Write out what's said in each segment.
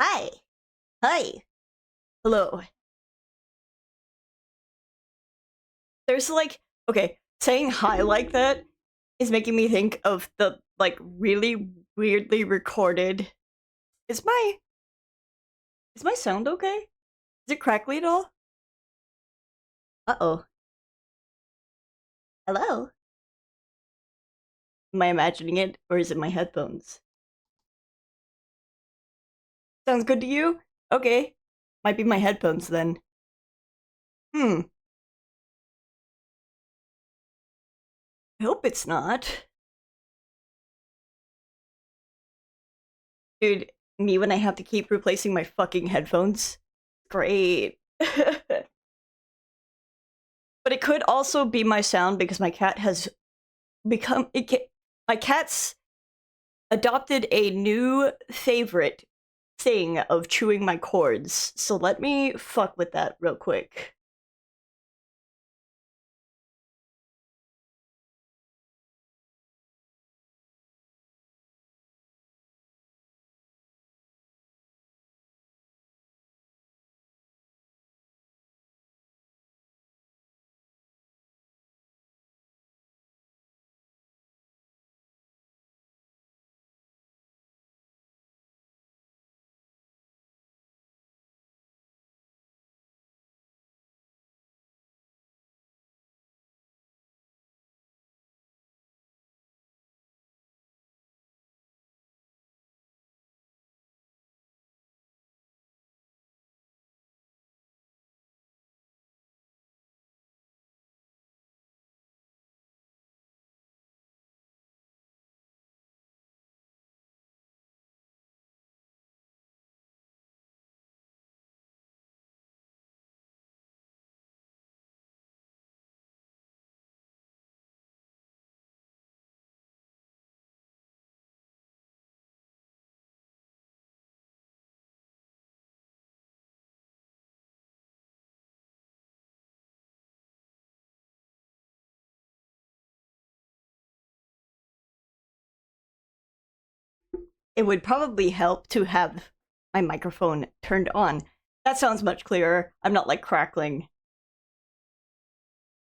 Hi. Hi. Hello. There's like, okay, saying hi like that is making me think of the like really weirdly recorded. Is my is my sound okay? Is it crackly at all? Uh-oh. Hello. Am I imagining it or is it my headphones? Sounds good to you? Okay. Might be my headphones then. Hmm. I hope it's not. Dude, me when I have to keep replacing my fucking headphones. Great. But it could also be my sound because my cat has become my cat's adopted a new favorite thing of chewing my cords. So let me fuck with that real quick. It would probably help to have my microphone turned on. That sounds much clearer. I'm not like crackling.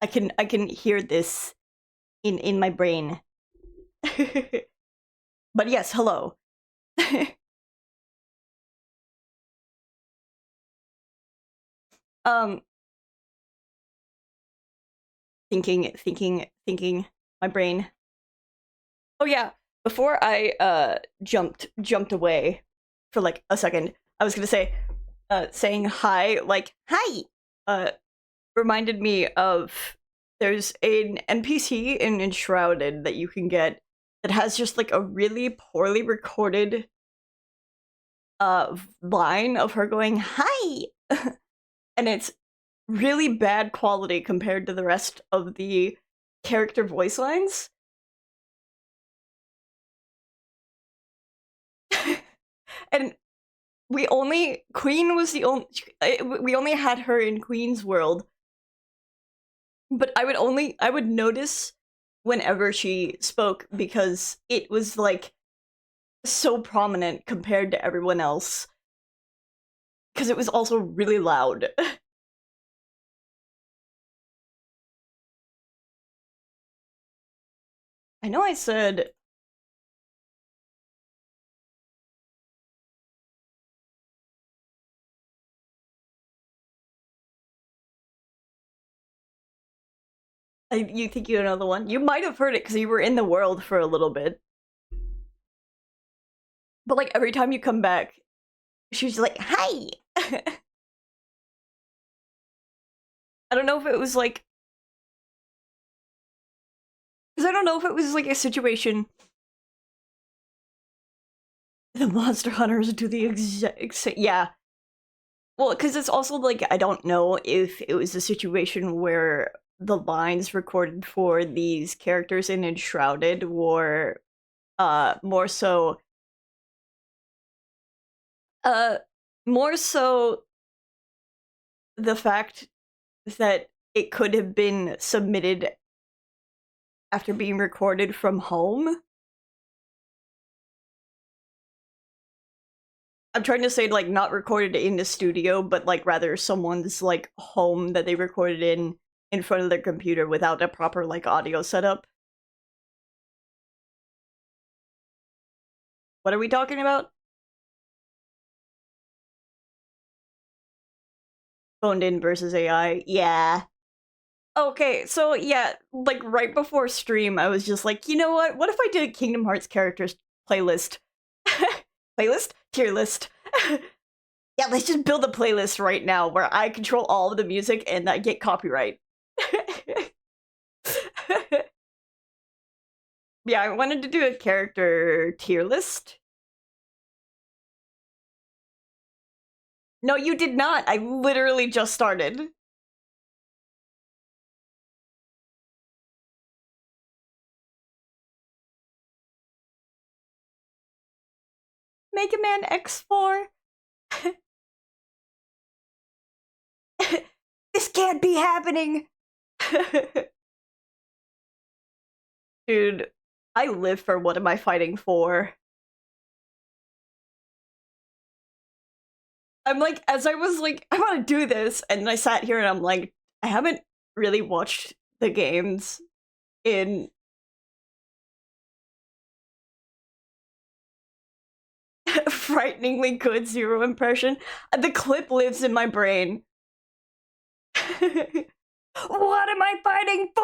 I can hear this in my brain. But yes, hello. um thinking my brain. Oh yeah, before I jumped away for like a second, I was gonna say saying hi, like hi, uh reminded me of there's an NPC in Enshrouded that you can get that has just like a really poorly recorded line of her going hi, and it's really bad quality compared to the rest of the character voice lines. And we only Queen was the only we only had her in Queen's world, but I would notice whenever she spoke because it was like so prominent compared to everyone else because it was also really loud. I know I said you think you know the one. You might have heard it because you were in the world for a little bit, but like every time you come back, she's like, "Hi." I don't know if it was like because I don't know if it was like a situation. The monster hunters do the exact yeah. Well, because it's also like I don't know if it was a situation where the lines recorded for these characters in Enshrouded were more so uh more so the fact that it could have been submitted after being recorded from home. I'm trying to say, like, not recorded in the studio, but, like, rather someone's, like, home that they recorded in front of their computer without a proper, like, audio setup. What are we talking about? Phoned in versus AI? Yeah. Okay, so yeah, like, right before stream, I was just like, you know what? What if I did a Kingdom Hearts characters playlist? Playlist? Tier list. Yeah, let's just build a playlist right now where I control all of the music and I get copyright. Yeah, I wanted to do a character tier list. No, you did not. I literally just started. Mega Man X4. This can't be happening. Dude, I live for what am I fighting for? I'm like, as I was like, I want to do this, and I sat here and I'm like, I haven't really watched the games in frighteningly good zero impression. The clip lives in my brain. What am I fighting for?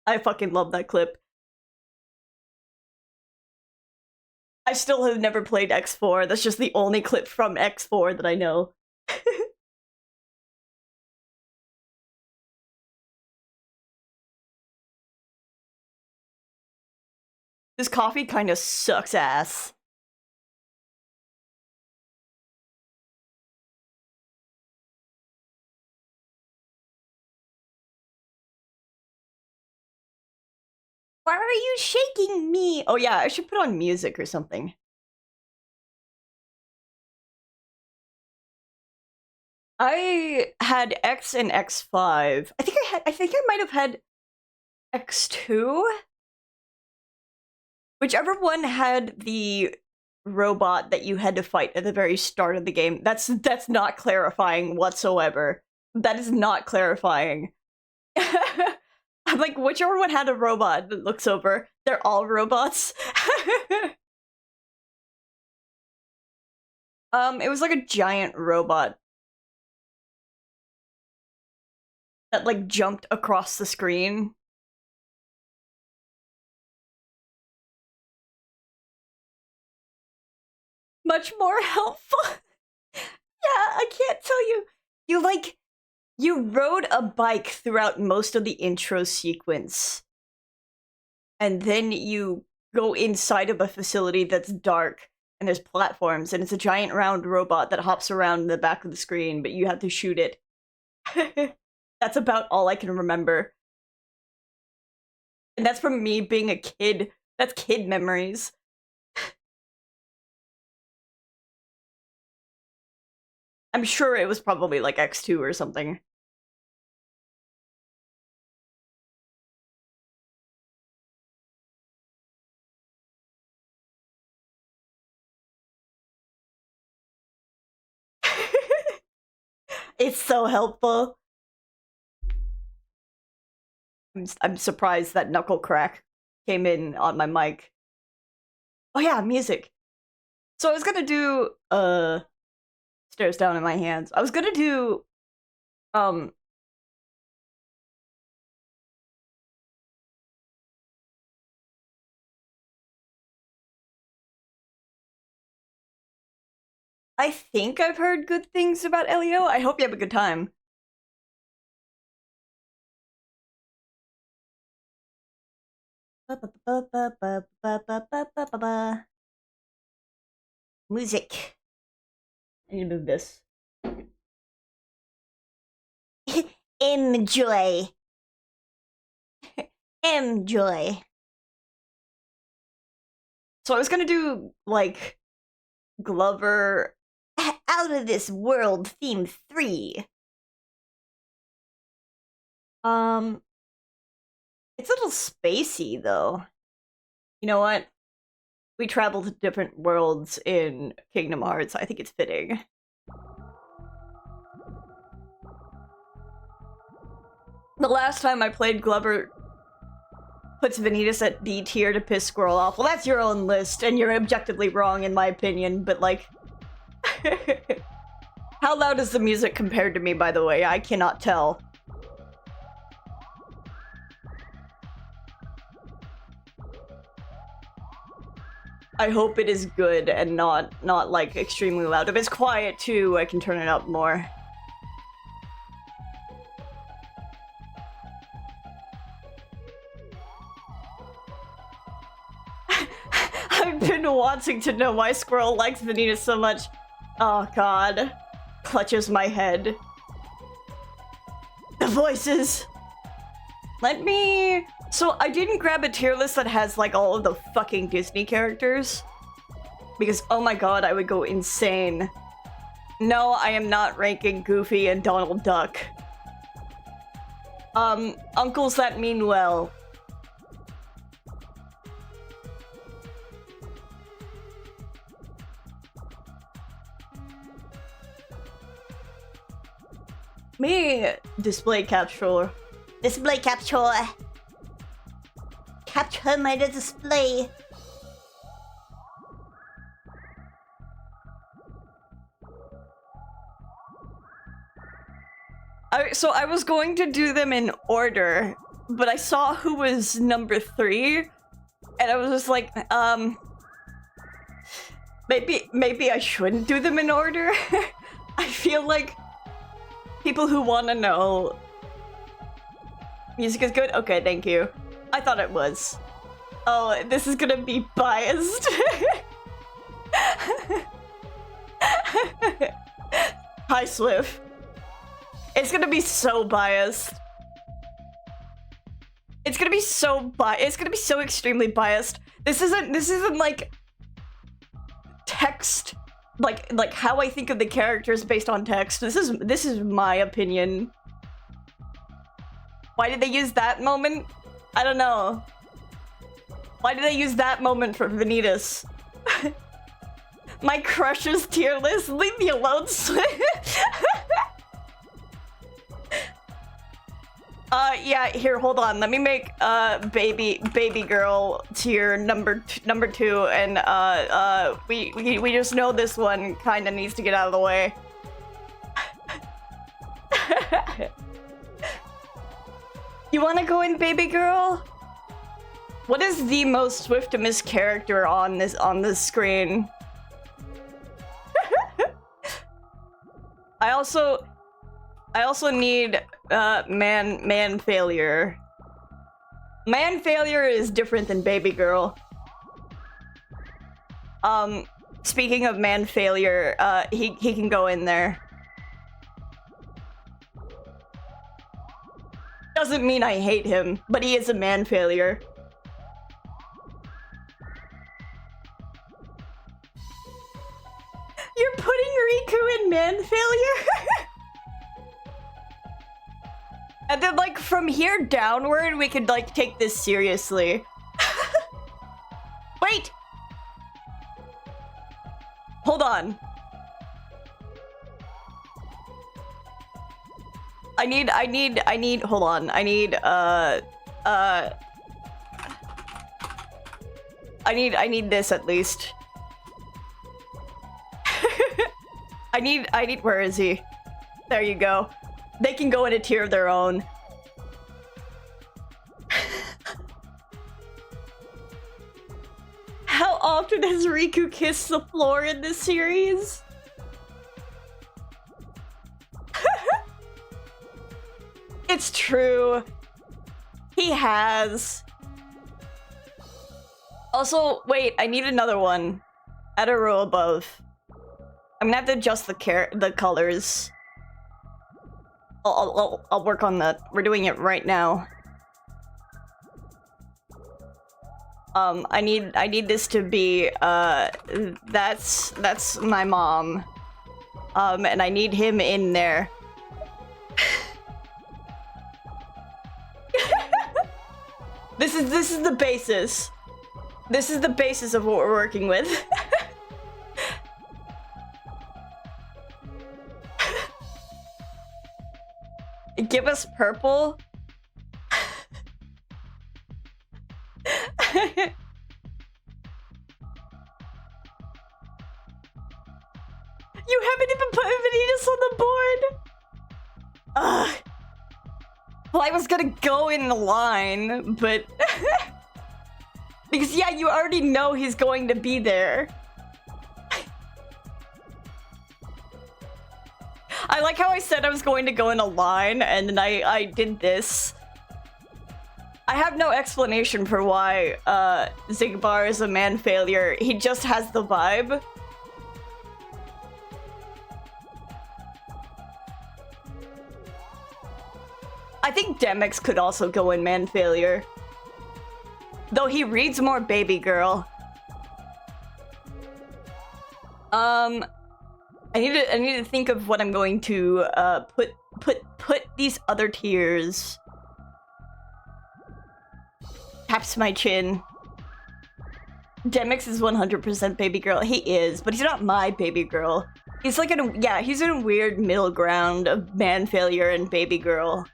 I fucking love that clip. I still have never played X4. That's just the only clip from X4 that I know. This coffee kind of sucks ass. Why are you shaking me? Oh yeah, I should put on music or something. I had X and X5. I think I might have had X2. Whichever one had the robot that you had to fight at the very start of the game. That's not clarifying whatsoever. That is not clarifying. I'm like, whichever one had a robot that looks over, they're all robots. It was like a giant robot that like jumped across the screen. Much more helpful. Yeah, I can't tell you. You rode a bike throughout most of the intro sequence. And then you go inside of a facility that's dark and there's platforms and it's a giant round robot that hops around in the back of the screen, but you have to shoot it. That's about all I can remember. And that's from me being a kid. That's kid memories. I'm sure it was probably like X2 or something. It's so helpful. I'm surprised that knuckle crack came in on my mic. Oh yeah, music. So I was gonna do stares down in my hands. I was gonna do um I think I've heard good things about Elio. I hope you have a good time. Music. I need to move this. Enjoy. Enjoy. So I was gonna do like Glover Out of This World Theme 3. It's a little spacey, though. You know what? We travel to different worlds in Kingdom Hearts. I think it's fitting. The last time I played, Glover puts Vanitas at D tier to piss Squirrel off. Well, that's your own list, and you're objectively wrong in my opinion, but like... How loud is the music compared to me, by the way? I cannot tell. I hope it is good and not like extremely loud. If it's quiet too, I can turn it up more. I've been wanting to know why Squirrel likes Vanitas so much. Oh god. Clutches my head. The voices! Let me... So, I didn't grab a tier list that has, like, all of the fucking Disney characters. Because, oh my god, I would go insane. No, I am not ranking Goofy and Donald Duck. Uncles that mean well. Me display capture. Display capture. Capture my display. So I was going to do them in order, but I saw who was number 3, and I was just like, maybe I shouldn't do them in order. I feel like people who want to know music is good? Okay, thank you. I thought it was. Oh, this is gonna be biased. Hi, Swift. It's gonna be so biased. It's gonna be so extremely biased. This isn't like text, like how I think of the characters based on text. This is my opinion. Why did they use that moment? I don't know. Why did they use that moment for Vanitas? My crush's tier list? Leave me alone, yeah, here, hold on. Let me make, baby girl tier number 2, and, we just know this one kinda needs to get out of the way. You wanna go in, baby girl? What is the most Swiftimus character on this screen? I also need man failure. Man failure is different than baby girl. Speaking of man failure, he can go in there. Doesn't mean I hate him, but he is a man failure. You're putting Riku in man failure? And then, like, from here downward, we could, like, take this seriously. Wait! Hold on. I need, hold on. I need this at least. I need, where is he? There you go. They can go in a tier of their own. How often has Riku kissed the floor in this series? It's true. He has. Also, wait, I need another one. Add a row above. I'm gonna have to adjust the colors. I'll work on that. We're doing it right now. I need this to be, that's my mom. And I need him in there. This is the basis. This is the basis of what we're working with. Give us purple. You haven't even put Vanitas on the board. Ugh. Well, I was gonna go in the line, but because yeah, you already know he's going to be there. I like how I said I was going to go in a line, and then I did this. I have no explanation for why Xigbar is a man failure. He just has the vibe. I think Demix could also go in man failure. Though he reads more baby girl. I need to think of what I'm going to put these other tiers. Taps my chin. Demix is 100% baby girl. He is, but he's not my baby girl. He's like he's in a weird middle ground of man failure and baby girl.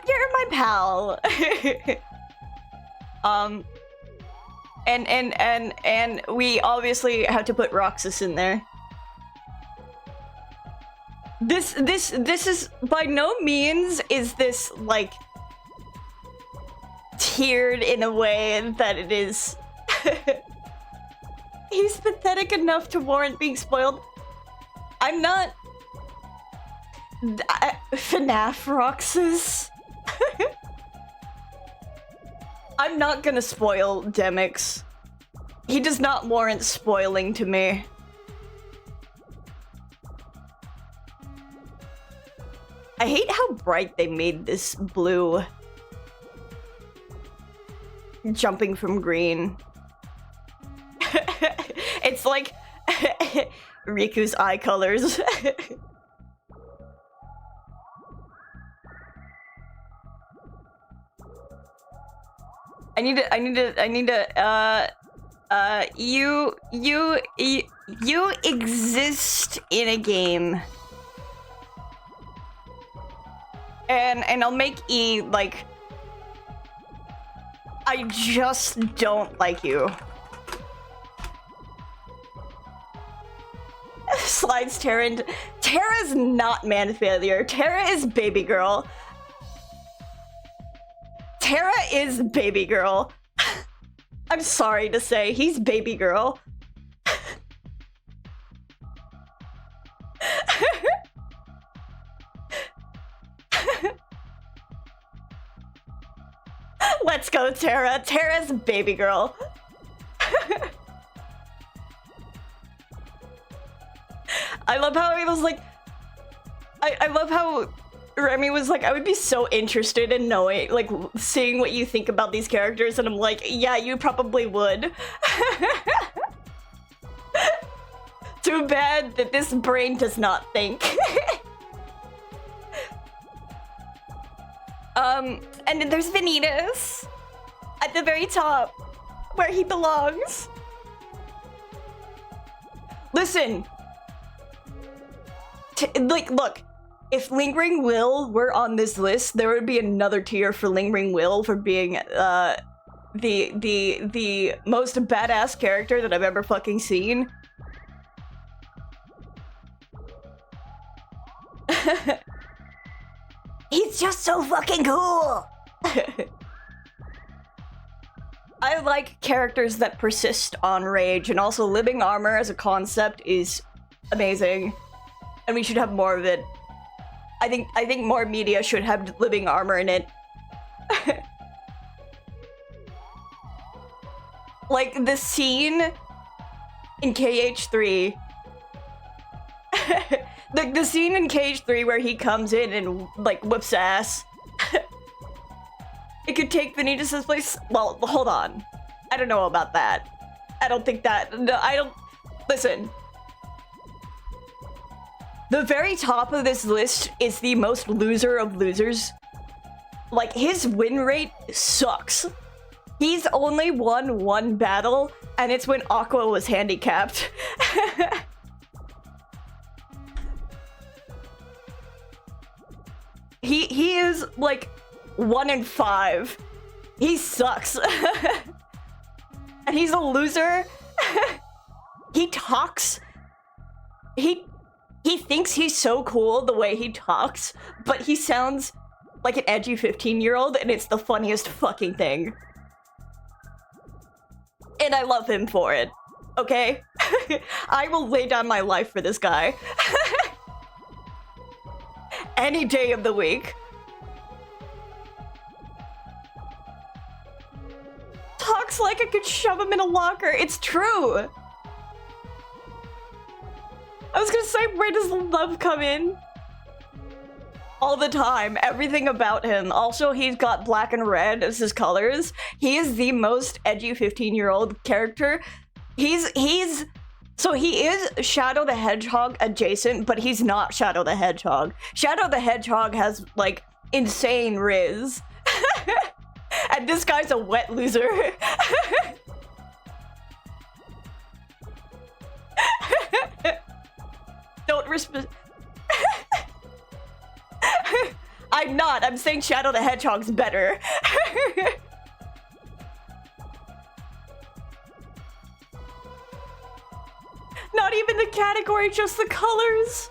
You're my pal. And we obviously have to put Roxas in there. This is by no means is this like tiered in a way that it is. He's pathetic enough to warrant being spoiled. I'm not. FNAF Roxas. I'm not gonna spoil Demix. He does not warrant spoiling to me. I hate how bright they made this blue. Jumping from green. It's like Riku's eye colors. I need to, you exist in a game. And I'll make E, like, I just don't like you. Slides Terra into... Terra's not man failure. Terra is baby girl. Terra is baby girl. I'm sorry to say, he's baby girl. Let's go, Terra. Terra's baby girl. I love how he was like... I love how Remy was like, I would be so interested in knowing, like, seeing what you think about these characters, and I'm like, yeah, you probably would. Too bad that this brain does not think. And then there's Vanitas at the very top, where he belongs. Listen, like, look, if Lingering Will were on this list, there would be another tier for Lingering Will for being the most badass character that I've ever fucking seen. He's just so fucking cool. I like characters that persist on rage, and also living armor as a concept is amazing, and we should have more of it. I think more media should have living armor in it. Like the scene in KH3. The scene in KH3 where he comes in and like whips ass. It could take Vanitas' place. Well, hold on. I don't know about that. I don't think that. No, I don't. Listen. The very top of this list is the most loser of losers. Like, his win rate sucks. He's only won one battle, and it's when Aqua was handicapped. He is, like, 1 in 5. He sucks. And he's a loser. He talks. He thinks he's so cool the way he talks, but he sounds like an edgy 15-year-old, and it's the funniest fucking thing. And I love him for it, okay? I will lay down my life for this guy. Any day of the week. Talks like I could shove him in a locker. It's true. I was gonna say, where does the love come in? All the time. Everything about him. Also, he's got black and red as his colors. He is the most edgy 15-year-old character. So he is Shadow the Hedgehog adjacent, but he's not Shadow the Hedgehog. Shadow the Hedgehog has, like, insane riz. And this guy's a wet loser. Don't respect. I'm not. I'm saying Shadow the Hedgehog's better. Not even the category, just the colors.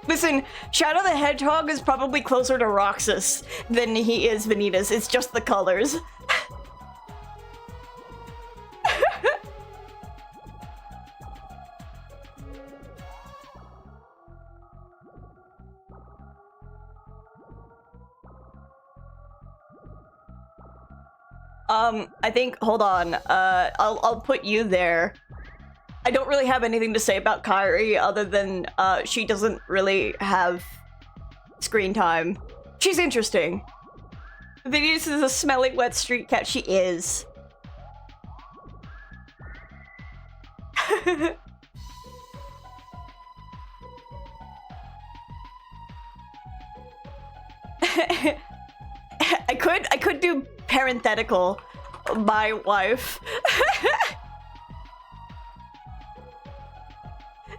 Listen, Shadow the Hedgehog is probably closer to Roxas than he is Vanitas. It's just the colors. I think, hold on, I'll put you there. I don't really have anything to say about Kairi other than, she doesn't really have screen time. She's interesting. Vanitas is a smelly, wet street cat. She is. I could do parenthetical, my wife.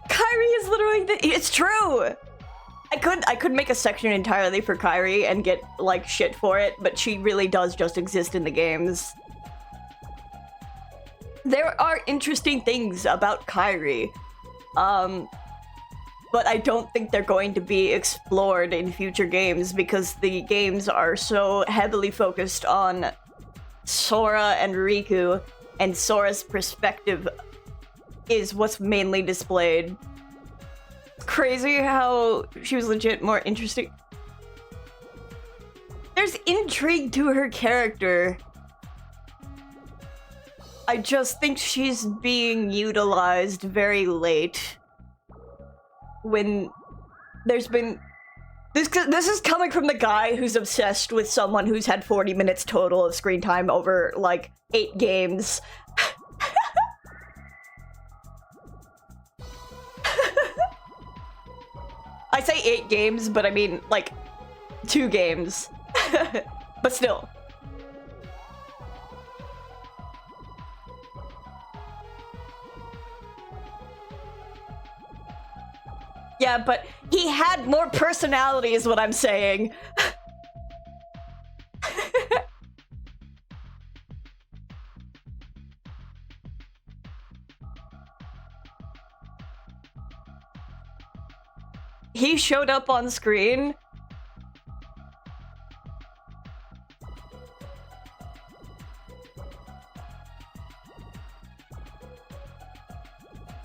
Kairi is literally it's true. I could make a section entirely for Kairi and get like shit for it, but she really does just exist in the games. There are interesting things about Kairi, but I don't think they're going to be explored in future games because the games are so heavily focused on Sora and Riku, and Sora's perspective is what's mainly displayed. It's crazy how she was legit more interesting. There's intrigue to her character. I just think she's being utilized very late. When there's been... This is coming from the guy who's obsessed with someone who's had 40 minutes total of screen time over, like, 8 games. I say 8 games, but I mean, like, 2 games. But still. Yeah, but he had more personality is what I'm saying. He showed up on screen.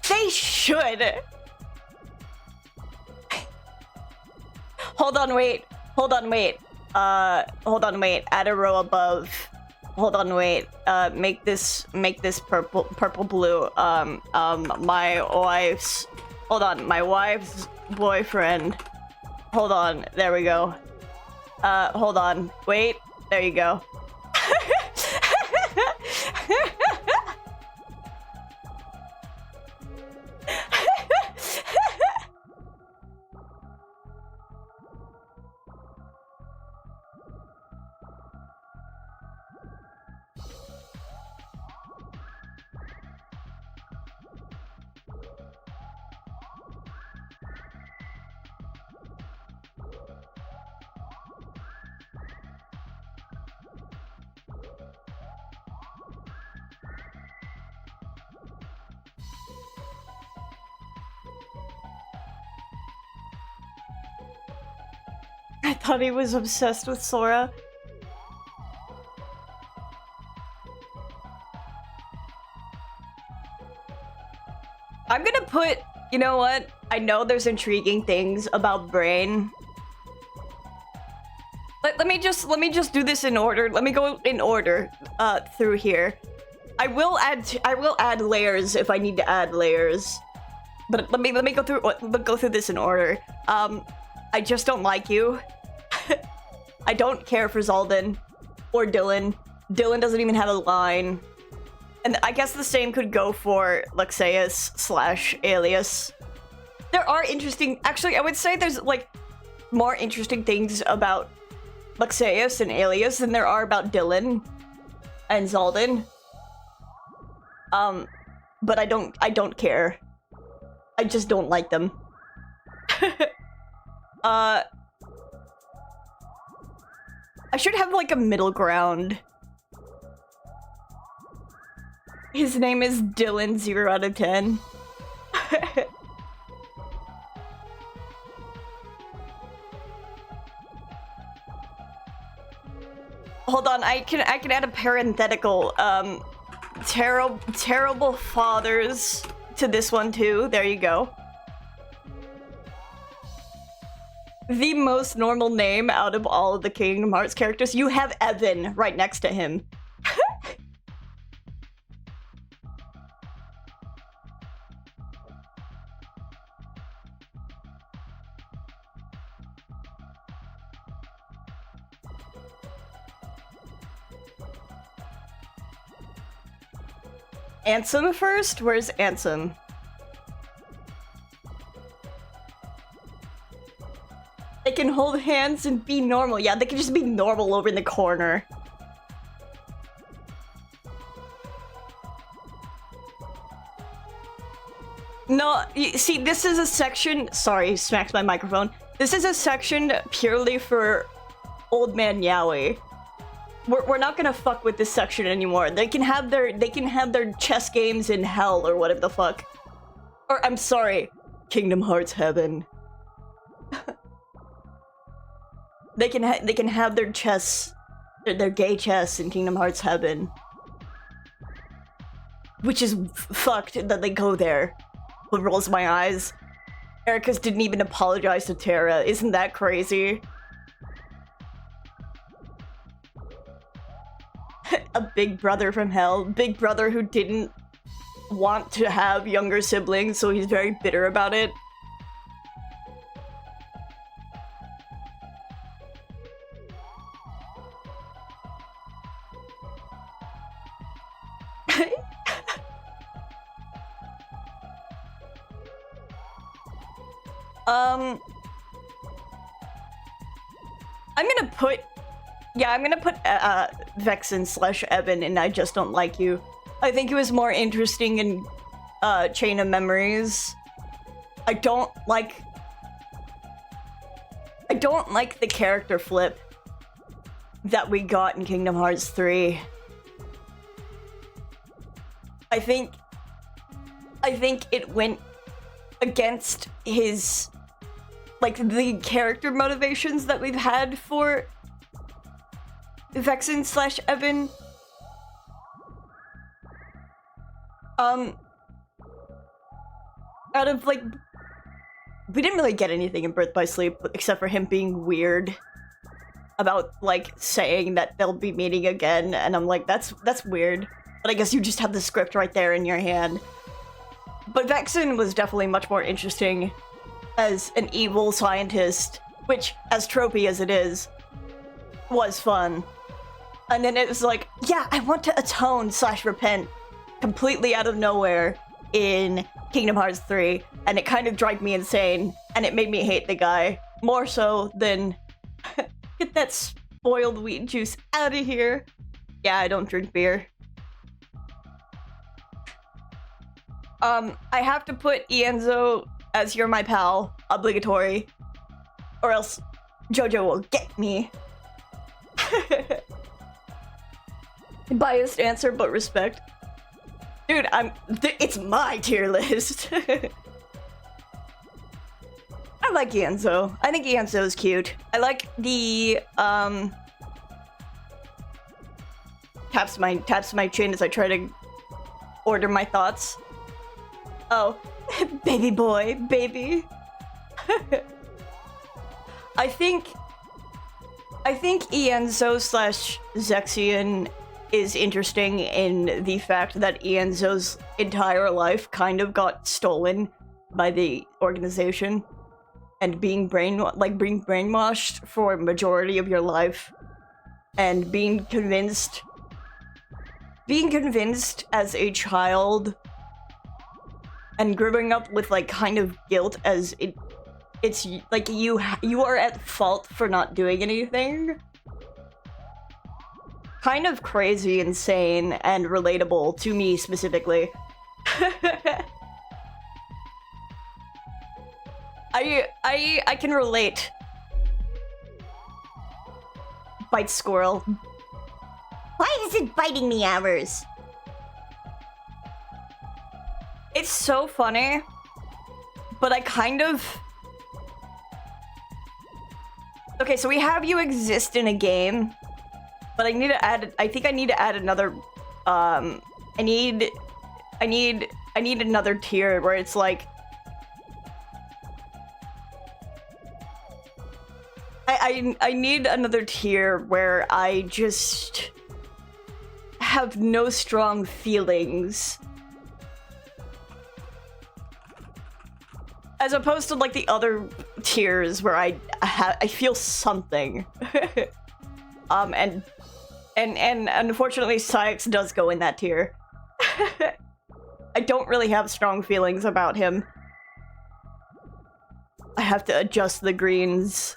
They should. Hold on, wait. Hold on, wait. Hold on, wait. Add a row above. Hold on, wait. Make this purple blue. My wife's... Hold on, my wife's boyfriend. Hold on, there we go. Hold on. Wait, there you go. thought he was obsessed with Sora. I'm gonna put, you know what? I know there's intriguing things about Brain. Let me just do this in order. Let me go in order through here. I will add layers if I need to add layers. But let me go through this in order. I just don't like you. I don't care for Zaldin or Dylan. Dylan doesn't even have a line. And I guess the same could go for Luxeus / Alias. There are interesting... Actually, I would say there's, like, more interesting things about Luxeus and Alias than there are about Dylan and Zaldin. But I don't care. I just don't like them. I should have, like, a middle ground. His name is Dylan 0 out of 10. Hold on, I can add a parenthetical. Terrible fathers to this one too. There you go. The most normal name out of all of the Kingdom Hearts characters. You have Evan right next to him. Ansem first? Where's Ansem? They can hold hands and be normal. Yeah, they can just be normal over in the corner. No, see, this is a section... Sorry, smacked my microphone. This is a section purely for Old Man Yowie. We're not gonna fuck with this section anymore. They can have their chess games in hell or whatever the fuck. Or I'm sorry, Kingdom Hearts Heaven. They can have their chess, their gay chess in Kingdom Hearts Heaven. Which is fucked that they go there. What rolls my eyes. Erika's didn't even apologize to Terra. Isn't that crazy? A big brother from hell. Big brother who didn't want to have younger siblings, so he's very bitter about it. I'm gonna put Vexen / Evan in I Just Don't Like You. I think it was more interesting in Chain of Memories. I don't like the character flip that we got in Kingdom Hearts 3. I think it went against his, like, the character motivations that we've had for Vexen / Evan. Out of, like, we didn't really get anything in Birth by Sleep except for him being weird about, like, saying that they'll be meeting again, and I'm like, that's weird. But I guess you just have the script right there in your hand. But Vexen was definitely much more interesting as an evil scientist, which, as tropey as it is, was fun. And then it was like, yeah, I want to atone / repent completely out of nowhere in Kingdom Hearts 3, and it kind of drove me insane, and it made me hate the guy more so than get that spoiled wheat juice out of here. Yeah, I don't drink beer. I have to put Ienzo as You're My Pal, obligatory, or else JoJo will get me. Biased answer, but respect. Dude, it's my tier list. I like Ianzo. I think Ianzo is cute. I like the taps my chin as I try to order my thoughts. Oh, baby boy, baby. I think Ianzo slash Zexion is interesting in the fact that Ianzo's entire life kind of got stolen by the organization and being brainwashed for a majority of your life and being convinced as a child and growing up with like kind of guilt as it's like you are at fault for not doing anything. Kind of crazy, insane, and relatable to me specifically. I can relate. Bite squirrel. Why is it biting me hours? It's so funny, but I kind of... Okay, so we have you exist in a game, but I need to add... I think I need to add another... I need another tier where it's like... I need another tier where I just have no strong feelings. As opposed to like the other tiers where I feel something. And unfortunately Sykes does go in that tier. I don't really have strong feelings about him. I have to adjust the greens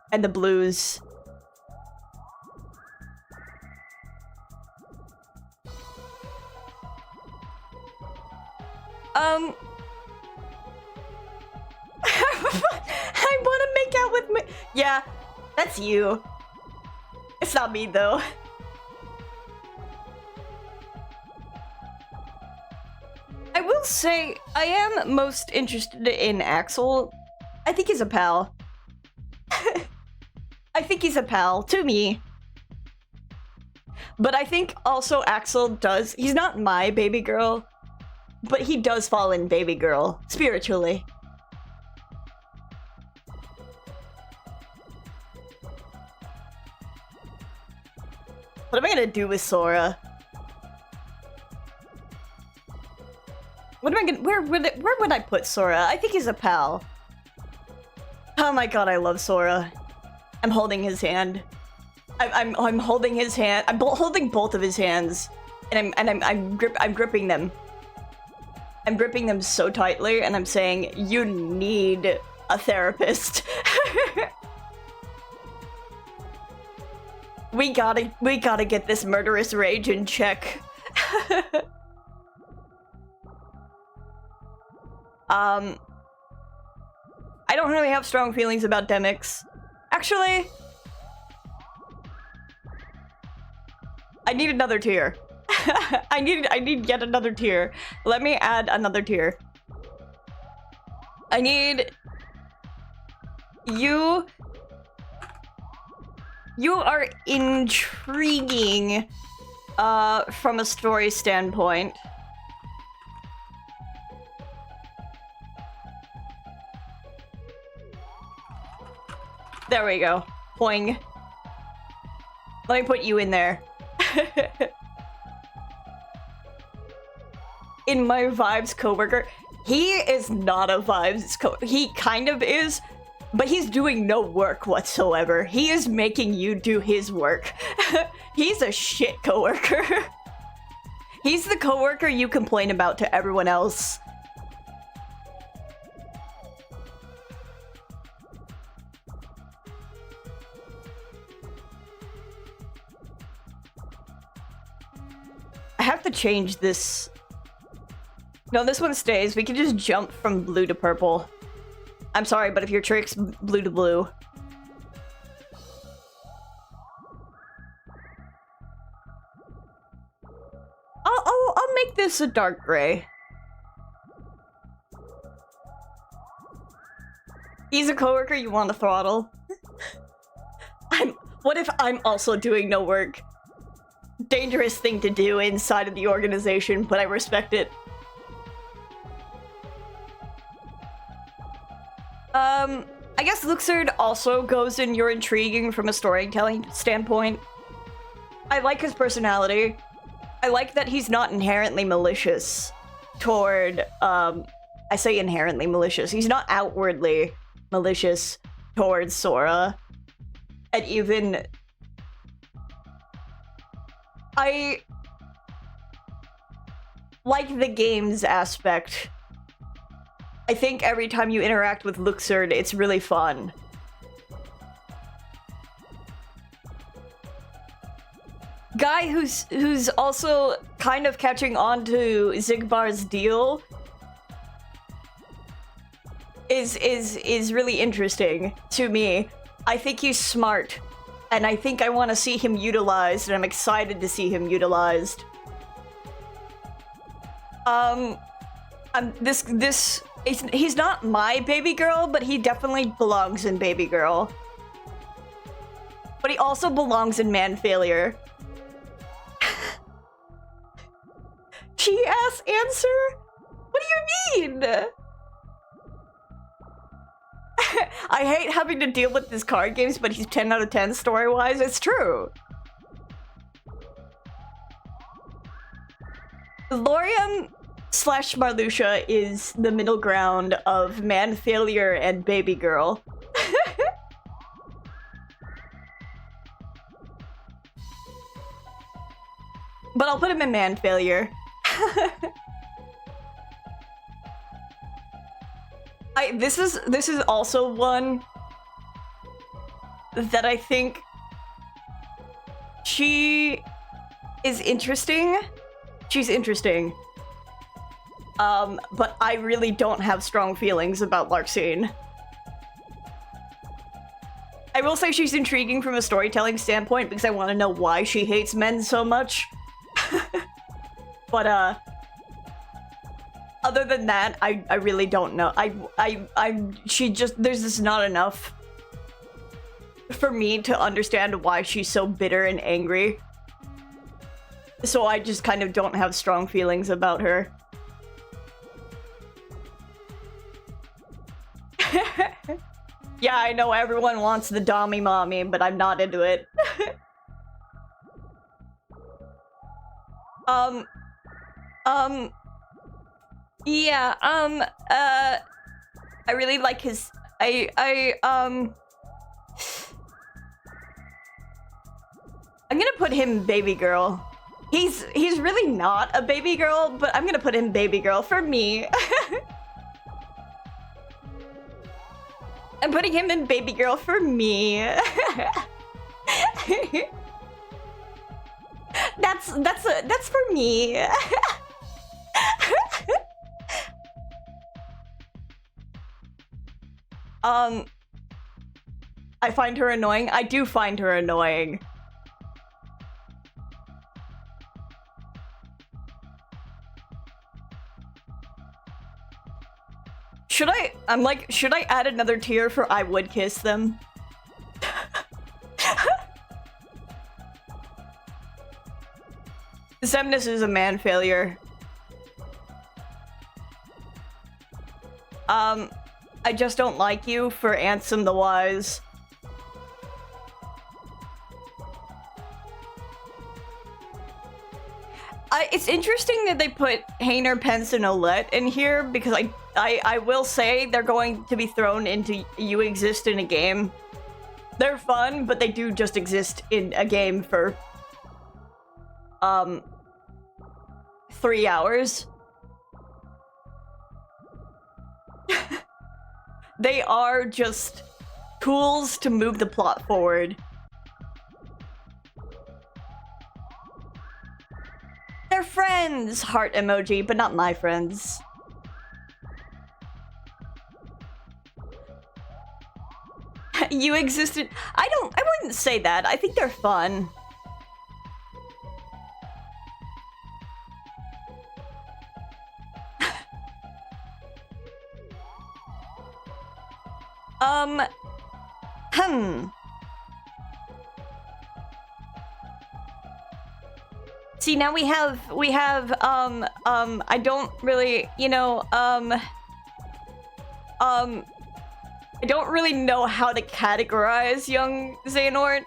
and the blues. I want to make out with me. Yeah, that's you. It's not me though. I will say I am most interested in Axel. I think he's a pal. I think he's a pal to me. But I think also Axel does. He's not my baby girl, but he does fall in baby girl spiritually. What am I gonna do with Sora? What am I gonna... Where would I put Sora? I think he's a pal. Oh my god, I love Sora. I'm holding his hand. I'm holding his hand. I'm holding both of his hands, and I'm gripping them. I'm gripping them so tightly, and I'm saying, "You need a therapist." We gotta get this murderous rage in check. I don't really have strong feelings about Demix. Actually, I need another tier. I need yet another tier. Let me add another tier. I need you. You are intriguing from a story standpoint. There we go. Boing. Let me put you in there. In my Vibes coworker. He is not a Vibes he kind of is, but he's doing no work whatsoever. He is making you do his work. He's a shit coworker. He's the coworker you complain about to everyone else. I have to change this. No, this one stays. We can just jump from blue to purple. I'm sorry, but if your trick's blue to blue. I'll make this a dark gray. He's a coworker you want to throttle. What if I'm also doing no work? Dangerous thing to do inside of the organization, but I respect it. I guess Luxord also goes in you're intriguing from a storytelling standpoint. I like his personality. I like that he's not inherently malicious toward, I say inherently malicious. He's not outwardly malicious towards Sora. And even... I like the games aspect. I think every time you interact with Luxord, it's really fun. Guy who's also kind of catching on to Zigbar's deal is really interesting to me. I think he's smart, and I think I want to see him utilized, and I'm excited to see him utilized. He's not my baby girl, but he definitely belongs in Baby Girl. But he also belongs in Man Failure. She-ass answer? What do you mean? I hate having to deal with these card games, but he's 10 out of 10 story-wise. It's true. Lorium / Marluxia is the middle ground of Man Failure and Baby Girl. But I'll put him in Man Failure. This is also one that I think she is interesting. She's interesting. But I really don't have strong feelings about Larxene. I will say she's intriguing from a storytelling standpoint because I want to know why she hates men so much. But, other than that, I really don't know. She just, there's just not enough for me to understand why she's so bitter and angry. So I just kind of don't have strong feelings about her. Yeah, I know everyone wants the Dommy Mommy, but I'm not into it. Yeah, I really like his, I'm gonna put him Baby Girl. He's really not a baby girl, but I'm gonna put him Baby Girl for me. I'm putting him in Baby Girl for me. That's for me. I find her annoying. I do find her annoying. Should I add another tier for I would kiss them? Xemnas is a Man Failure. I just don't like you for Ansem the Wise. It's interesting that they put Hainer, Pence, and Olette in here because I will say they're going to be thrown into You Exist in a Game. They're fun, but they do just exist in a game for 3 hours. They are just tools to move the plot forward. They're friends! Heart emoji, but not my friends. You existed. I wouldn't say that. I think they're fun. Hmm. See, now we have, I don't really, you know, I don't really know how to categorize young Xehanort.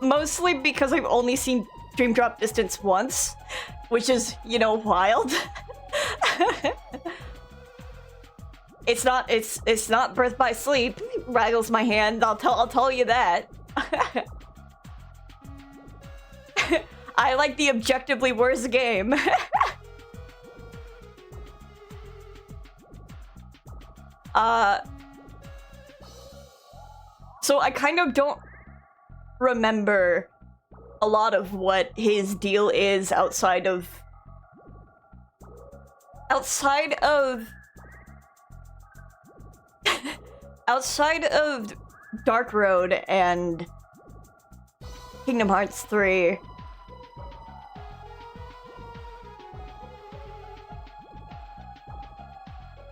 Mostly because I've only seen Dream Drop Distance once, which is, you know, wild. It's not Birth by Sleep. Raggles my hand. I'll tell you that. I like the objectively worst game. So I kind of don't remember a lot of what his deal is outside of Dark Road and Kingdom Hearts 3.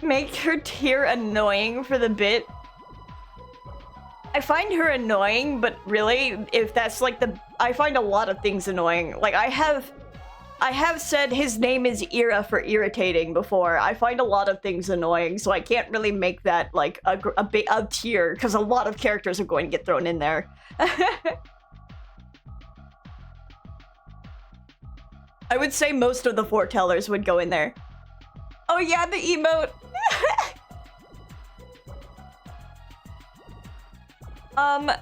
Make her Tyr annoying for the bit. I find her annoying, but really, if that's like I find a lot of things annoying. Like, I have said his name is Ira for irritating before. I find a lot of things annoying, so I can't really make that like a tier, because a lot of characters are going to get thrown in there. I would say most of the foretellers would go in there. Oh yeah, the emote! I'll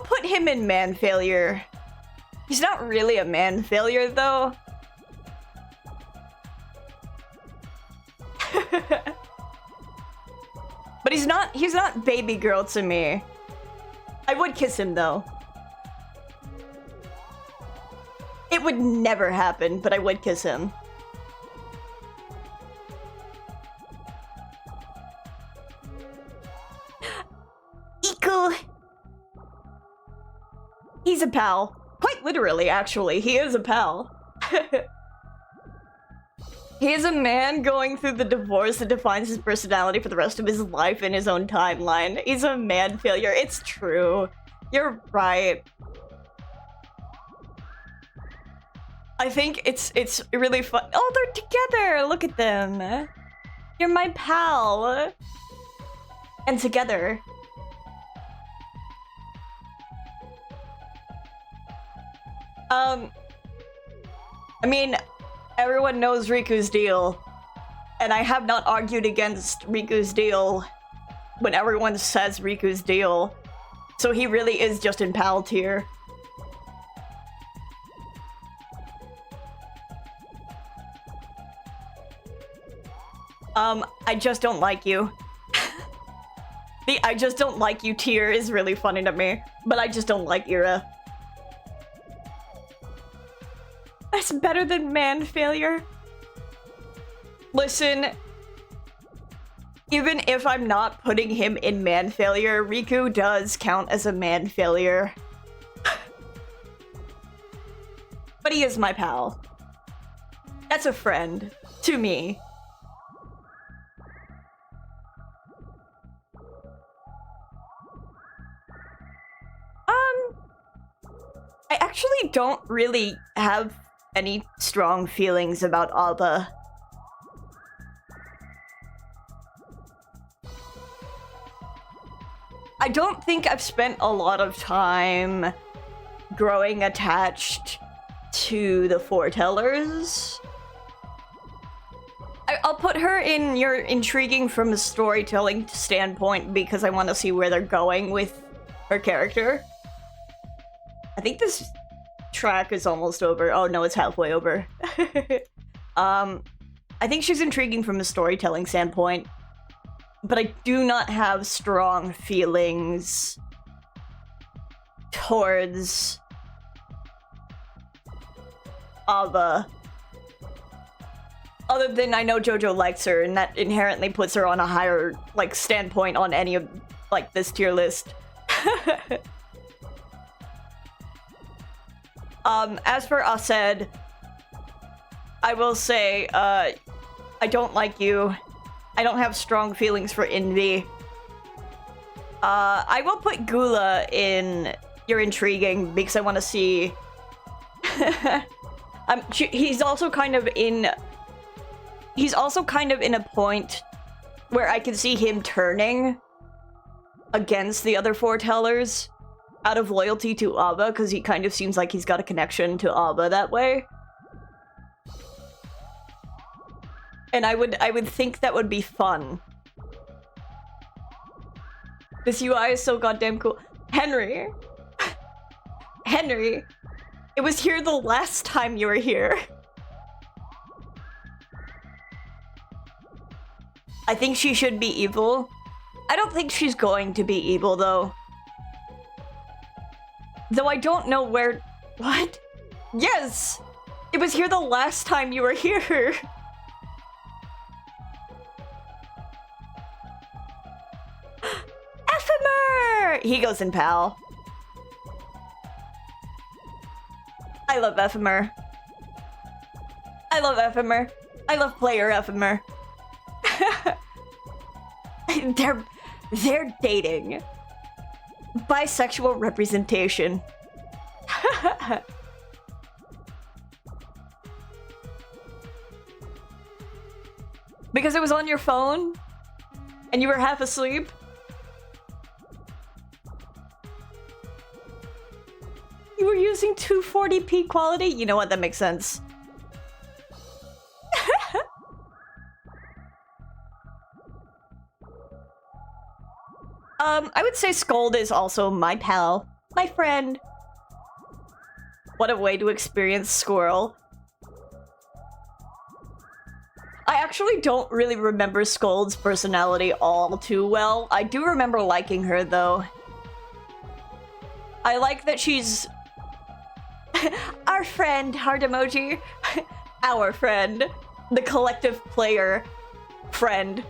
put him in man failure. He's not really a man failure, though. But he's not baby girl to me. I would kiss him, though. It would never happen, but I would kiss him. Iku! He's a pal. Quite literally, actually. He is a pal. He is a man going through the divorce that defines his personality for the rest of his life in his own timeline. He's a man failure. It's true. You're right. I think it's really fun. Oh, they're together! Look at them. You're my pal. And together. I mean, everyone knows Riku's deal. And I have not argued against Riku's deal when everyone says Riku's deal. So he really is just in pal tier. I just don't like you. The I just don't like you tier is really funny to me. But I just don't like Ira. That's better than man failure. Listen, even if I'm not putting him in man failure, Riku does count as a man failure. But he is my pal. That's a friend to me. I actually don't really have any strong feelings about Alba. I don't think I've spent a lot of time growing attached to the foretellers. I'll put her in your intriguing from a storytelling standpoint because I want to see where they're going with her character. I think this track is almost over. Oh no, it's halfway over. I think she's intriguing from a storytelling standpoint, but I do not have strong feelings towards Ava. Other than I know JoJo likes her, and that inherently puts her on a higher, like, standpoint on any of, like, this tier list. As for Aced, I will say, I don't like you. I don't have strong feelings for Envy. I will put Gula in You're Intriguing because I want to see... he's also kind of in a point where I can see him turning against the other foretellers out of loyalty to Abba, because he kind of seems like he's got a connection to Abba that way. And I would think that would be fun. This UI is so goddamn cool. Henry! Henry! It was here the last time you were here. I think she should be evil. I don't think she's going to be evil, though. Though I don't know where... What? Yes! It was here the last time you were here. Ephemer! He goes in pal. I love Ephemer. I love Ephemer. I love player Ephemer. They're dating. Bisexual representation. Because it was on your phone? And you were half asleep? You were using 240p quality? You know what? That makes sense. I would say Scold is also my pal. My friend. What a way to experience Squirrel. I actually don't really remember Scold's personality all too well. I do remember liking her, though. I like that she's... Our friend, heart emoji. Our friend. The collective player friend.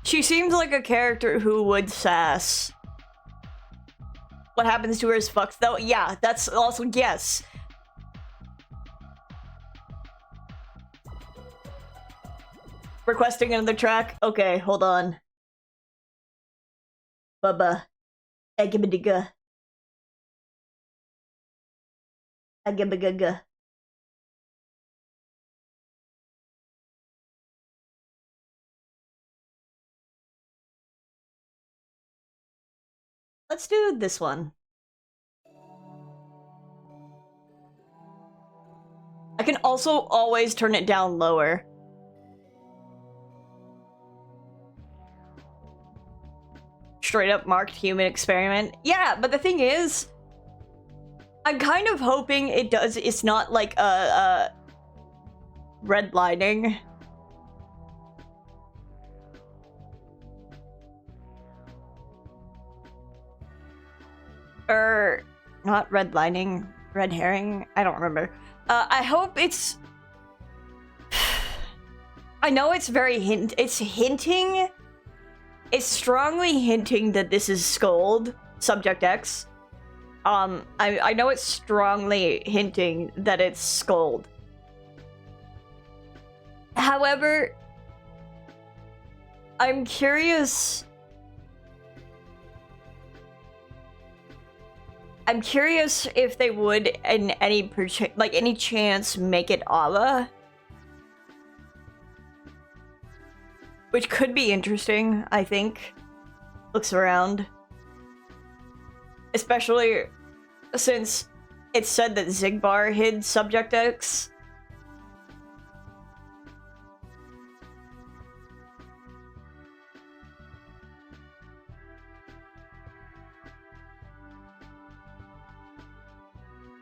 She seems like a character who would sass. What happens to her is fucked, though. Yeah, that's also yes. Requesting another track? Okay, hold on. Bubba. Agibadiga. Agibagaga. Let's do this one. I can also always turn it down lower. Straight up marked human experiment. Yeah, but the thing is, I'm kind of hoping it's not like a redlining. Or not redlining, red herring. I don't remember. I hope it's. I know it's very It's hinting. It's strongly hinting that this is Scold, Subject X. I know it's strongly hinting that it's Scold. However, I'm curious. I'm curious if they would, in any chance, make it Ava. Which could be interesting, I think. Looks around. Especially since it said that Zigbar hid Subject X.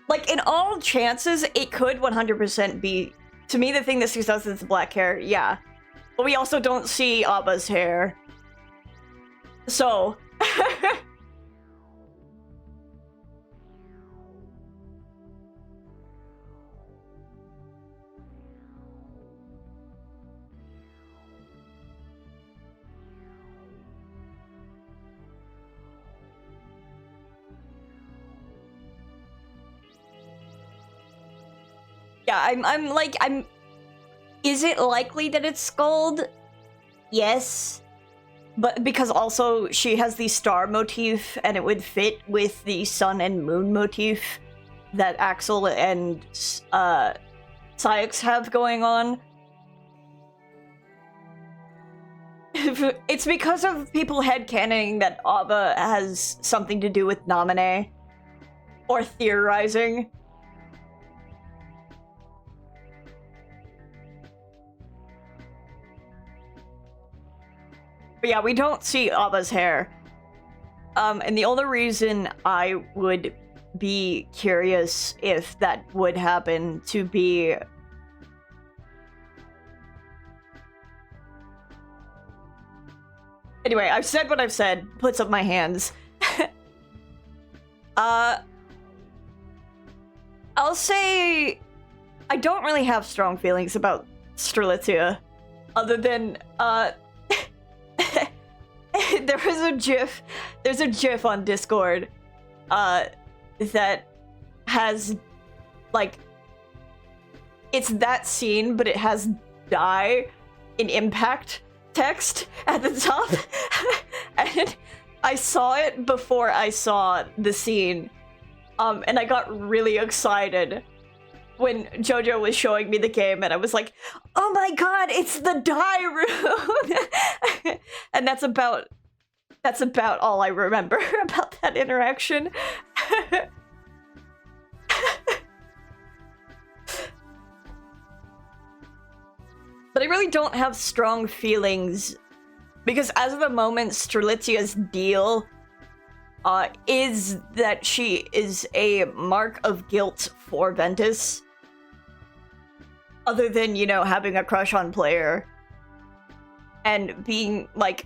Like, in all chances, it could 100% be... To me, the thing that sticks out is the black hair, yeah. But we also don't see Abba's hair. So... Yeah, I'm is it likely that it's Skuld? Yes. But because also she has the star motif and it would fit with the sun and moon motif that Axel and Syx have going on. It's because of people headcanoning that Ava has something to do with Naminé. Or theorizing. But yeah, we don't see Ava's hair. And the only reason I would be curious if that would happen to be... Anyway, I've said what I've said. Puts up my hands. I'll say... I don't really have strong feelings about Strelitzia. Other than, there's a GIF on Discord, that has, like, it's that scene, but it has die in impact text at the top. And I saw it before I saw the scene, and I got really excited when JoJo was showing me the game, and I was like, oh my god, it's the die rune! And that's about all I remember about that interaction. But I really don't have strong feelings, because as of the moment, Strelitzia's deal is that she is a mark of guilt for Ventus. Other than, you know, having a crush on Player. And being, like,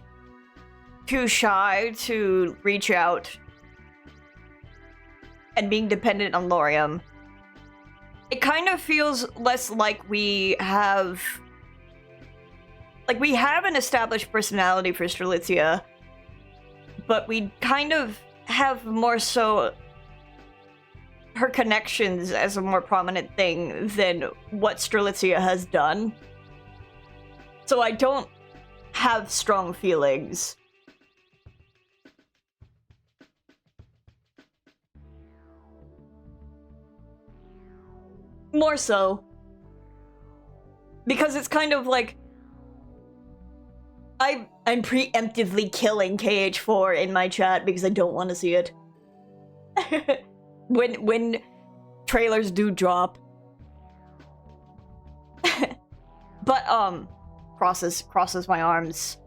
too shy to reach out. And being dependent on Laurium. It kind of feels less like we have... Like, we have an established personality for Strelitzia, but we kind of have more so her connections as a more prominent thing than what Strelitzia has done. So I don't have strong feelings. More so. Because it's kind of like... I'm preemptively killing KH4 in my chat because I don't want to see it. when trailers do drop. But crosses my arms.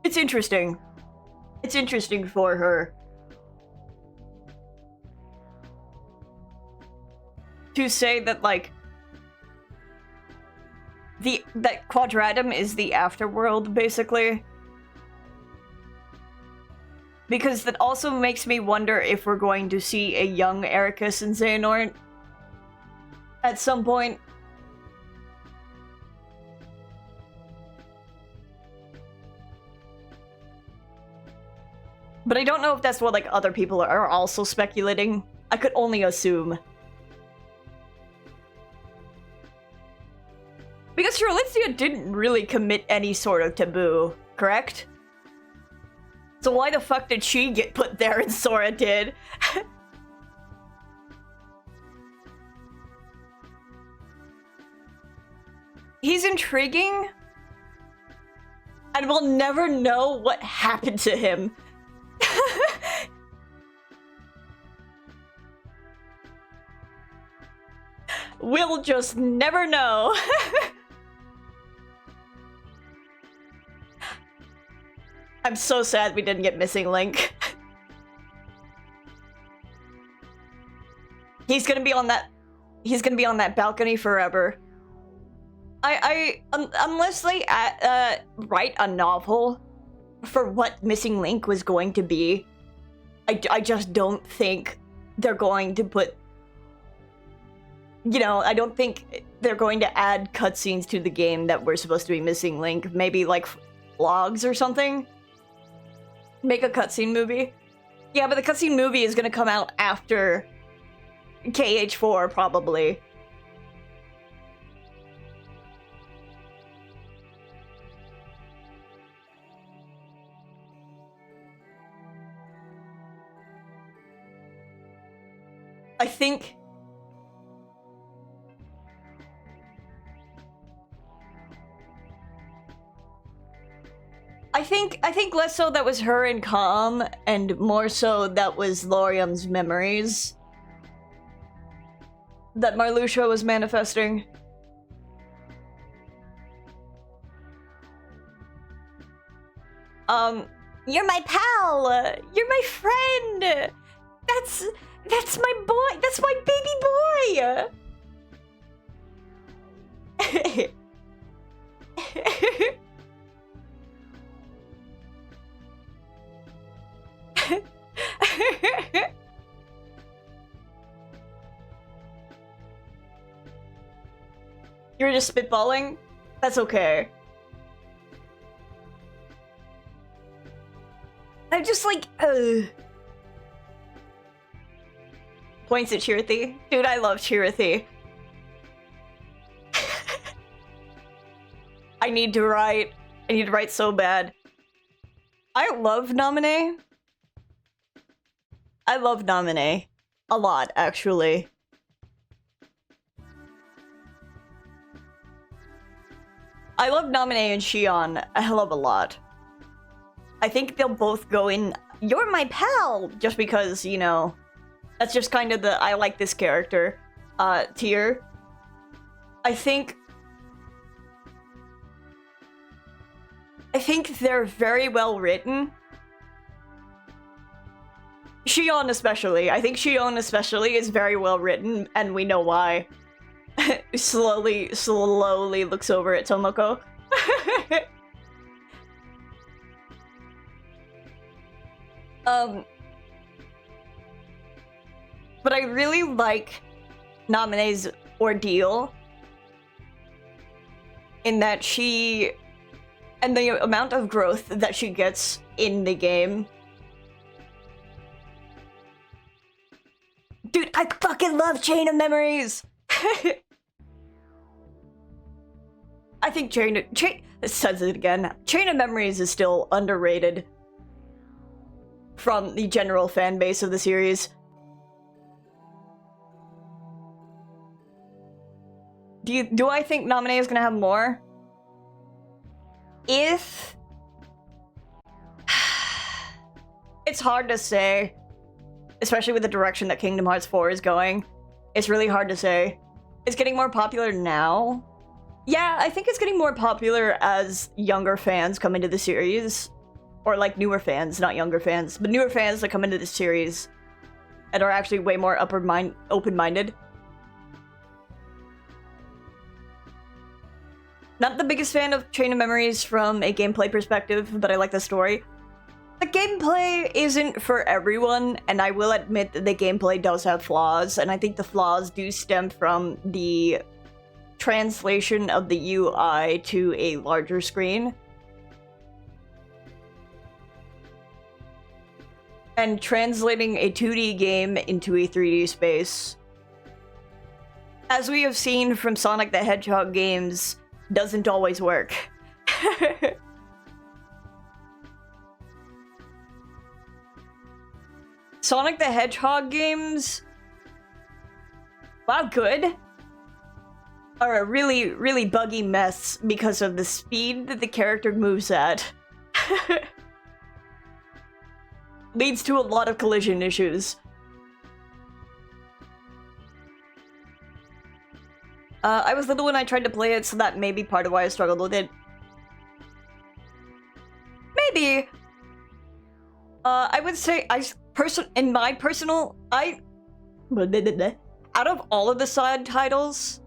It's interesting. It's interesting for her to say that, like, that Quadratum is the afterworld, basically. Because that also makes me wonder if we're going to see a young Ericus and Xehanort at some point. But I don't know if that's what, like, other people are also speculating. I could only assume. Because Strelitzia didn't really commit any sort of taboo, correct? So why the fuck did she get put there and Sora did? He's intriguing. And we'll never know what happened to him. We'll just never know. I'm so sad we didn't get Missing Link. He's gonna be on that balcony forever. Unless they write a novel for what Missing Link was going to be, I just don't think they're going to put... You know, I don't think they're going to add cutscenes to the game that were supposed to be Missing Link. Maybe, like, vlogs or something? Make a cutscene movie? Yeah, but the cutscene movie is gonna come out after KH4, probably. I think... I think less so that was her and Calm, and more so that was Laurium's memories that Marluxia was manifesting. You're my pal! You're my friend! That's my boy! That's my baby boy! You were just spitballing? That's okay. I'm just like, Points at Chirthy. Dude, I love Chirthy. I need to write so bad. I love Nominee. I love Nominee. A lot, actually. I love Nominee and Shion a hell of a lot. I think they'll both go in, you're my pal! Just because, you know, that's just kind of the I like this character tier. I think they're very well written. Shion especially. I think Shion especially is very well written, and we know why. slowly looks over at Tomoko. But I really like Nominee's ordeal in that she... and the amount of growth that she gets in the game. Dude, I fucking love Chain of Memories! I think it says it again. Chain of Memories is still underrated from the general fan base of the series. Do I think Nominee is gonna have more? If... it's hard to say. Especially with the direction that Kingdom Hearts 4 is going. It's really hard to say. It's getting more popular now. Yeah, I think it's getting more popular as younger fans come into the series. Or like newer fans, not younger fans, but newer fans that come into the series and are actually way more open-minded. Not the biggest fan of Chain of Memories from a gameplay perspective, but I like the story. The gameplay isn't for everyone, and I will admit that the gameplay does have flaws, and I think the flaws do stem from the translation of the UI to a larger screen. And translating a 2D game into a 3D space. As we have seen from Sonic the Hedgehog games, doesn't always work. Sonic the Hedgehog games, while good, are a really, really buggy mess because of the speed that the character moves at. Leads to a lot of collision issues. I was little when I tried to play it, so that may be part of why I struggled with it. Maybe. I would say, out of all of the side titles,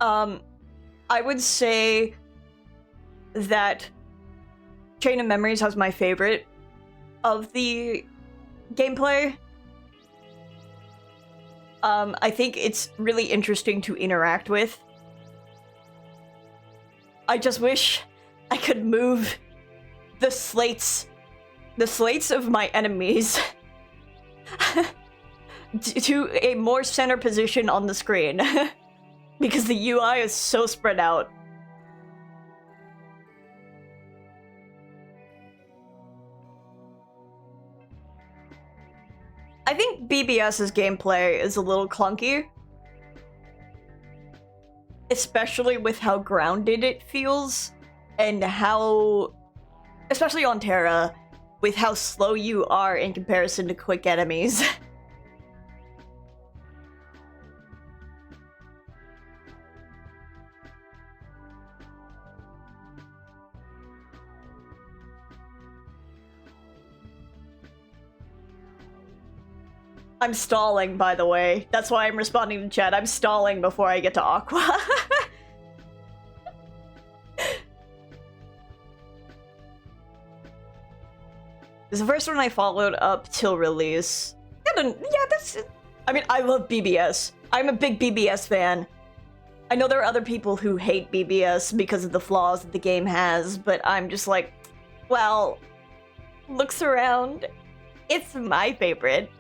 I would say that Chain of Memories has my favorite of the gameplay. I think it's really interesting to interact with. I just wish I could move the slates of my enemies to a more center position on the screen. Because the UI is so spread out. I think BBS's gameplay is a little clunky. Especially with how grounded it feels, and how, especially on Terra, with how slow you are in comparison to quick enemies. I'm stalling, by the way. That's why I'm responding to chat. I'm stalling before I get to Aqua. It's the first one I followed up till release. Yeah, that's... I mean, I love BBS. I'm a big BBS fan. I know there are other people who hate BBS because of the flaws that the game has, but I'm just like, well, looks around. It's my favorite.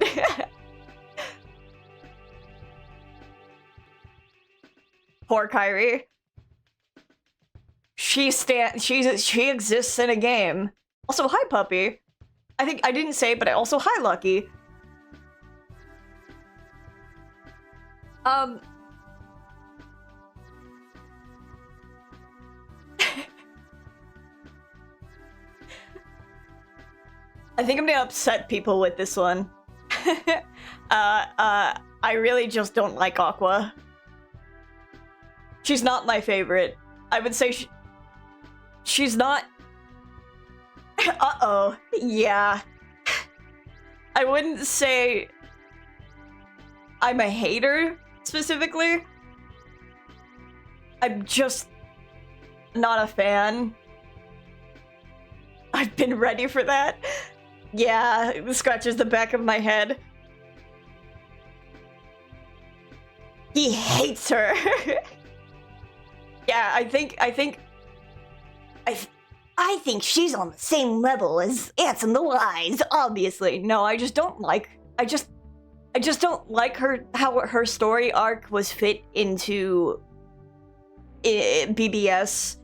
Poor Kyrie. She exists in a game. Also, hi Puppy. I think I didn't say, but I also hi Lucky. I think I'm gonna upset people with this one. I really just don't like Aqua. She's not my favorite. I would say she's not... Uh-oh. Yeah. I wouldn't say I'm a hater, specifically. I'm just not a fan. I've been ready for that. Yeah, it scratches the back of my head. He hates her. Yeah, I think she's on the same level as Ansem the Wise, obviously. No, I just don't like... I just don't like how her story arc was fit into BBS.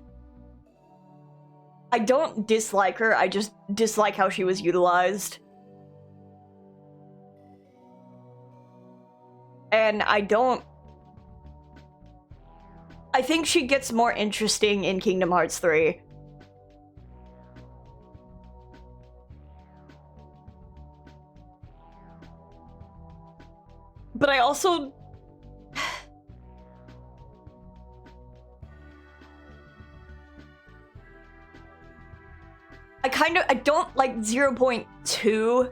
I don't dislike her, I just dislike how she was utilized. And I think she gets more interesting in Kingdom Hearts 3. But I also... I don't like 0.2.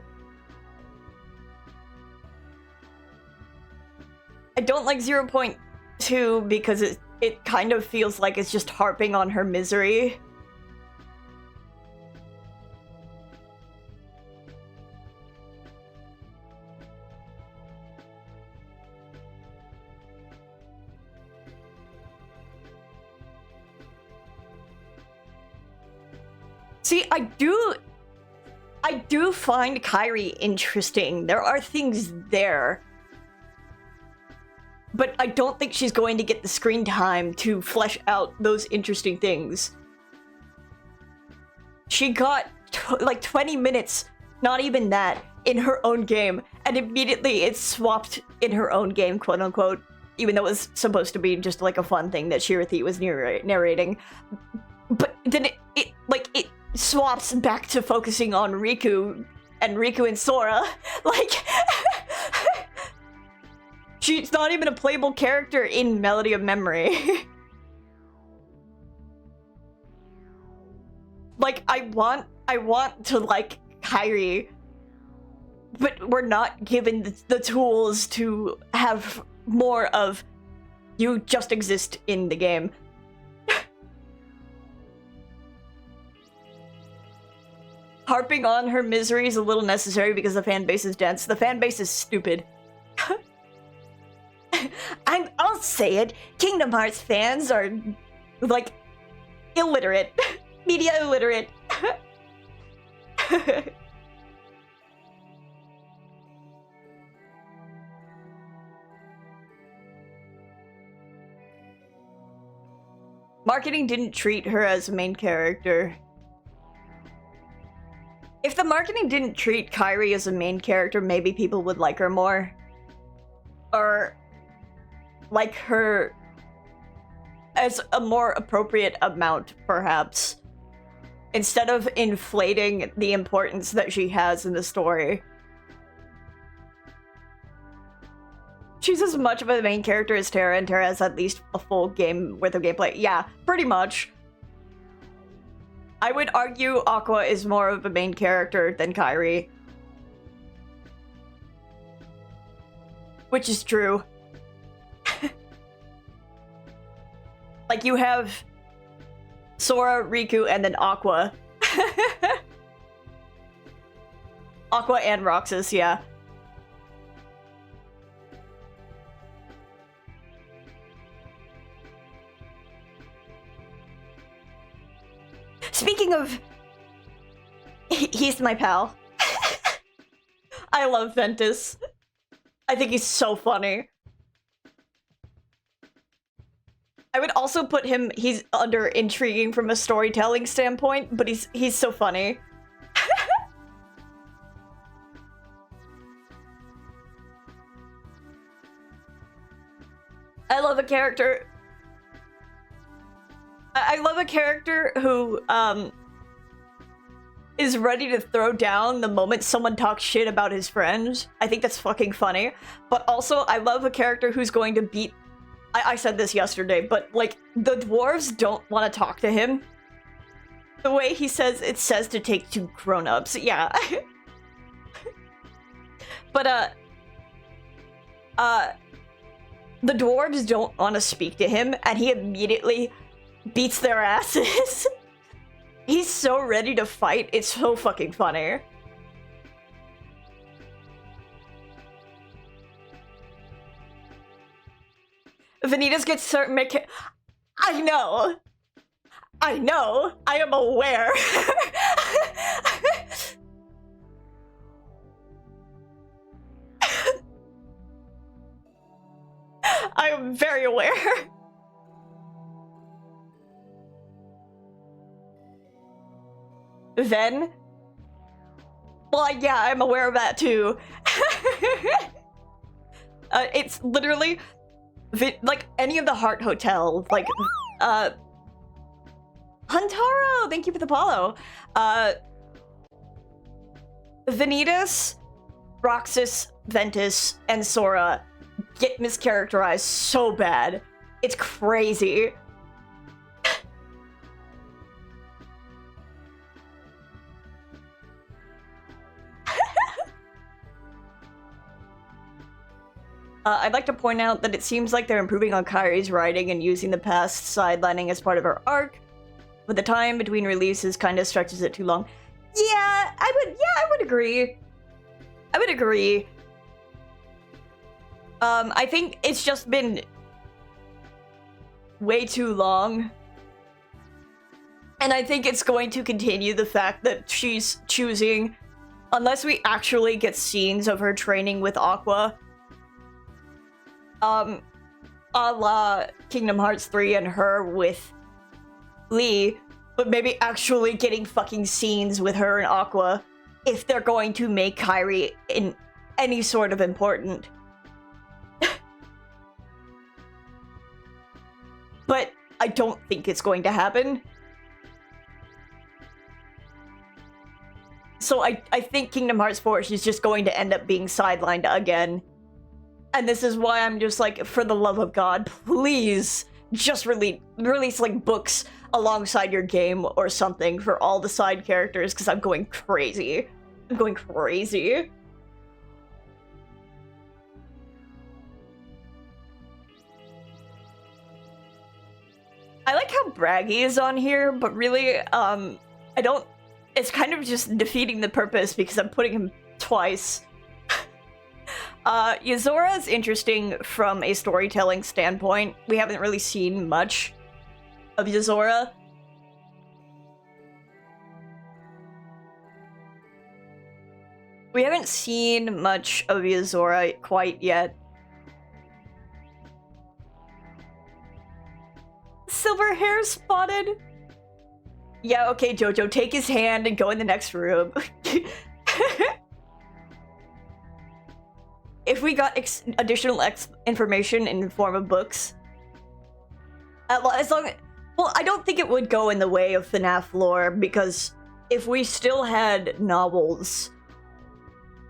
I don't like 0.2 because it kind of feels like it's just harping on her misery. See, I do find Kyrie interesting. There are things there. But I don't think she's going to get the screen time to flesh out those interesting things. She got like 20 minutes, not even that, in her own game, and immediately it's swapped in her own game, quote unquote, even though it was supposed to be just like a fun thing that Shirathi was narrating. But then it swaps back to focusing on Riku and Sora. Like, she's not even a playable character in Melody of Memory. Like, I want to like Kyrie, but we're not given the tools to have more of you just exist in the game. Harping on her misery is a little necessary because the fan base is dense. The fan base is stupid. I'll say it. Kingdom Hearts fans are, like, illiterate. Media illiterate. marketing didn't treat her as a main character. If the marketing didn't treat Kairi as a main character, maybe people would like her more. Or like her as a more appropriate amount, perhaps. Instead of inflating the importance that she has in the story. She's as much of a main character as Terra, and Terra has at least a full game worth of gameplay. Yeah, pretty much. I would argue Aqua is more of a main character than Kairi. Which is true. Like, you have Sora, Riku, and then Aqua. Aqua and Roxas, yeah. Speaking of... He's my pal. I love Ventus. I think he's so funny. I would also put him... He's under intriguing from a storytelling standpoint, but he's so funny. I love a character... I love a character who, is ready to throw down the moment someone talks shit about his friends. I think that's fucking funny. But also, I love a character who's going to beat... I said this yesterday, but, like, the dwarves don't want to talk to him. The way he says, it says to take 2 grown-ups. Yeah. But, the dwarves don't want to speak to him, and he immediately beats their asses. He's so ready to fight, it's so fucking funny. Vanitas gets certain I know! I know! I am aware! I am very aware. Then? Well, yeah, I'm aware of that too. It's literally, like, any of the Heart Hotel, like, Huntaro, thank you for the follow. Vanitas, Roxas, Ventus, and Sora get mischaracterized so bad. It's crazy. I'd like to point out that it seems like they're improving on Kairi's writing and using the past sidelining as part of her arc, but the time between releases kind of stretches it too long. Yeah, I would agree. I would agree. I think it's just been way too long. And I think it's going to continue the fact that she's choosing, unless we actually get scenes of her training with Aqua, a la Kingdom Hearts 3 and her with Lee, but maybe actually getting fucking scenes with her and Aqua if they're going to make Kairi in any sort of important. But I don't think it's going to happen. So I think Kingdom Hearts 4 is just going to end up being sidelined again. And this is why I'm just like, for the love of God, please just release like books alongside your game or something for all the side characters, because I'm going crazy. I'm going crazy. I like how braggy is on here, but really, I don't... It's kind of just defeating the purpose because I'm putting him twice. Yozora is interesting from a storytelling standpoint. We haven't really seen much of Yozora. We haven't seen much of Yozora quite yet. silver hair spotted. Yeah, okay, Jojo, take his hand and go in the next room. If we got additional information in the form of books, as long well, I don't think it would go in the way of FNAF lore, because if we still had novels,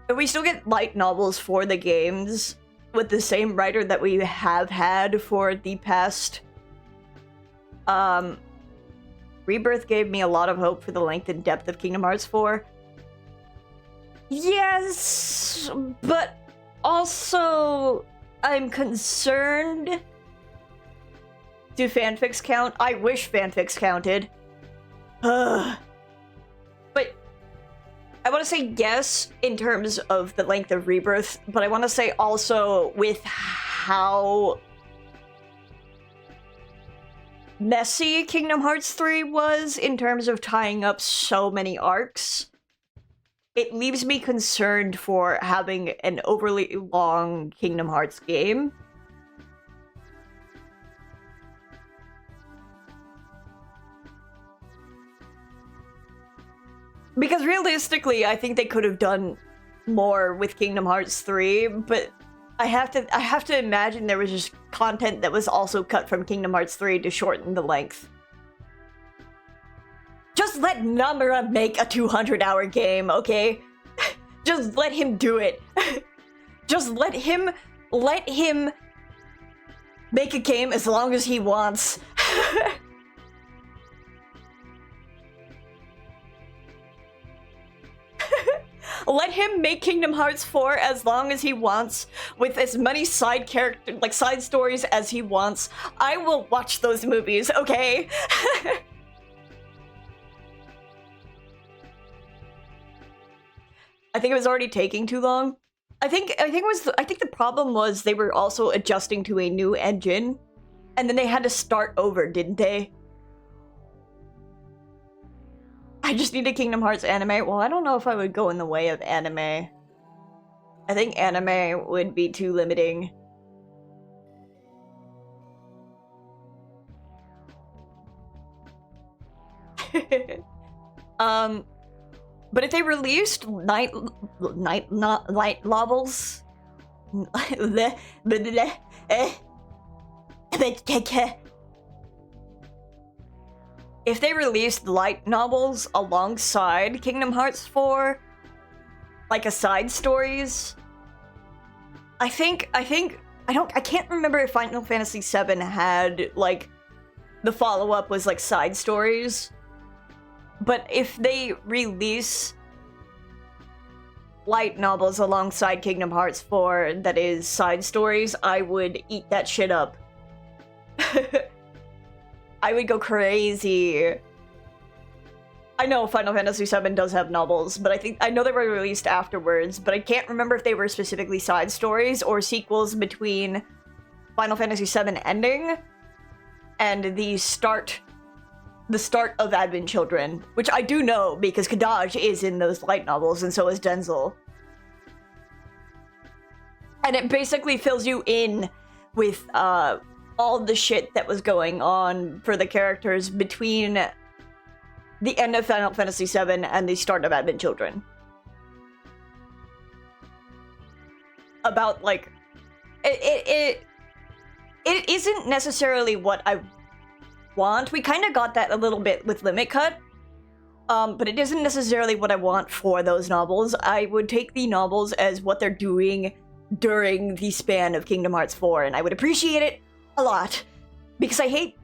if we still get light novels for the games with the same writer that we have had for the past, Rebirth gave me a lot of hope for the length and depth of Kingdom Hearts 4. Yes, but also, I'm concerned. Do fanfics count? I wish fanfics counted. But I want to say yes in terms of the length of Rebirth, but I want to say also with how messy Kingdom Hearts 3 was in terms of tying up so many arcs. It leaves me concerned for having an overly long Kingdom Hearts game. Because realistically, I think they could have done more with Kingdom Hearts 3, but I have to imagine there was just content that was also cut from Kingdom Hearts 3 to shorten the length. Just let Namura make a 200-hour game, okay? Just let him do it. Just let him make a game as long as he wants. Let him make Kingdom Hearts 4 as long as he wants, with as many side stories as he wants. I will watch those movies, okay? I think it was already taking too long. I think the problem was they were also adjusting to a new engine, and then they had to start over, didn't they? I just need a Kingdom Hearts anime. Well, I don't know if I would go in the way of anime. I think anime would be too limiting. But if they released light novels, if they released light novels alongside Kingdom Hearts 4, like aside stories, I can't remember if Final Fantasy VII had, like, the follow-up was, like, side stories. But if they release light novels alongside Kingdom Hearts 4 that is side stories, I would eat that shit up. I would go crazy. I know Final Fantasy VII does have novels, but I know they were released afterwards, but I can't remember if they were specifically side stories or sequels between Final Fantasy VII ending and the start of Advent Children, which I do know because Kadaj is in those light novels, and so is Denzel. And it basically fills you in with all the shit that was going on for the characters between the end of Final Fantasy VII and the start of Advent Children. About, like, it isn't necessarily what I want. We kind of got that a little bit with Limit Cut, but it isn't necessarily what I want for those novels. I would take the novels as what they're doing during the span of Kingdom Hearts 4, and I would appreciate it a lot, because I hate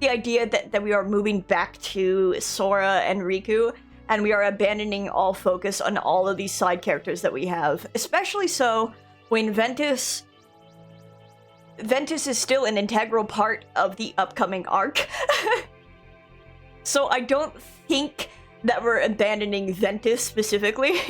the idea that we are moving back to Sora and Riku, and we are abandoning all focus on all of these side characters that we have, especially so when Ventus is still an integral part of the upcoming arc. So I don't think that we're abandoning Ventus specifically.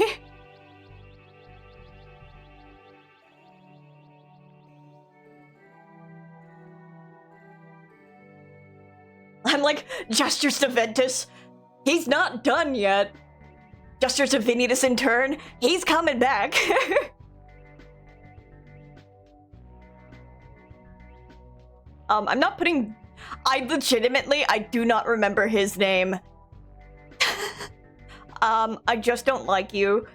I'm like, gestures to Ventus. He's not done yet. Gestures to Vanitas in turn. He's coming back. I'm not putting I do not remember his name. I just don't like you.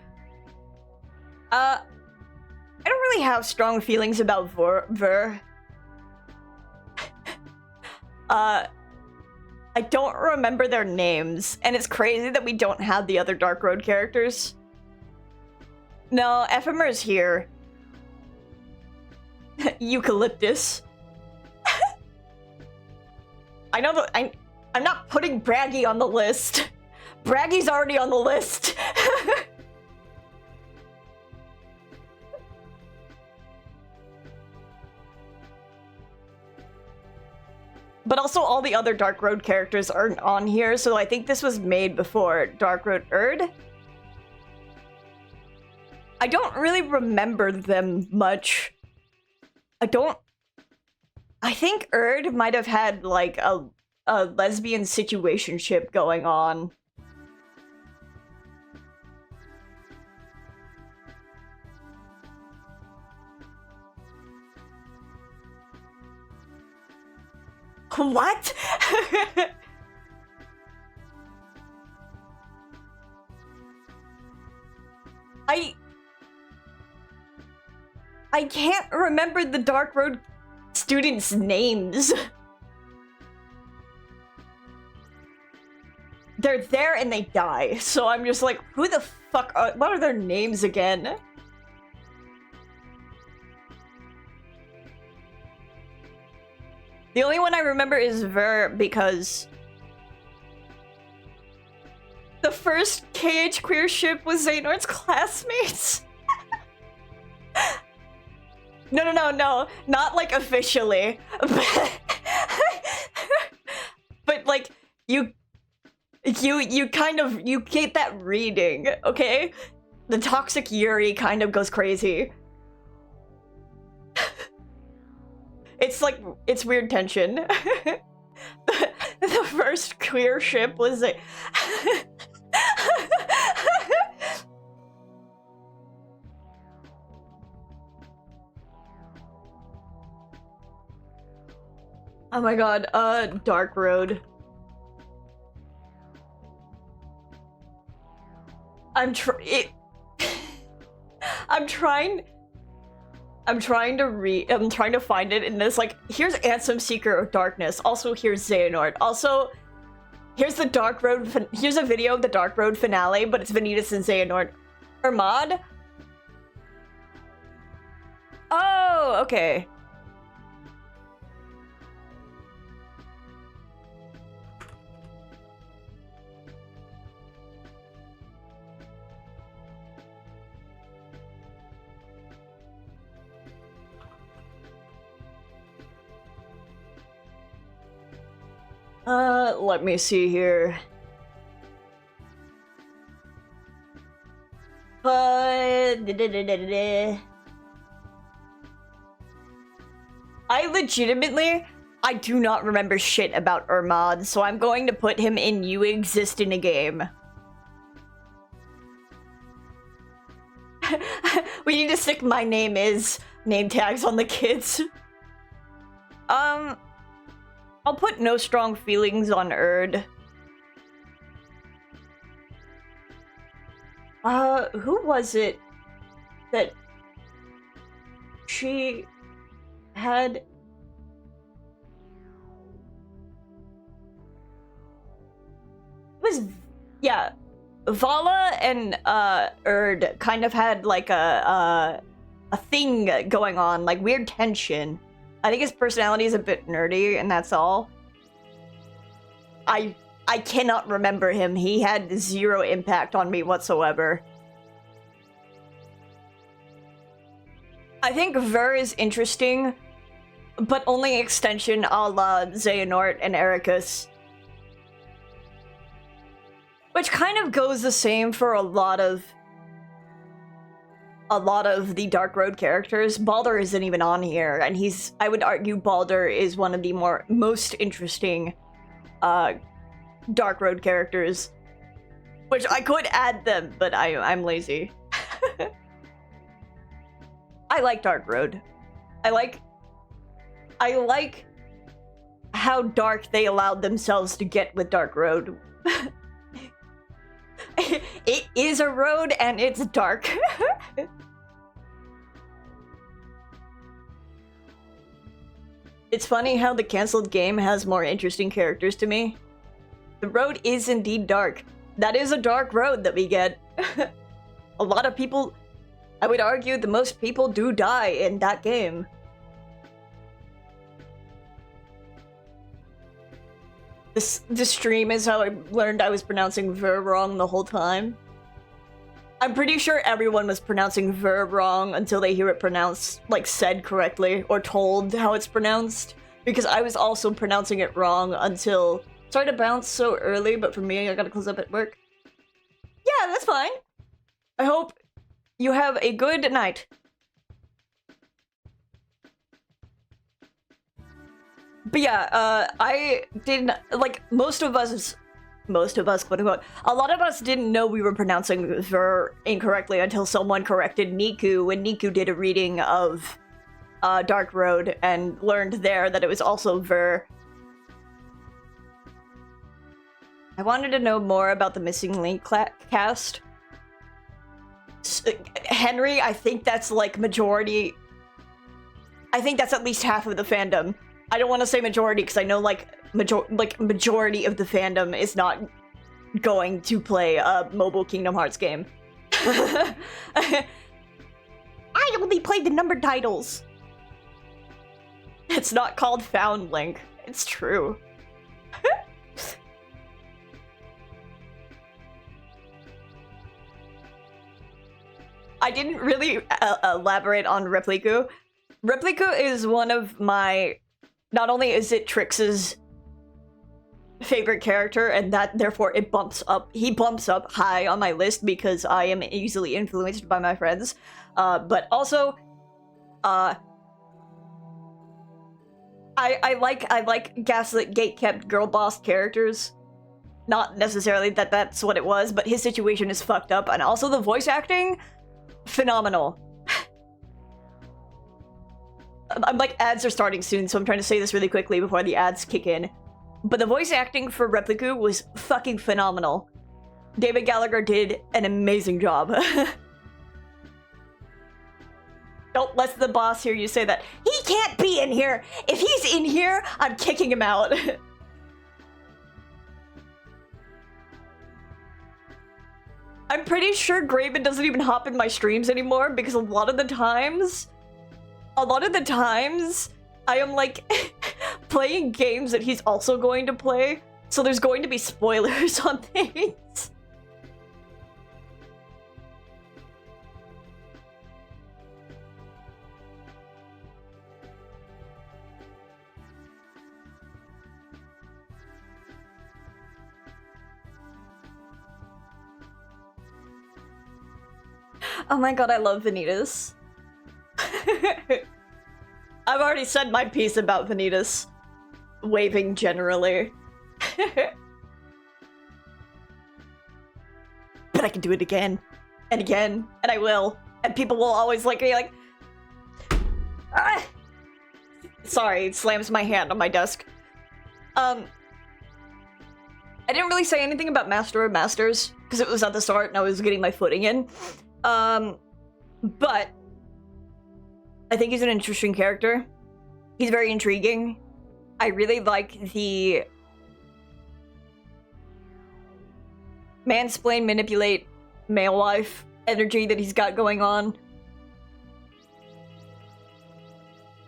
I don't really have strong feelings about Ver. I don't remember their names, and it's crazy that we don't have the other Dark Road characters. No, Ephemer's here. Eucalyptus. I know that I'm not putting Braggy on the list. Braggy's already on the list. But also all the other Dark Road characters aren't on here, so I think this was made before Dark Road Erd. I don't really remember them much. I think Erd might have had like a lesbian situationship going on. What? I can't remember the Dark Road students' names. They're there and they die, so I'm just like, who the fuck are- what are their names again? The only one I remember is Ver because the first KH queer ship was Xehanort's classmates. No, not like officially, but like you kind of you get that reading, okay? The toxic Yuri kind of goes crazy. It's like, it's weird tension. The first queer ship was a... Oh my god, Dark Road. I'm trying to find it in this, like, here's Ansem Seeker of Darkness, also here's Xehanort, also here's the Dark Road, here's a video of the Dark Road finale, but it's Vanitas and Xehanort. Hermod? Oh, okay. Let me see here. I legitimately, I do not remember shit about Hermod, so I'm going to put him in You Exist in a Game. We need to stick my name is name tags on the kids. I'll put no strong feelings on Erd. Who was it that she had? It was, yeah, Vala and Erd kind of had like a thing going on, like weird tension. I think his personality is a bit nerdy, and that's all. I cannot remember him. He had zero impact on me whatsoever. I think Ver is interesting, but only extension a la Xehanort and Ericus. Which kind of goes the same for a lot of the Dark Road characters. Baldur isn't even on here, and I would argue Baldur is one of the most interesting Dark Road characters. Which I could add them, but I'm lazy. I like Dark Road. I like how dark they allowed themselves to get with Dark Road. It is a road and it's dark. It's funny how the cancelled game has more interesting characters to me. The road is indeed dark. That is a dark road that we get. A lot of people, I would argue the most people do die in that game. This stream is how I learned I was pronouncing ver wrong the whole time. I'm pretty sure everyone was pronouncing ver wrong until they hear it pronounced, like, said correctly, or told how it's pronounced. Because I was also pronouncing it wrong until... Sorry to bounce so early, but for me, I gotta close up at work. Yeah, that's fine. I hope you have a good night. But yeah, I didn't, like, most of us, quote unquote, a lot of us didn't know we were pronouncing ver incorrectly until someone corrected Niku when Niku did a reading of Dark Road and learned there that it was also ver. I wanted to know more about the Missing Link cast. Henry, I think that's like majority. I think that's at least half of the fandom. I don't want to say majority because I know like majority of the fandom is not going to play a mobile Kingdom Hearts game. I only played the numbered titles. It's not called Found Link. It's true. I didn't really elaborate on Repliku. Repliku is one of my... Not only is it Trix's favorite character, and that therefore it bumps up... He bumps up high on my list because I am easily influenced by my friends. But also... I like gaslit gatekept girl boss characters. Not necessarily that that's what it was, but his situation is fucked up. And also the voice acting... Phenomenal. I'm like, ads are starting soon, so I'm trying to say this really quickly before the ads kick in. But the voice acting for Repliku was fucking phenomenal. David Gallagher did an amazing job. Don't let the boss hear you say that. He can't be in here! If he's in here, I'm kicking him out. I'm pretty sure Graven doesn't even hop in my streams anymore because a lot of the times I am like playing games that he's also going to play, so there's going to be spoilers on things. Oh my god, I love Vanitas. I've already said my piece about Vanitas. Waving generally. But I can do it again. And again. And I will. And people will always like be like... Ah! Sorry, it slams my hand on my desk. I didn't really say anything about Master of Masters, because it was at the start and I was getting my footing in. But I think he's an interesting character. He's very intriguing. I really like the mansplain, manipulate, male life energy that he's got going on.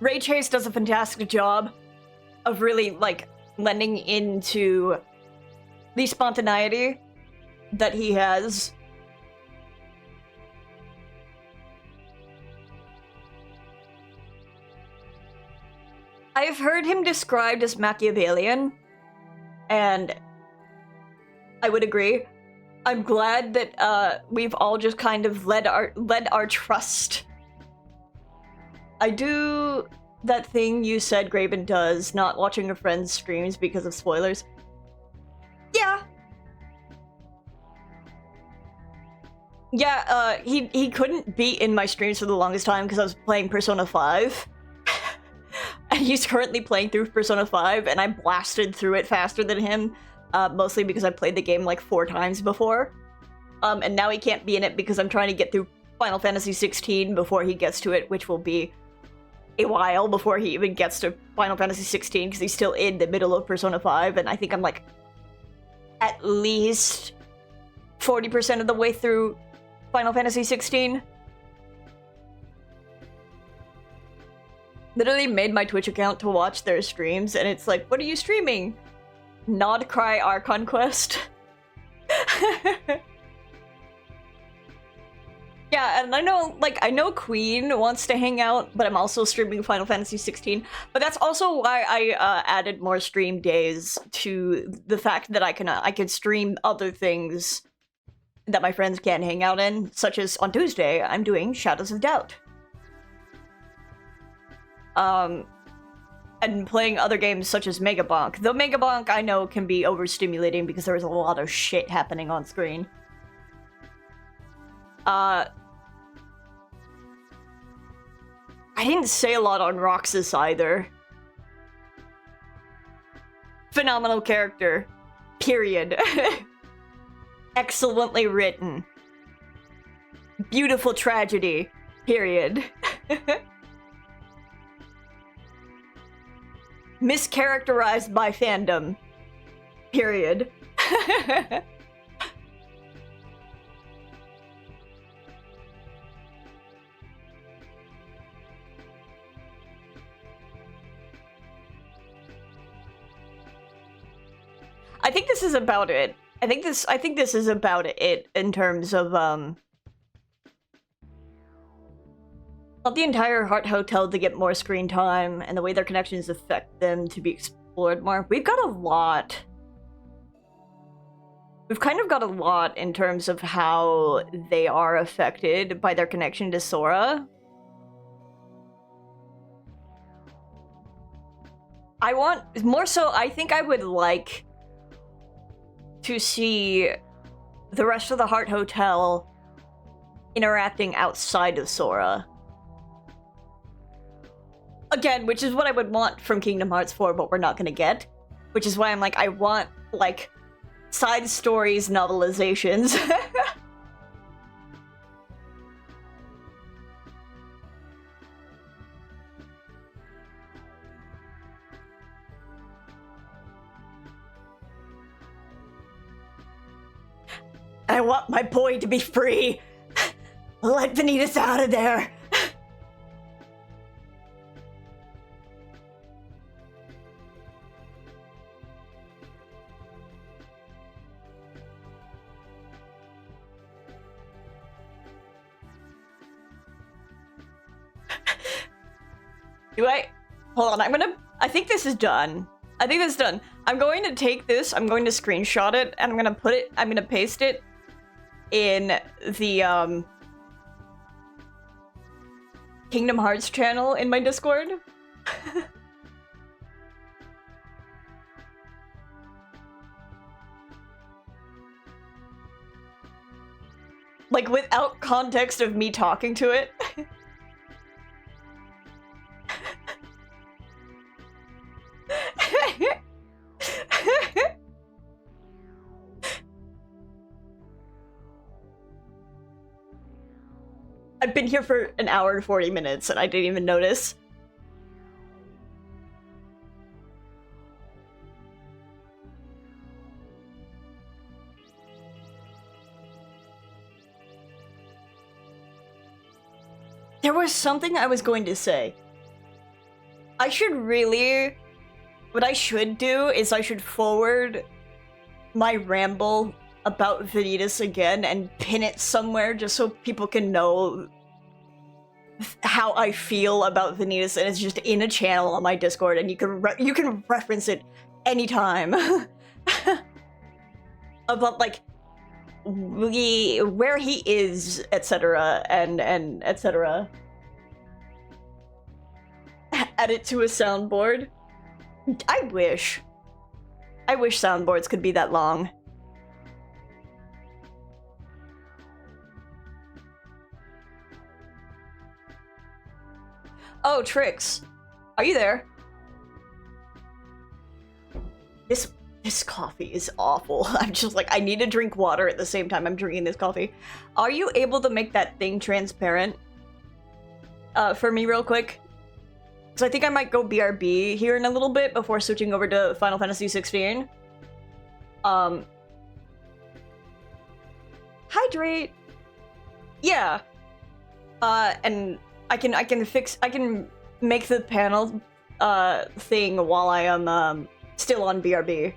Ray Chase does a fantastic job of really, like, lending into the spontaneity that he has. I've heard him described as Machiavellian, and I would agree. I'm glad that we've all just kind of led our trust. I do that thing you said Graven does, not watching a friend's streams because of spoilers. Yeah. Yeah, he couldn't be in my streams for the longest time because I was playing Persona 5. and he's currently playing through Persona 5, and I blasted through it faster than him, mostly because I played the game like 4 times before. And now he can't be in it because I'm trying to get through Final Fantasy 16 before he gets to it, which will be a while before he even gets to Final Fantasy 16, because he's still in the middle of Persona 5, and I think I'm like at least 40% of the way through Final Fantasy 16. Literally made my Twitch account to watch their streams, and it's like, what are you streaming? Nod Cry Archon Quest. Yeah, and I know Queen wants to hang out, but I'm also streaming Final Fantasy 16. But that's also why I added more stream days to the fact that I can stream other things that my friends can't hang out in, such as on Tuesday, I'm doing Shadows of Doubt. And playing other games such as Megabonk. Though Megabonk, I know, can be overstimulating because there is a lot of shit happening on screen. I didn't say a lot on Roxas either. Phenomenal character. Period. Excellently written. Beautiful tragedy. Period. Mischaracterized by fandom. Period. I think this is about it. I think this is about it in terms of want the entire Heart Hotel to get more screen time and the way their connections affect them to be explored more. We've got a lot. We've kind of got a lot in terms of how they are affected by their connection to Sora. I want more so, I think I would like to see the rest of the Heart Hotel interacting outside of Sora. Again, which is what I would want from Kingdom Hearts 4, but we're not gonna get. Which is why I'm like, I want, like, side stories novelizations. I want my boy to be free. Let Vanitas out of there. Hold on, I think this is done. I think this is done. I'm going to take this, I'm going to screenshot it, and I'm gonna paste it in the, Kingdom Hearts channel in my Discord. Like, without context of me talking to it. I've been here for an hour and 40 minutes and I didn't even notice. There was something I was going to say. What I should do is I should forward my ramble about Vanitas again and pin it somewhere just so people can know how I feel about Vanitas, and it's just in a channel on my Discord, and you can reference it anytime. About like where he is, etc. and etc. Add it to a soundboard. I wish soundboards could be that long. Oh, Trix. Are you there? This coffee is awful. I'm just like, I need to drink water at the same time I'm drinking this coffee. Are you able to make that thing transparent? For me real quick? Because I think I might go BRB here in a little bit before switching over to Final Fantasy 16. Hydrate. Yeah. And I can make the panel thing while I am still on BRB.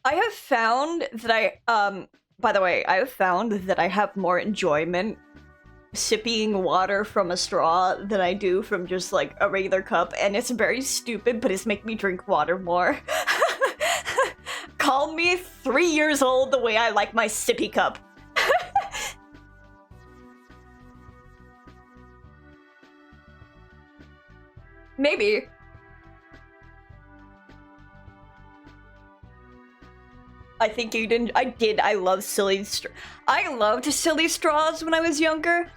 I have found that by the way, I have found that I have more enjoyment sipping water from a straw than I do from just like a regular cup, and it's very stupid, but it's making me drink water more. Call me 3 years old the way I like my sippy cup. Maybe. I think you didn't. I did. I love silly I loved silly straws when I was younger,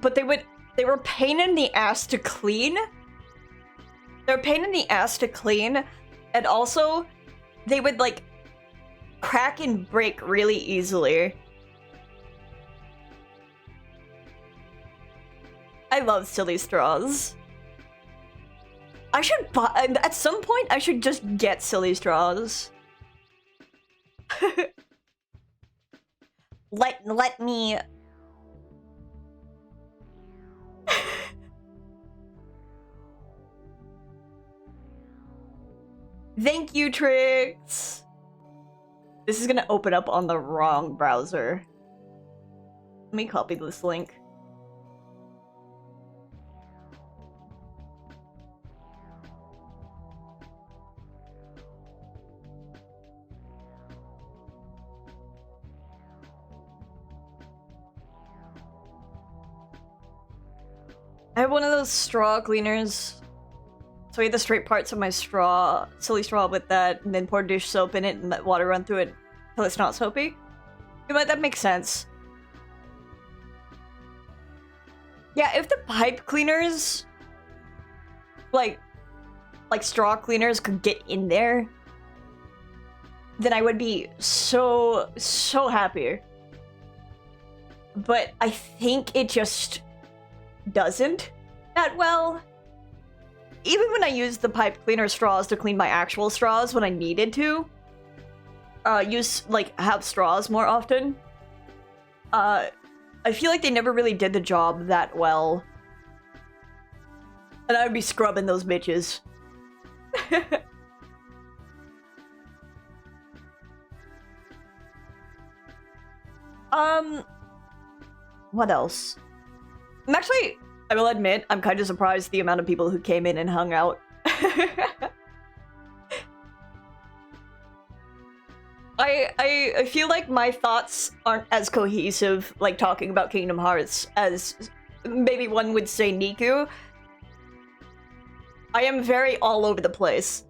but they were a pain in the ass to clean. They're a pain in the ass to clean, and also they would like crack and break really easily. I love silly straws. I should buy, at some point I should just get silly straws. Let me. Thank you, Trix. This is gonna open up on the wrong browser. Let me copy this link. I have one of those straw cleaners. So I get the straight parts of my straw, silly straw with that, and then pour dish soap in it and let water run through it until it's not soapy. But that makes sense. Yeah, if the pipe cleaners, like straw cleaners could get in there, then I would be so happy. But I think it just doesn't that well. Even when I use the pipe cleaner straws to clean my actual straws when I needed to have straws more often, I feel like they never really did the job that well. And I would be scrubbing those bitches. What else? I will admit, I'm kind of surprised the amount of people who came in and hung out. I feel like my thoughts aren't as cohesive, like talking about Kingdom Hearts, as maybe one would say Niku. I am very all over the place.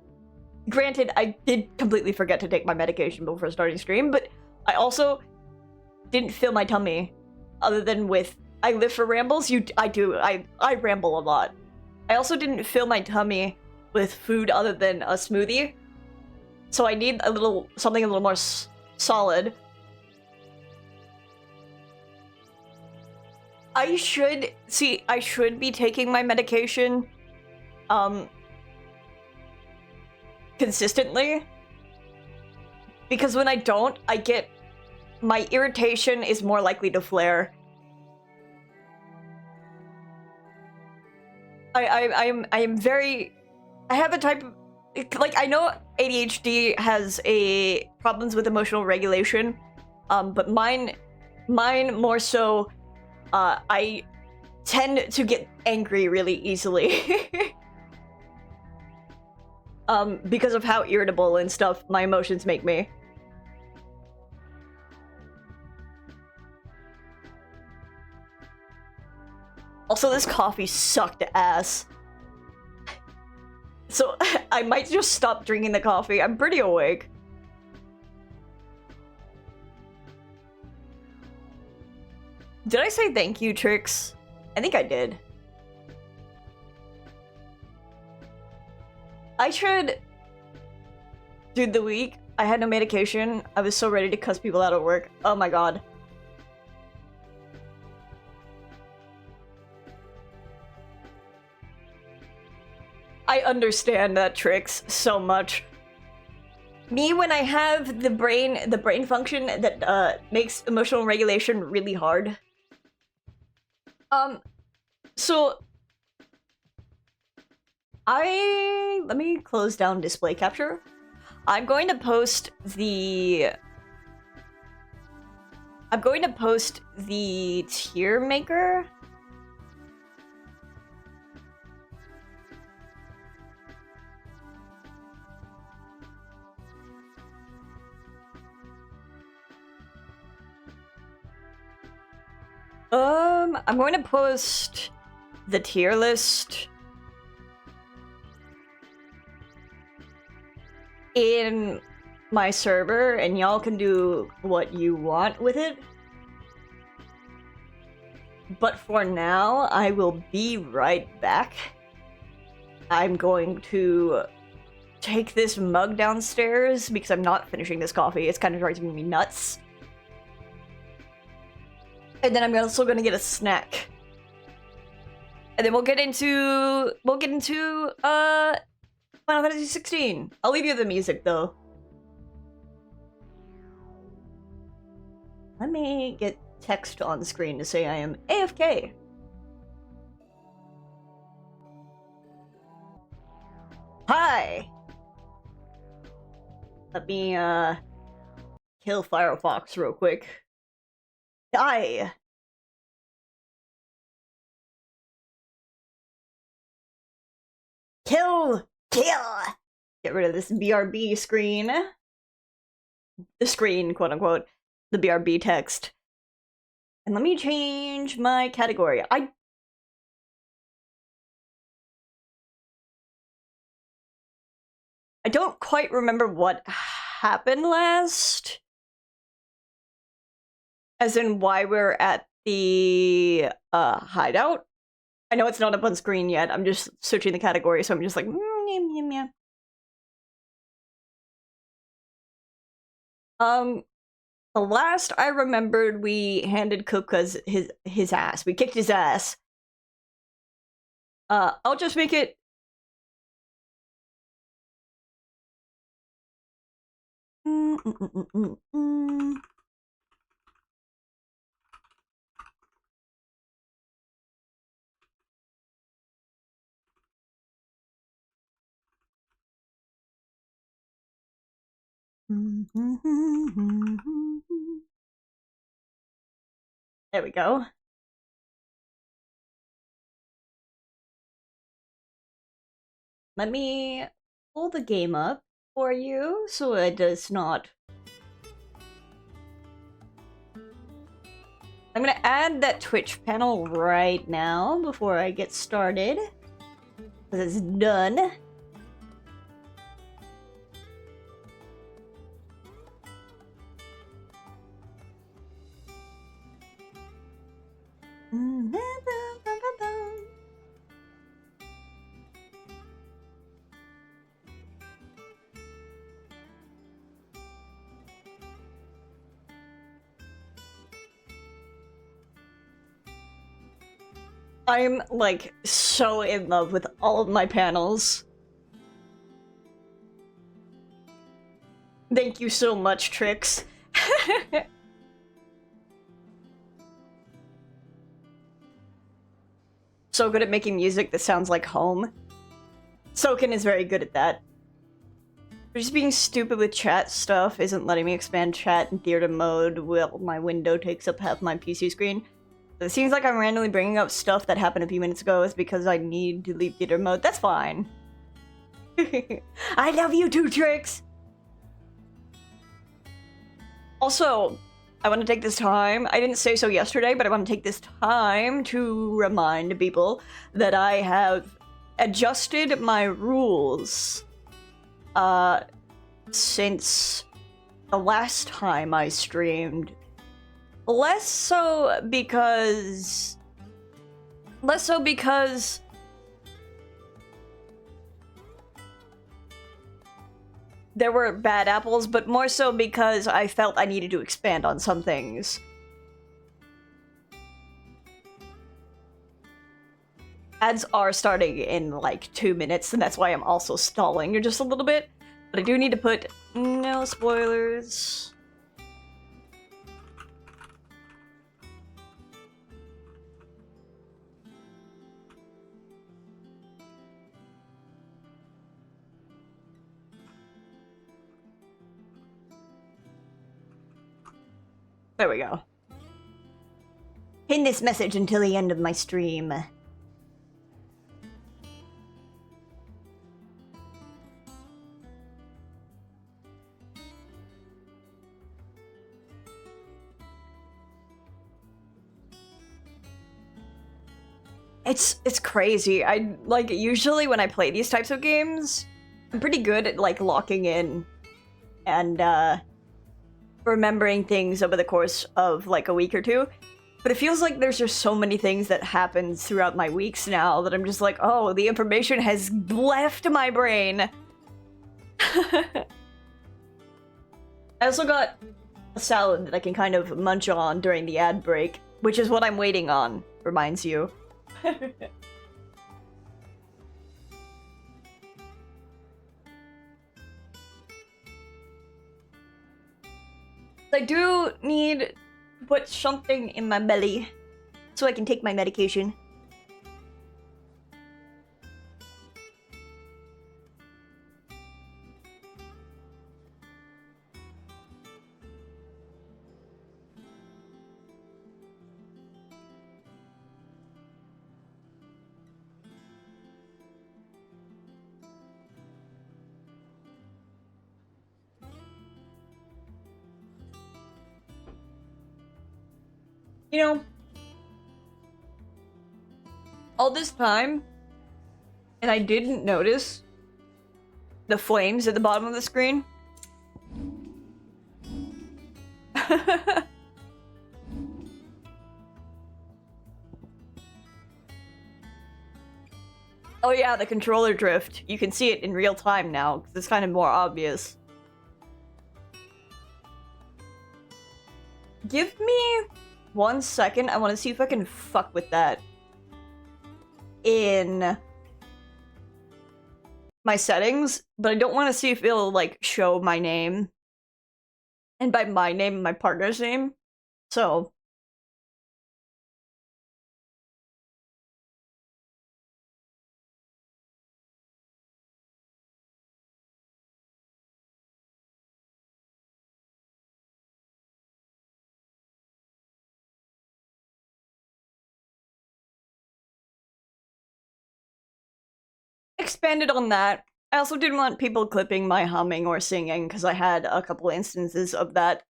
Granted, I did completely forget to take my medication before starting stream, but I also didn't fill my tummy, other than with I live for rambles. I ramble a lot. I also didn't fill my tummy with food other than a smoothie, so I need something a little more solid. I should be taking my medication consistently, because when I don't, my irritation is more likely to flare. I have a type of, like, I know ADHD has problems with emotional regulation, but mine more so, I tend to get angry really easily. Because of how irritable and stuff my emotions make me. Also, this coffee sucked ass. So, I might just stop drinking the coffee. I'm pretty awake. Did I say thank you, Trix? I think I did. I should... Dude, the week I had no medication, I was so ready to cuss people out at work. Oh my god. I understand that, Trix, so much. Me, when I have the brain function that makes emotional regulation really hard. So let me close down display capture. I'm going to post the tier maker. I'm going to post the tier list in my server, and y'all can do what you want with it. But for now, I will be right back. I'm going to take this mug downstairs because I'm not finishing this coffee. It's kind of driving me nuts. And then I'm also gonna get a snack. And then we'll get into Final Fantasy 16. I'll leave you the music though. Let me get text on screen to say I am AFK. Hi! Let me kill Firefox real quick. Die! Kill! Get rid of this BRB screen. The screen, quote unquote. The BRB text. And let me change my category. I don't quite remember what happened last. As in why we're at the hideout. I know it's not up on screen yet. I'm just searching the category, so I'm just like, yeah. The last I remembered, we handed Kupka's his ass. We kicked his ass. I'll just make it. There we go. Let me pull the game up for you so it does not. I'm gonna add that Twitch panel right now before I get started. Because it's done. I'm, like, so in love with all of my panels. Thank you so much, Trix. So good at making music that sounds like home. Soken is very good at that. Just being stupid with chat stuff isn't letting me expand chat in theater mode while my window takes up half my PC screen. It seems like I'm randomly bringing up stuff that happened a few minutes ago. It's because I need to leave theater mode. That's fine. I love you too, Trix! Also, I want to take this time. I didn't say so yesterday, but I want to take this time to remind people that I have adjusted my rules since the last time I streamed Less so because there were bad apples, but more so because I felt I needed to expand on some things. Ads are starting in like 2 minutes, and that's why I'm also stalling just a little bit. But I do need to put no spoilers. There we go. Pin this message until the end of my stream. It's crazy. I like usually when I play these types of games, I'm pretty good at like locking in and remembering things over the course of like a week or two. But it feels like there's just so many things that happen throughout my weeks now that I'm just like, oh, the information has left my brain. I also got a salad that I can kind of munch on during the ad break, which is what I'm waiting on, reminds you. I do need to put something in my belly so I can take my medication. You know, all this time, and I didn't notice the flames at the bottom of the screen. Oh yeah, the controller drift. You can see it in real time now, because it's kind of more obvious. Give me 1 second, I want to see if I can fuck with that in my settings, but I don't want to see if it'll, like, show my name. And by my name, my partner's name. So... expanded on that. I also didn't want people clipping my humming or singing, because I had a couple instances of that,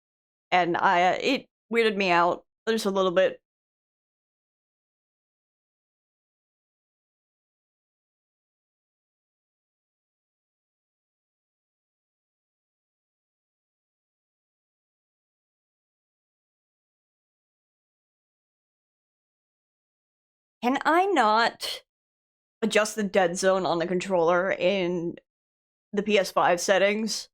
and it weirded me out just a little bit. Can I not adjust the dead zone on the controller in the PS5 settings?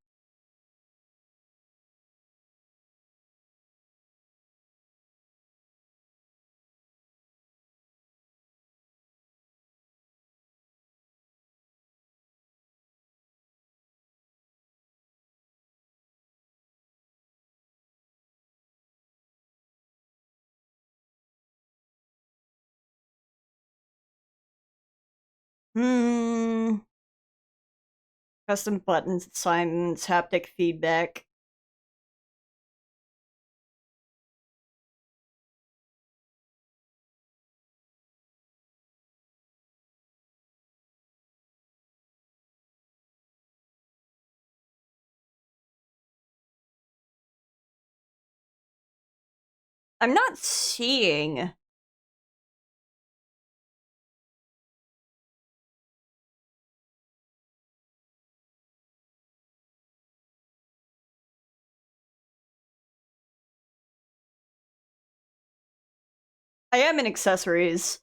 Custom buttons, assignments, haptic feedback. I'm not seeing... I am in accessories.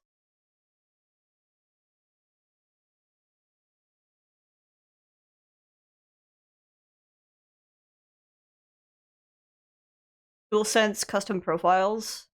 DualSense custom profiles.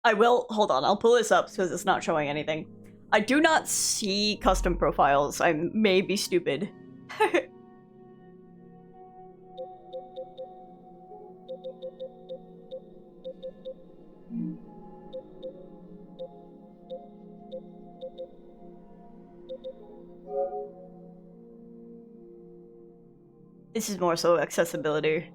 I will, hold on, I'll pull this up because it's not showing anything. I do not see custom profiles. I may be stupid. This is more so accessibility.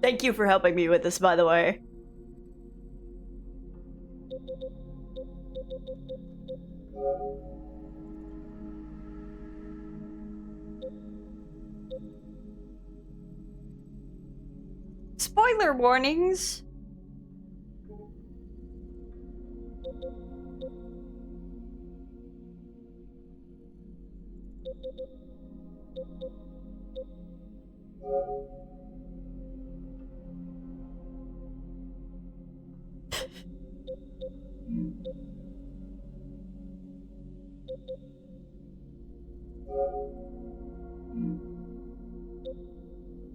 Thank you for helping me with this, by the way. Spoiler warnings!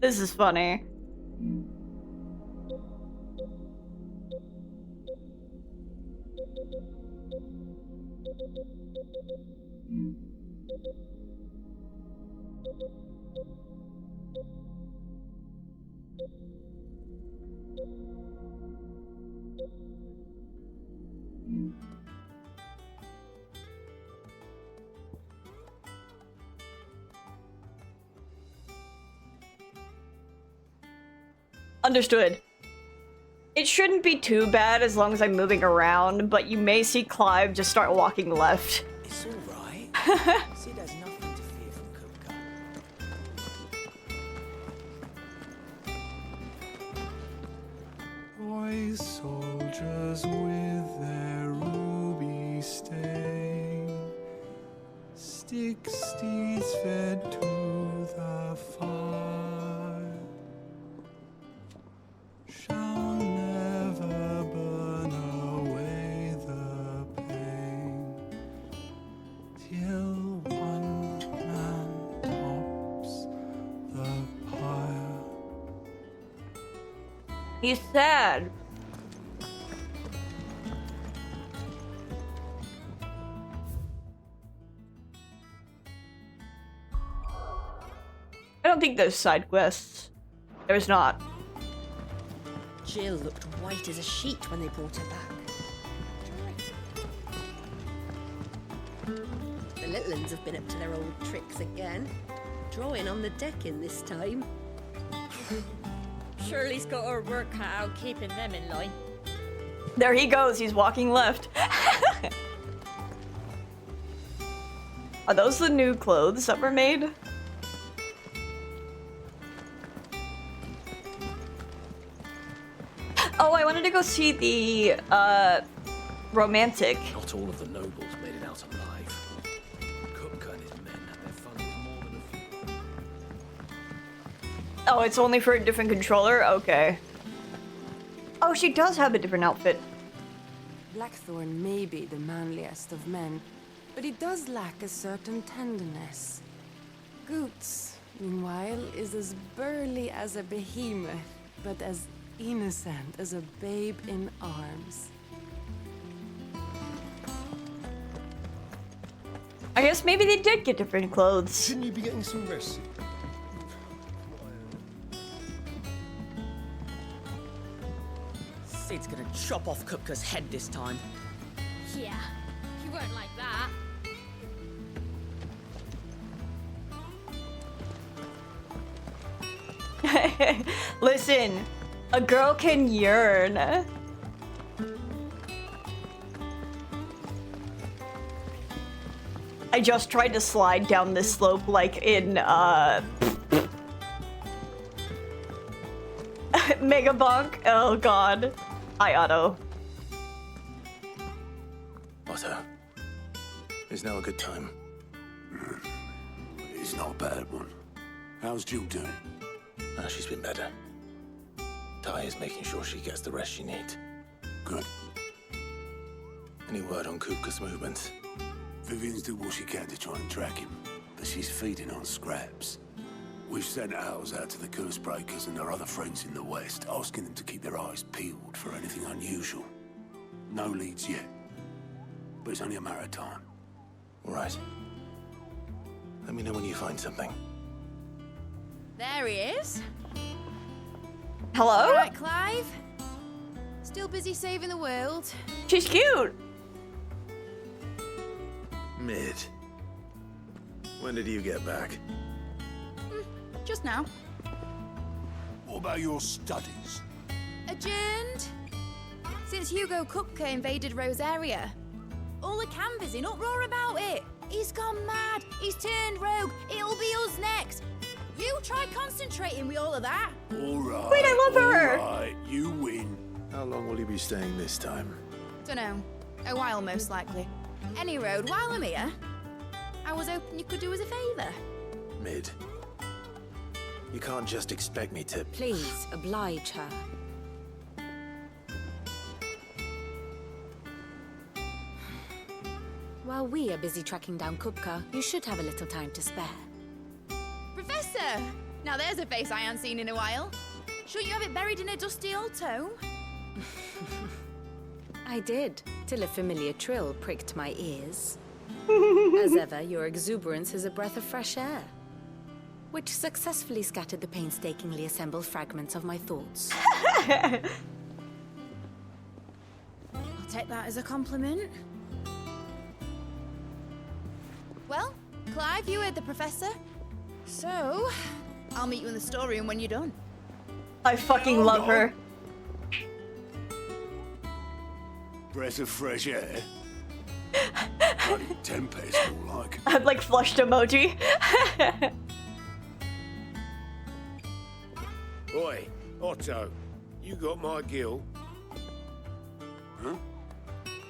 This is funny. Understood. It shouldn't be too bad as long as I'm moving around, but you may see Clive just start walking left. It's alright. See, there's nothing to fear from Kupka. Boys, soldiers with their ruby stain, stick steeds fed to the fire, shall never burn away the pain, till one man tops the pyre. He's sad. I don't think there's side quests. There's not. Jill looked white as a sheet when they brought her back. The little uns have been up to their old tricks again. Drawing on the decking this time. Shirley's got her work cut out keeping them in line. There he goes, he's walking left. Are those the new clothes that were made? Oh, I wanted to go see the, romantic. Not all of the nobles made it out alive. Kupka and his men had their fun with more than a few. Oh, it's only for a different controller? Okay. Oh, she does have a different outfit. Blackthorn may be the manliest of men, but he does lack a certain tenderness. Goots, meanwhile, is as burly as a behemoth, but as innocent as a babe in arms. I guess maybe they did get different clothes. Shouldn't you be getting some rest? Sid's gonna chop off Kupka's head this time. Yeah, he weren't like that. Listen, a girl can yearn. I just tried to slide down this slope like in Mega Bonk. Oh god. Hi, Otto. Otto, is now a good time? It's not a bad one. How's Jill doing? She's been better. Ty is making sure she gets the rest she needs. Good. Any word on Kupka's movements? Vivian's doing what she can to try and track him, but she's feeding on scraps. We've sent ours out to the curse breakers and our other friends in the west, asking them to keep their eyes peeled for anything unusual. No leads yet, but it's only a matter of time. All right. Let me know when you find something. There he is. Hello? All right, Clive. Still busy saving the world. She's cute. Mid. When did you get back? Just now. What about your studies? Adjourned. Since Hugo Kupka invaded Rosaria. All the canvas in uproar about it. He's gone mad. He's turned rogue. It'll be us next. You try concentrating with all of that. All right. Wait, I love her. All right, you win. How long will you be staying this time? Dunno. A while, most likely. Any road, while I'm here, I was hoping you could do us a favour. Mid. You can't just expect me to... Please, oblige her. While we are busy tracking down Kupka, you should have a little time to spare. Professor! Now there's a face I haven't seen in a while. Shouldn't you have it buried in a dusty old tome? I did, till a familiar trill pricked my ears. As ever, your exuberance is a breath of fresh air, which successfully scattered the painstakingly assembled fragments of my thoughts. I'll take that as a compliment. Well, Clive, you heard the professor. So, I'll meet you in the storeroom when you're done. I fucking love her. Breath of fresh air. Bloody tempest, more like. I'm like flushed emoji. Oi, Otto, you got my gill? Huh?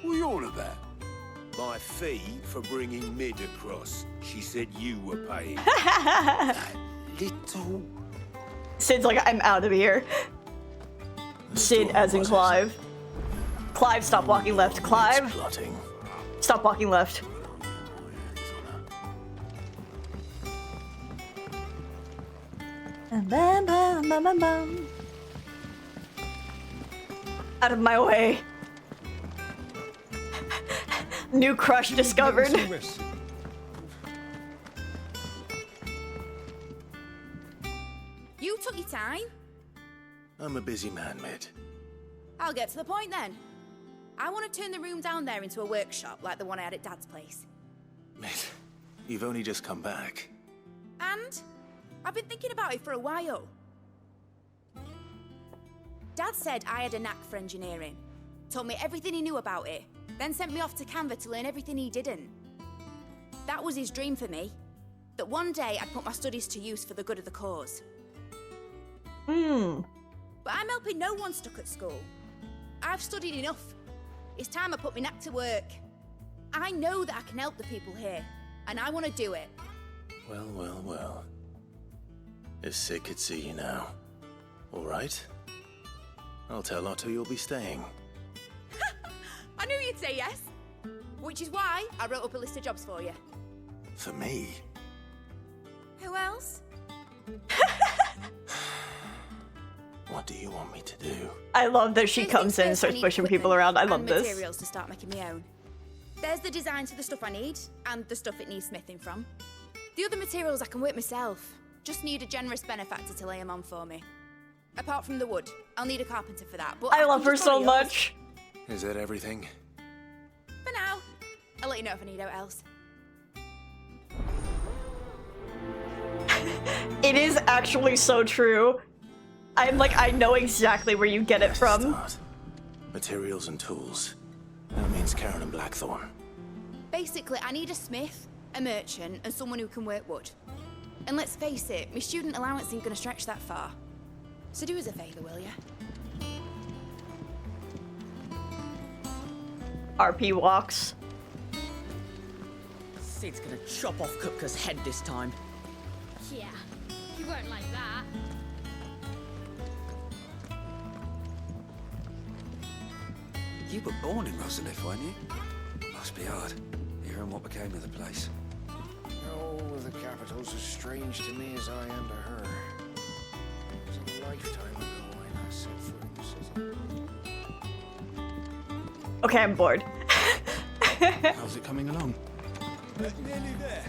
What are you on about? My fee for bringing Mid across. She said you were paying. Little. Sid's like, I'm out of here. Sid as in Clive. Clive, stop walking left. Clive, Plotting. stop walking left. Out of my way. New crush discovered. You took your time. I'm a busy man, Mid. I'll get to the point then. I want to turn the room down there into a workshop like the one I had at Dad's place. Mid, you've only just come back. And I've been thinking about it for a while. Dad said I had a knack for engineering, told me everything he knew about it, then sent me off to Canva to learn everything he didn't. That was his dream for me, that one day I'd put my studies to use for the good of the cause. But I'm helping no one stuck at school. I've studied enough. It's time I put my knack to work. I know that I can help the people here, and I want to do it. Well, well, well. If Sid could see you now. All right. I'll tell Otto you'll be staying. I knew you'd say yes. Which is why I wrote up a list of jobs for you. For me? Who else? What do you want me to do? I love that she There's comes in and things starts I need pushing people equipment around. I love and this. materials to start making my own. There's the designs for the stuff I need, and the stuff it needs smithing from. The other materials I can work myself. Just need a generous benefactor to lay them on for me. Apart from the wood, I'll need a carpenter for that. But I love can her just so borrow yours. much. Is that everything? For now, I'll let you know if I need out else. It is actually so true. I'm like, I know exactly where you get it from. Start. Materials and tools. That means Karen and Blackthorn. Basically, I need a smith, a merchant, and someone who can work wood. And let's face it, my student allowance ain't gonna stretch that far. So do us a favour, will ya? RP walks. Sid's gonna chop off Kupka's head this time. Yeah, he won't like that. You were born in Rosalith, weren't you? Must be hard, hearing what became of the place. No, the capital's as strange to me as I am to her. It was a lifetime ago when I set foot in the city. Okay, I'm bored. How's it coming along? Nearly there.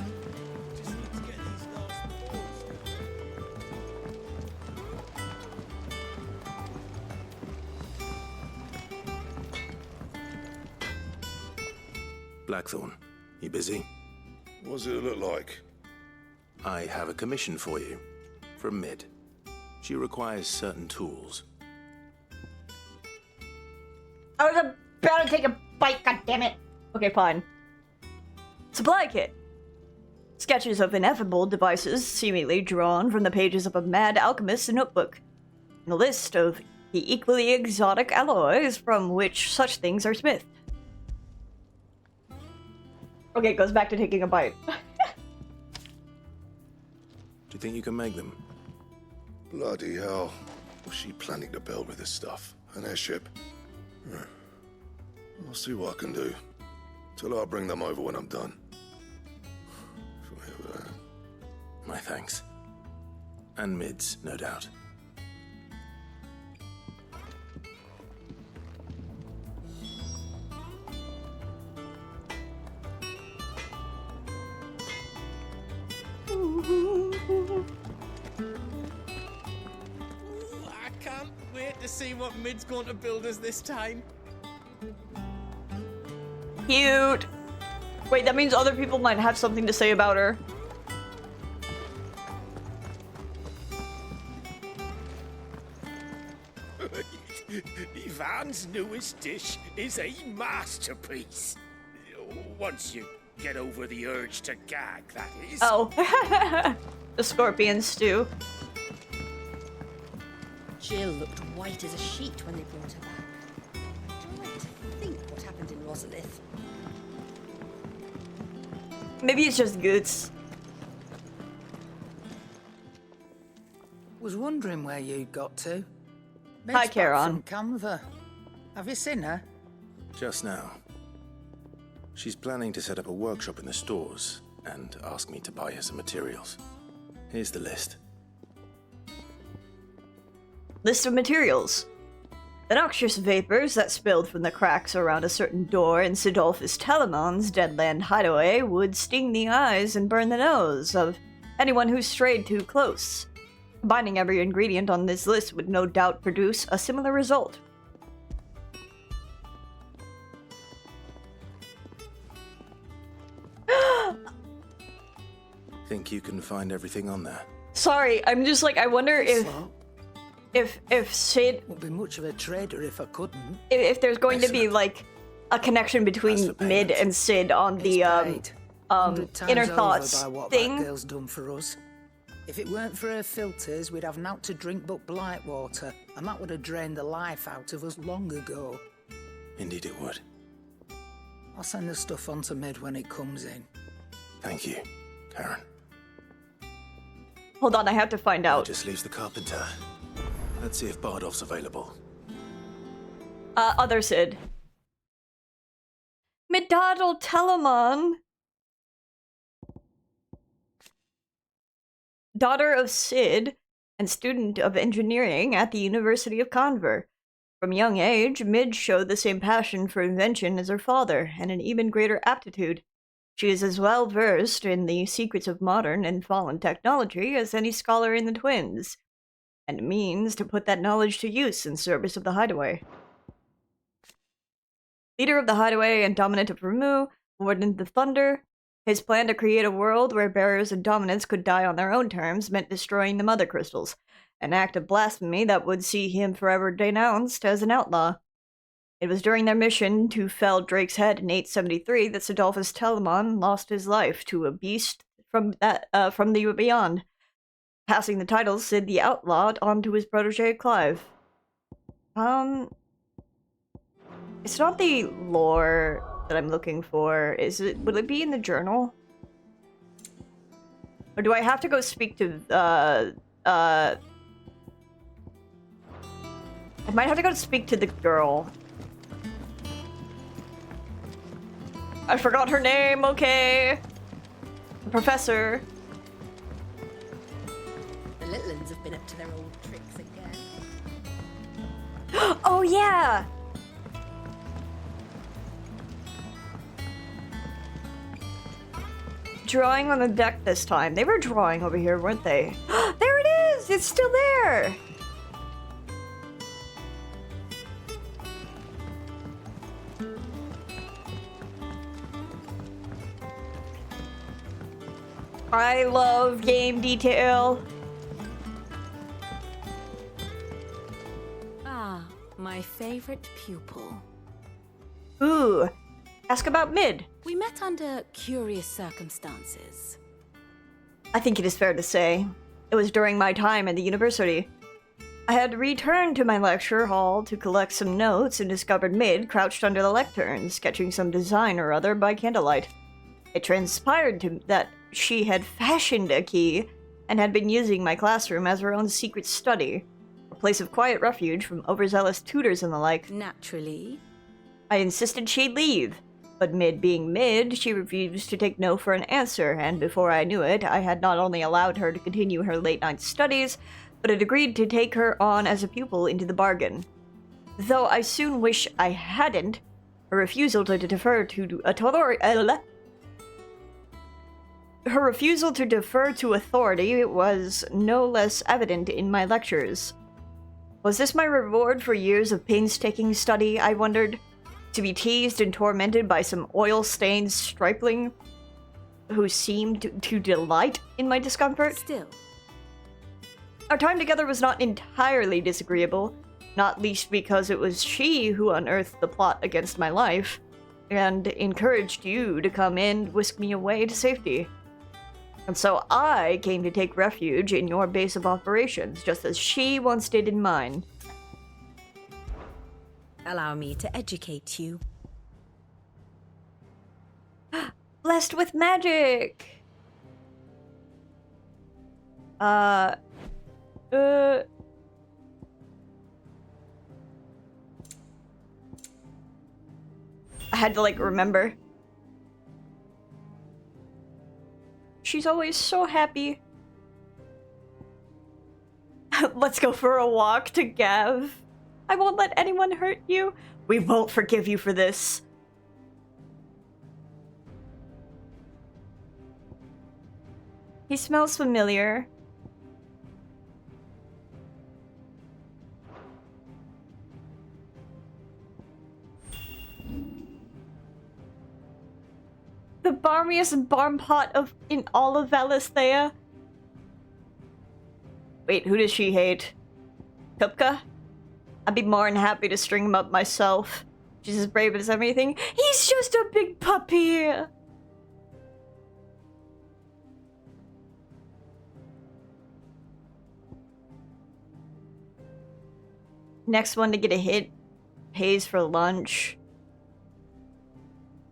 Just need to get these last balls. Blackthorn, you busy? What's it look like? I have a commission for you. From Mid. She requires certain tools. I was about to take a bite, goddammit. Okay, fine. Supply kit. Sketches of ineffable devices seemingly drawn from the pages of a mad alchemist's notebook. And a list of the equally exotic alloys from which such things are smithed. Okay, it goes back to taking a bite. Do you think you can make them? Bloody hell. What's she planning to build with this stuff? An airship? I'll see what I can do. Till I'll bring them over when I'm done. My thanks. And Mid's, no doubt. I can't wait to see what Mid's going to build us this time. Cute. Wait, that means other people might have something to say about her. Ivan's newest dish is a masterpiece. Once you get over the urge to gag, that is. Oh. The scorpion stew. Jill looked white as a sheet when they brought her back. I try to think what happened in Rosalith. Maybe it's just Goots. Was wondering where you got to. Hi, Charon. From Canva. Have you seen her? Just now. She's planning to set up a workshop in the stores and ask me to buy her some materials. Here's the list. List of materials. The noxious vapors that spilled from the cracks around a certain door in Sidolphus Telemon's Deadland hideaway would sting the eyes and burn the nose of anyone who strayed too close. Combining every ingredient on this list would no doubt produce a similar result. Think you can find everything on there? Sorry, I'm just like, I wonder if Sid... Wouldn't be much of a trader if I couldn't. If there's going to be, like, a connection between Mid and Sid on the, inner thoughts by what thing. That girl's done for us. If it weren't for her filters, we'd have naught to drink but blight water, and that would have drained the life out of us long ago. Indeed it would. I'll send the stuff on to Mid when it comes in. Thank you, Karen. Hold on, I have to find out. Just leaves the carpenter. Let's see if Bardolph's available. Other Sid. Middaddle Telemon. Daughter of Sid and student of engineering at the University of Conver. From young age, Mid showed the same passion for invention as her father, and an even greater aptitude. She is as well versed in the secrets of modern and fallen technology as any scholar in the Twins, and means to put that knowledge to use in service of the Hideaway. Leader of the Hideaway and dominant of Ramu, Warden of the Thunder, His plan to create a world where bearers of dominance could die on their own terms meant destroying the Mother Crystals, an act of blasphemy that would see him forever denounced as an outlaw. It was during their mission to fell Drake's head in 873 that Sidolphus Telamon lost his life to a beast from the beyond, passing the title Sid the Outlaw on to his protege Clive. It's not the lore that I'm looking for. Will it be in the journal? Or do I have to go speak to, I might have to go speak to the girl. I forgot her name, okay. The professor. The Litlands have been up to their old tricks again. Oh, yeah! Drawing on the deck this time. They were drawing over here, weren't they? There it is! It's still there! I love game detail. Ah, my favorite pupil. Ooh, ask about Mid. We met under curious circumstances. I think it is fair to say. It was during my time at the university. I had returned to my lecture hall to collect some notes and discovered Mid crouched under the lectern, sketching some design or other by candlelight. It transpired that she had fashioned a key and had been using my classroom as her own secret study, a place of quiet refuge from overzealous tutors and the like. Naturally. I insisted she'd leave, but Mid being Mid, she refused to take no for an answer, and before I knew it, I had not only allowed her to continue her late-night studies, but had agreed to take her on as a pupil into the bargain. Though I soon wish I hadn't, her refusal to defer to authority was no less evident in my lectures. Was this my reward for years of painstaking study, I wondered? To be teased and tormented by some oil-stained stripling who seemed to delight in my discomfort? Still. Our time together was not entirely disagreeable, not least because it was she who unearthed the plot against my life, and encouraged you to come in and whisk me away to safety. And so I came to take refuge in your base of operations, just as she once did in mine. Allow me to educate you. Blessed with magic! I had to, remember. She's always so happy. Let's go for a walk to Gav. I won't let anyone hurt you. We won't forgive you for this. He smells familiar. The barmiest barm pot in all of Valisthea. Wait, who does she hate? Kupka? I'd be more than happy to string him up myself. She's as brave as everything. He's just a big puppy! Next one to get a hit pays for lunch.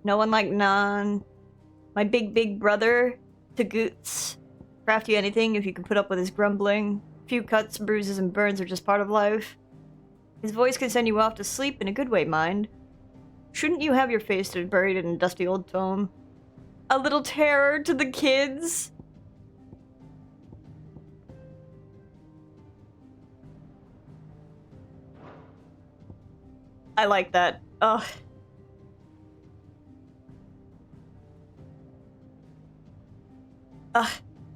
No one like Nan. My big brother, Tagaoots. Craft you anything if you can put up with his grumbling. Few cuts, bruises, and burns are just part of life. His voice can send you off to sleep in a good way, mind. Shouldn't you have your face buried in a dusty old tome? A little terror to the kids? I like that. Ugh.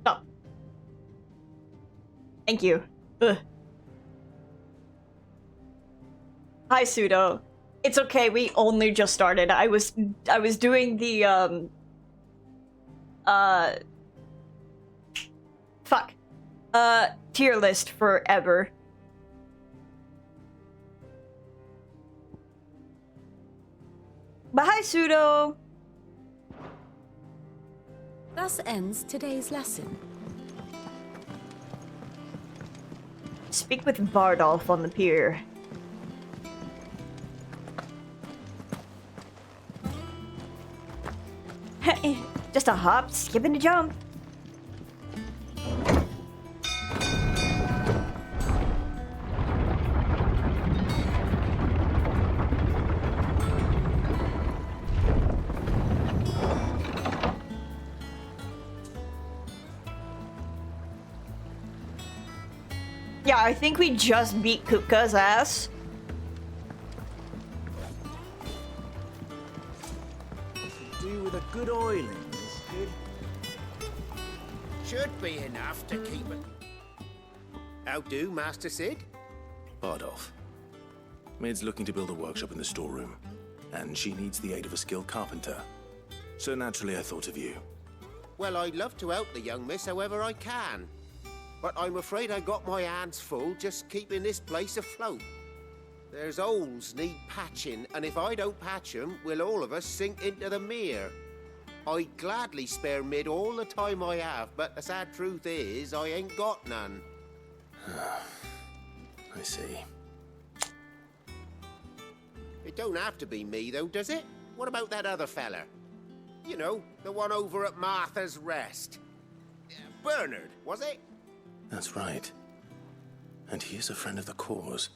Stop. Thank you. Ugh. Hi, Pseudo. It's okay, we only just started. I was doing the, Fuck. Tier list forever. Bye, Pseudo! Thus ends today's lesson. Speak with Bardolph on the pier. Just a hop, skip, and a jump. Yeah, I think we just beat Kupka's ass. Do with a good oiling, this kid. Should be enough to keep it. How do, Master Sid? Bardolph. Maid's looking to build a workshop in the storeroom, and she needs the aid of a skilled carpenter. So naturally I thought of you. Well, I'd love to help the young miss however I can. But I'm afraid I got my hands full just keeping this place afloat. There's holes need patching, and if I don't patch them, we'll all of us sink into the mere. I'd gladly spare Mid all the time I have, but the sad truth is, I ain't got none. I see. It don't have to be me, though, does it? What about that other fella? You know, the one over at Martha's Rest. Bernard, was it? That's right. And he is a friend of the cause.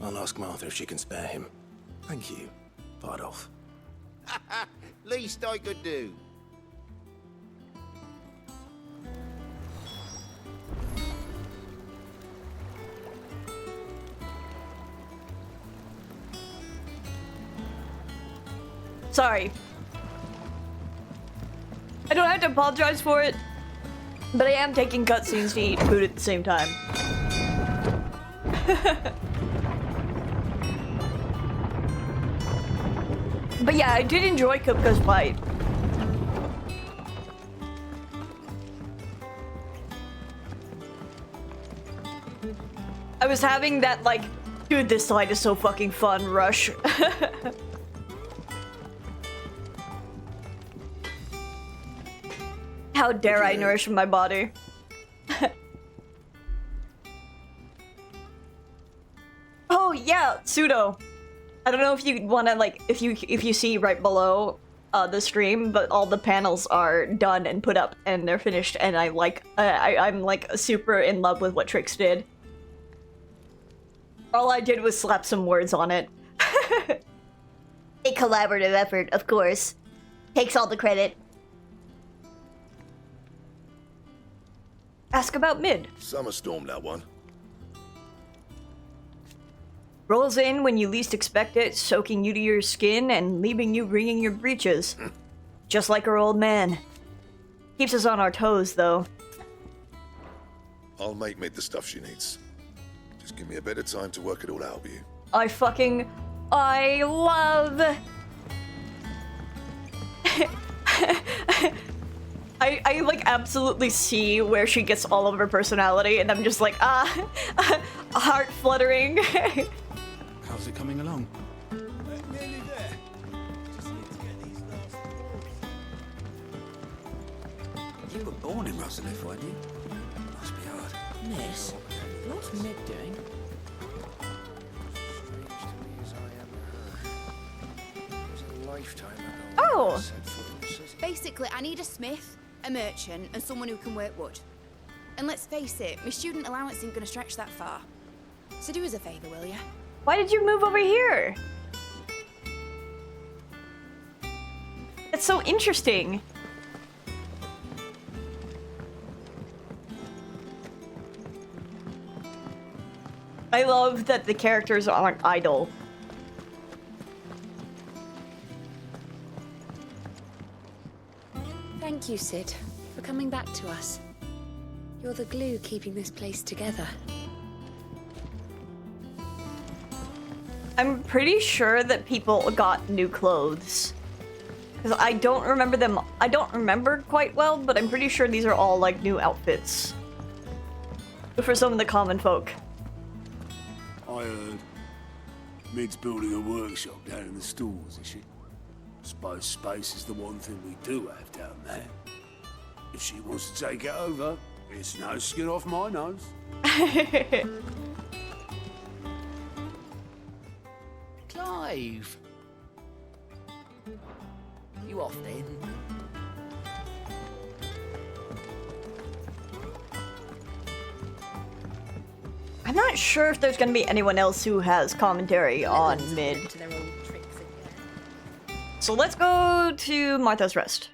I'll ask Martha if she can spare him. Thank you, Bardolph. Least I could do. Sorry. I don't have to apologize for it, but I am taking cutscenes to eat food at the same time. But yeah, I did enjoy Kupka's fight. I was having that, like, dude, this slide is so fucking fun rush. How dare I nourish my body? Oh yeah, Pseudo. I don't know if you want to, like, if you see right below the stream, but all the panels are done and put up and they're finished, and I'm like super in love with what Trix did. All I did was slap some words on it. A collaborative effort, of course. Takes all the credit. Ask about Mid. Summer storm, that one. Rolls in when you least expect it, soaking you to your skin and leaving you wringing your breeches. Just like our old man. Keeps us on our toes, though. I'll make Mid the stuff she needs. Just give me a bit of time to work it all out with you. I love... I like absolutely see where she gets all of her personality, and I'm just like, heart fluttering. How's it coming along? Nearly there. Just need to get these last balls. You were born in Rosalith, weren't you? Must be hard. Miss, what's Mid doing? Strange to me as I am to her. It was a lifetime ago. Oh. I set foot in the city. Basically, I need a smith, a merchant, and someone who can work wood. And let's face it, my student allowance isn't going to stretch that far. So do us a favour, will ya? Why did you move over here? That's so interesting. I love that the characters aren't idle. Thank you, Sid, for coming back to us. You're the glue keeping this place together. I'm pretty sure that people got new clothes. Because I don't remember them. I don't remember quite well, but I'm pretty sure these are all like new outfits for some of the common folk. I heard Mid's building a workshop down in the stalls, is she? Suppose space is the one thing we do have down there. If she wants to take it over, it's no skin off my nose. Clive! You off then? I'm not sure if there's gonna be anyone else who has commentary on Mid. To their old tricks again. So let's go to Martha's Rest.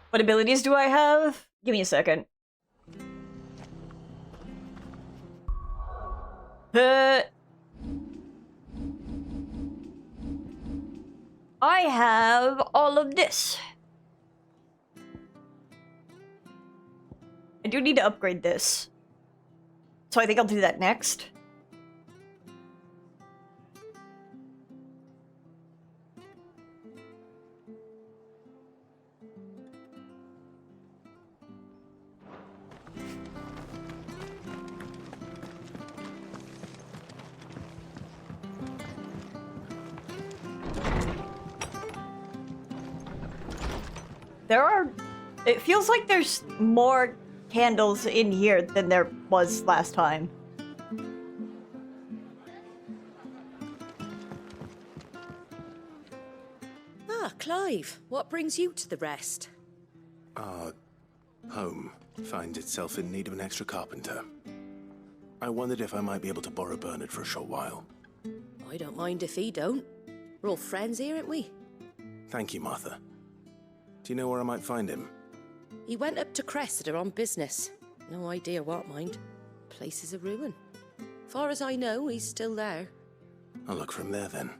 What abilities do I have? Give me a second. I have all of this. I do need to upgrade this. So I think I'll do that next. There are... It feels like there's more candles in here than there was last time. Ah, Clive, what brings you to the rest? Our home finds itself in need of an extra carpenter. I wondered if I might be able to borrow Bernard for a short while. I don't mind if he don't. We're all friends here, aren't we? Thank you, Martha. Do you know where I might find him? He went up to Cressida on business. No idea what, mind. Place is a ruin. Far as I know, he's still there. I'll look for him there then.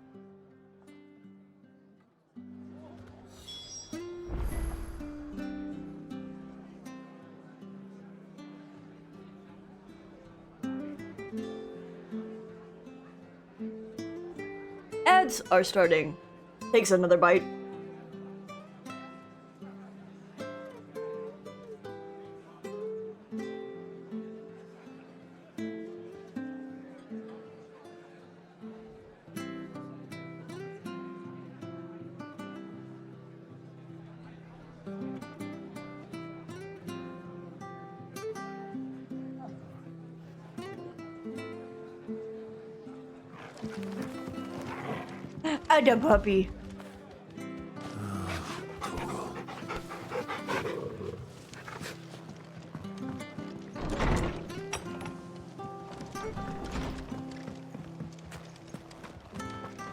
Ads are starting. Takes another bite. And a puppy.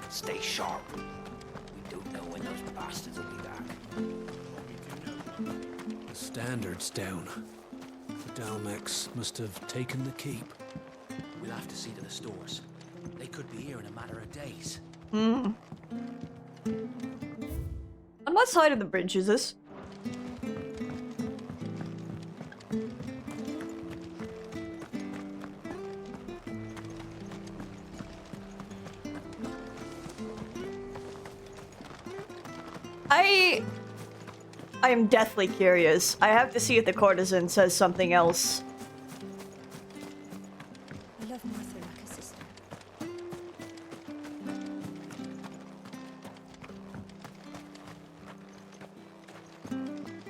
Stay sharp. We don't know when those bastards will be back. The standard's down. The Dalmex must have taken the keep. We'll have to see to the stores. They could be here in a matter of days. On what side of the bridge is this? I am deathly curious. I have to see if the courtesan says something else. I love Martha like a sister.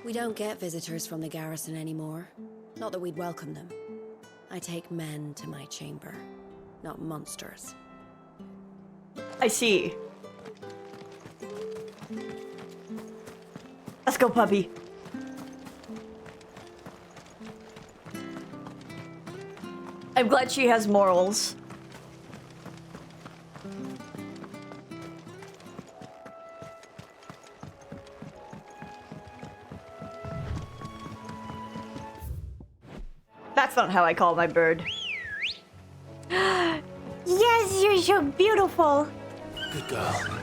We don't get visitors from the garrison anymore. Not that we'd welcome them. I take men to my chamber, not monsters. I see. Let's go, puppy. I'm glad she has morals. That's not how I call my bird. Yes, you're so beautiful. Good girl.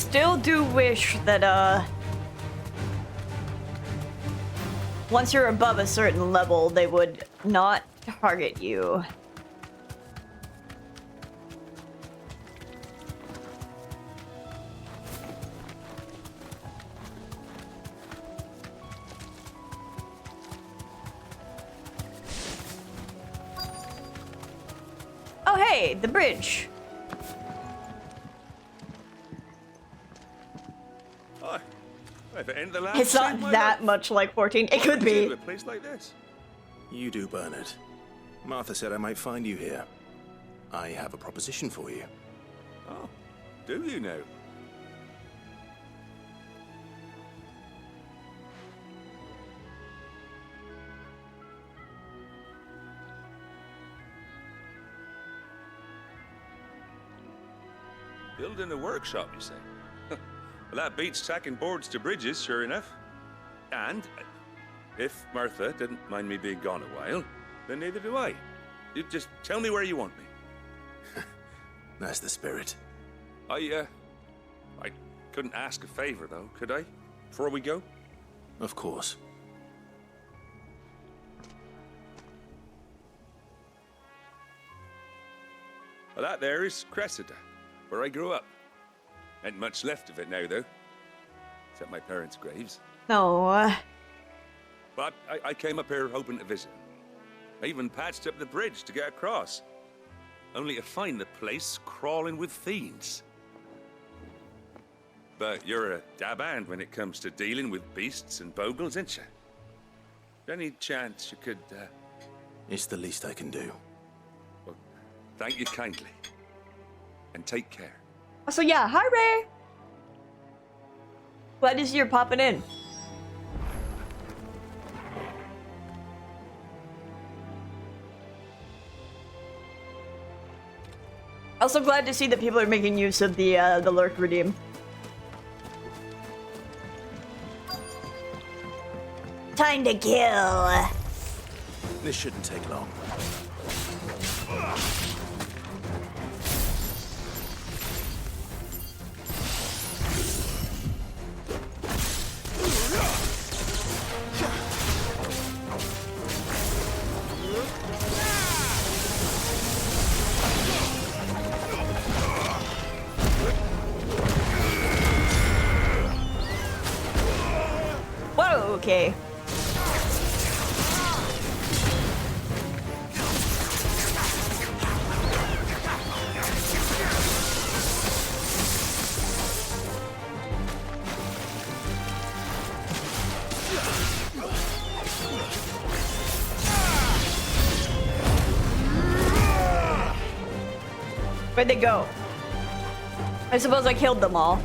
still do wish that, once you're above a certain level, they would not target you. Oh, hey, the bridge. Oh, if it ain't the last It's not that much like 14. It could be. A place like this. You do, Bernard. Martha said I might find you here. I have a proposition for you. Oh, do you now? Building a workshop, you say? Well, that beats tacking boards to bridges, sure enough. And if Martha didn't mind me being gone a while, then neither do I. You just tell me where you want me. That's the spirit. I couldn't ask a favor, though, could I? Before we go? Of course. Well, that there is Cressida, where I grew up. Ain't much left of it now, though. Except my parents' graves. No. But I came up here hoping to visit. I even patched up the bridge to get across. Only to find the place crawling with fiends. But you're a dab hand when it comes to dealing with beasts and bogles, ain't you? Any chance you could, It's the least I can do. Well, thank you kindly. And take care. So yeah, hi Ray! Glad to see you're popping in. Also glad to see that people are making use of the lurk redeem. Time to kill. This shouldn't take long. Whoa, okay. Where'd they go? I suppose I killed them all.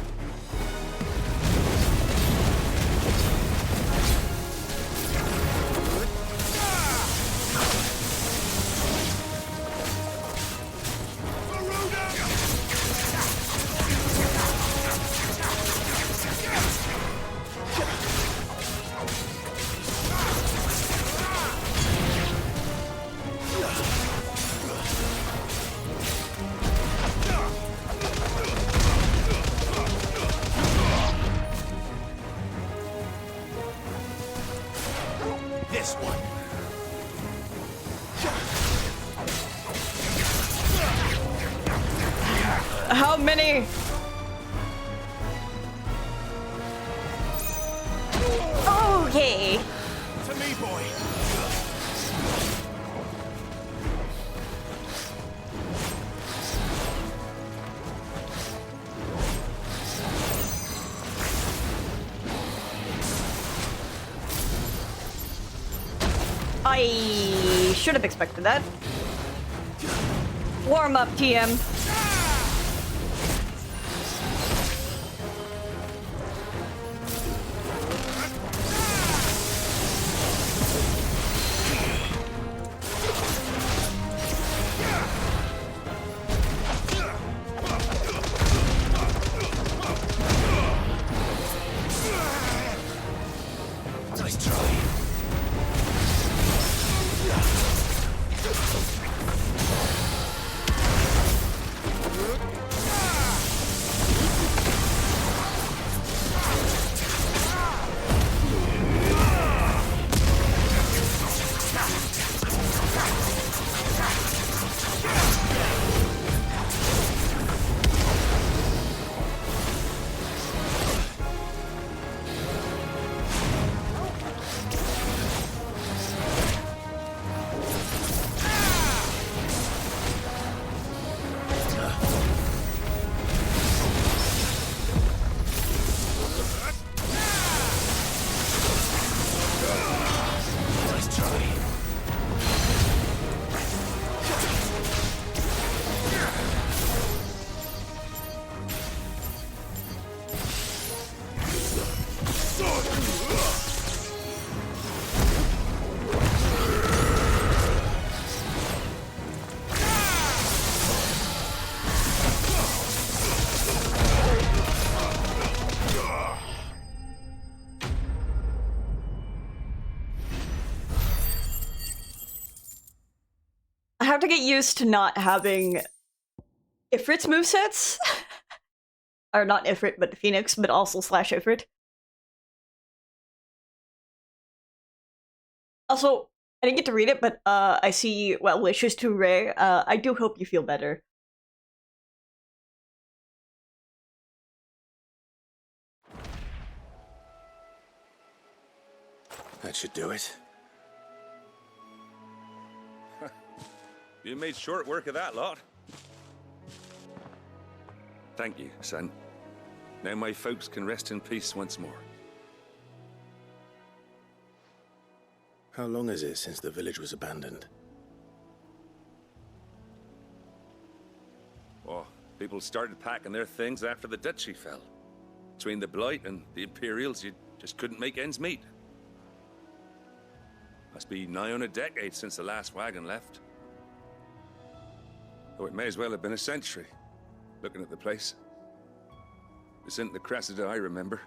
This one. How many? Okay. To me, boy. I should have expected that. Warm up, TM. Nice try. to get used to not having Ifrit's movesets. Or not Ifrit, but Phoenix, but also slash Ifrit. Also, I didn't get to read it, but I see well wishes to Ray. I do hope you feel better. That should do it. You made short work of that lot. Thank you, son. Now my folks can rest in peace once more. How long is it since the village was abandoned? Oh, people started packing their things after the duchy fell. Between the Blight and the Imperials, you just couldn't make ends meet. Must be nigh on a decade since the last wagon left. Though it may as well have been a century, looking at the place. This isn't the Cressida I remember.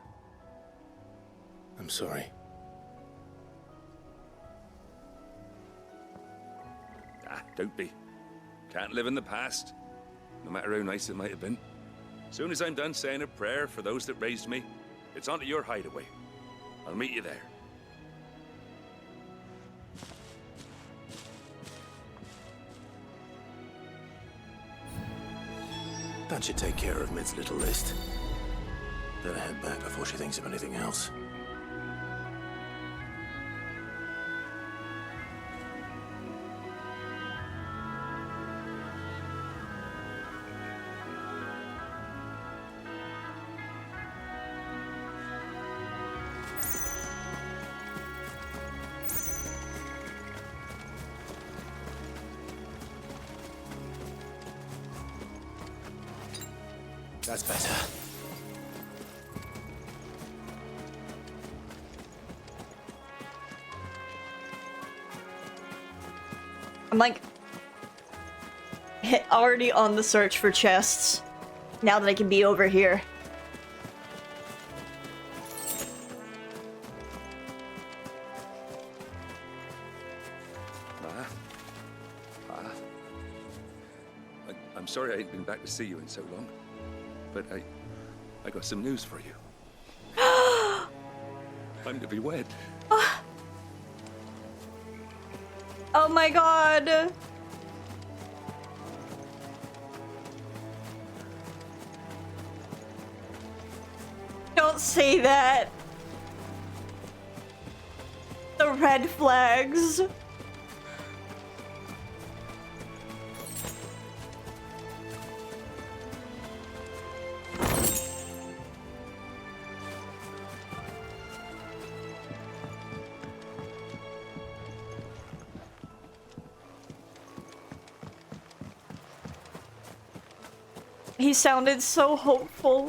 I'm sorry. Ah, don't be. Can't live in the past, no matter how nice it might have been. Soon as I'm done saying a prayer for those that raised me, it's onto your hideaway. I'll meet you there. That should take care of Mid's little list. Better head back before she thinks of anything else. That's better. I'm like already on the search for chests now that I can be over here. I'm sorry I ain't been back to see you in so long. But I got some news for you. I'm to be wed. Oh my god. Don't say that. The red flags. He sounded so hopeful.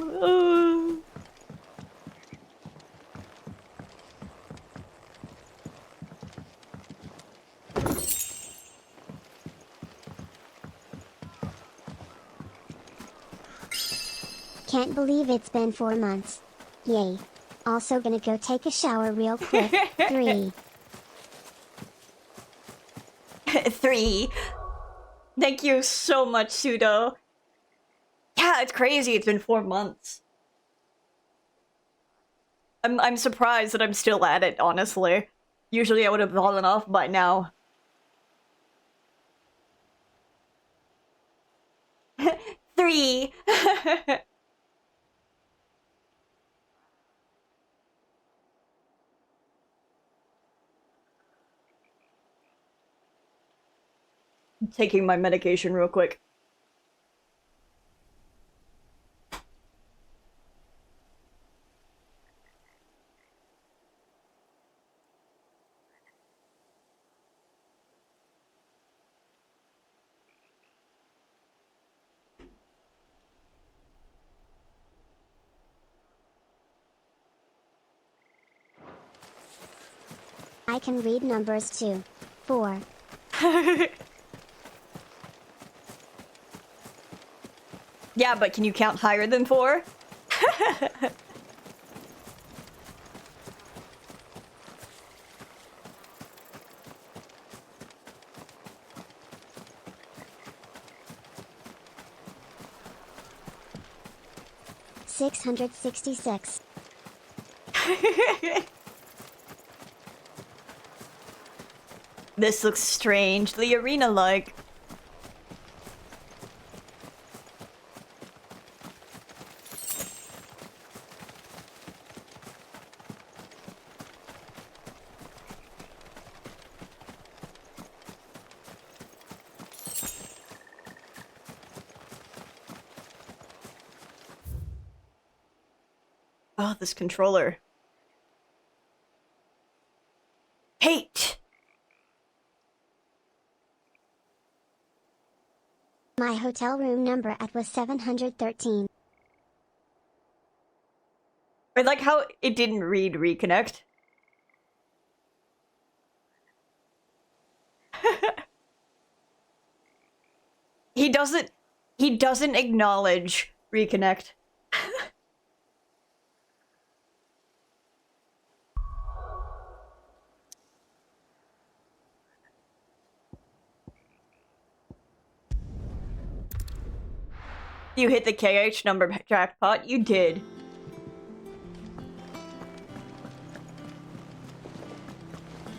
Can't believe it's been 4 months. Yay. Also gonna go take a shower real quick. 3. 3. Thank you so much, Pseudo. Yeah, it's crazy. It's been 4 months. I'm surprised that I'm still at it, honestly. Usually I would have fallen off by now. 3. I'm taking my medication real quick. I can read numbers too. 4. Yeah, but can you count higher than 4? 666. This looks strangely arena-like. Oh, this controller. Hate! My hotel room number at was 713. I like how it didn't read reconnect. He doesn't acknowledge reconnect. You hit the KH number jackpot. You did.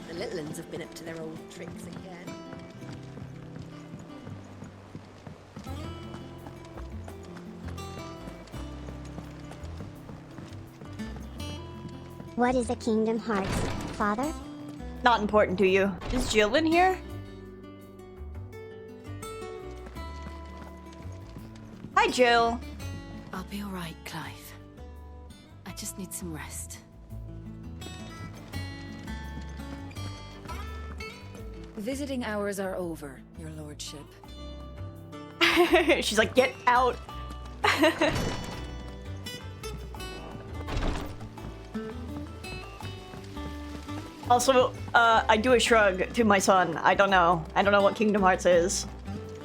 The little uns have been up to their old tricks again. What is a Kingdom Hearts, father? Not important to you. Is Jill in here? Hi, Jill. I'll be all right, Clive. I just need some rest. Visiting hours are over, your lordship. She's like, get out. Also, I do a shrug to my son. I don't know. I don't know what Kingdom Hearts is.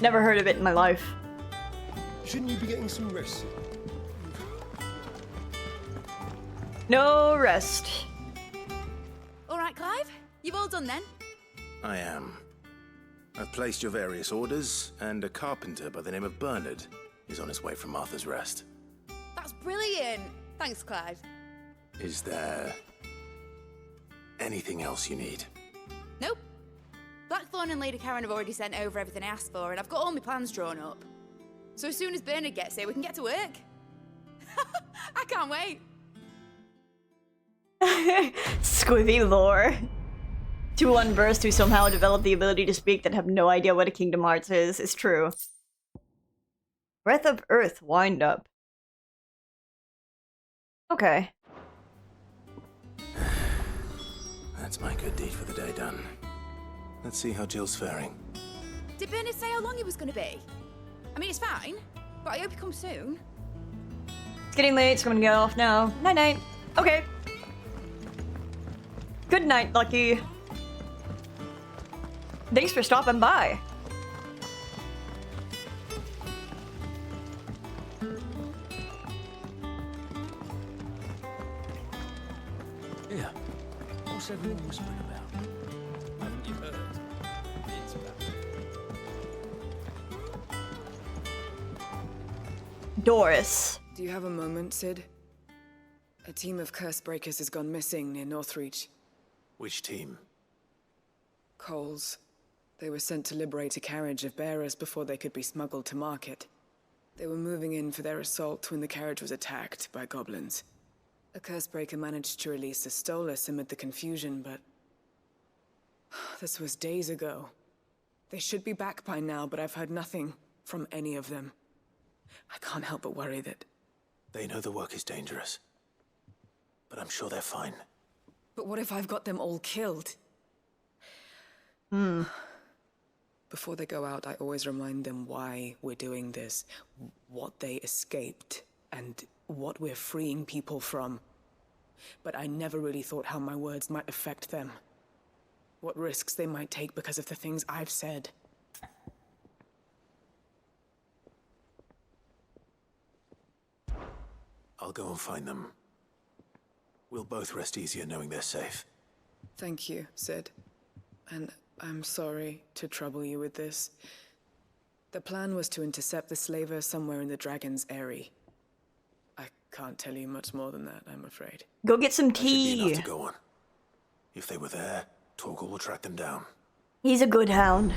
Never heard of it in my life. Shouldn't you be getting some rest? No rest. All right, Clive. You've all done then? I am. I've placed your various orders, and a carpenter by the name of Bernard is on his way from Arthur's Rest. That's brilliant. Thanks, Clive. Is there anything else you need? Nope. Blackthorn and Lady Karen have already sent over everything I asked for, and I've got all my plans drawn up. So as soon as Bernard gets here, we can get to work. I can't wait. Squivy lore. Two unversed who somehow develop the ability to speak that have no idea what a Kingdom Hearts is true. Breath of Earth wind up. Okay. That's my good deed for the day done. Let's see how Jill's faring. Did Bernard say how long he was going to be? I mean, it's fine, but I hope he comes soon. It's getting late, so I'm gonna get off now. Night-night. Okay. Good night, Lucky. Thanks for stopping by. Yeah. What's everyone whispering about? Haven't you heard? It's about Doris. Do you have a moment, Sid? A team of curse breakers has gone missing near Northreach. Which team? Coles. They were sent to liberate a carriage of bearers before they could be smuggled to market. They were moving in for their assault when the carriage was attacked by goblins. A cursebreaker managed to release a Stolas amid the confusion, but this was days ago. They should be back by now, but I've heard nothing from any of them. I can't help but worry that... They know the work is dangerous, but I'm sure they're fine. But what if I've got them all killed? Before they go out, I always remind them why we're doing this, what they escaped, and what we're freeing people from. But I never really thought how my words might affect them. What risks they might take because of the things I've said. I'll go and find them. We'll both rest easier knowing they're safe. Thank you, Sid. And I'm sorry to trouble you with this. The plan was to intercept the slaver somewhere in the Dragon's Eyrie. I can't tell you much more than that, I'm afraid. Go get some That should be tea. enough to go on. If they were there, Torgal will track them down. He's a good hound.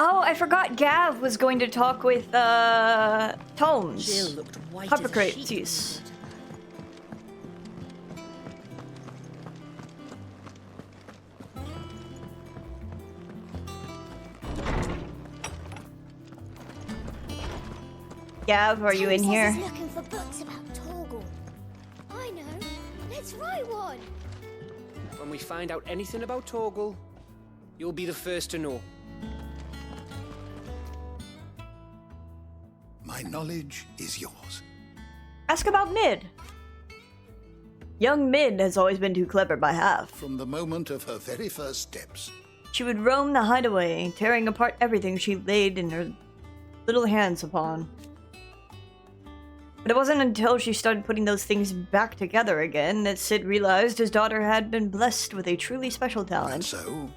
Oh, I forgot Gav was going to talk with, Tomes. Jill looked white as a sheet. Hippocrates. Gav, are you in here? He's looking for books about Torgal. I know. Let's write one. When we find out anything about Torgal, you'll be the first to know. My knowledge is yours. Ask about Mid. Young Mid has always been too clever by half. From the moment of her very first steps. She would roam the hideaway, tearing apart everything she laid in her little hands upon. But it wasn't until she started putting those things back together again that Sid realized his daughter had been blessed with a truly special talent. And so?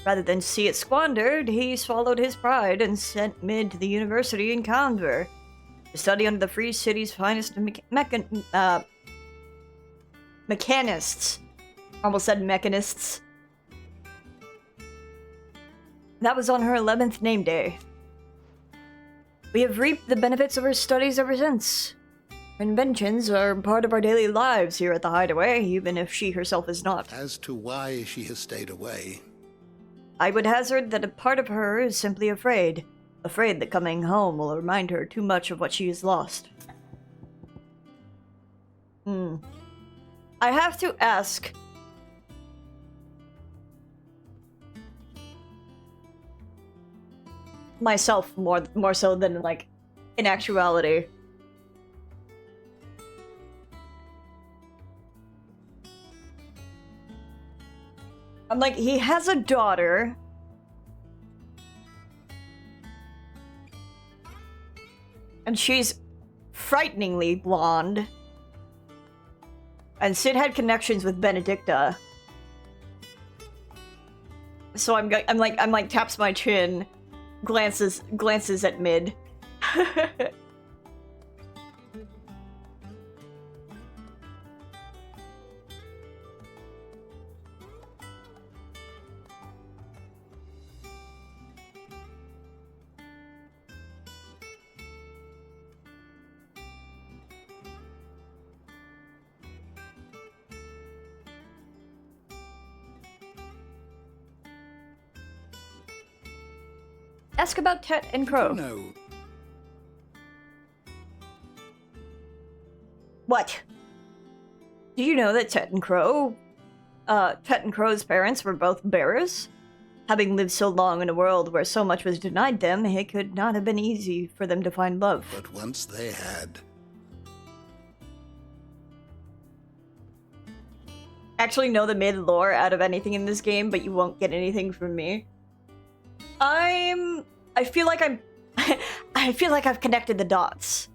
Rather than see it squandered, he swallowed his pride and sent Mid to the university in Canver to study under the Free City's finest mechanists. Almost said mechanists. That was on her 11th name day. We have reaped the benefits of her studies ever since. Her inventions are part of our daily lives here at the Hideaway, even if she herself is not. As to why she has stayed away, I would hazard that a part of her is simply afraid. Afraid that coming home will remind her too much of what she has lost. I have to ask... myself more so than, like, in actuality. I'm like, he has a daughter. And she's frighteningly blonde. And Sid had connections with Benedicta. So I'm like taps my chin, glances at Mid. Ask about Tet and Crow. no. What? Do you know that Tet and Crow's parents were both bearers? Having lived so long in a world where so much was denied them, it could not have been easy for them to find love. But once they had, actually know the mid lore out of anything in this game, but you won't get anything from me. I feel like I feel like I've connected the dots.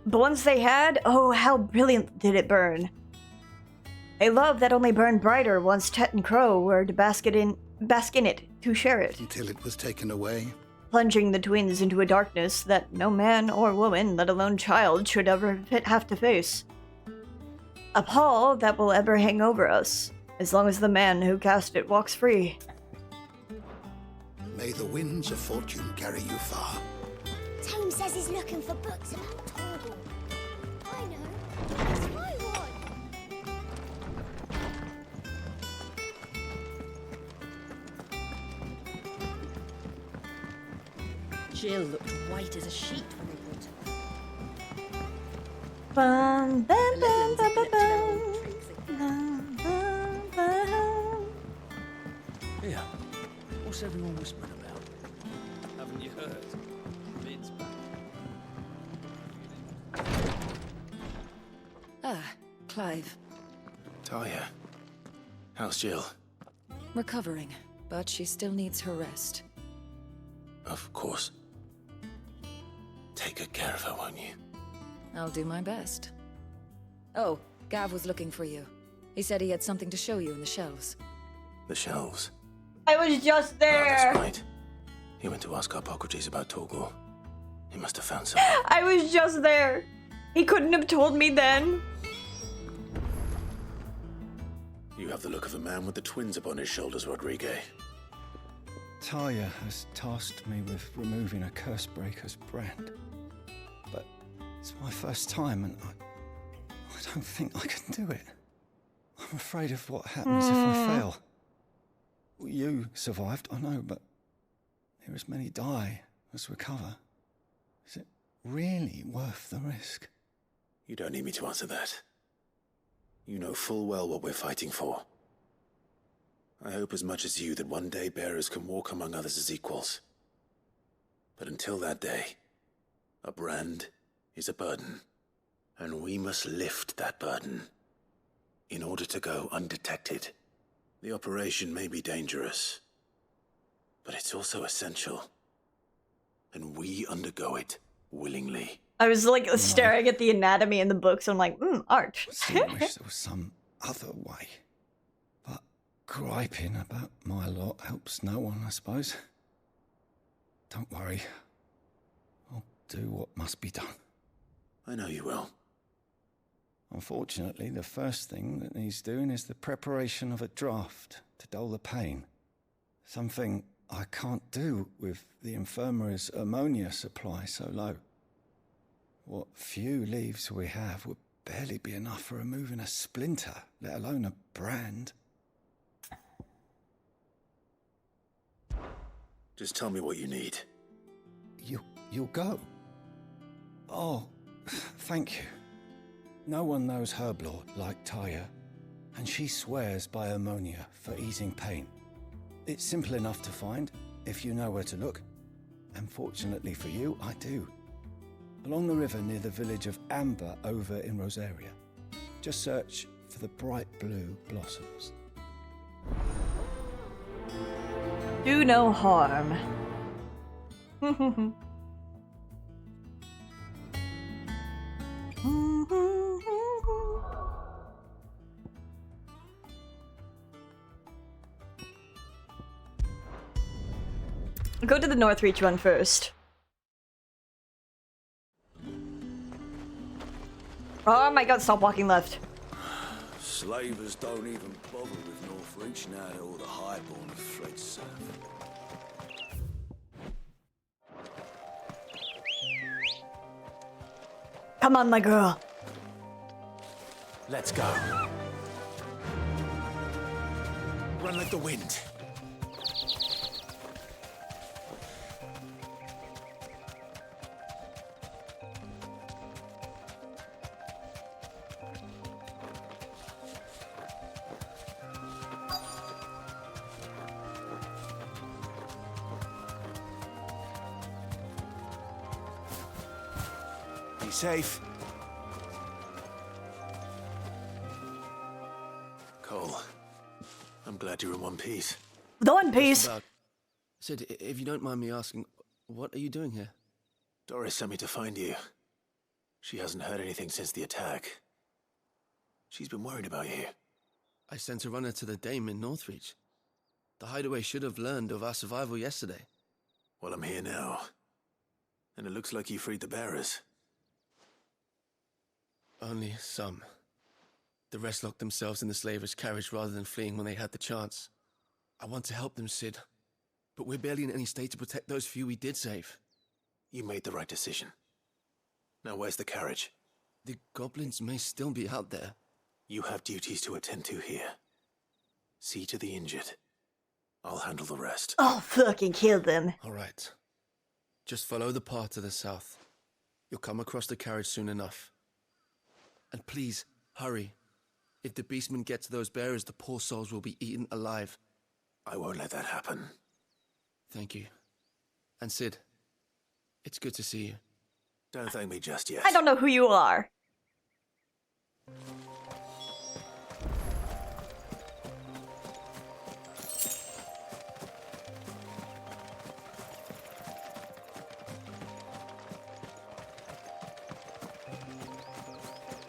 But once they had, oh, how brilliant did it burn. A love that only burned brighter once Tet and Crow were to bask in it, to share it. until it was taken away. Plunging the twins into a darkness that no man or woman, let alone child, should ever have to face. A pall that will ever hang over us, as long as the man who cast it walks free. May the winds of fortune carry you far. Tome says he's looking for books about Torgal. I know. Let's write one. Jill looked white as a sheet when they brought her. Bum, bum, bum, bum, bum, bum. Bum, bum. Here, what's everyone whispering about? Haven't you heard? Mid's back. Ah, Clive. Talia, how's Jill? Recovering, but she still needs her rest. Of course. Take good care of her, won't you? I'll do my best. Oh, Gav was looking for you. He said he had something to show you in the shelves. The shelves. I was just there. That's right. He went to ask Hippocrates about Torgor. He must have found something. I was just there. He couldn't have told me then. You have the look of a man with the twins upon his shoulders, Rodrigue. Talia has tasked me with removing a Cursebreaker's brand. But it's my first time and I don't think I can do it. I'm afraid of what happens if I fail. You survived, I know, but here as many die as recover. Is it really worth the risk? You don't need me to answer that. You know full well what we're fighting for. I hope as much as you that one day bearers can walk among others as equals. But until that day, a brand is a burden, and we must lift that burden in order to go undetected. The operation may be dangerous, but it's also essential, and we undergo it willingly. I was like staring at the anatomy in the books. I'm like, art. I still wish there was some other way. But griping about my lot helps no one, I suppose. Don't worry. I'll do what must be done. I know you will. Unfortunately, the first thing that needs doing is the preparation of a draft to dull the pain. Something I can't do with the infirmary's ammonia supply so low. What few leaves we have would barely be enough for removing a splinter, let alone a brand. Just tell me what you need. You'll go? Oh, thank you. No one knows Herblore like Taya, and she swears by ammonia for easing pain. It's simple enough to find, if you know where to look. And fortunately for you, I do. Along the river near the village of Amber over in Rosaria. Just search for the bright blue blossoms. Do no harm. Go to the Northreach one first. Oh my god, stop walking left. Slavers don't even bother with Northreach now that all the highborn have fled south. Come on, my girl. Let's go. Run like the wind. Be safe. Cole, I'm glad you're in one piece. The One Piece. Sid, if you don't mind me asking, what are you doing here? Doris sent me to find you. She hasn't heard anything since the attack. She's been worried about you. I sent a runner to the Dame in Northreach. The hideaway should have learned of our survival yesterday. Well, I'm here now. And it looks like you freed the bearers. Only some. The rest locked themselves in the slaver's carriage rather than fleeing when they had the chance. I want to help them, Sid. But we're barely in any state to protect those few we did save. You made the right decision. Now where's the carriage? The goblins may still be out there. You have duties to attend to here. See to the injured. I'll handle the rest. I'll fucking kill them. All right. Just follow the path to the south. You'll come across the carriage soon enough. And please, hurry. If the beastmen get to those bearers, the poor souls will be eaten alive. I won't let that happen. Thank you. And Sid, it's good to see you. Don't thank me just yet. I don't know who you are.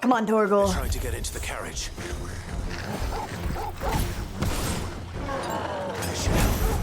Come on, Torgor. They're trying to get into the carriage. Finish it.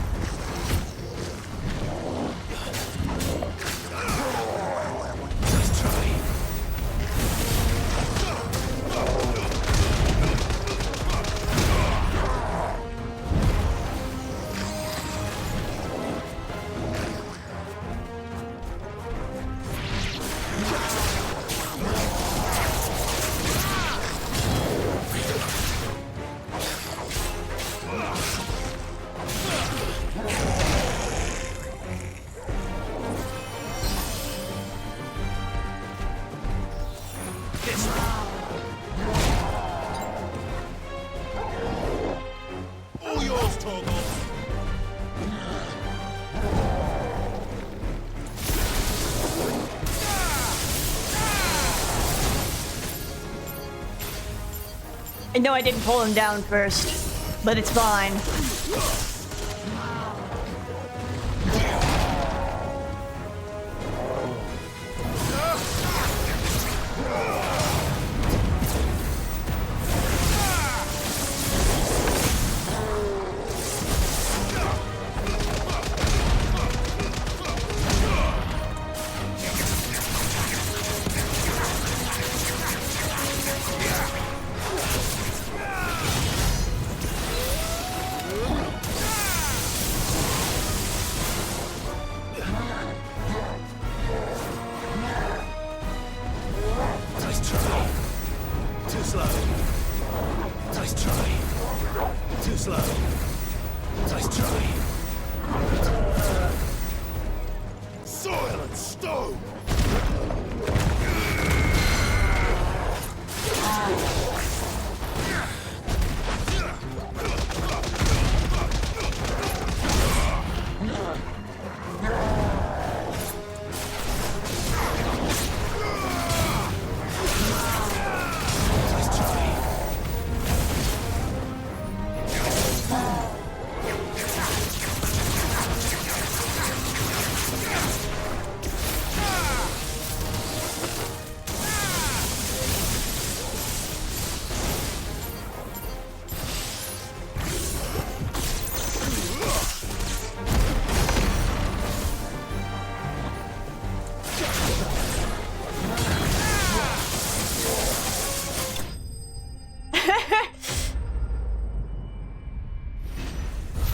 I know I didn't pull him down first, but it's fine.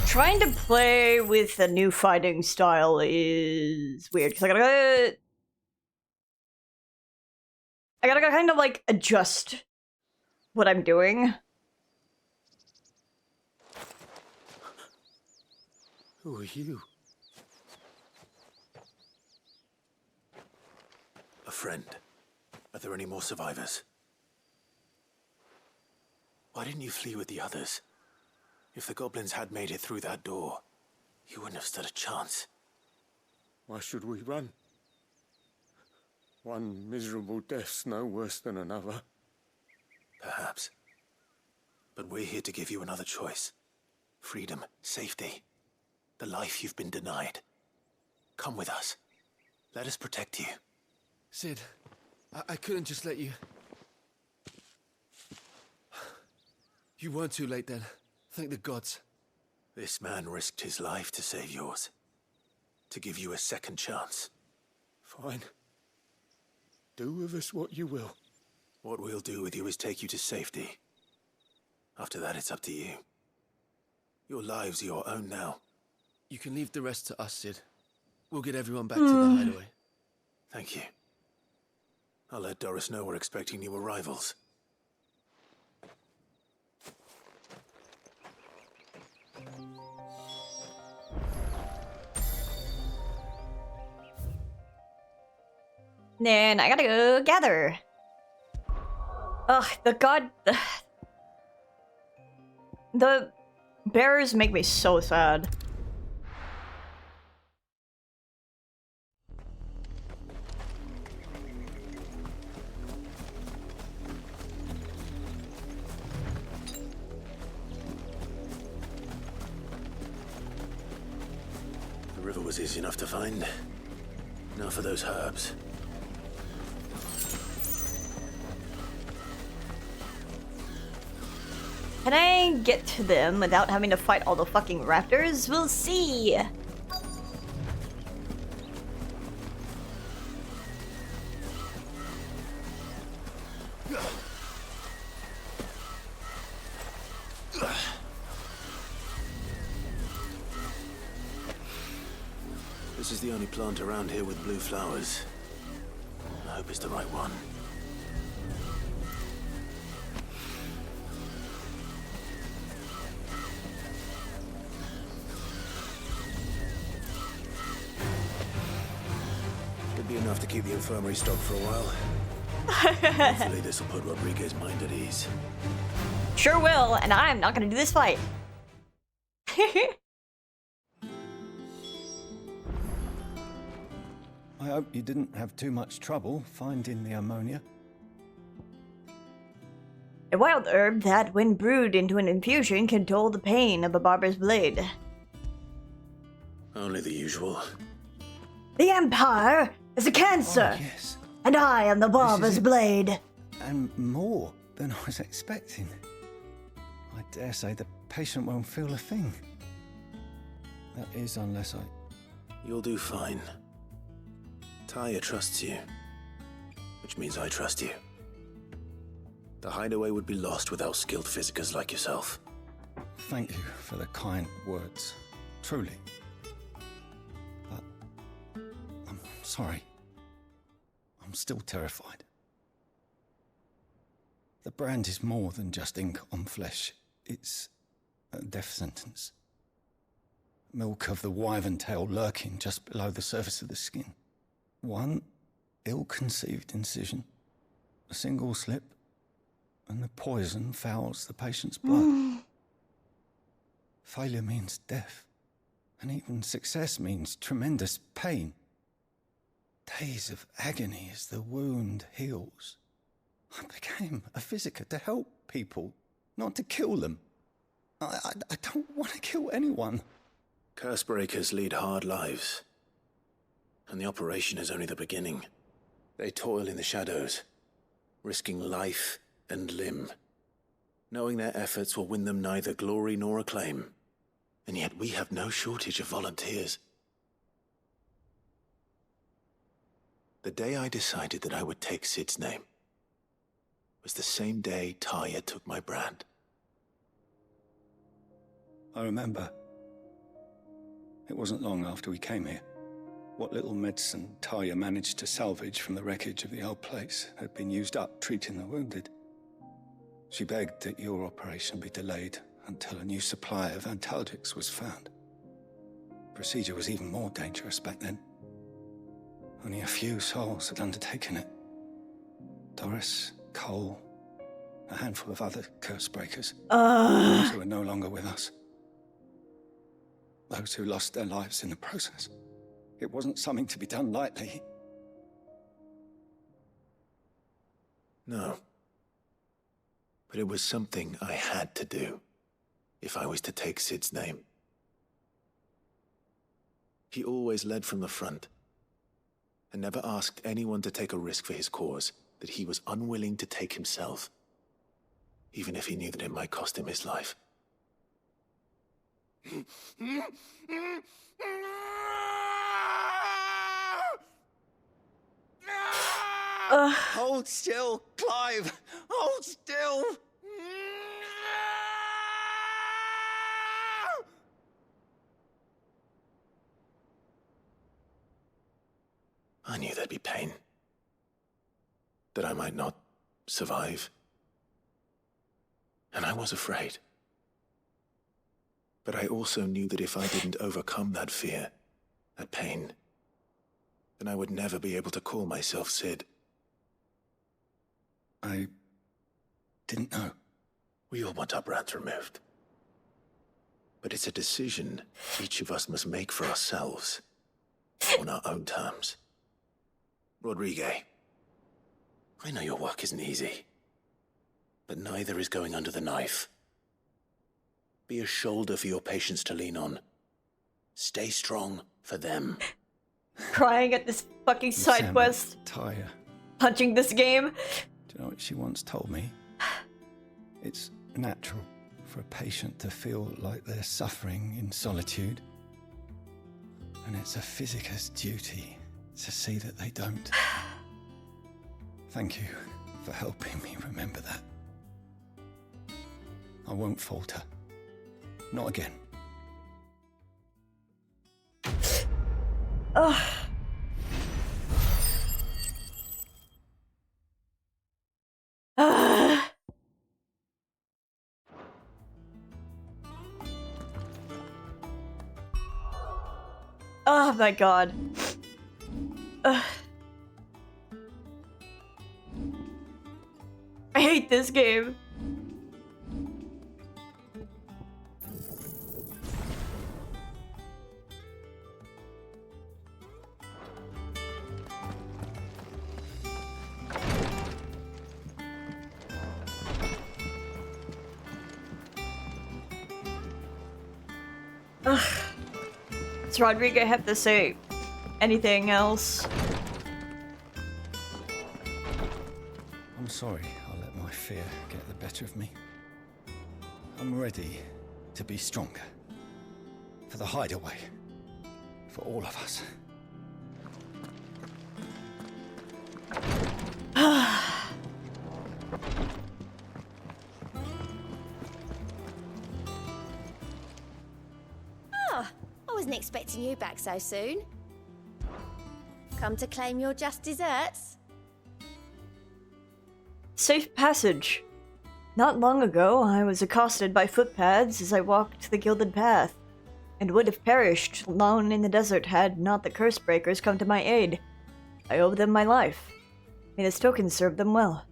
Trying to play with a new fighting style is weird because I gotta kind of like adjust what I'm doing. Who are you? A friend. Are there any more survivors? Why didn't you flee with the others? If the goblins had made it through that door, you wouldn't have stood a chance. Why should we run? One miserable death's no worse than another. Perhaps. But we're here to give you another choice. Freedom, safety, the life you've been denied. Come with us. Let us protect you. Sid, I couldn't just let you... You weren't too late then. Thank the gods. This man risked his life to save yours. To give you a second chance. Fine. Do with us what you will. What we'll do with you is take you to safety. After that, it's up to you. Your lives are your own now. You can leave the rest to us, Sid. We'll get everyone back to the hideaway. Thank you. I'll let Doris know we're expecting new arrivals. Then I gotta go gather. Ugh, the bears make me so sad. The river was easy enough to find. Now for those herbs. Can I get to them without having to fight all the fucking raptors? We'll see! This is the only plant around here with blue flowers. I hope it's the right one. Should be enough to keep the infirmary stocked for a while. Hopefully this will put Rodriguez's mind at ease. Sure will, and I'm not gonna do this fight. I hope you didn't have too much trouble finding the ammonia. A wild herb that, when brewed into an infusion, can dull the pain of a barber's blade. Only the usual. The Empire is a cancer! Oh, yes. And I am the barber's blade! And more than I was expecting. I dare say the patient won't feel a thing. That is, unless I... You'll do fine. Taya trusts you, which means I trust you. The hideaway would be lost without skilled physicers like yourself. Thank you for the kind words. Truly. But I'm sorry. I'm still terrified. The brand is more than just ink on flesh. It's a death sentence. Milk of the wyvern tail lurking just below the surface of the skin. One ill-conceived incision, a single slip, and the poison fouls the patient's blood. Failure means death, and even success means tremendous pain. Days of agony as the wound heals. I became a physiker to help people, not to kill them. I don't want to kill anyone. Cursebreakers lead hard lives, and the operation is only the beginning. They toil in the shadows, risking life and limb, knowing their efforts will win them neither glory nor acclaim. And yet we have no shortage of volunteers. The day I decided that I would take Sid's name was the same day Taya took my brand. I remember. It wasn't long after we came here. What little medicine Taya managed to salvage from the wreckage of the old place had been used up treating the wounded. She begged that your operation be delayed until a new supply of antalgics was found. Procedure was even more dangerous back then. Only a few souls had undertaken it. Doris, Cole, a handful of other cursebreakers. Those who are no longer with us. Those who lost their lives in the process. It wasn't something to be done lightly. No. But it was something I had to do, if I was to take Sid's name. He always led from the front, and never asked anyone to take a risk for his cause that he was unwilling to take himself, even if he knew that it might cost him his life. Hold still, Clive! Hold still! I knew there'd be pain. That I might not survive. And I was afraid. But I also knew that if I didn't overcome that fear, that pain, then I would never be able to call myself Sid. I didn't know. We all want our brands removed. But it's a decision each of us must make for ourselves, on our own terms. Rodriguez, I know your work isn't easy, but neither is going under the knife. Be a shoulder for your patients to lean on. Stay strong for them. Crying at this fucking side quest. Taya. Punching this game. Do you know what she once told me? It's natural for a patient to feel like they're suffering in solitude. And it's a physiker's duty to see that they don't. Thank you for helping me remember that. I won't falter. Not again. Ugh. Oh my god. Ugh. I hate this game. Does Rodrigo have to say anything else? I'm sorry I let my fear get the better of me. I'm ready to be stronger. For the hideaway. For all of us. Ah, I wasn't expecting you back so soon. Come to claim your just desserts? Safe passage. Not long ago, I was accosted by footpads as I walked the gilded path, and would have perished alone in the desert had not the curse breakers come to my aid. I owe them my life. May this token serve them well.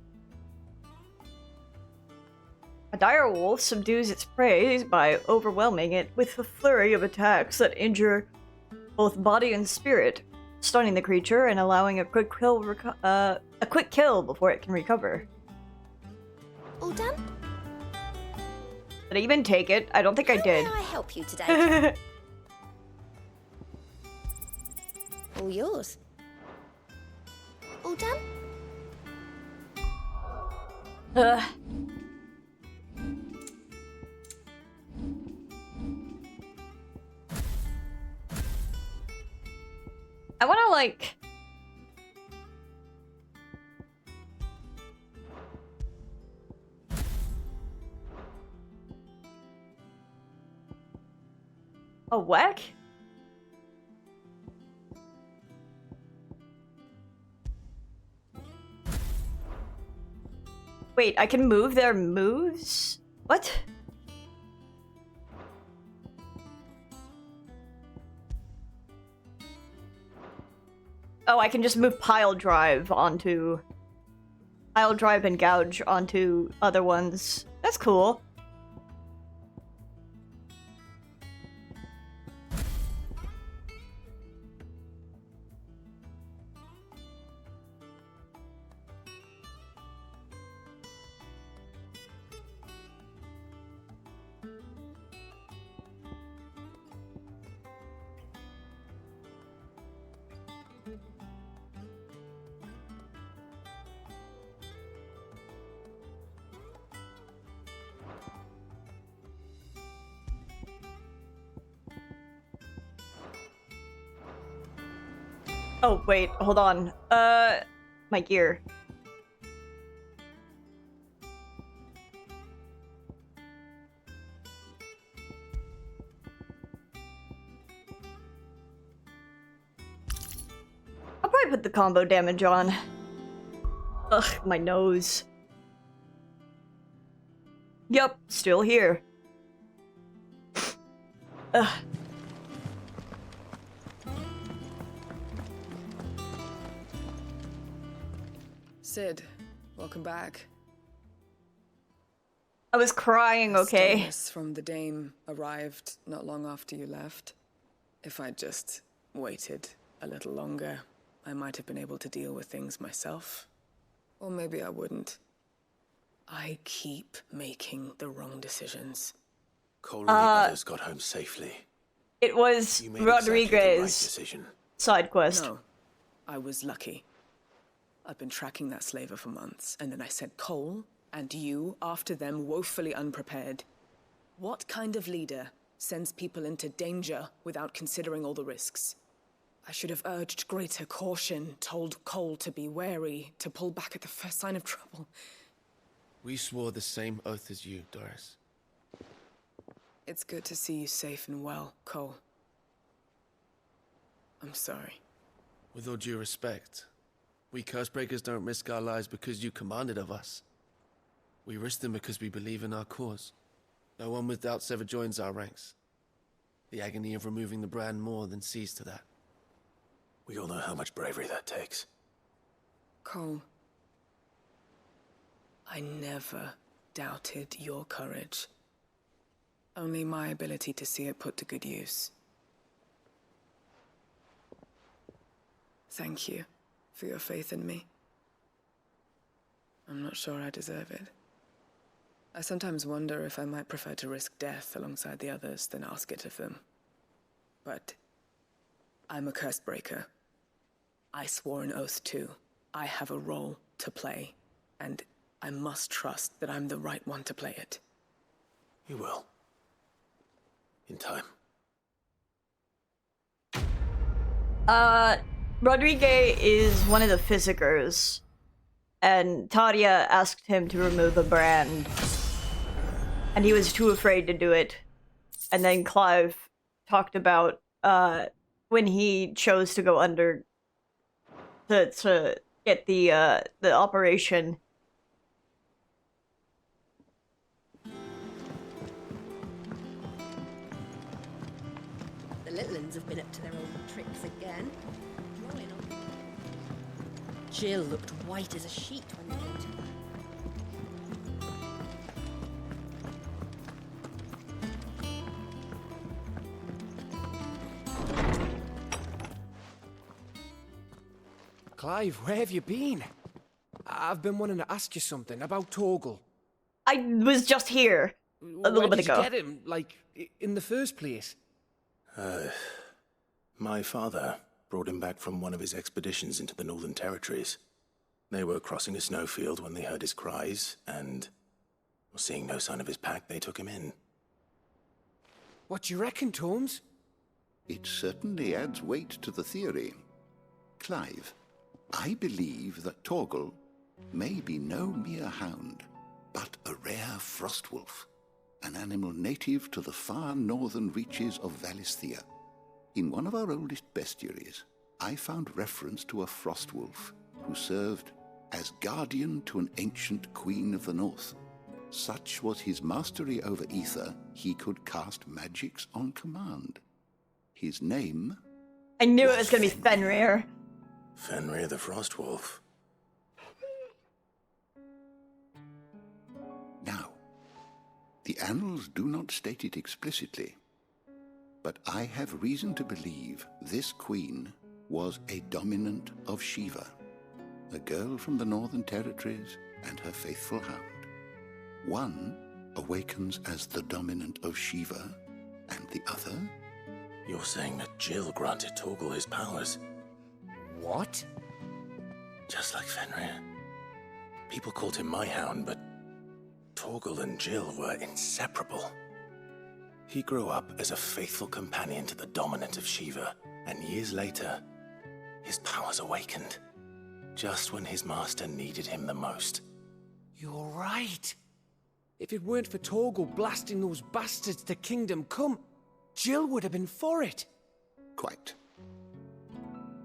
A dire wolf subdues its prey by overwhelming it with a flurry of attacks that injure both body and spirit, stunning the creature and allowing a quick kill before it can recover. All done? Did I even take it? I don't think I did. How may I help you today? All yours. All done? I wanna, like... A whack? Wait, I can move their moves? What? Oh, I can just move pile drive onto... Pile drive and gouge onto other ones. That's cool. Oh, wait, hold on. My gear. I'll probably put the combo damage on. Ugh, my nose. Yup, still here. Ugh. Sid, welcome back. I was crying, okay? Stillness from the Dame arrived not long after you left. If I'd just waited a little longer, I might have been able to deal with things myself. Or maybe I wouldn't. I keep making the wrong decisions. Cole and the others got home safely. It was You made exactly the right Rodriguez' decision. side quest. No, I was lucky. I've been tracking that slaver for months, and then I sent Cole and you after them woefully unprepared. What kind of leader sends people into danger without considering all the risks? I should have urged greater caution, told Cole to be wary, to pull back at the first sign of trouble. We swore the same oath as you, Doris. It's good to see you safe and well, Cole. I'm sorry. With all due respect, we Cursebreakers don't risk our lives because you commanded of us. We risk them because we believe in our cause. No one with doubts ever joins our ranks. The agony of removing the brand more than sees to that. We all know how much bravery that takes. Cole, I never doubted your courage. Only my ability to see it put to good use. Thank you for your faith in me. I'm not sure I deserve it. I sometimes wonder if I might prefer to risk death alongside the others than ask it of them. but I'm a curse breaker. I swore an oath too. I have a role to play, and I must trust that I'm the right one to play it. You will. In time. Rodrigue is one of the physicers, and Tadia asked him to remove a brand, and he was too afraid to do it. And then Clive talked about when he chose to go under to get the operation. The little uns have been up to their old tricks again. Jill looked white as a sheet when they came to her. Clive, where have you been? I've been wanting to ask you something about Torgal. I was just here a little bit ago. Where did you get him, like, in the first place? My father brought him back from one of his expeditions into the Northern Territories. They were crossing a snowfield when they heard his cries, and seeing no sign of his pack, they took him in. What do you reckon, Tomes? It certainly adds weight to the theory. Clive, I believe that Torgal may be no mere hound, but a rare frostwolf, an animal native to the far northern reaches of Valisthea. In one of our oldest bestiaries, I found reference to a frostwolf who served as guardian to an ancient queen of the north. Such was his mastery over ether, he could cast magics on command. His name... I knew it was going to be Fenrir. Fenrir the Frostwolf. Now, the annals do not state it explicitly, but I have reason to believe this queen was a dominant of Shiva, a girl from the Northern Territories and her faithful hound. One awakens as the dominant of Shiva, and the other... You're saying that Jill granted Torgal his powers? What? Just like Fenrir. People called him my hound, but Torgal and Jill were inseparable. He grew up as a faithful companion to the dominant of Shiva, and years later, his powers awakened, just when his master needed him the most. You're right. If it weren't for Torgal blasting those bastards to Kingdom Come, Jill would have been for it. Quite.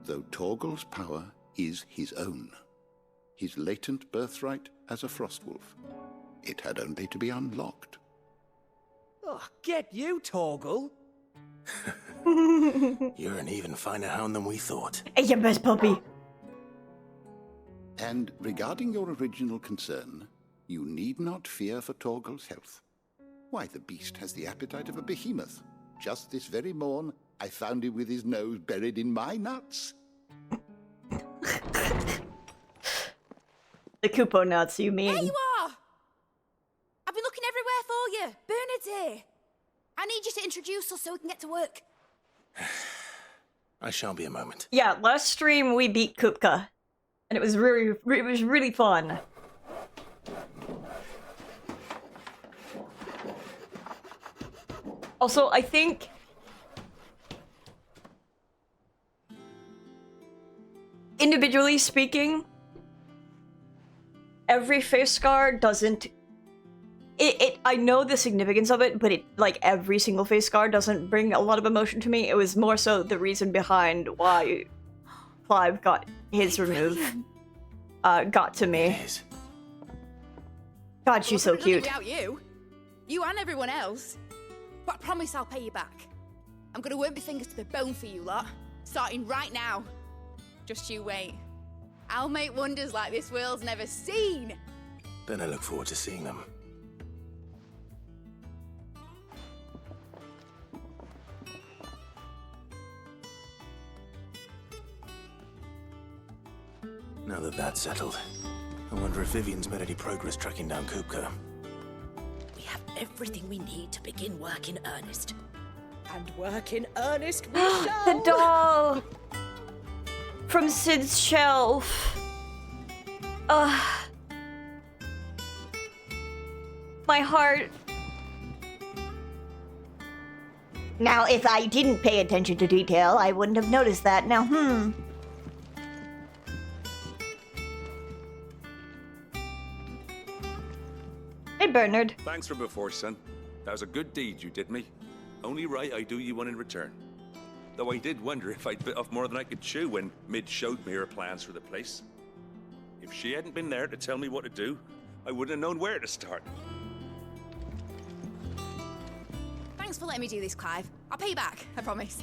Though Torgal's power is his own, his latent birthright as a Frostwolf, it had only to be unlocked. Oh, get you, Torgal! You're an even finer hound than we thought. Hey, your best puppy. And regarding your original concern, you need not fear for Torgal's health. Why, the beast has the appetite of a behemoth. Just this very morn, I found him with his nose buried in my nuts. The Kupo nuts, you mean? There you are! I've been looking everywhere for you. Bernard's here. I need you to introduce us so we can get to work. I shall be a moment. Yeah, last stream we beat Kupka, and it was really fun. Also, I think individually speaking, every face scar doesn't... I know the significance of it, but like every single face scar doesn't bring a lot of emotion to me. It was more so the reason behind why Clive got his removed. Got to me. God, she's so cute. Without you. You and everyone else. But I promise I'll pay you back. I'm gonna work my fingers to the bone for you lot. Starting right now. Just you wait. I'll make wonders like this world's never seen. Then I look forward to seeing them. Now that that's settled, I wonder if Vivian's made any progress tracking down Kupka. We have everything we need to begin work in earnest. And work in earnest we The shall. doll from Sid's shelf. My heart. Now, if I didn't pay attention to detail, I wouldn't have noticed that. Now, Hey, Bernard. Thanks for before, son. That was a good deed you did me. Only right I do you one in return. Though I did wonder if I'd bit off more than I could chew when Mid showed me her plans for the place. If she hadn't been there to tell me what to do, I wouldn't have known where to start. Thanks for letting me do this, Clive. I'll pay you back, I promise.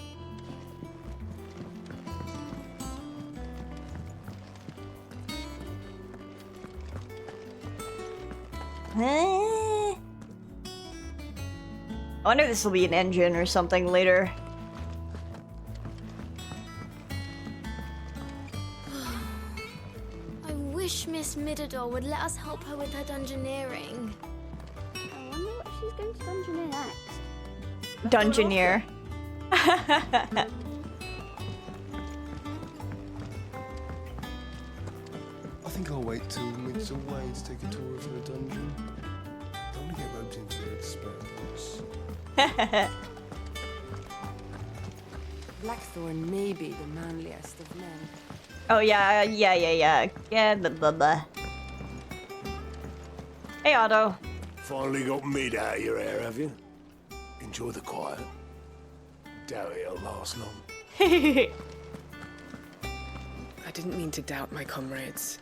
I wonder if this will be an engine or something later. I wish Miss Midador would let us help her with her dungeoneering. I wonder what she's going to dungeoneer next. Dungeoneer. I think I'll wait till Mid's away to take a tour of her dungeon. Don't want to get roped into her experiments. Blackthorn may be the manliest of men. Oh yeah. Yeah, blah, blah, blah. Hey, Otto. Finally got Mid out of your hair, have you? Enjoy the quiet. Doubt it'll last long. I didn't mean to doubt my comrades,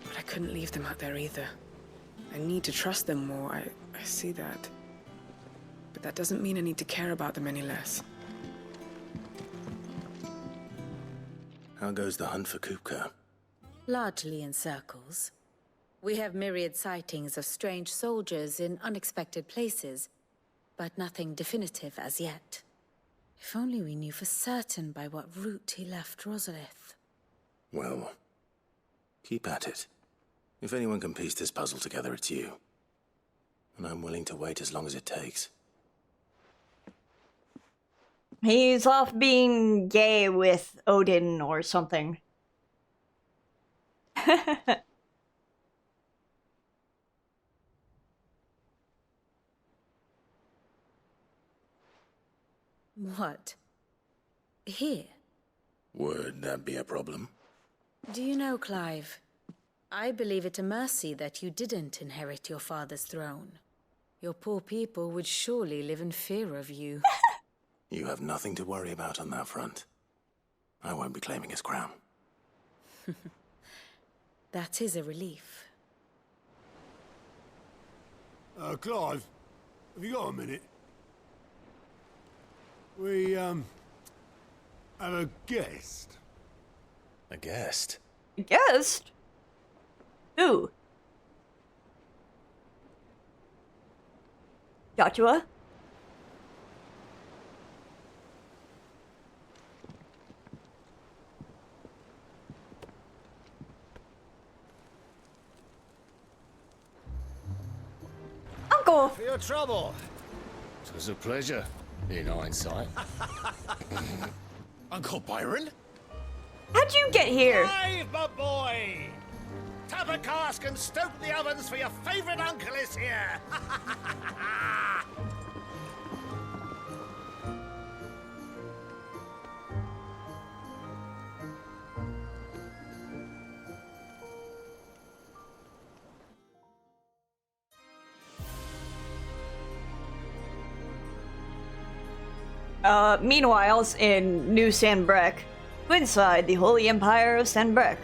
but I couldn't leave them out there either. I need to trust them more, I see that. But that doesn't mean I need to care about them any less. How goes the hunt for Kupka? Largely in circles. We have myriad sightings of strange soldiers in unexpected places, but nothing definitive as yet. If only we knew for certain by what route he left Rosalith. Well, keep at it. If anyone can piece this puzzle together, it's you. And I'm willing to wait as long as it takes. He's off being gay with Odin or something. What? Here? Would that be a problem? Do you know, Clive? I believe it a mercy that you didn't inherit your father's throne. Your poor people would surely live in fear of you. You have nothing to worry about on that front. I won't be claiming his crown. That is a relief. Clive, have you got a minute? We, have a guest. A guest? A guest? Who? Joshua? Uncle! For your trouble. It was a pleasure, in hindsight. Uncle Byron? How'd you get here? Clive, my boy! Tap a cask and stoke the ovens for your favorite uncle is here! Meanwhile, in New Sanbreque, inside the Holy Empire of Sanbreque,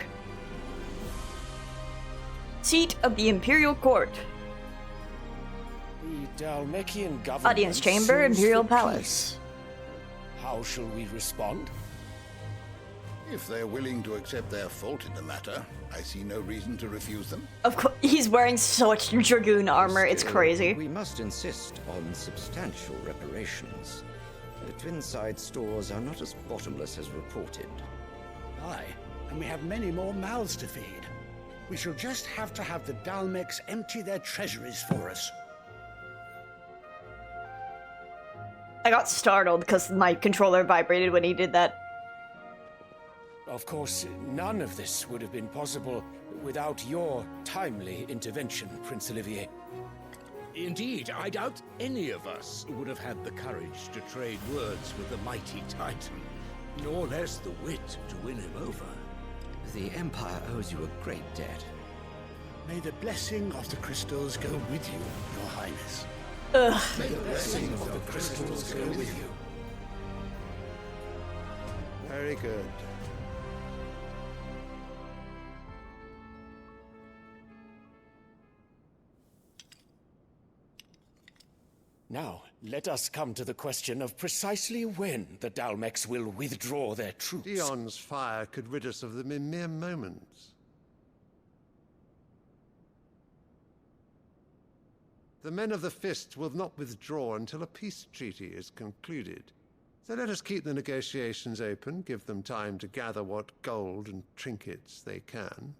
seat of the Imperial Court, The Dalmekian government audience chamber, sues Imperial for Palace. peace. How shall we respond? If they're willing to accept their fault in the matter, I see no reason to refuse them. Of course, he's wearing such dragoon armor, it's crazy. We must insist on substantial reparations. The Twinside stores are not as bottomless as reported. Aye, and we have many more mouths to feed. We shall just have to have the Dalmecs empty their treasuries for us. I got startled because my controller vibrated when he did that. Of course, none of this would have been possible without your timely intervention, Prince Olivier. Indeed, I doubt any of us would have had the courage to trade words with the mighty Titan, nor less the wit to win him over. The Empire owes you a great debt. May the blessing of the crystals go with you, Your Highness. Ugh. May the blessing of the crystals go with you. Very good. Now, let us come to the question of precisely when the Dalmex will withdraw their troops. Dion's fire could rid us of them in mere moments. The men of the Fist will not withdraw until a peace treaty is concluded. So let us keep the negotiations open, give them time to gather what gold and trinkets they can,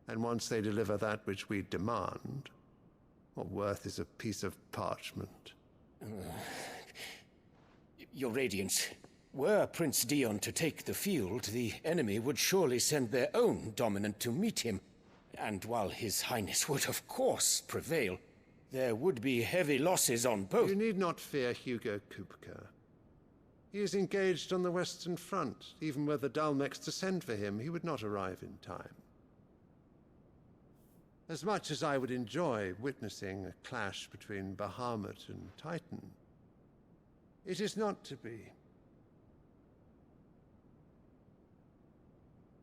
and once they deliver that which we demand, what worth is a piece of parchment? Your Radiance, were Prince Dion to take the field, the enemy would surely send their own dominant to meet him. And while His Highness would of course prevail, there would be heavy losses on both. You need not fear Hugo Kupka. He is engaged on the Western Front. Even were the Dalmex to send for him, he would not arrive in time. As much as I would enjoy witnessing a clash between Bahamut and Titan, it is not to be.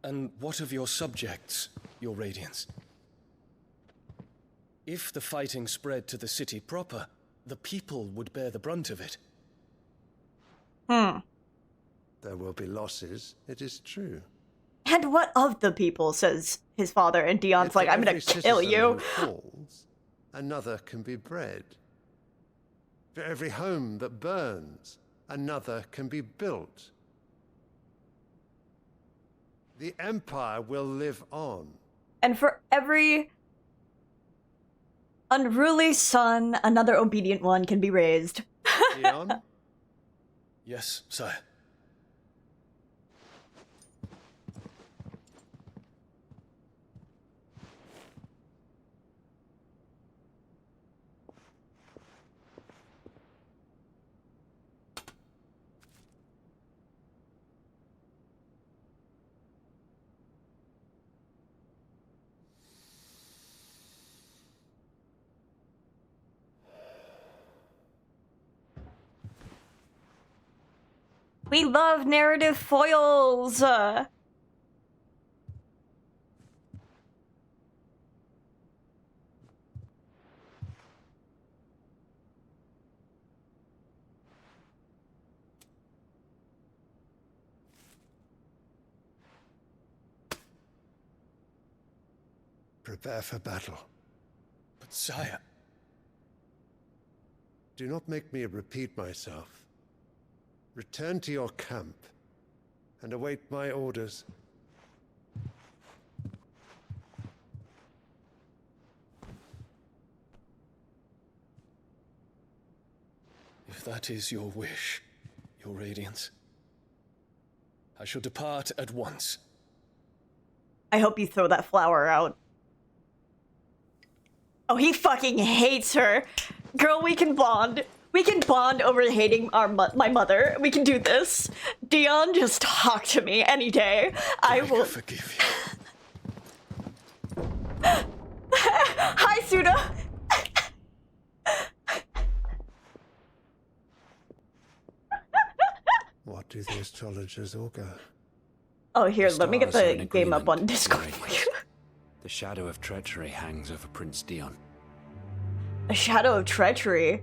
And what of your subjects, Your Radiance? If the fighting spread to the city proper, the people would bear the brunt of it. There will be losses, it is true. And what of the people, says his father, and Dion's like, I'm gonna kill you. Who falls, another can be bred. For every home that burns, another can be built. The Empire will live on. And for every unruly son, another obedient one can be raised. Dion? Yes, sire. We love narrative foils! Prepare for battle. But sire... Do not make me repeat myself. Return to your camp and await my orders. If that is your wish, Your Radiance, I shall depart at once. I hope you throw that flower out. Oh, he fucking hates her. Girl, we can bond. We can bond over hating my mother. We can do this. Dion, just talk to me any day. I will forgive you. Hi, Suda. What do the astrologers augur? Oh, here, let me get Stars are the in game up agreement, on Discord Your for Radiance. you. The shadow of treachery hangs over Prince Dion. A shadow of treachery.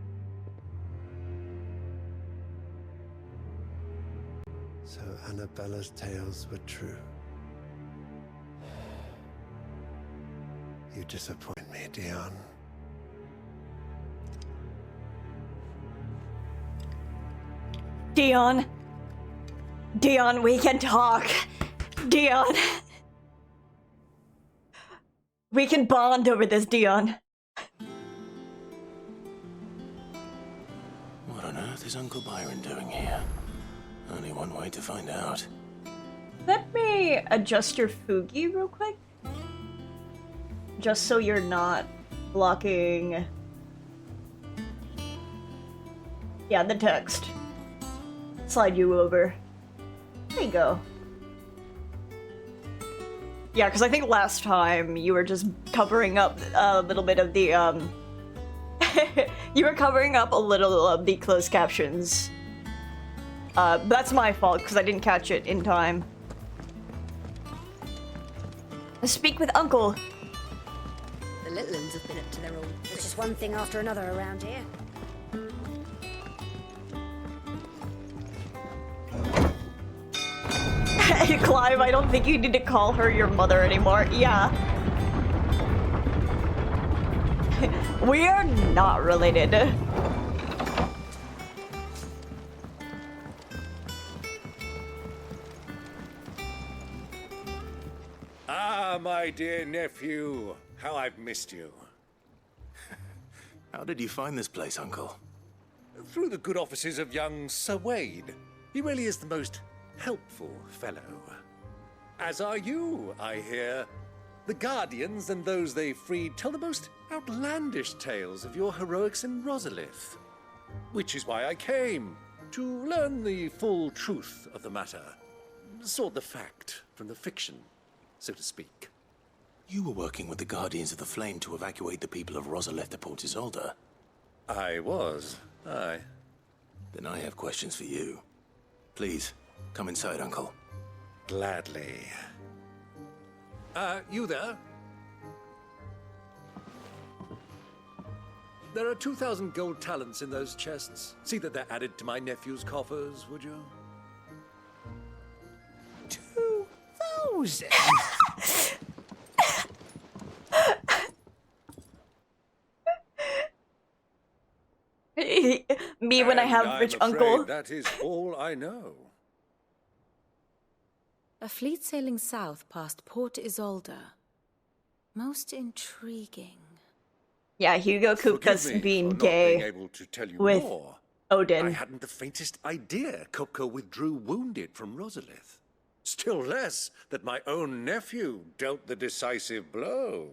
So Annabella's tales were true. You disappoint me, Dion. Dion. Dion, we can talk. Dion. We can bond over this, Dion. What on earth is Uncle Byron doing here? Only one way to find out. Let me adjust your Fugi real quick. Just so you're not blocking... Yeah, the text. Slide you over. There you go. Yeah, because I think last time you were just covering up a little bit of the, you were covering up a little of the closed captions. That's my fault, because I didn't catch it in time. Speak with Uncle. The little ones have been up to their own. There's just one thing after another around here. Clive, I don't think you need to call her your mother anymore. Yeah. We are not related. Ah, my dear nephew. How I've missed you. How did you find this place, Uncle? Through the good offices of young Sir Wade. He really is the most helpful fellow. As are you, I hear. The Guardians and those they freed tell the most outlandish tales of your heroics in Rosalith. Which is why I came, to learn the full truth of the matter. Sort the fact from the fiction, so to speak. You were working with the Guardians of the Flame to evacuate the people of Rosalith to Port Isolde. I was, aye. Then I have questions for you. Please, come inside, Uncle. Gladly. You there? There are 2,000 gold talents in those chests. See that they're added to my nephew's coffers, would you? 2,000? Me when I have rich uncle. That is all I know. A fleet sailing south past Port Isolde. Most intriguing. Yeah, Hugo Kupka's being gay Able to tell you with more. Odin. I hadn't the faintest idea Kupka withdrew wounded from Rosalith. Still less that my own nephew dealt the decisive blow.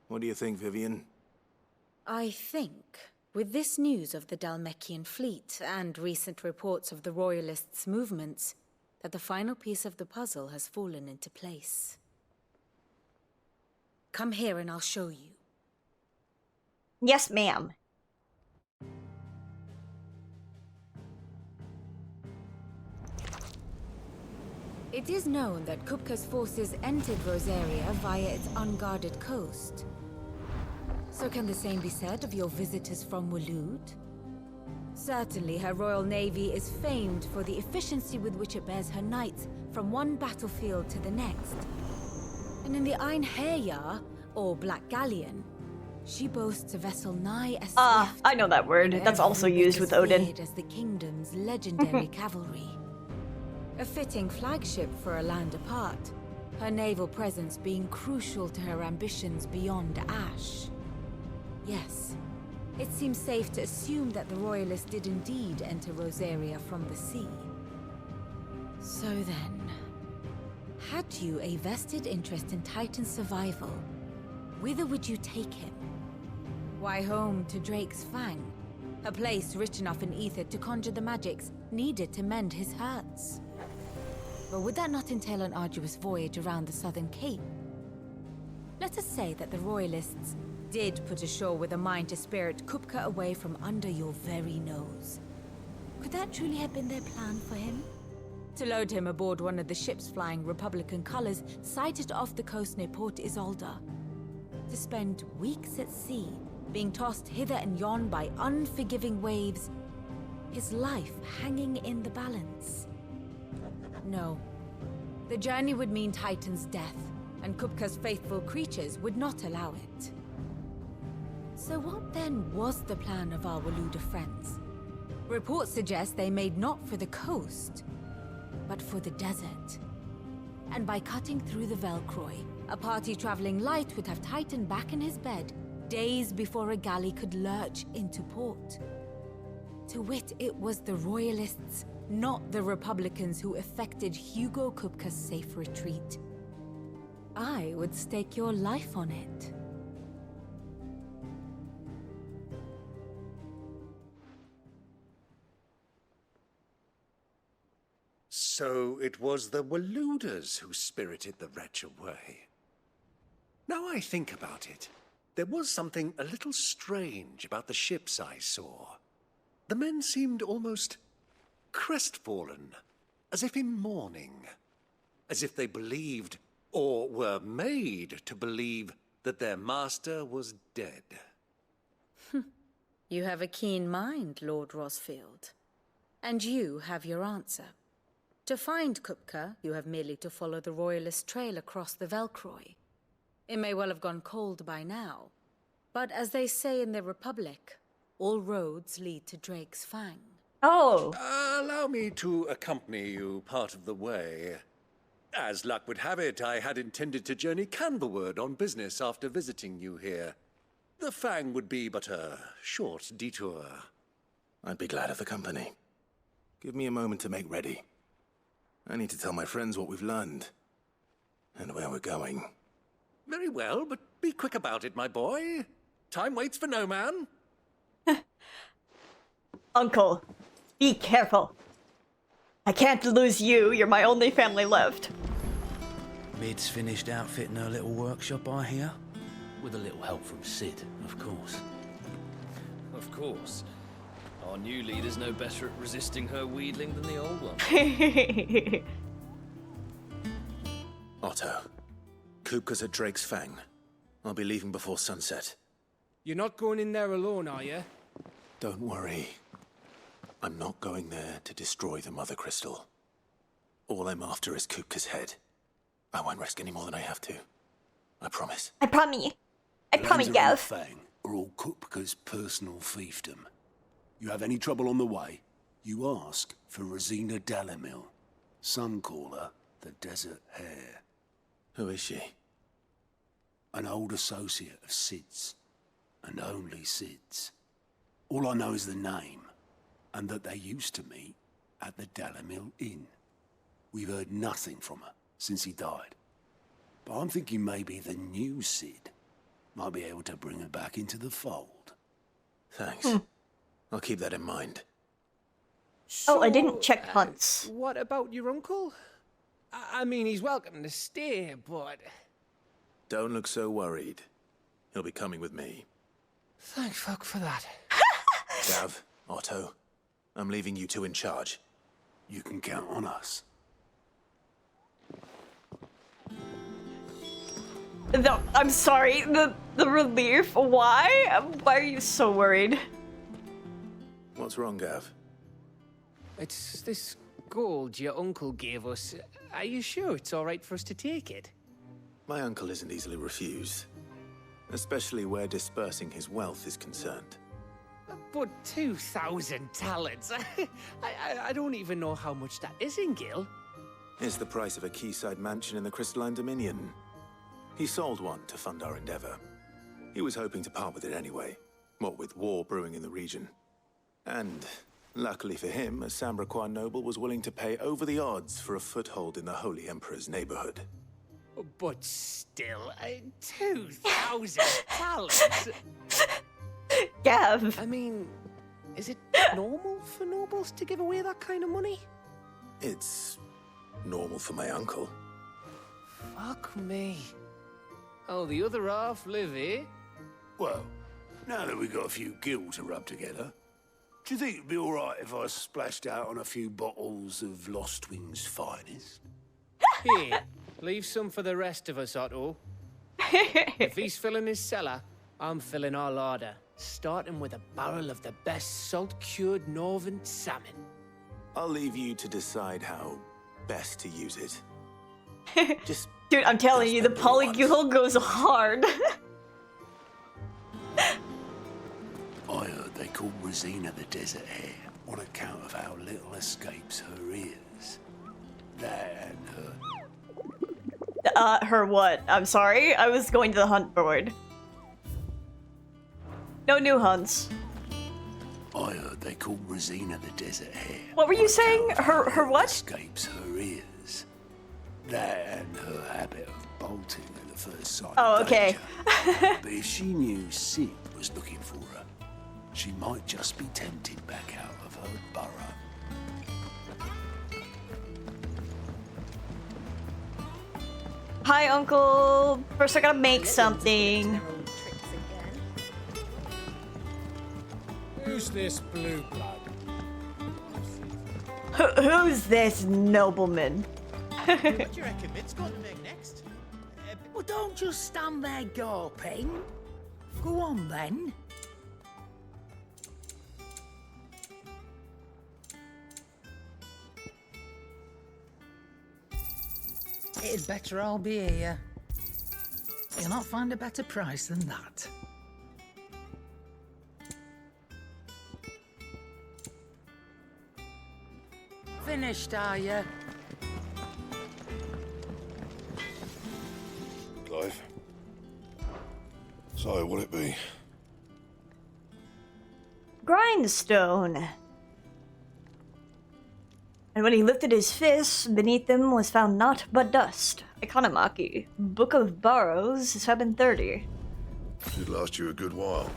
What do you think, Vivian? I think, with this news of the Dalmekian fleet and recent reports of the Royalists' movements, that the final piece of the puzzle has fallen into place. Come here and I'll show you. Yes, ma'am. It is known that Kupka's forces entered Rosaria via its unguarded coast. So can the same be said of your visitors from Waloed? Certainly her Royal Navy is famed for the efficiency with which it bears her knights from one battlefield to the next. And in the Einherjar, or Black Galleon, she boasts a vessel nigh as swift I know that word. and That's also every bit used as with Odin. feared as the kingdom's legendary cavalry. A fitting flagship for a land apart, her naval presence being crucial to her ambitions beyond Ash. Yes, it seems safe to assume that the Royalists did indeed enter Rosaria from the sea. So then, had you a vested interest in Titan's survival, whither would you take him? Why, home to Drake's Fang, a place rich enough in ether to conjure the magics needed to mend his hurts. But would that not entail an arduous voyage around the southern cape? Let us say that the Royalists did put ashore with a mind to spirit Kupka away from under your very nose. Could that truly have been their plan for him? To load him aboard one of the ships flying Republican colors sighted off the coast near Port Isolde. To spend weeks at sea, being tossed hither and yon by unforgiving waves, his life hanging in the balance. No. The journey would mean Titan's death, and Kupka's faithful creatures would not allow it. So what then was the plan of our Waluda friends? Reports suggest they made not for the coast, but for the desert. And by cutting through the Velcroy, a party traveling light would have Titan back in his bed days before a galley could lurch into port. To wit, it was the Royalists, not the Republicans, who effected Hugo Kupka's safe retreat. I would stake your life on it. So it was the Waluders who spirited the wretch away. Now I think about it, there was something a little strange about the ships I saw. The men seemed almost crestfallen, as if in mourning, as if they believed, or were made to believe, that their master was dead. You have a keen mind, Lord Rosfield. And you have your answer. To find Kupka, you have merely to follow the Royalist trail across the Velcroy. It may well have gone cold by now, but as they say in the Republic, all roads lead to Drake's Fang. Oh. Allow me to accompany you part of the way. As luck would have it, I had intended to journey Candlewood on business after visiting you here. The Fang would be but a short detour. I'd be glad of the company. Give me a moment to make ready. I need to tell my friends what we've learned. And where we're going. Very well, but be quick about it, my boy. Time waits for no man. Uncle, be careful. I can't lose you. You're my only family left. Mid's finished outfitting her little workshop, I hear. With a little help from Sid, of course. Of course. Our new leader's no better at resisting her wheedling than the old one. Otto, Kupka's at Drake's Fang. I'll be leaving before sunset. You're not going in there alone, are you? Don't worry. I'm not going there to destroy the Mother Crystal. All I'm after is Kupka's head. I won't risk any more than I have to. I promise. I promise. I promise, Lander and Gav. Fang are all Kupka's personal fiefdom. You have any trouble on the way, you ask for Rosina Dalamil, Suncaller, the Desert Hare. Who is she? An old associate of Sid's, and only Sid's. All I know is the name, and that they used to meet at the Dalamil Inn. We've heard nothing from her since he died. But I'm thinking maybe the new Sid might be able to bring her back into the fold. Thanks. I'll keep that in mind. Oh, I didn't check hunts. What about your uncle? I mean, he's welcome to stay, but... Don't look so worried. He'll be coming with me. Thank fuck for that. Gav, Otto, I'm leaving you two in charge. You can count on us. No, I'm sorry. The relief. Why? Why are you so worried? What's wrong, Gav? It's this gold your uncle gave us. Are you sure it's all right for us to take it? My uncle isn't easily refused. Especially where dispersing his wealth is concerned. But 2,000 talents. I don't even know how much that is in Gil. It's the price of a quayside mansion in the Crystalline Dominion. He sold one to fund our endeavor. He was hoping to part with it anyway, what with war brewing in the region. And, luckily for him, a Sambraquan noble was willing to pay over the odds for a foothold in the Holy Emperor's neighborhood. But still, 2,000 talents? Gav! I mean, is it normal for nobles to give away that kind of money? It's normal for my uncle. Fuck me. Oh, the other half live, eh? Well, now that we've got a few gil to rub together, do you think it'd be all right if I splashed out on a few bottles of Lost Wing's finest? Here, leave some for the rest of us, Otto. If he's filling his cellar, I'm filling our larder, starting with a barrel of the best salt-cured northern salmon. I'll leave you to decide how best to use it. Just Dude, I'm telling you, the polygul goes hard. I heard they call Rosina the Desert Hare on account of how little escapes her ears. That and her. Her what? I'm sorry? I was going to the hunt board. No new hunts. I I heard they call Rosina the Desert Hare. What were you saying? Her what? Escapes her ears. That and her habit of bolting at the first sign Oh, of okay. danger. But if she knew Sid was looking for her, she might just be tempted back out of her burrow. Hi, Uncle. First, I gotta make something. Who's this blue blood? Who's this nobleman? What do you reckon Mitt's got to make next? Well, don't just stand there gawping. Go on, then. It'd better all be here. You'll not find a better price than that. Finished, are you? Clive. So, will it be? Grindstone. And when he lifted his fist, beneath them was found naught but dust. Economaki. Book of Burrows, 730. Should last you a good while.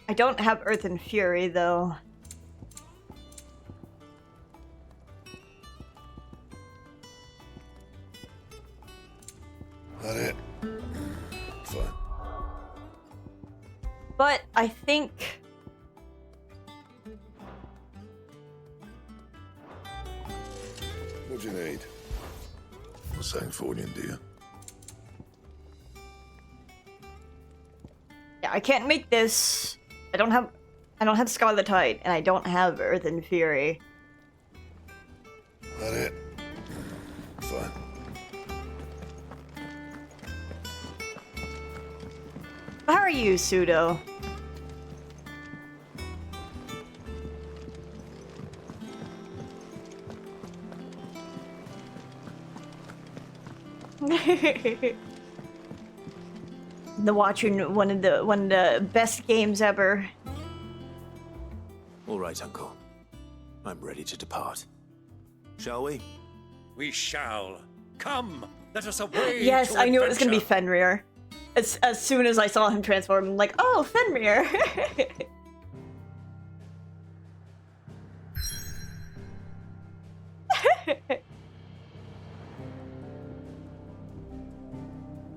I don't have Earth and Fury, though. That it? Fine. But I think... What do you need? Not saying Fordian, do you? Yeah, I can't make this. I don't have Scarlet Tide, and I don't have Earth and Fury. That it? Fine. How are you, Pseudo? Watching one of the best games ever. All right, Uncle. I'm ready to depart. Shall we? We shall. Come, let us away. Yes, to I knew it was gonna be adventure. Fenrir. As soon as I saw him transform, I'm like, oh, Fenrir.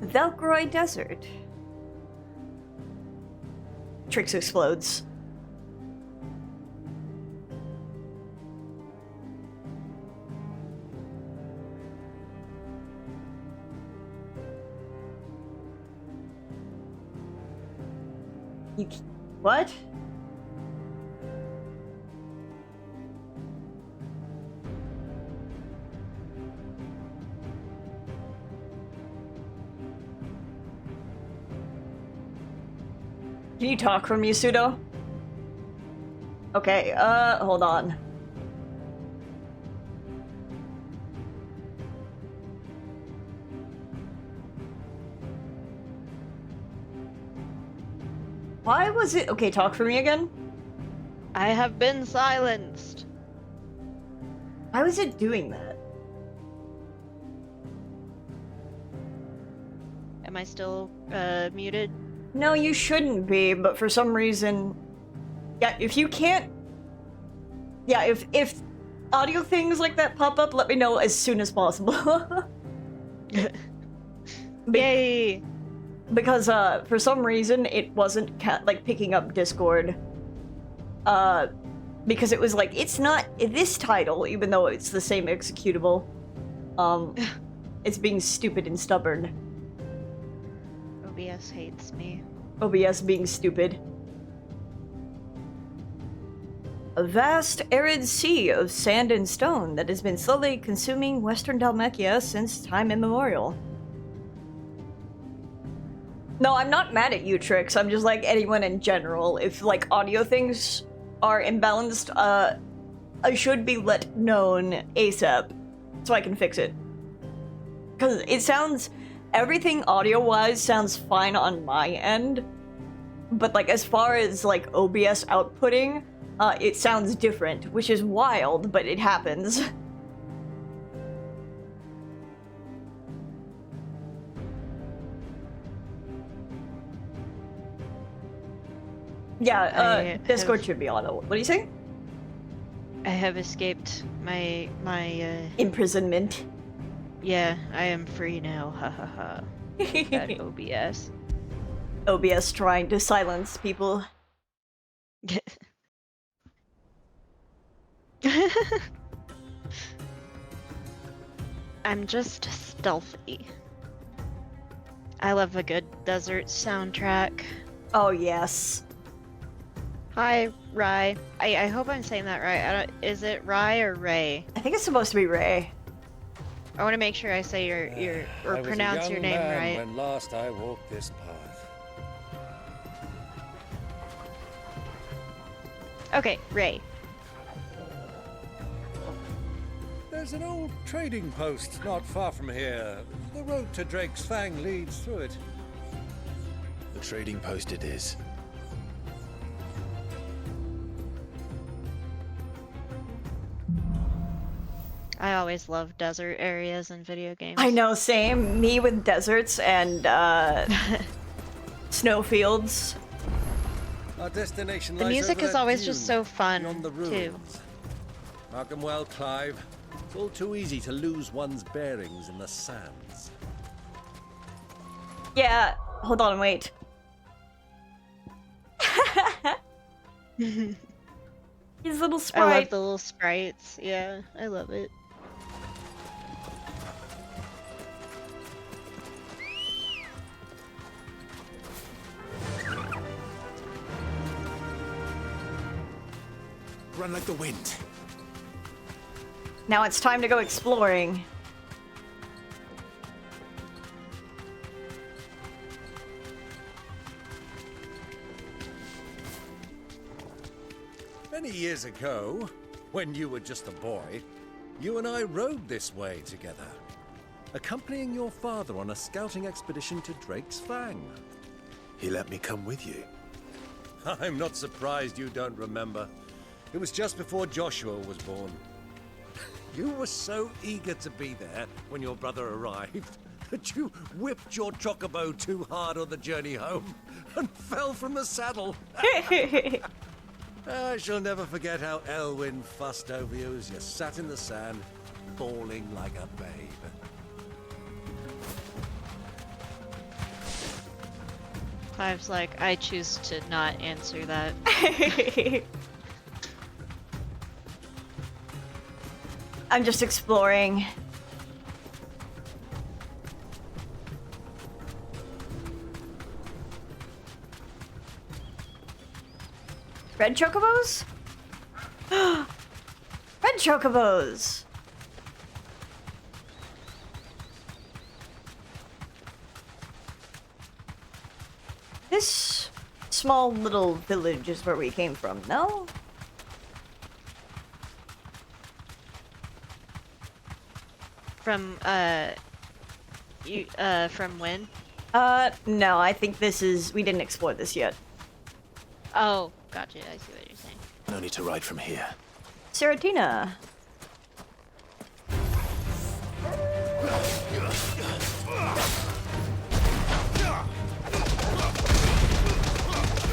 Velcroy Desert. Trix explodes. What? Can you talk from you, Pseudo? Okay, hold on. Why was it? Okay, talk for me again. I have been silenced. Why was it doing that? Am I still muted? No, you shouldn't be, but for some reason... Yeah, if you can't... Yeah, if audio things like that pop up, let me know as soon as possible. Yay! Because, for some reason, it wasn't, like, picking up Discord. Because it was like, it's not this title, even though it's the same executable. It's being stupid and stubborn. OBS hates me. OBS being stupid. A vast, arid sea of sand and stone that has been slowly consuming Western Dalmekia since time immemorial. No, I'm not mad at you, Trix. I'm just like anyone in general. If like audio things are imbalanced, I should be let known ASAP so I can fix it. Because it sounds, everything audio-wise sounds fine on my end, but like as far as like OBS outputting, it sounds different, which is wild, but it happens. Yeah, Discord should be on. What do you say? I have escaped my imprisonment. Yeah, I am free now. Ha ha ha. At OBS. OBS trying to silence people. I'm just stealthy. I love a good desert soundtrack. Oh yes. Hi, Rye. I hope I'm saying that right. Is it Rye or Ray? I think it's supposed to be Ray. I want to make sure I say your or pronounce your name right. When last I walked this path. Okay, Ray. There's an old trading post not far from here. The road to Drake's Fang leads through it. The trading post it is. I always love desert areas in video games. I know, same. Me with deserts and snowfields. Our destination The lies music over is that always dune just so fun, beyond the too. ruins. Mark 'em well, Clive. It's all too easy to lose one's bearings in the sands. Yeah, hold on, wait. His little sprite. I love the little sprites. Yeah, I love it. Run like the wind. Now it's time to go exploring. Many years ago, when you were just a boy, you and I rode this way together, accompanying your father on a scouting expedition to Drake's Fang. He let me come with you. I'm not surprised you don't remember. It was just before Joshua was born. You were so eager to be there when your brother arrived that you whipped your chocobo too hard on the journey home and fell from the saddle. I shall never forget how Elwyn fussed over you as you sat in the sand, bawling like a babe. Clive's like, I choose to not answer that. I'm just exploring. Red chocobos? Red chocobos! This small little village is where we came from, no? From from when? No, I think this is... we didn't explore this yet. Oh, gotcha. I see what you're saying. No need to ride from here. Seratina.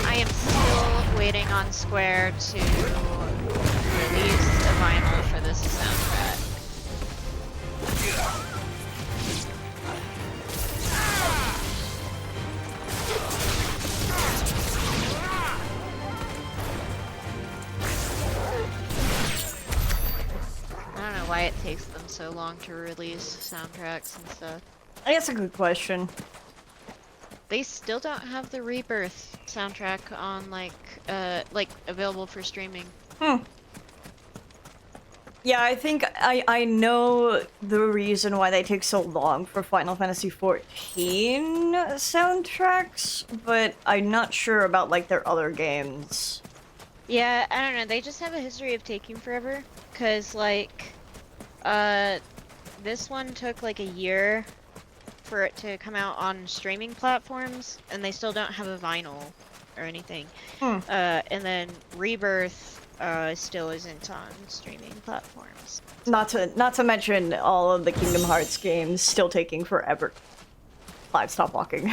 I am still waiting on Square to release a vinyl for this soundtrack. I don't know why it takes them so long to release soundtracks and stuff. That's a good question. They still don't have the Rebirth soundtrack on like available for streaming. Hmm. Yeah, I think I know the reason why they take so long for Final Fantasy XIV soundtracks, but I'm not sure about like their other games. Yeah, I don't know. They just have a history of taking forever. Cause like, this one took like a year for it to come out on streaming platforms, and they still don't have a vinyl or anything. And then Rebirth still isn't on streaming platforms. Not to mention all of the Kingdom Hearts games still taking forever. Clive, stop walking.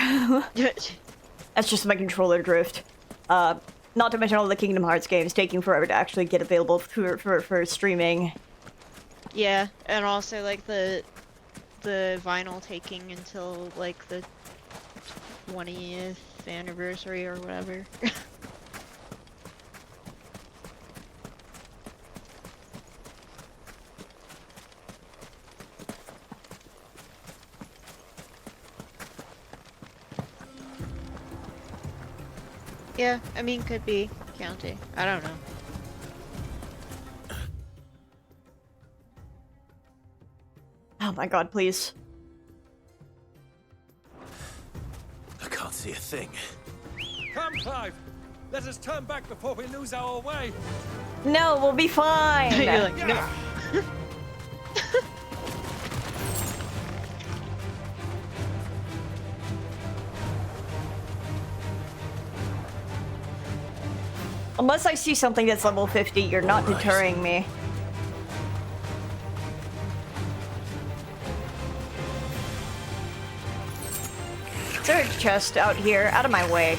That's just my controller drift. Not to mention all the Kingdom Hearts games taking forever to actually get available for streaming. Yeah, and also like the vinyl taking until like the 20th anniversary or whatever. Yeah, I mean, could be county. I don't know. Oh my god, please. I can't see a thing. Come, Clive! Let us turn back before we lose our way! No, we'll be fine! You're like, no. Unless I see something that's level 50, you're not deterring me. Is there a chest out here? Out of my way.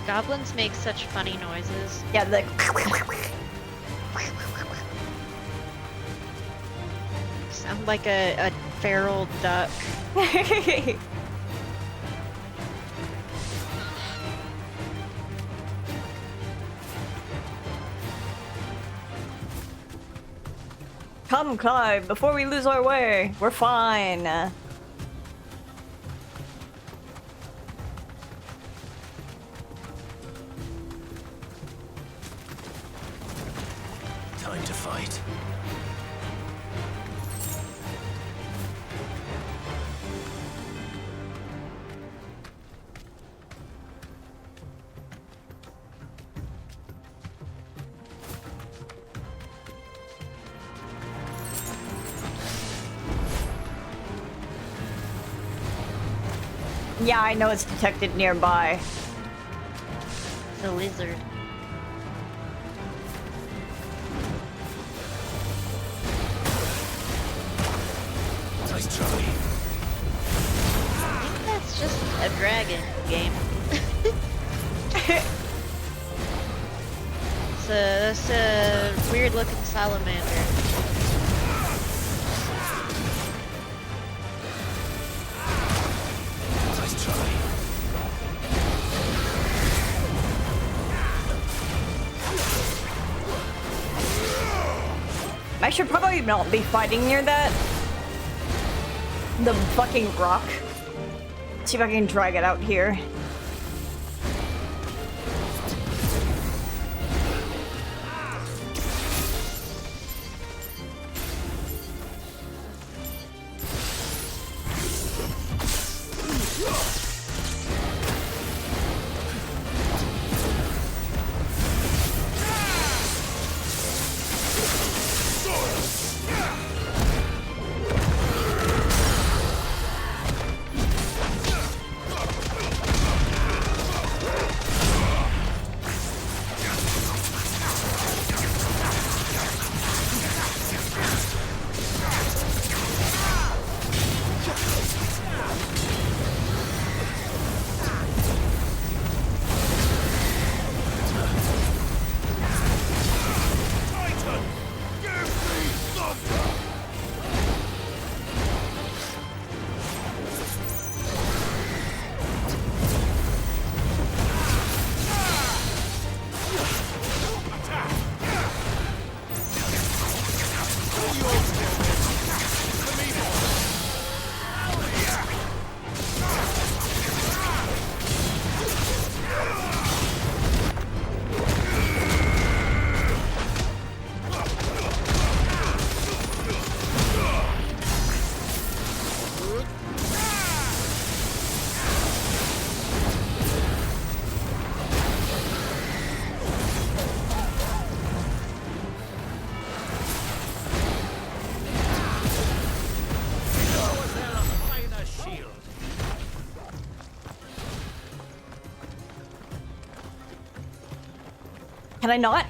Goblins make such funny noises. Yeah, the... Sound like a feral duck. Come, Clive, before we lose our way. We're fine. Time to fight. Yeah, I know it's detected nearby. The lizard. Nice try. I think that's just a dragon game. That's a weird looking salamander. Nice try. I should probably not be fighting near that. The fucking rock. See if I can drag it out here. Can I not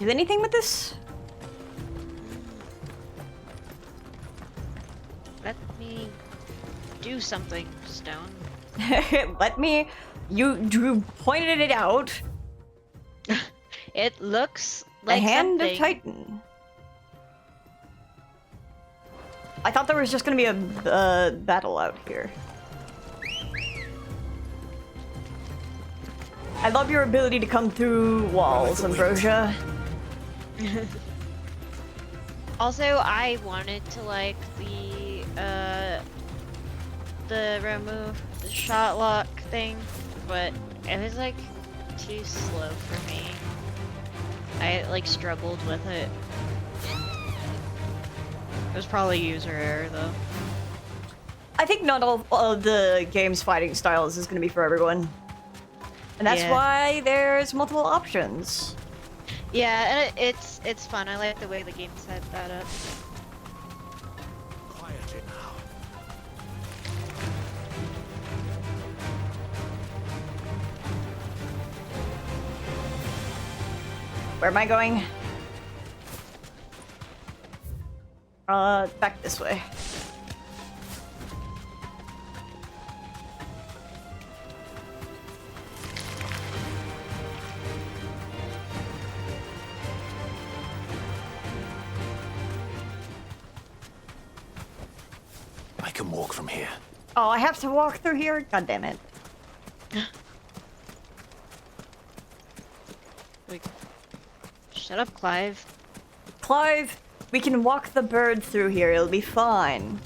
do anything with this? Let me do something, Stone. Let me. You pointed it out. It looks like a hand something. of Titan. I thought there was just gonna be a battle out here. I love your ability to come through walls, Ambrosia. Also, I wanted to like the remove the shot lock thing, but it was like too slow for me. I like struggled with it. It was probably user error though. I think not all of the game's fighting styles is going to be for everyone. And that's why there's multiple options. Yeah, and it's fun. I like the way the game set that up. Quieter now. Where am I going? Back this way. I can walk from here. Oh, I have to walk through here? God damn it. Like, shut up, Clive. Clive, we can walk the bird through here. It'll be fine.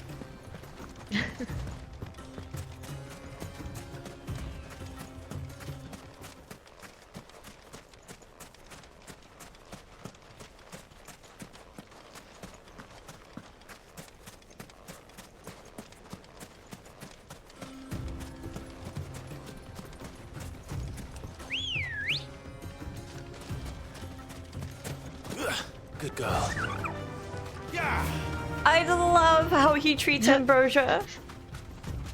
Good girl. I love how he treats Ambrosia.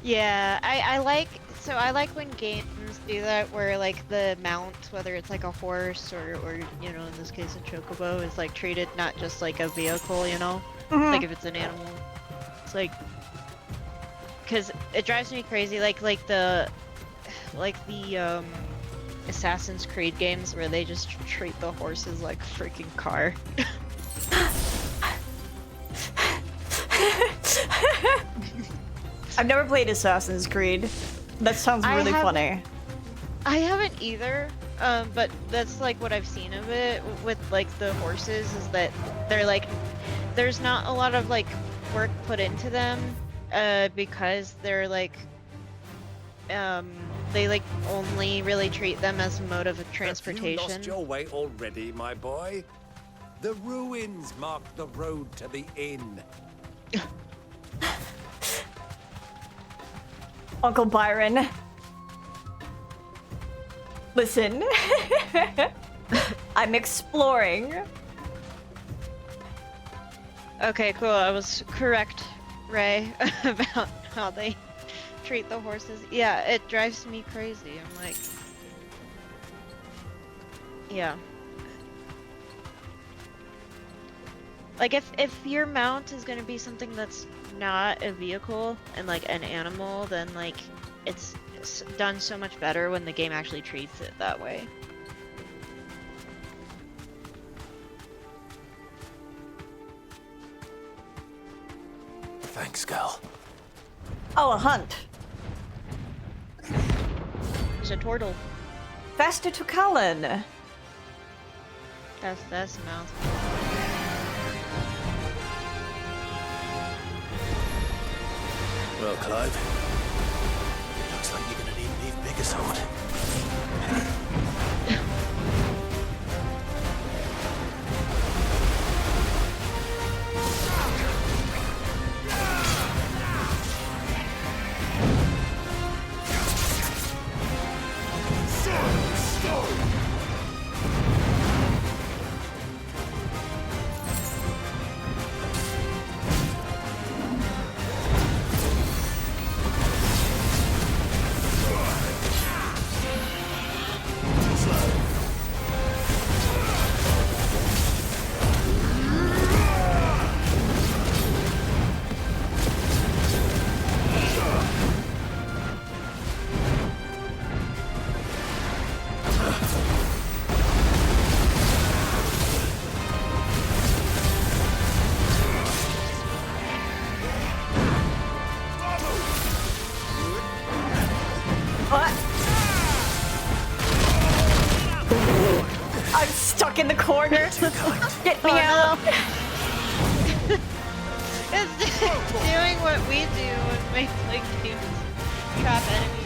Yeah, I like when games do that where like the mount, whether it's like a horse or you know, in this case a chocobo, is like treated not just like a vehicle, you know? Like if it's an animal. It's like, cause it drives me crazy like the Assassin's Creed games where they just treat the horses like a freaking car. I've never played Assassin's Creed. That sounds really funny. I haven't either, but that's like what I've seen of it with like the horses is that they're like, there's not a lot of like work put into them, because they're like, they like only really treat them as a mode of transportation. Have you lost your way already, my boy? The ruins mark the road to the inn. Uncle Byron. Listen. I'm exploring. Okay, cool. I was correct, Ray, about how they treat the horses. Yeah, it drives me crazy. I'm like, yeah. Like if your mount is gonna be something that's not a vehicle and like an animal, then like it's done so much better when the game actually treats it that way. Thanks, girl. Oh, a hunt. There's a turtle. Faster to Cullen. That's mouth. Well, Clive, it looks like you're gonna need an even bigger sword. I'm stuck in the corner. Get me out. It's doing what we do when we play games. Trap enemies.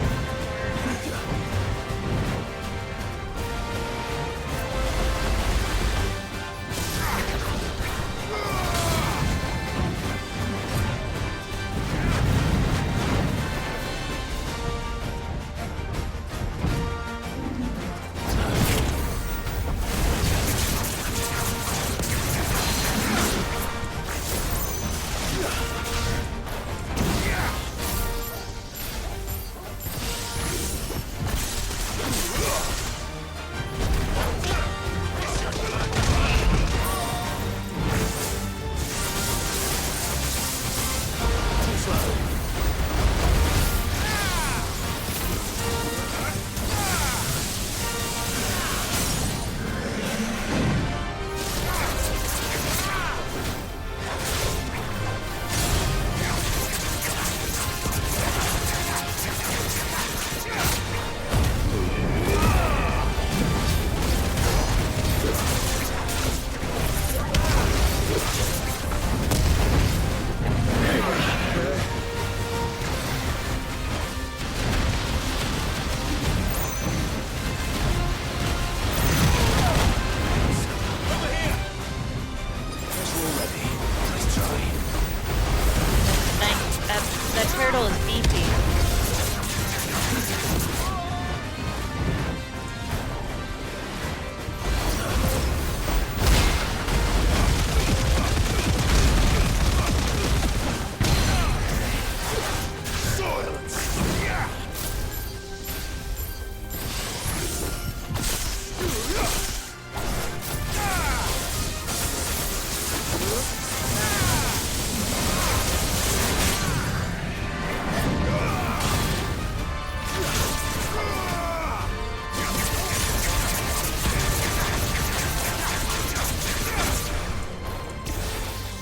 That turtle is beefy.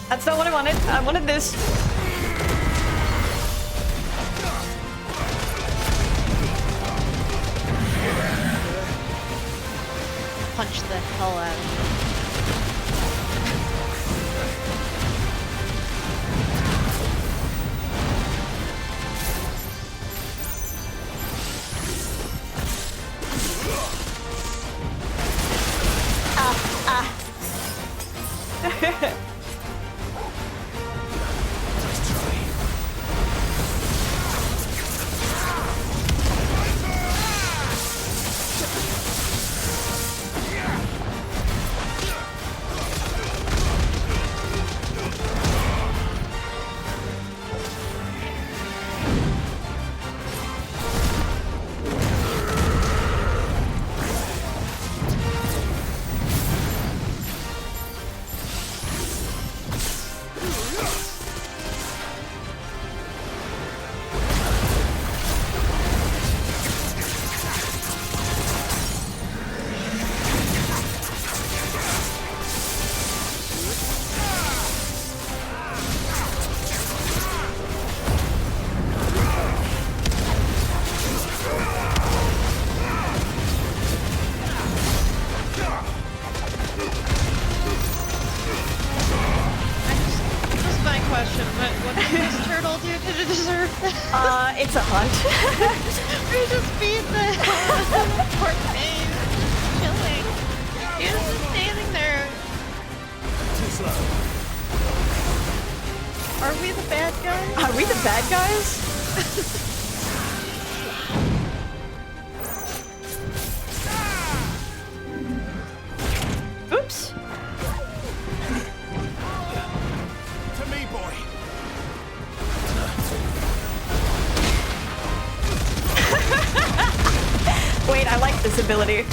That's not what I wanted. I wanted this. Punch the hell out of you. It's a hunt. We just feed the poor thing. Chilling. He's just standing there. Too slow. Are we the bad guys? Are we the bad guys? Oops. To me, boy. Wait, I like this ability.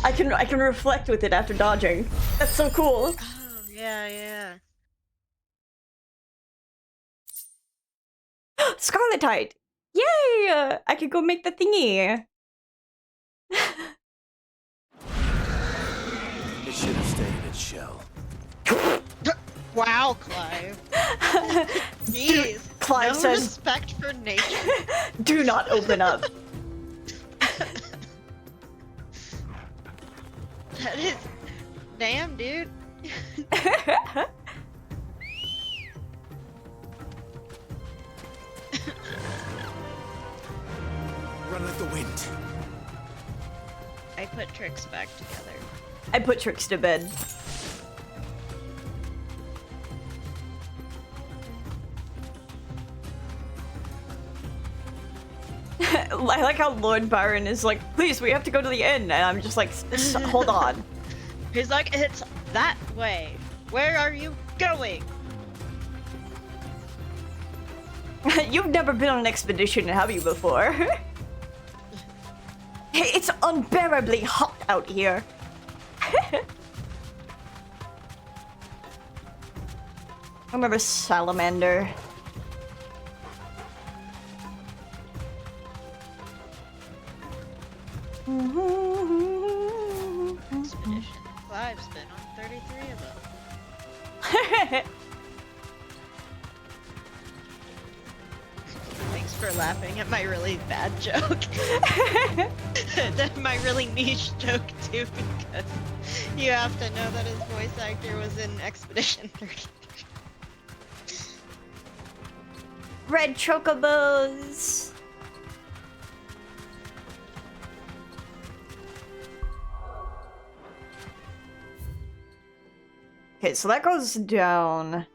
I can reflect with it after dodging. That's so cool. Oh, yeah, yeah. Scarlet Tide! Yay! I could go make the thingy. It should have stayed in its shell. Wow, Clive. Jeez. Clive no says, respect for nature. do not open up. That is... Damn, dude. Run with the wind. I put Trix back together. I put Trix to bed. I like how Lord Byron is like, please, we have to go to the inn. And I'm just like, hold on. He's like, it's that way. Where are you going? You've never been on an expedition, have you, before? It's unbearably hot out here. I remember salamander. Expedition. Clive's been on 33 of them. Thanks for laughing at my really bad joke. My really niche joke too, because you have to know that his voice actor was in Expedition 33. Red chocobos. Okay, so that goes down.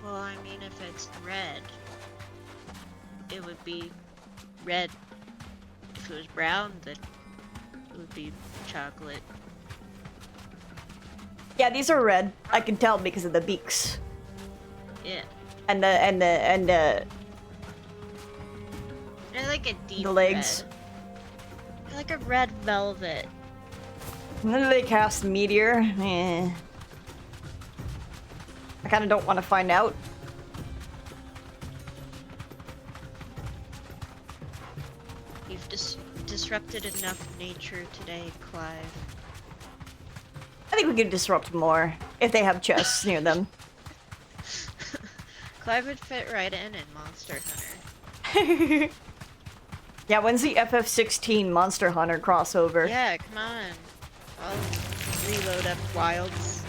Well, I mean, if it's red, it would be red. If it was brown, then it would be chocolate. Yeah, these are red. I can tell because of the beaks. Yeah. And the They're like a deep the legs. red. They're like a red velvet. When do they cast meteor? Eh. I kind of don't want to find out. You've disrupted enough nature today, Clive. I think we could disrupt more if they have chests near them. Clive would fit right in Monster Hunter. Yeah, when's the FF16 Monster Hunter crossover? Yeah, come on. I'll reload up Wilds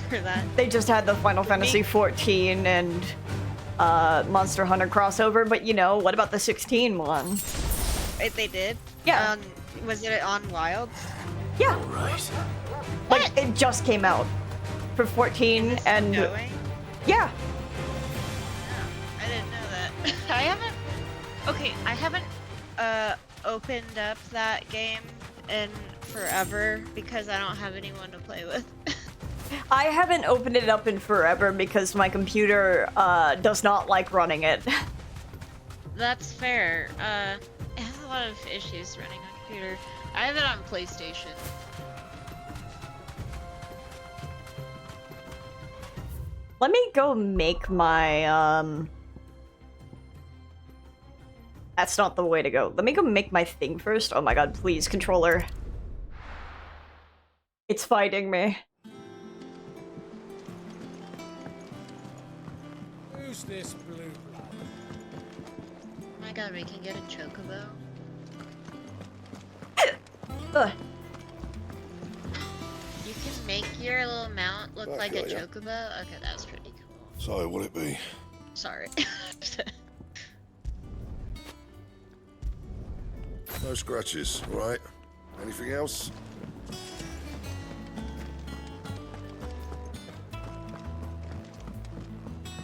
for that. They just had the Final Fantasy 14 and Monster Hunter crossover, but you know, what about the 16 one? Wait, they did? Yeah. Was it on Wilds? Yeah. Right. Like, it just came out for 14 and... Going? Yeah. I didn't know that. I haven't opened up that game in forever because I don't have anyone to play with. I haven't opened it up in forever because my computer does not like running it. That's fair. It has a lot of issues running on computer. I have it on PlayStation. Let me go make my, That's not the way to go. Let me go make my thing first. Oh my god, please, controller. It's fighting me. Who's this blue blood? Oh my god, we can get a chocobo. Ugh. You can make your little mount look Back like a here, yeah. chocobo? Okay, that was pretty cool. So, will it be? Sorry. No scratches, right? Anything else?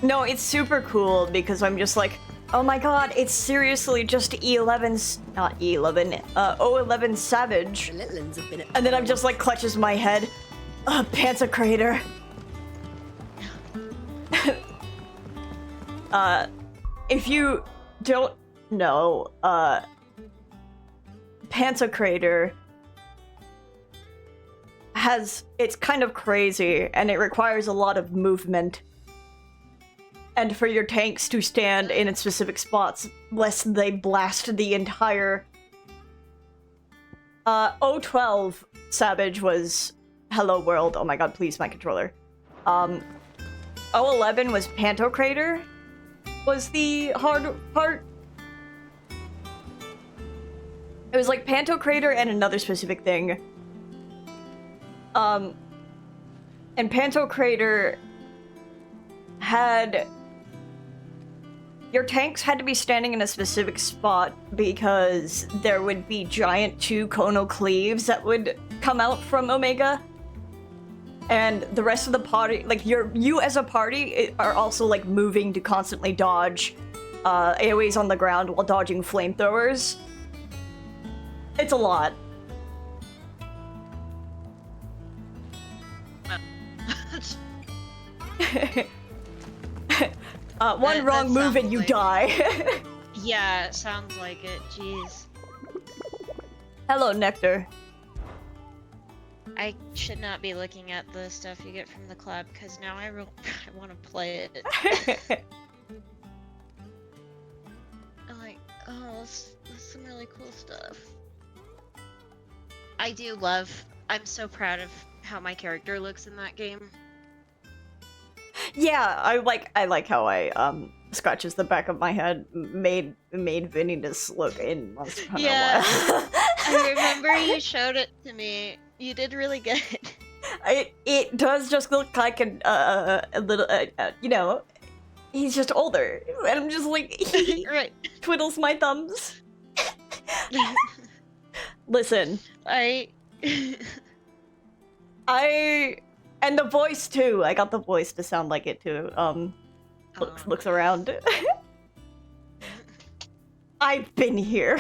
No, it's super cool because I'm just like, oh my god, it's seriously just E11's, not E11, 011 Savage. And then I'm just like, clutches my head. Panzer Crater. If you don't know, Panzer Crater it's kind of crazy and it requires a lot of movement. And for your tanks to stand in specific spots, lest they blast the entire 012 Savage was Hello World. Oh my god, please, my controller. 011 was Pantocrator. Was the hard part. It was like Pantocrator and another specific thing. And Pantocrator had... Your tanks had to be standing in a specific spot because there would be giant 2 Kono cleaves that would come out from Omega. And the rest of the party, like you as a party are also like moving to constantly dodge AoEs on the ground while dodging flamethrowers. It's a lot. One wrong move and you die. Yeah, sounds like it. Jeez. Hello, Nectar. I should not be looking at the stuff you get from the club, because now I want to play it. I'm like, oh, that's some really cool stuff. I do love... I'm so proud of how my character looks in that game. Yeah, I like how I scratches the back of my head made Vinny just look in Monster Hunter. Yeah, I remember you showed it to me. You did really good. It does just look like a little, you know, he's just older, and I'm just like, he right. Twiddles my thumbs. Listen, and the voice too. I got the voice to sound like it too. Looks around. I've been here.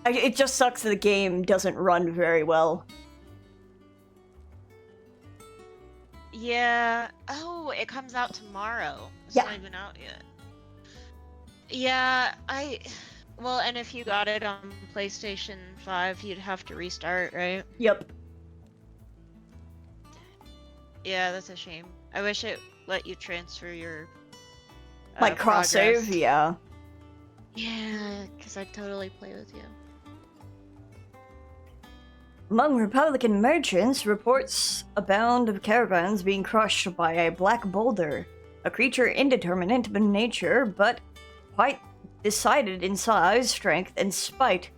It just sucks that the game doesn't run very well. Yeah. Oh, it comes out tomorrow. It's not even out yet. Yeah, well, and if you got it on PlayStation 5, you'd have to restart, right? Yep. Yeah, that's a shame. I wish it let you transfer your like cross save, yeah. Yeah, because I'd totally play with you. Among Republican merchants, reports abound of caravans being crushed by a black boulder, a creature indeterminate in nature, but quite decided in size, strength, and spite.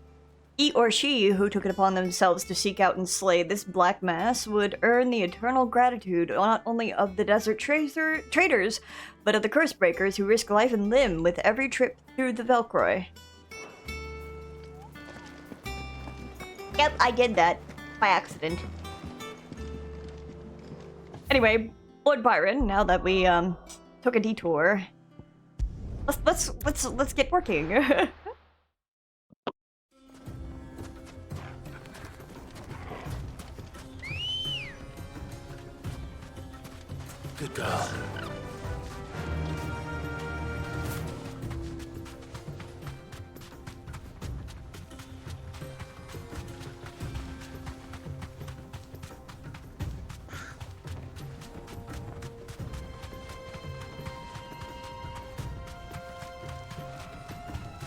He or she who took it upon themselves to seek out and slay this black mass would earn the eternal gratitude not only of the desert traders, but of the curse breakers who risk life and limb with every trip through the Velcroy. Yep, I did that by accident. Anyway, Lord Byron, now that we took a detour, let's get working. Good girl.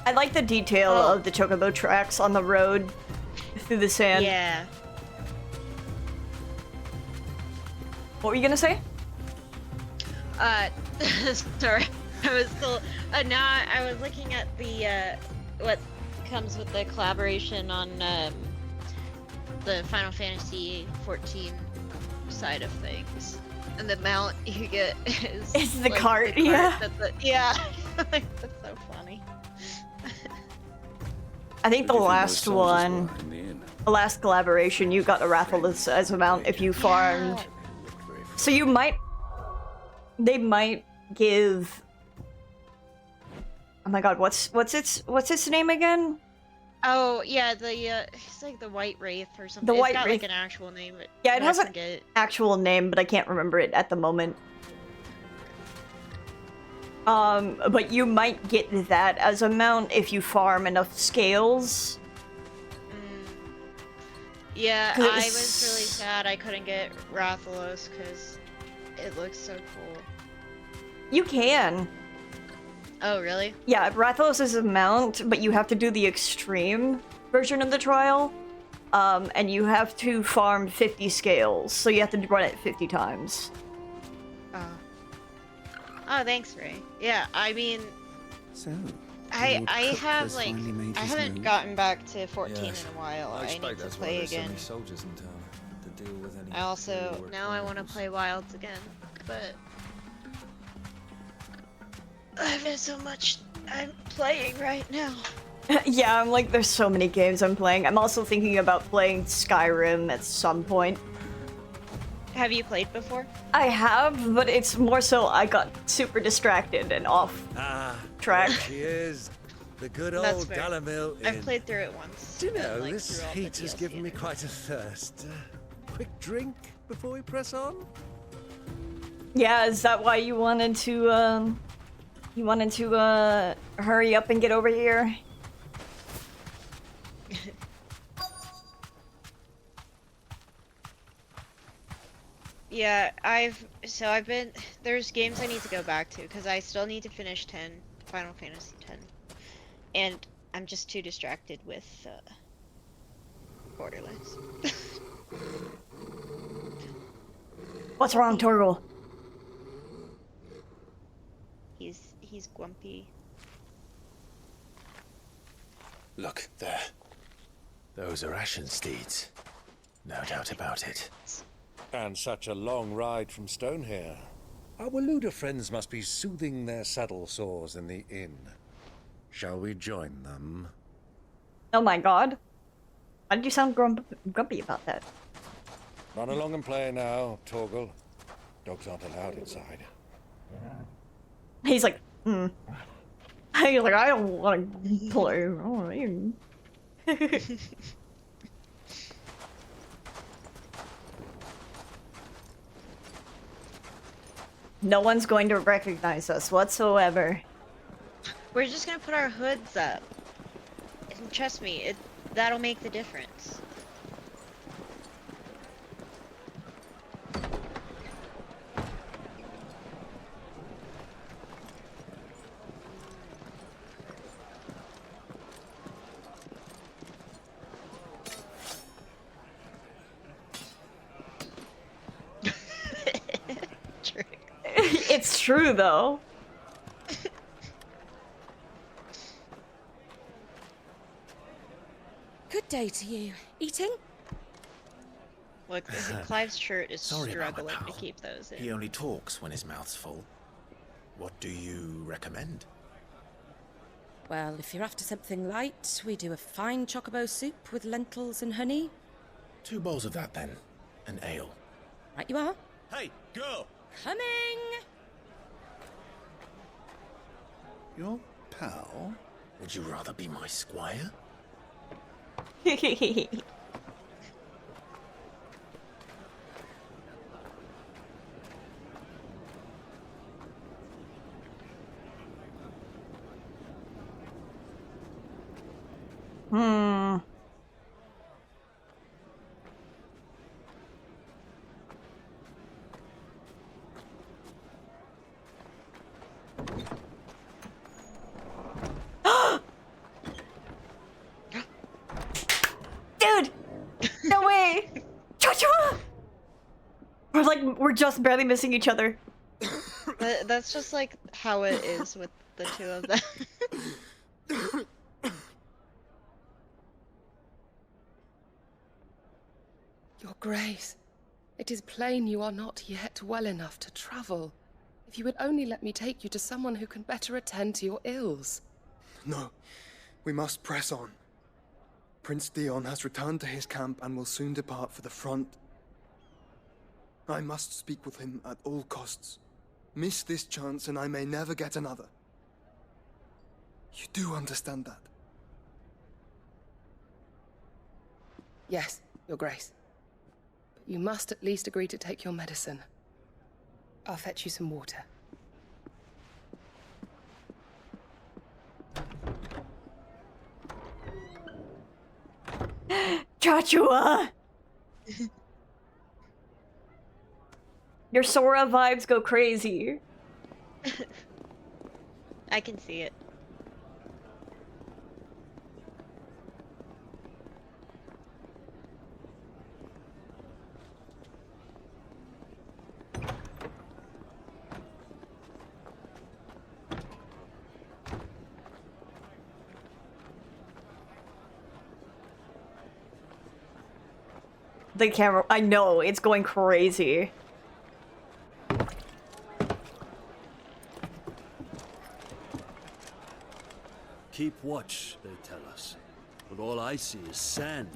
I like the detail of the chocobo tracks on the road through the sand. Yeah. What were you gonna say? Sorry, I was still. Now I was looking at the what comes with the collaboration on the Final Fantasy 14 side of things, and the mount you get is it's the like cart. The yeah. Yeah. That's so funny. I think the last one, the last collaboration, you got a Rathalos as a mount if you farmed. So you might. They might give. Oh my god, what's its name again? Oh yeah, it's like the White Wraith or something. The White it's got Wraith. Like an actual name. But Yeah, it has an forget. actual name, but I can't remember it at the moment. But you might get that as a mount if you farm enough scales. Yeah, I was really sad I couldn't get Rathalos because it looks so cool. You can. Oh, really? Yeah, Rathalos is a mount, but you have to do the extreme. version of the trial, and you have to farm 50 scales, so you have to run it 50 times. Oh, thanks, Ray. Yeah, I mean, So, I Lord have Cutler's like finally made I his haven't move? gotten back to 14 Yeah, in a while. I I need expect to that's why play there's so again. many soldiers in town to deal with any. I also Imperial now I want to reprisals. play Wilds again, but there's so much I'm playing right now. Yeah, I'm like, there's so many games I'm playing. I'm also thinking about playing Skyrim at some point. Have you played before? I have, but it's more so I got super distracted and off track. There she is. The good That's old fair. Galamil I've Inn. played through it once. Do you know, and, like, this through all the heat has DLC given me and quite a thirst. Quick drink before we press on? Yeah, is that why you wanted to hurry up and get over here? Yeah, there's games I need to go back to because I still need to finish Final Fantasy X, and I'm just too distracted with Borderlands. What's wrong, Torgal? He's grumpy. Look, there. Those are Ashen steeds. No doubt about it. And such a long ride from Stonehair. Our Waluda friends must be soothing their saddle sores in the inn. Shall we join them? Oh my god. Why did you sound grumpy about that? Run along and play now, Torgal. Dogs aren't allowed inside. He's like, He's like, I don't want to play. Oh, no one's going to recognize us whatsoever. We're just gonna put our hoods up. And trust me, that'll make the difference. It's true, though. Good day to you. Eating? Look, Clive's shirt is Sorry about my struggling to pal. keep those in. He only talks when his mouth's full. What do you recommend? Well, if you're after something light, we do a fine chocobo soup with lentils and honey. 2 bowls of that, then. An ale. Right you are. Hey, girl! Coming! Your pal? Would you rather be my squire? Dude! No way! Joshua! We're just barely missing each other. That's just like how it is with the two of them. Your Grace, it is plain you are not yet well enough to travel. If you would only let me take you to someone who can better attend to your ills. No, we must press on. Prince Dion has returned to his camp and will soon depart for the front. I must speak with him at all costs. Miss this chance and I may never get another. You do understand that? Yes, Your Grace. But you must at least agree to take your medicine. I'll fetch you some water. Joshua! Your Sora vibes go crazy. I can see it. The camera, I know, it's going crazy. Keep watch, they tell us. But all I see is sand.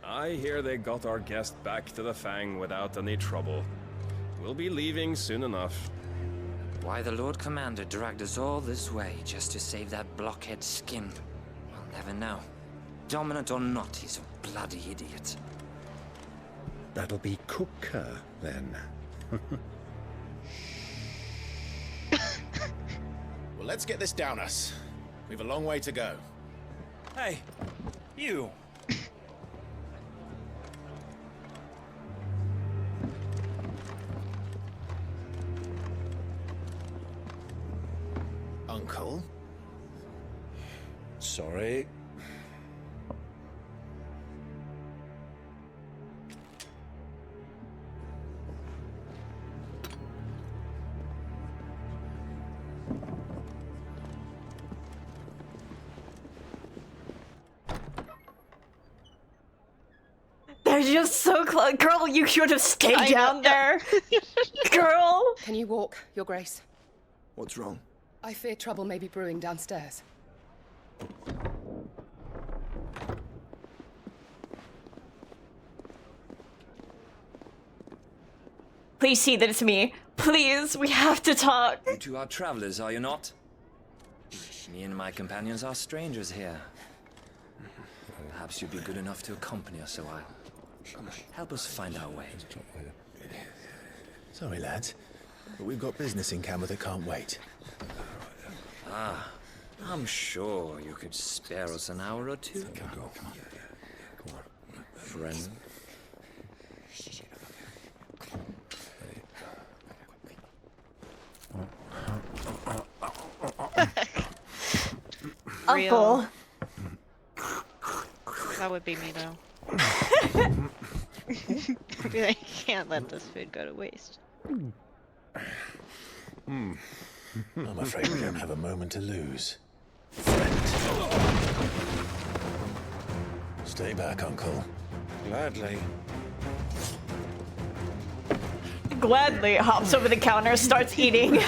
I hear they got our guest back to the Fang without any trouble. We'll be leaving soon enough. Why the Lord Commander dragged us all this way just to save that blockhead skin, we'll never know. Dominant or not, he's a bloody idiot. That'll be Cooker, then. Well, let's get this down us. We've a long way to go. Hey, you. Uncle? Sorry. They're just so close. Girl, you should have stayed down there. Girl. Can you walk, Your Grace? What's wrong? I fear trouble may be brewing downstairs. Please see that it's me. Please, we have to talk. You two are travelers, are you not? Me and my companions are strangers here. Perhaps you'd be good enough to accompany us a while. Help us find our way. Sorry, lads, but we've got business in camera that can't wait. Ah, I'm sure you could spare us an hour or two. Friend. Uncle. That would be me though. I'd be like, can't let this food go to waste. I'm afraid we don't have a moment to lose. Stay back, Uncle. Gladly. Gladly hops over the counter, starts eating.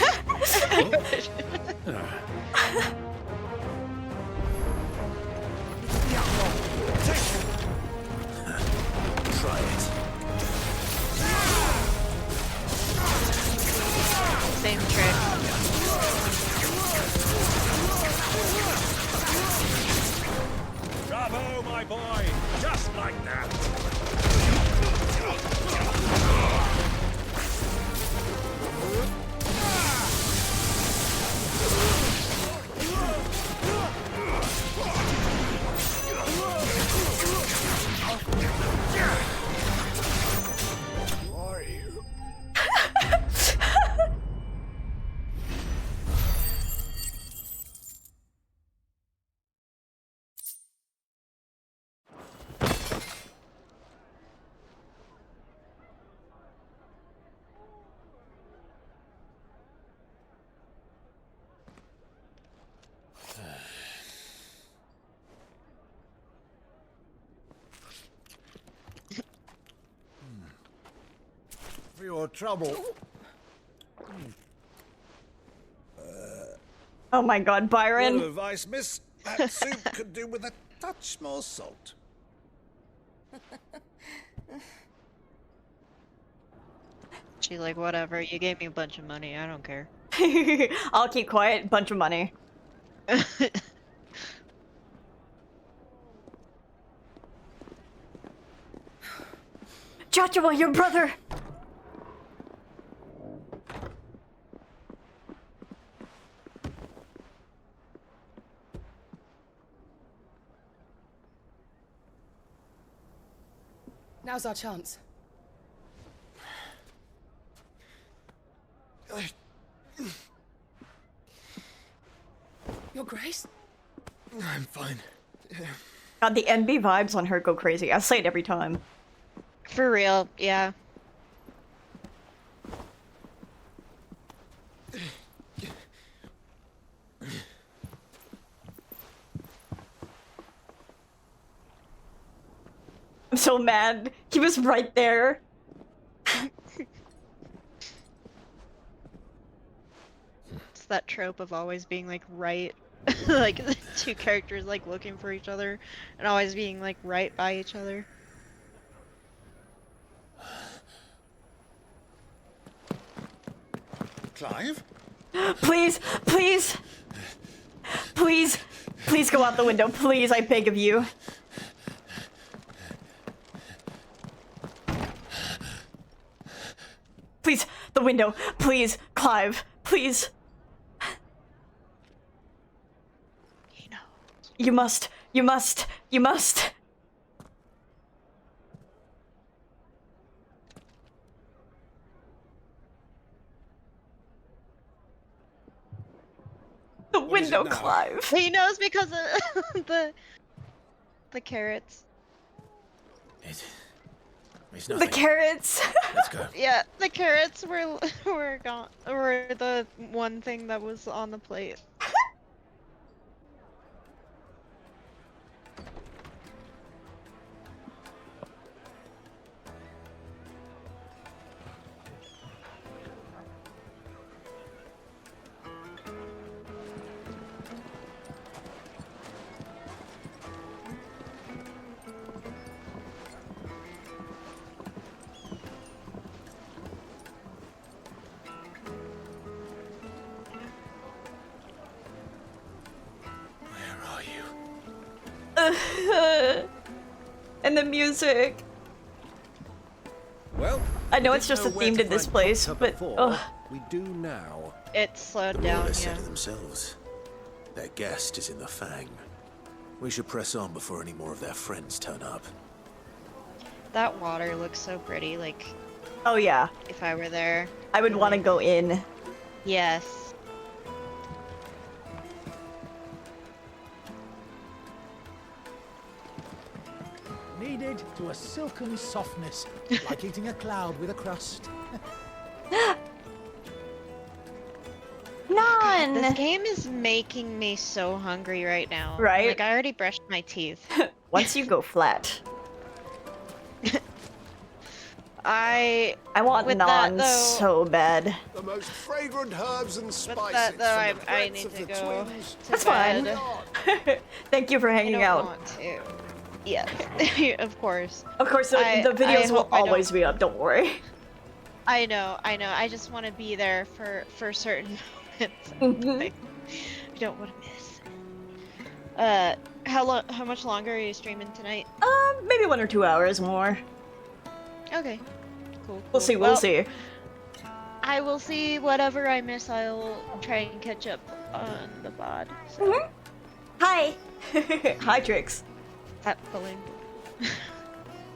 Try it. Same trick. Bravo, my boy! Just like that! For your trouble. Oh my god, Byron. Little advice, miss. That soup could do with a touch more salt. She like, whatever, you gave me a bunch of money, I don't care. I'll keep quiet, bunch of money. Joshua, your brother! Now's our chance. Your Grace? I'm fine. God, the NB vibes on her go crazy. I say it every time. For real, yeah. I'm so mad. He was right there. It's that trope of always being like right, like two characters like looking for each other and always being like right by each other. Clive? Please, please, please, please go out the window. Please, I beg of you. Please, the window. Please, Clive. Please. You must. You must. You must. The window, Clive. He knows because of the carrots. It's The carrots. Let's go. Yeah, the carrots were gone. Were the one thing that was on the plate. And the music. Well, I know it's just a theme to this place, but we do now. It slowed The down, Waller said yeah. it themselves. Their guest is in the Fang. We should press on before any more of their friends turn up. That water looks so pretty, like... Oh yeah. If I were there. I would want to go in. Yes. Kneaded to a silken softness, like eating a cloud with a crust. None! This game is making me so hungry right now. Right? Like, I already brushed my teeth. Once you go flat. I want with naan that, though, so bad. The most fragrant herbs and spices. With that, though, from the I breadth need of to the go twins. to That's fine. bed. Thank you for hanging I don't out. want to. Yes, of course. Of course, the videos will always be up, don't worry. I know. I just want to be there for certain moments. I don't want to miss. How much longer are you streaming tonight? Maybe 1 or 2 hours more. Okay. Cool. We'll see, Well, we'll see. I will see whatever I miss. I'll try and catch up on the VOD. So. Hi. Hi, Trix. At pulling.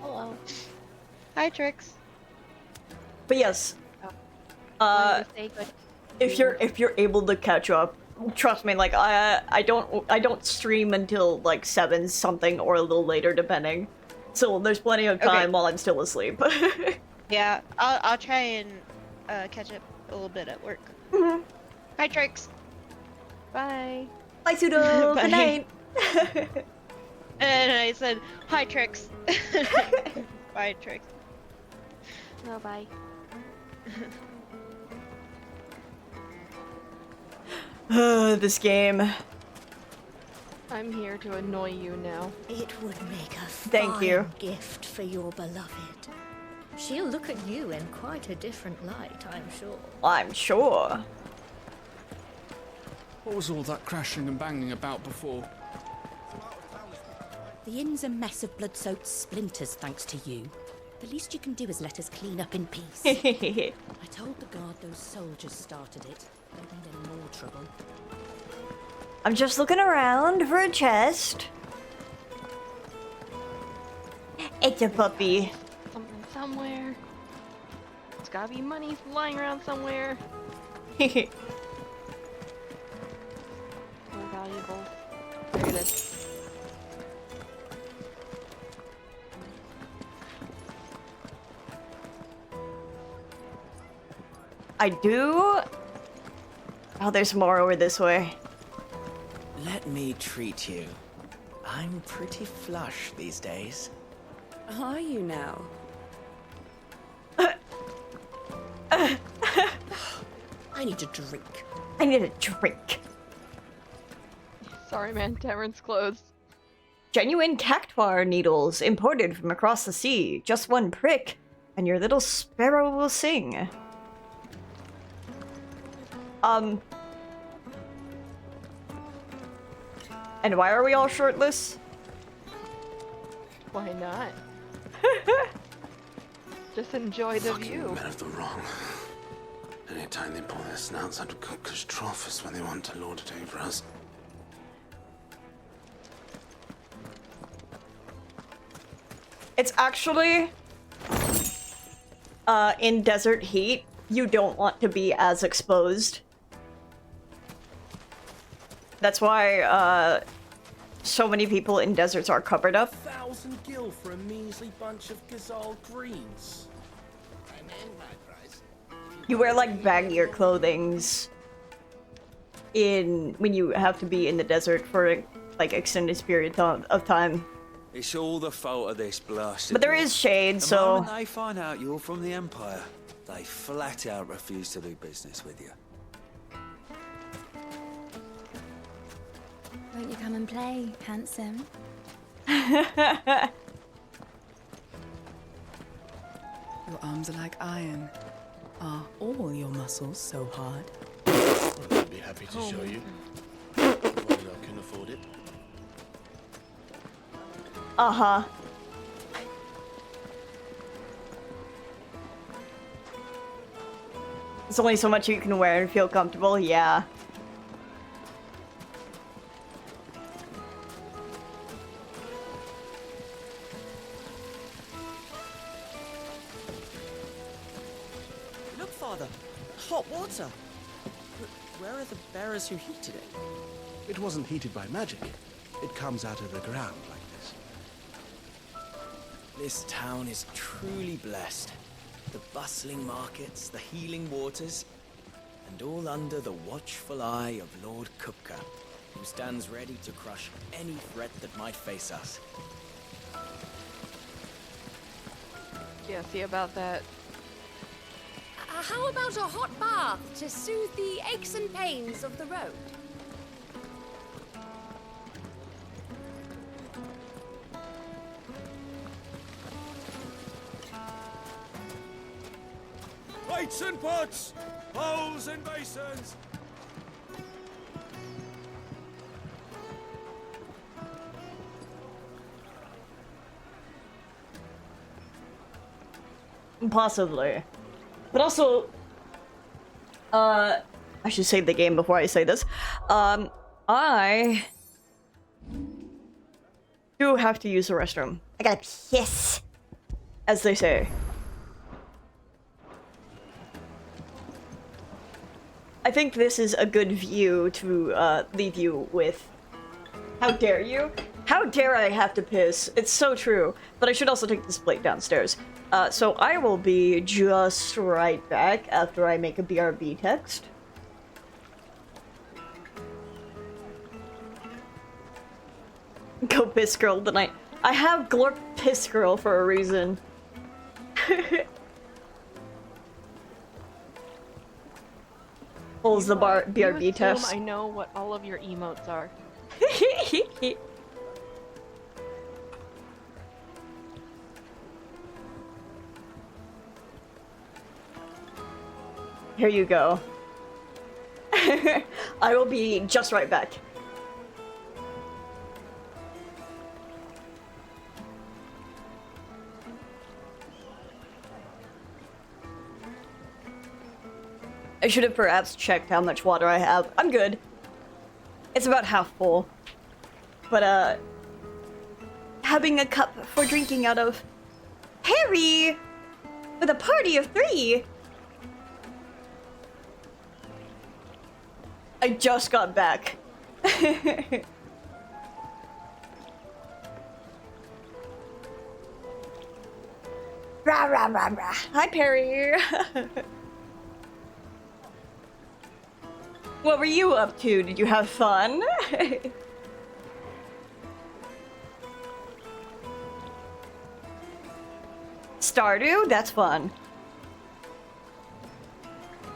Hello. Hi, Trix. But yes. If you're able to catch up, trust me, like I don't stream until like 7 something or a little later depending. So there's plenty of time while I'm still asleep. Yeah, I'll try and catch up a little bit at work. Bye, Trix. Bye. Bye, Sudo. Good night. And I said, hi, Trix. Bye, Trix. No, bye. This game. I'm here to annoy you now. It would make a Thank you. gift for your beloved. She'll look at you in quite a different light, I'm sure. I'm sure. What was all that crashing and banging about before? The inn's a mess of blood-soaked splinters, thanks to you. The least you can do is let us clean up in peace. I told the guard those soldiers started it. Don't need any more trouble. I'm just looking around for a chest. It's a puppy. Something somewhere. There's gotta be money lying around somewhere. More valuable. There it is. I do. Oh, there's more over this way. Let me treat you. I'm pretty flush these days. Are you now? I need a drink. I need a drink. Sorry, man. Tavern's closed. Genuine cactuar needles imported from across the sea. Just one prick, and your little sparrow will sing. And why are we all shirtless? Why not? Just enjoy the view. Men of the wrong. Anytime they pull their snouts out of Cook's trough is when they want to lord it over us. It's actually, in desert heat, you don't want to be as exposed. That's why, so many people in deserts are covered up. 1,000 gil for a measly bunch of Gazal greens. You wear like baggier clothings when you have to be in the desert for like extended periods of time. It's all the fault of this blasted. But there is shade, the so. The moment they find out you're from the Empire, they flat out refuse to do business with you. Won't you come and play, handsome? Your arms are like iron. Are all your muscles so hard? I'd be happy to show you. Provided I can afford it. Uh-huh. There's only so much you can wear and feel comfortable, yeah. Look, Father. Hot water. Where are the bearers who heated it? It wasn't heated by magic. It comes out of the ground like this. This town is truly blessed. The bustling markets, the healing waters, and all under the watchful eye of Lord Kupka, who stands ready to crush any threat that might face us. Yeah, see about that. How about a hot bath to soothe the aches and pains of the road? Plates and pots! Bowls and basins! Possibly. But also, I should save the game before I say this. I do have to use the restroom. I gotta piss, as they say. I think this is a good view to leave you with. How dare you? How dare I have to piss? It's so true. But I should also take this plate downstairs. So I will be just right back after I make a BRB text. Go piss girl tonight. I have Glorp piss girl for a reason. Pulls the BRB test. I know what all of your emotes are. Here you go. I will be just right back. I should have perhaps checked how much water I have. I'm good. It's about half full. But, having a cup for drinking out of. Harry! With a party of 3! I just got back. Rah, rah, rah, rah. Hi, Perry. What were you up to? Did you have fun? Stardew? That's fun.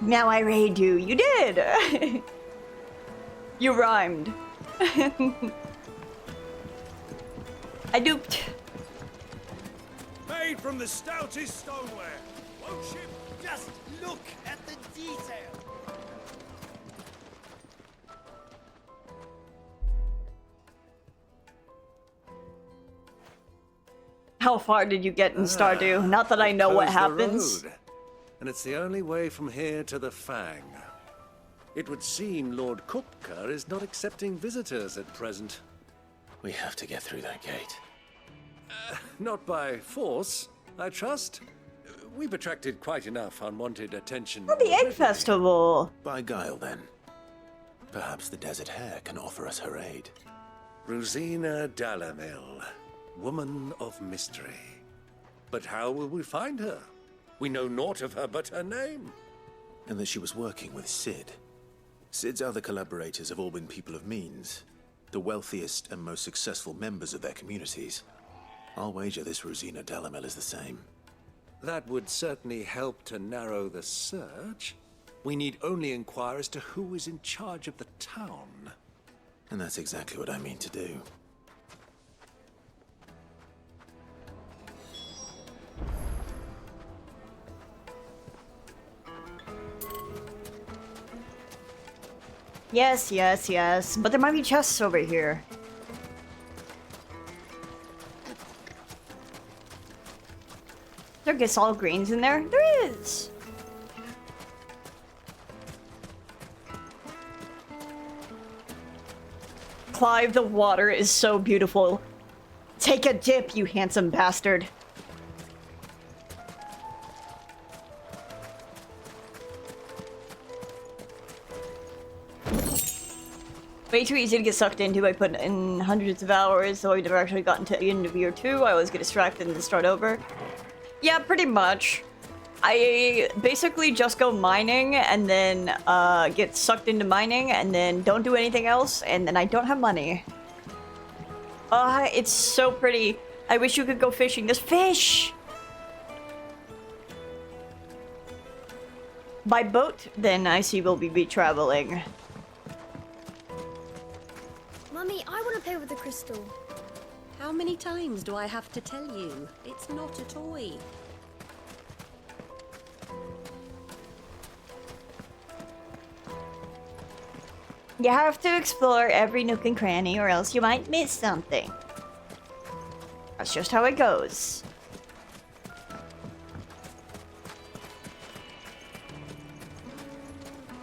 Now I raid you. You did! You rhymed. I duped. Made from the stoutest stoneware. Won't you just look at the detail? How far did you get in Stardew? Not that I know what Closed the happens. road, and it's the only way from here to the Fang. It would seem Lord Kupka is not accepting visitors at present. We have to get through that gate. Not by force, I trust. We've attracted quite enough unwanted attention. Oh, the Egg Festival! By guile, then. Perhaps the Desert Hare can offer us her aid. Rosina Dalamil, woman of mystery. But how will we find her? We know naught of her but her name. And that she was working with Sid. Sid's other collaborators have all been people of means, the wealthiest and most successful members of their communities. I'll wager this Rosina Dalamil is the same. That would certainly help to narrow the search. We need only inquire as to who is in charge of the town. And that's exactly what I mean to do. Yes, yes, yes. But there might be chests over here. There gets all greens in there. There is. Clive, the water is so beautiful. Take a dip, you handsome bastard. Way too easy to get sucked into. I put in hundreds of hours, so I never actually gotten to the end of year 2. I always get distracted and start over. Yeah, pretty much. I basically just go mining and then get sucked into mining and then don't do anything else and then I don't have money. It's so pretty. I wish you could go fishing. There's fish! By boat, then I see we'll be traveling. Mummy, I want to play with the crystal. How many times do I have to tell you? It's not a toy. You have to explore every nook and cranny or else you might miss something. That's just how it goes.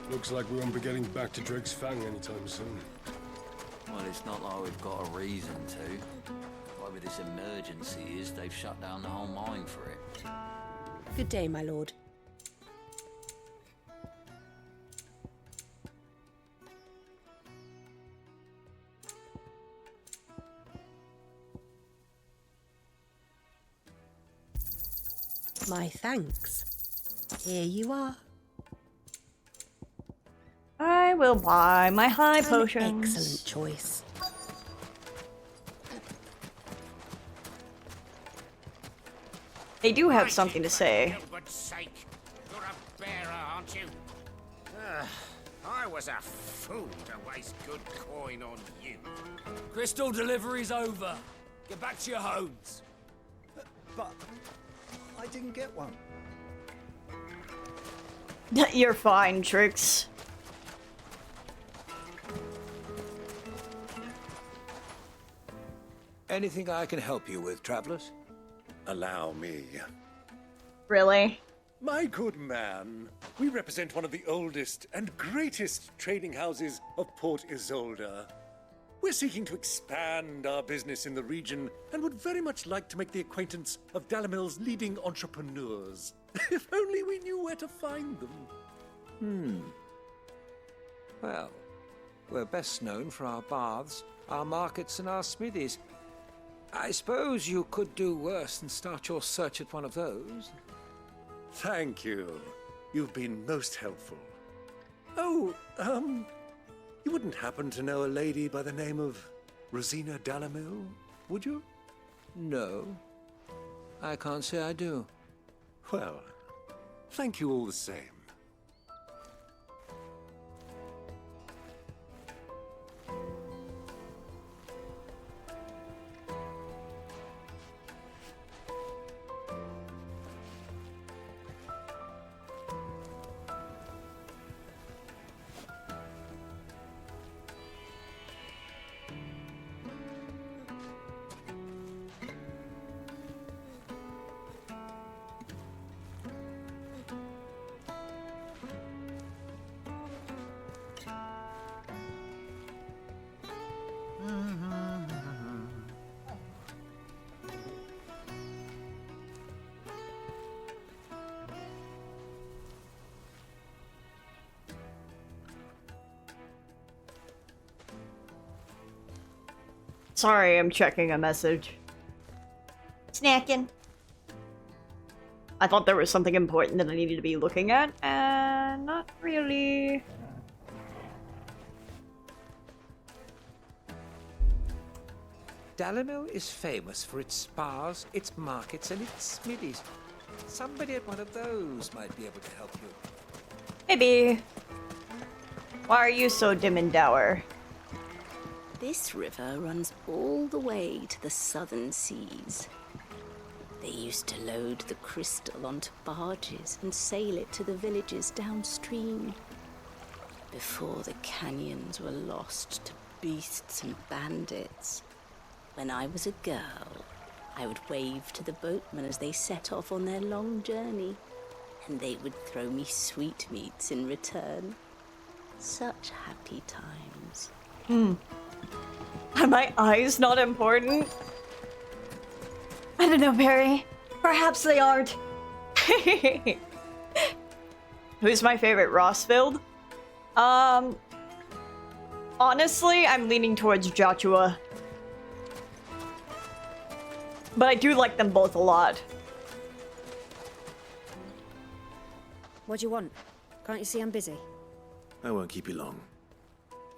Looks like we won't be getting back to Drake's Fang anytime soon. Well, it's not like we've got a reason to. Whatever this emergency is, they've shut down the whole mine for it. Good day, my lord. My thanks. Here you are. I will buy my high potions. Excellent choice. They do have something to say. For Gilbert's sake, you're a bearer, aren't you? I was a fool to waste good coin on you. Crystal delivery's over. Get back to your homes. But I didn't get one. You're fine, Trix. Anything I can help you with, travelers? Allow me. Really? My good man, we represent one of the oldest and greatest trading houses of Port Isolde. We're seeking to expand our business in the region and would very much like to make the acquaintance of Dalamil's leading entrepreneurs. If only we knew where to find them. Well, we're best known for our baths, our markets, and our smithies. I suppose you could do worse than start your search at one of those. Thank you. You've been most helpful. Oh, you wouldn't happen to know a lady by the name of Rosina Dalamil, would you? No. I can't say I do. Well, thank you all the same. Sorry, I'm checking a message. Snacking. I thought there was something important that I needed to be looking at, and not really. Dalimil is famous for its spas, its markets, and its smithies. Somebody at one of those might be able to help you. Maybe. Why are you so dim and dour? This river runs all the way to the southern seas. They used to load the crystal onto barges and sail it to the villages downstream. Before the canyons were lost to beasts and bandits. When I was a girl, I would wave to the boatmen as they set off on their long journey, and they would throw me sweetmeats in return. Such happy times. Are my eyes not important? I don't know, Barry. Perhaps they aren't. Who's my favorite Rossfield? Honestly, I'm leaning towards Joshua. But I do like them both a lot. What do you want? Can't you see I'm busy? I won't keep you long.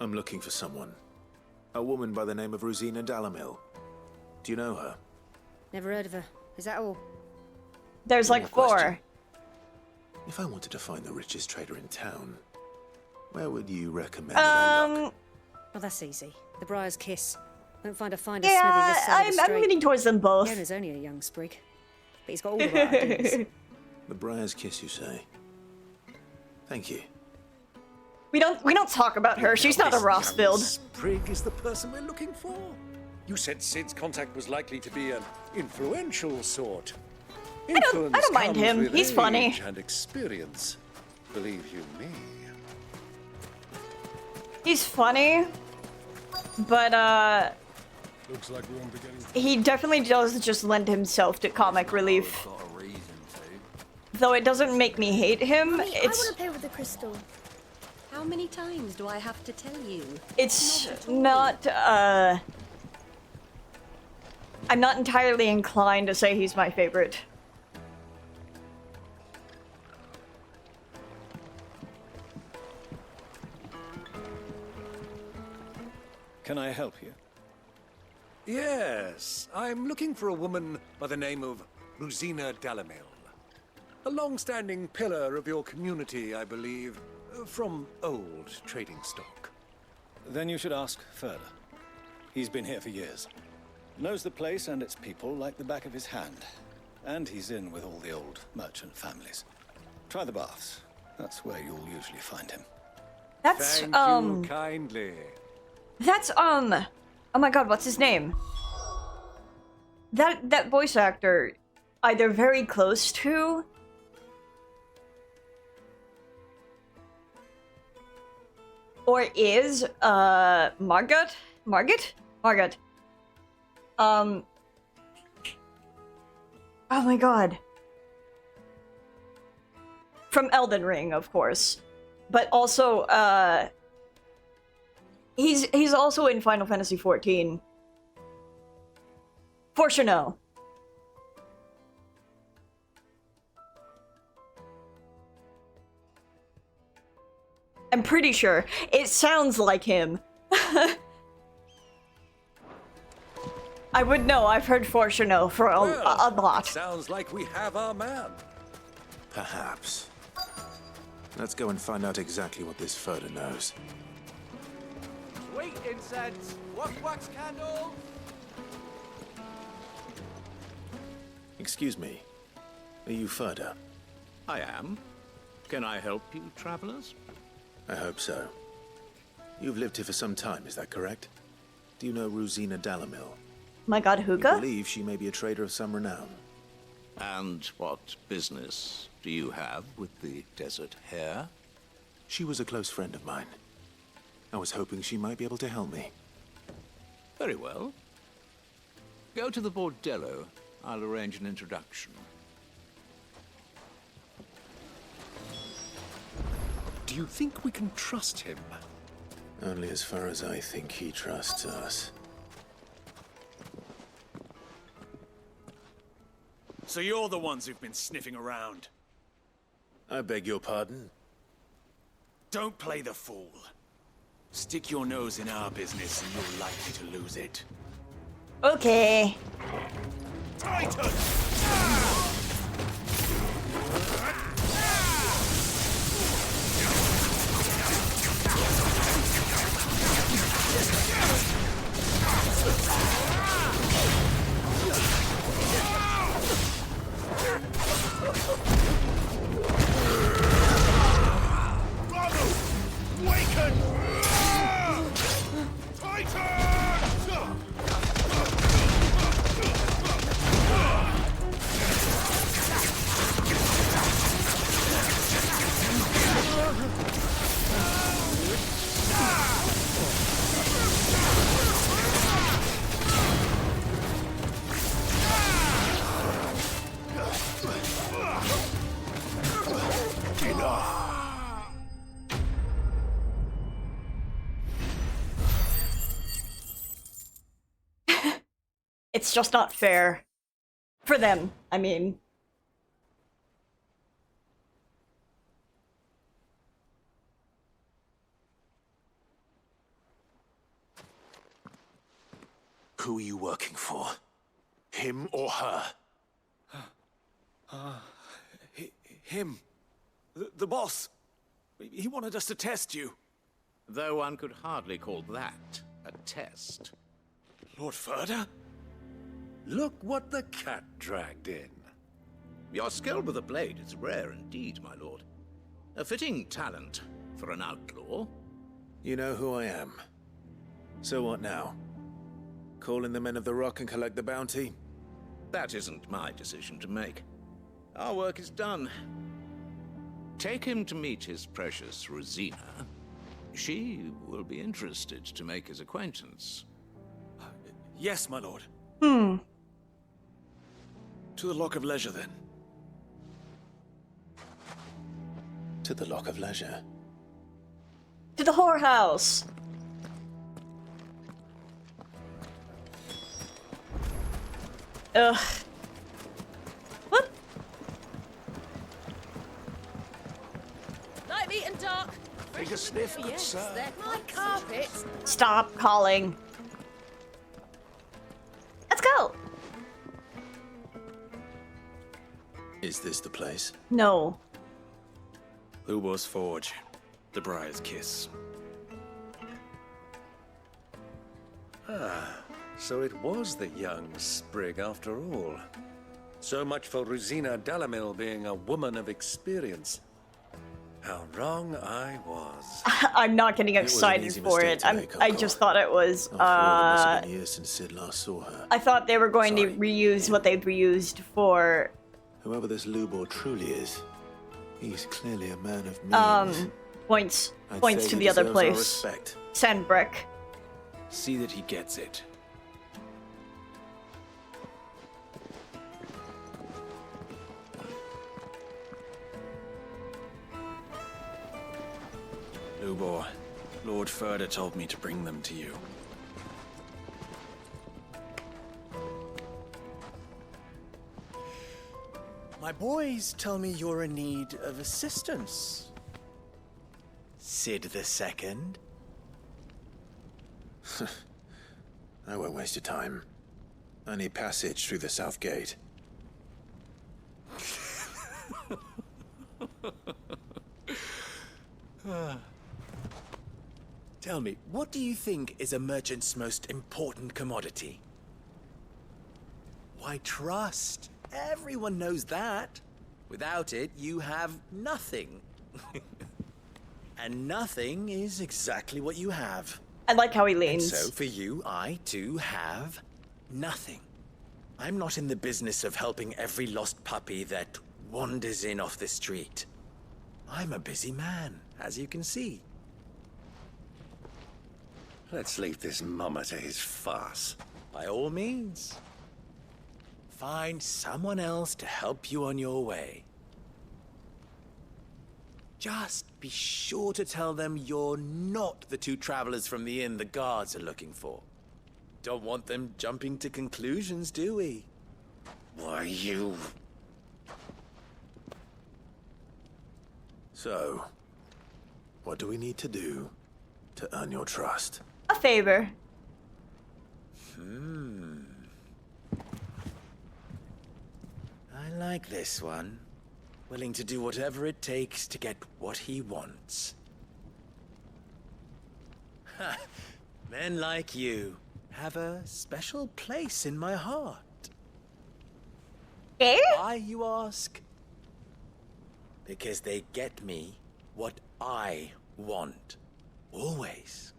I'm looking for someone. A woman by the name of Rosina Dalimil. Do you know her? Never heard of her. Is that all? There's like four. If I wanted to find the richest trader in town, where would you recommend that I look? Oh, that's easy. The Briar's Kiss. Won't find a finer Yeah, smithy this side of the I'm strait. leaning towards them both. The owner's only a young sprig, but he's got all the right ideas. The Briar's Kiss, you say? Thank you. We don't talk about her. She's not a Rossfield. Sprig is the person we're looking for. You said Sid's contact was likely to be an influential sort. I don't mind comes him. with He's funny. age and experience. Believe you me. He's funny, but Looks like we won't be getting. he definitely does just lend himself to comic relief. Though it doesn't make me hate him. Mommy, I It's want to play with the crystal. How many times do I have to tell you? it's not I'm not entirely inclined to say he's my favorite. Can I help you? Yes, I'm looking for a woman by the name of Rosina Dalimil. A long-standing pillar of your community, I believe, from old trading stock. Then you should ask further. He's been here for years. Knows the place and its people like the back of his hand. And he's in with all the old merchant families. Try the baths. That's where you'll usually find him. That's Thank you kindly. That's oh my god, what's his name? That voice actor, either very close to or is Margot? Oh my god. From Elden Ring, of course. But also he's also in Final Fantasy XIV. For Chanel. I'm pretty sure. It sounds like him. I would know. I've heard for sure no for a lot. Sounds like we have our man. Perhaps. Let's go and find out exactly what this Furder knows. Sweet incense, wax candles. Excuse me. Are you Furder? I am. Can I help you, travelers? I hope so. You've lived here for some time, is that correct? Do you know Rosina Dalamil? My god, I Huga? believe she may be a trader of some renown. And what business do you have with the desert hare? She was a close friend of mine. I was hoping she might be able to help me. Very well. Go to the bordello. I'll arrange an introduction. Do you think we can trust him? Only as far as I think he trusts us. So you're the ones who've been sniffing around. I beg your pardon? Don't play the fool. Stick your nose in our business and you're likely to lose it. Okay. Titan! Waken! It's just not fair. For them, I mean. Who are you working for? Him or her? Him. The boss. He wanted us to test you. Though one could hardly call that a test. Lord Furder? Look what the cat dragged in. Your skill with a blade is rare indeed, my lord. A fitting talent for an outlaw. You know who I am. So what now? Call in the Men of the Rock and collect the bounty? That isn't my decision to make. Our work is done. Take him to meet his precious Rosina. She will be interested to make his acquaintance. Yes, my lord. Hmm. To the Lock of Leisure, then. To the Lock of Leisure. To the whorehouse. Ugh. What? Light, meat, and dark. Take a sniff, good Yes, sir. they're my carpets. Stop calling. Let's go. Is this the place? No. Lubor's Forge. The Briar's Kiss. Ah, so it was the young sprig after all. So much for Rosina Dalamil being a woman of experience. How wrong I was. I'm not getting excited for it. I just thought it was After all, it must have been years since Sid last saw her. I thought they were going to reuse what they've reused for Whoever this Lubor truly is, he's clearly a man of means. points I'd points say to he the other deserves our place. respect. Sandbrick. See that he gets it. Lubor, Lord Furder told me to bring them to you. My boys tell me you're in need of assistance. Sid the Second? I won't waste your time. I need passage through the south gate. Tell me, what do you think is a merchant's most important commodity? Why, trust. Everyone knows that. Without it, you have nothing. And nothing is exactly what you have. I like how he And leans. so for you, I too have nothing. I'm not in the business of helping every lost puppy that wanders in off the street. I'm a busy man, as you can see. Let's leave this mummer to his farce. By all means. Find someone else to help you on your way. Just be sure to tell them you're not the two travelers from the inn the guards are looking for. Don't want them jumping to conclusions, do we? Why, you... So, what do we need to do to earn your trust? A favor. I like this one. Willing to do whatever it takes to get what he wants. Ha! Men like you have a special place in my heart. Eh? Why, you ask? Because they get me what I want. Always.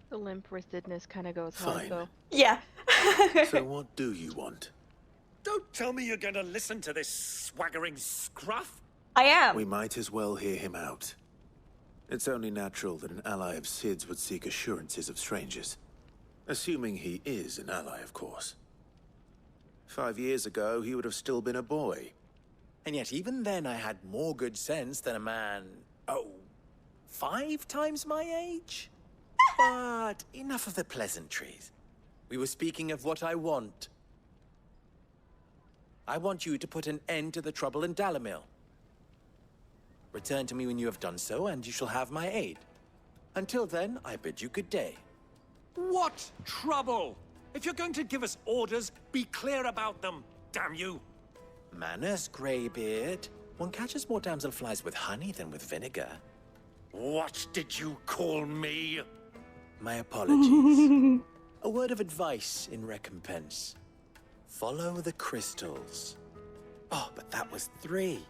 The limp-wristedness kind of goes hard, Fine. though. Yeah. So what do you want? Don't tell me you're going to listen to this swaggering scruff. I am. We might as well hear him out. It's only natural that an ally of Sid's would seek assurances of strangers. Assuming he is an ally, of course. 5 years ago, he would have still been a boy. And yet even then I had more good sense than a man, 5 times my age? But enough of the pleasantries. We were speaking of what I want. I want you to put an end to the trouble in Dalamil. Return to me when you have done so, and you shall have my aid. Until then, I bid you good day. What trouble? If you're going to give us orders, be clear about them, damn you. Manners, Greybeard. One catches more damselflies with honey than with vinegar. What did you call me? My apologies. A word of advice in recompense. Follow the crystals. Oh, but that was 3.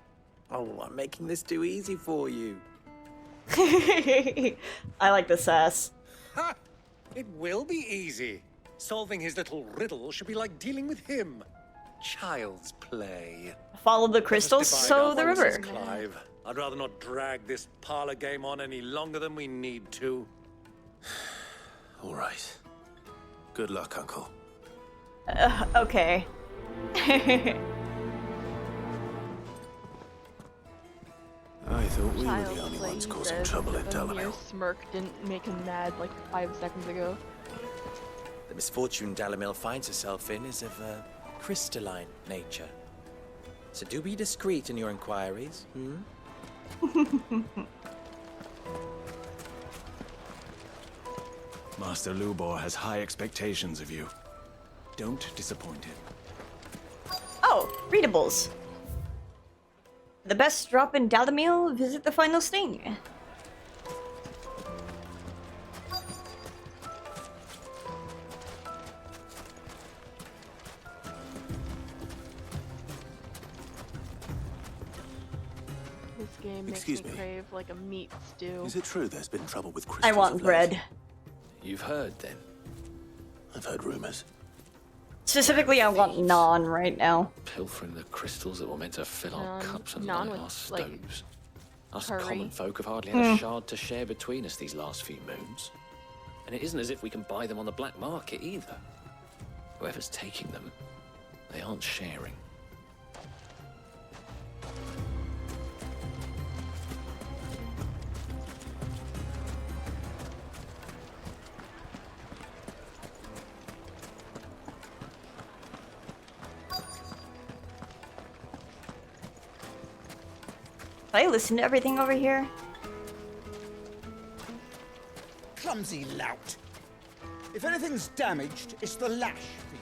Oh, I'm making this too easy for you. I like the sass. Ha! It will be easy. Solving his little riddle should be like dealing with him. Child's play. Follow the crystals, Divide so our the forces, river. Clive. I'd rather not drag this parlor game on any longer than we need to. All right. Good luck, Uncle. Okay. I thought we were Child's the only play, ones he causing says, trouble in but a mere Dalamil. smirk didn't make him mad like 5 seconds ago. The misfortune Dalamil finds herself in is of a crystalline nature. So do be discreet in your inquiries, Master Lubor has high expectations of you. Don't disappoint him. Oh, readables. The best drop in Dalamil, visit the final sting. This game makes Excuse me me. crave like a meat stew. Is it true there's been trouble with crystals? I want of late? bread. You've heard, then? I've heard rumors. Specifically, I want naan right now. Pilfering the crystals that were meant to fill our cups and naan light with, our like, stoves. Us curry. common folk have hardly had a shard to share between us these last few moons. And it isn't as if we can buy them on the black market either. Whoever's taking them, they aren't sharing. Did I listen to everything over here? Clumsy lout. If anything's damaged, it's the lash for you.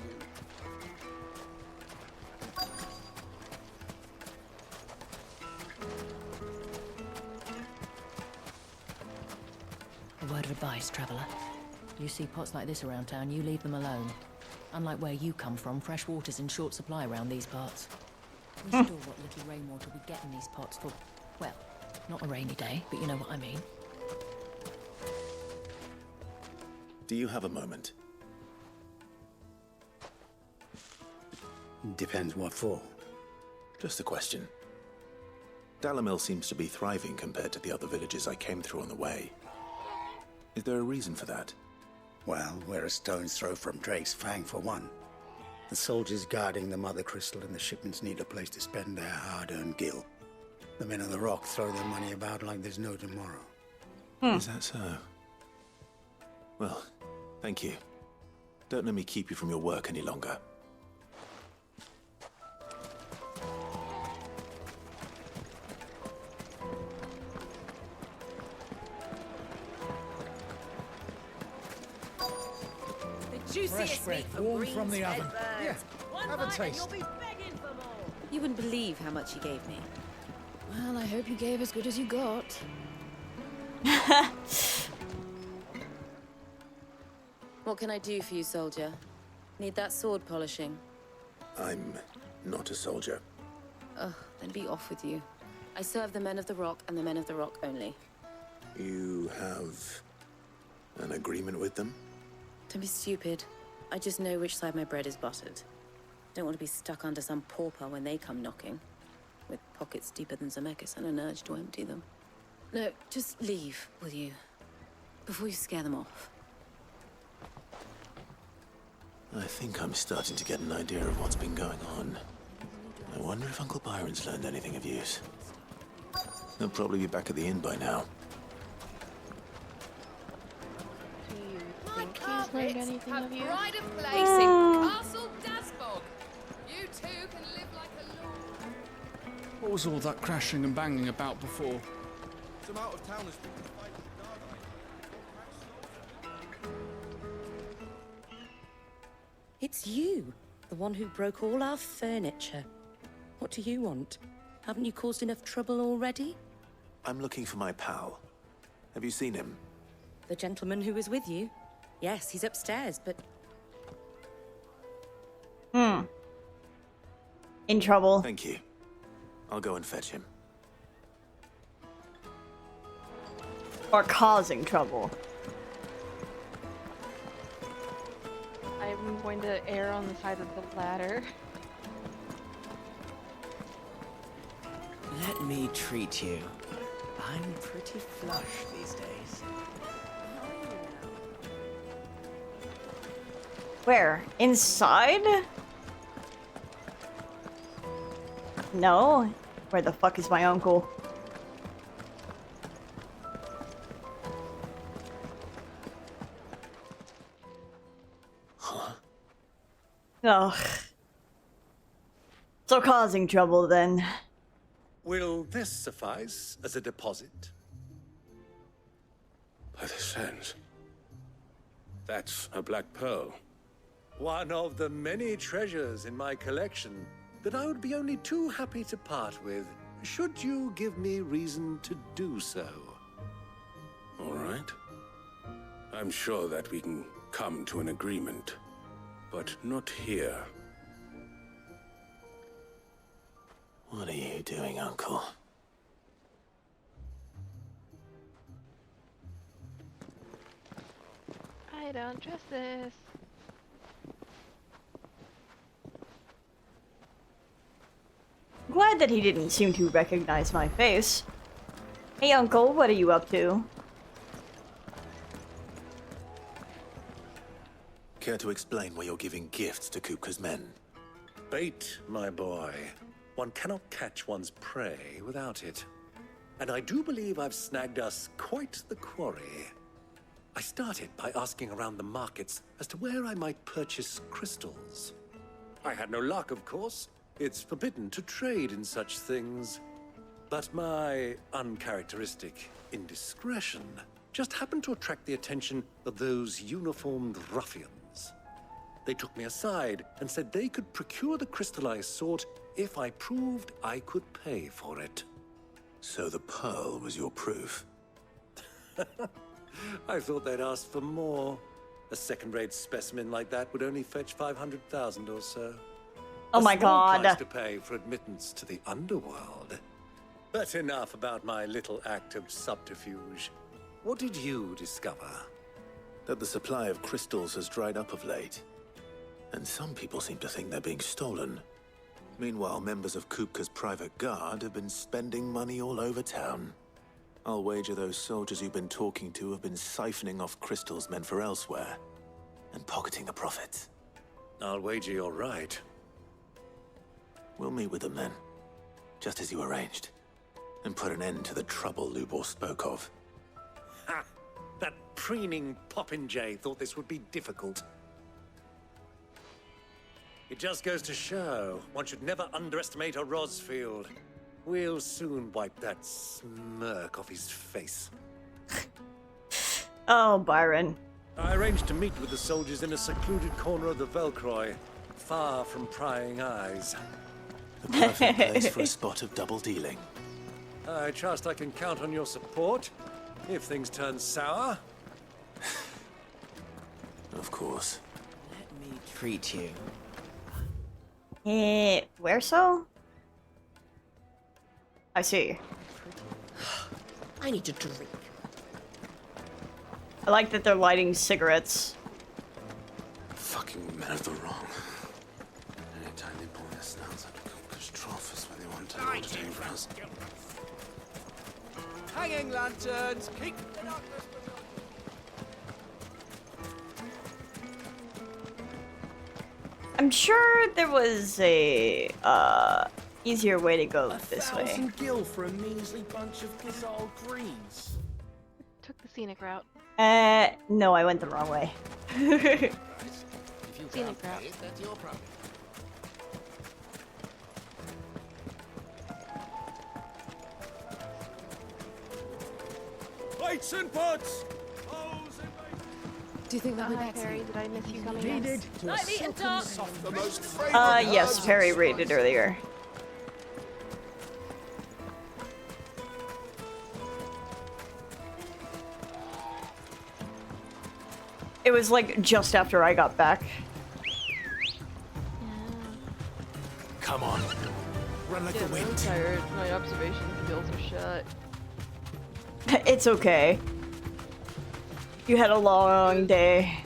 A word of advice, traveller. You see pots like this around town, you leave them alone. Unlike where you come from, fresh water's in short supply around these parts. We store what little rainwater we get in these pots for, well, not a rainy day, but you know what I mean. Do you have a moment? Depends what for. Just a question. Dalamil seems to be thriving compared to the other villages I came through on the way. Is there a reason for that? Well, we're a stone's throw from Drake's Fang for one. The soldiers guarding the Mother Crystal and the shipments need a place to spend their hard-earned gil. The men of the Rock throw their money about like there's no tomorrow. Is that so? Well, thank you. Don't let me keep you from your work any longer. Fresh bread, warm from the oven. Yeah, have a taste. You wouldn't believe how much he gave me. Well, I hope you gave as good as you got. What can I do for you, soldier? Need that sword polishing? I'm not a soldier. Ugh, then be off with you. I serve the men of the Rock and the men of the Rock only. You have an agreement with them? Don't be stupid. I just know which side my bread is buttered. Don't want to be stuck under some pauper when they come knocking. With pockets deeper than Zemeckis and an urge to empty them. No, just leave, will you? Before you scare them off. I think I'm starting to get an idea of what's been going on. I wonder if Uncle Byron's learned anything of use. He'll probably be back at the inn by now. Think he's learned anything of you? Pride of place in Castle Dasbog. You two can live like a lord. What was all that crashing and banging about before? Some out-of-towners been fighting It's you, the one who broke all our furniture. What do you want? Haven't you caused enough trouble already? I'm looking for my pal. Have you seen him? The gentleman who was with you? Yes, he's upstairs, but... In trouble. Thank you. I'll go and fetch him. Or causing trouble. I'm going to err on the side of the ladder. Let me treat you. I'm pretty flush these days. Where? Inside? No. Where the fuck is my uncle? Huh? Ugh. So causing trouble then. Will this suffice as a deposit? By the sands. That's a black pearl. One of the many treasures in my collection that I would be only too happy to part with, should you give me reason to do so. All right. I'm sure that we can come to an agreement, but not here. What are you doing, Uncle? I don't trust this. Glad that he didn't seem to recognize my face. Hey uncle, what are you up to? Care to explain why you're giving gifts to Kupka's men? Bait, my boy. One cannot catch one's prey without it. And I do believe I've snagged us quite the quarry. I started by asking around the markets as to where I might purchase crystals. I had no luck, of course. It's forbidden to trade in such things. But my uncharacteristic indiscretion just happened to attract the attention of those uniformed ruffians. They took me aside and said they could procure the crystal I sought if I proved I could pay for it. So the pearl was your proof? I thought they'd asked for more. A second-rate specimen like that would only fetch 500,000 or so. Oh my A small god. price to pay for admittance to the underworld. But enough about my little act of subterfuge. What did you discover? That the supply of crystals has dried up of late. And some people seem to think they're being stolen. Meanwhile, members of Kupka's private guard have been spending money all over town. I'll wager those soldiers you've been talking to have been siphoning off crystals meant for elsewhere, and pocketing the profits. I'll wager you're right. We'll meet with them then, just as you arranged, and put an end to the trouble Lubor spoke of. Ha! That preening popinjay thought this would be difficult. It just goes to show, one should never underestimate a Rosfield. We'll soon wipe that smirk off his face. Oh, Byron. I arranged to meet with the soldiers in a secluded corner of the Velcroy, far from prying eyes. The perfect place for a spot of double dealing. I trust I can count on your support, if things turn sour. Of course. Let me treat you. Where so? I see. I need to drink. I like that they're lighting cigarettes. Fucking men of the wrong. Anytime they pull their snouts out of Kupka's trough is where they want to entertain for us. Hanging lanterns, keep the darkness. I'm sure there was a easier way to go this way. 1,000 gil for a measly bunch of Gazal greens. Took the scenic route. No, I went the wrong way. If you Scenic route. that's your problem. Plates and pots! Do you think that would Hi, Perry. Did I miss you coming in? Needed to a Lightly and dark. soft, the most fragrant Yes, herbs Perry and raided spices. earlier. It was like just after I got back. Come on. Run like Yeah, the I'm wind. tired. My observation skills are shut. It's okay. You had a long day.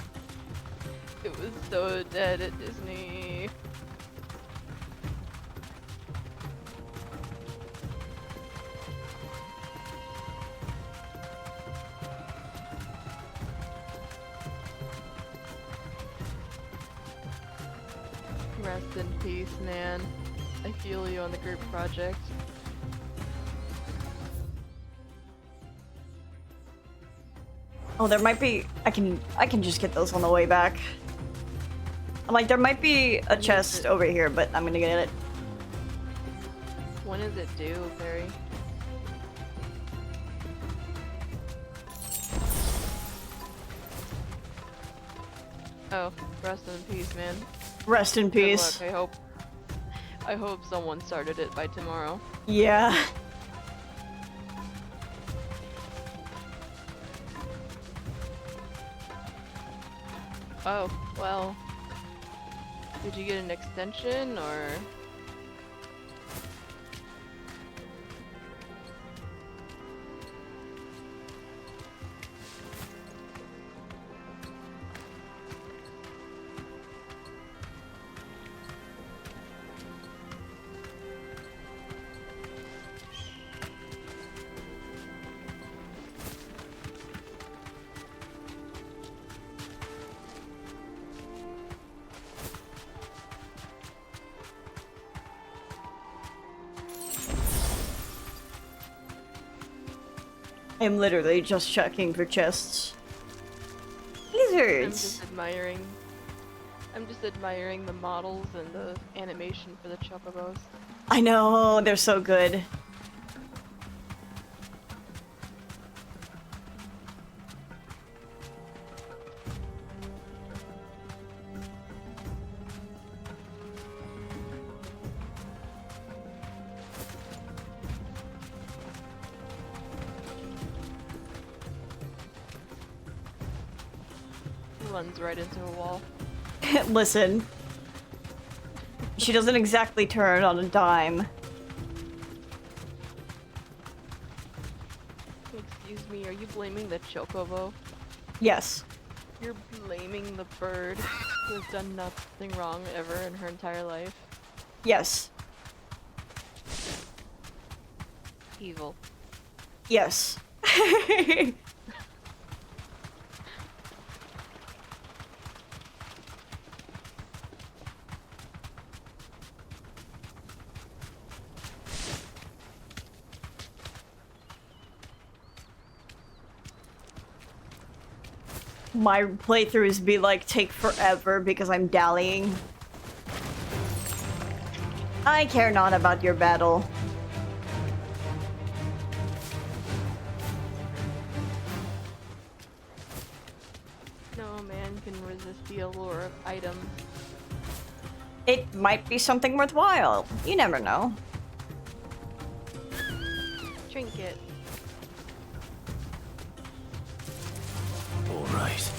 It was so dead at Disney. Rest in peace, man. I feel you on the group project. Oh, there might be. I can just get those on the way back. I'm like, there might be a chest over here, but I'm gonna get it. When is it due, Perry? Oh, rest in peace, man. Rest in Good peace. luck. I hope someone started it by tomorrow. Yeah. Oh, well. Did you get an extension, or...? I'm literally just checking for chests. I'm Lizards! just admiring... I'm just admiring the models and the animation for the chocobos. I know, they're so good. runs right into a wall. Listen. She doesn't exactly turn on a dime. Excuse me, are you blaming the chocobo? Yes. You're blaming the bird who has done nothing wrong ever in her entire life? Yes. Evil. Yes. My playthroughs be like take forever because I'm dallying. I care not about your battle. No man can resist the allure of items. It might be something worthwhile. You never know. Trinket. All right.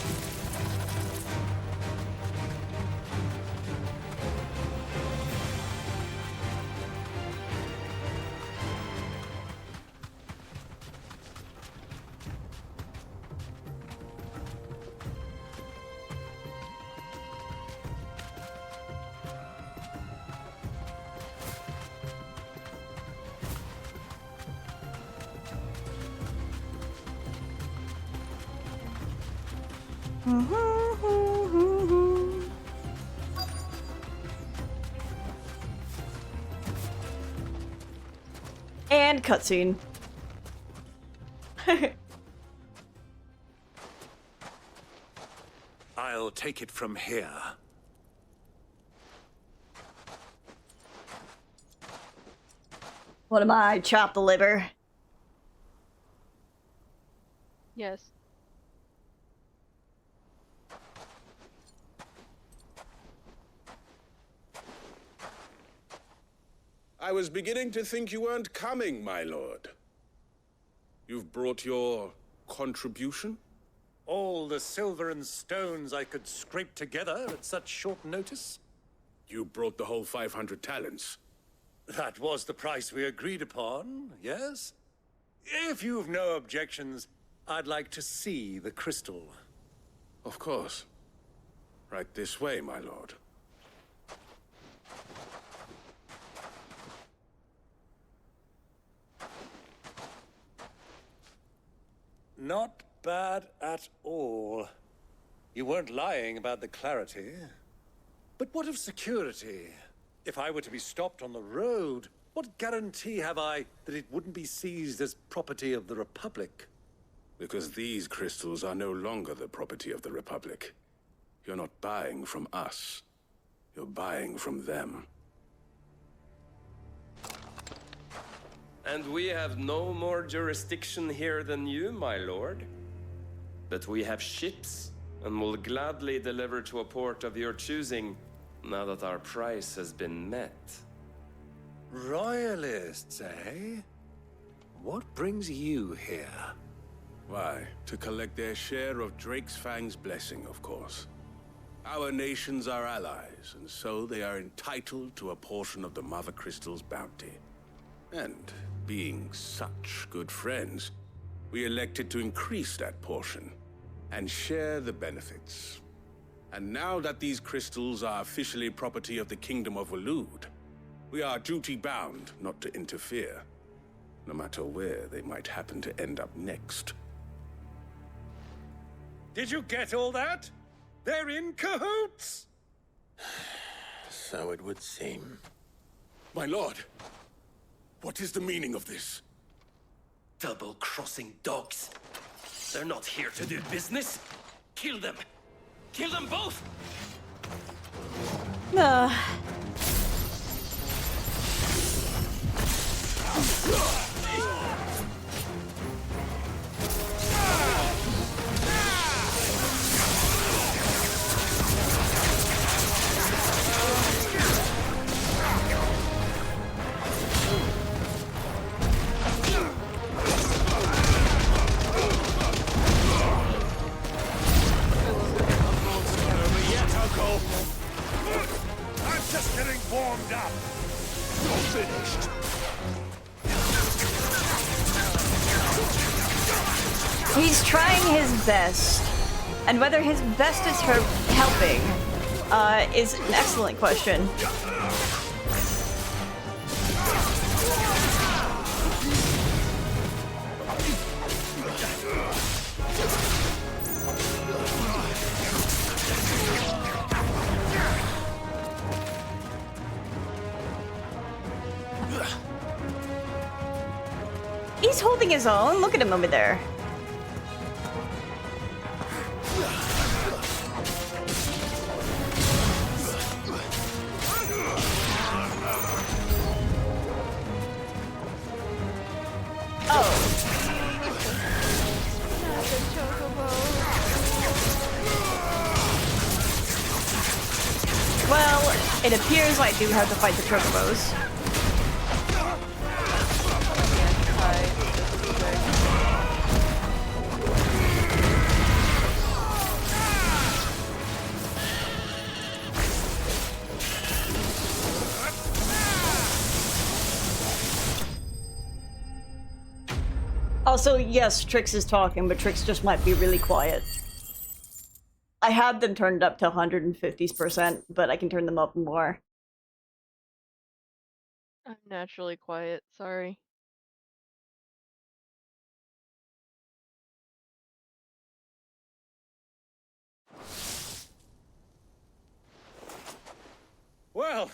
And cutscene. I'll take it from here. What am I? Chop the liver? Yes. I was beginning to think you weren't coming, my lord. You've brought your contribution? All the silver and stones I could scrape together at such short notice? You brought the whole 500 talents. That was the price we agreed upon, yes? If you've no objections, I'd like to see the crystal. Of course. Right this way, my lord. Not bad at all. You weren't lying about the clarity. But what of security? If I were to be stopped on the road, what guarantee have I that it wouldn't be seized as property of the Republic? Because these crystals are no longer the property of the Republic. You're not buying from us. You're buying from them. And we have no more jurisdiction here than you, my lord. But we have ships, and will gladly deliver to a port of your choosing, now that our price has been met. Royalists, eh? What brings you here? Why, to collect their share of Drake's Fang's blessing, of course. Our nations are allies, and so they are entitled to a portion of the Mother Crystal's bounty. And, being such good friends, we elected to increase that portion, and share the benefits. And now that these crystals are officially property of the Kingdom of Waloed, we are duty-bound not to interfere, no matter where they might happen to end up next. Did you get all that? They're in cahoots! So it would seem. My lord, what is the meaning of this? Double-crossing dogs. They're not here to do business. Kill them. Kill them both! getting warmed up. You're finished. He's trying his best, and whether his best is her helping is an excellent question. He's holding his own. Look at him over there. Well, it appears I do have to fight the chocobos. Also, yes, Trix is talking, but Trix just might be really quiet. I had them turned up to 150%, but I can turn them up more. I'm naturally quiet, sorry. Well,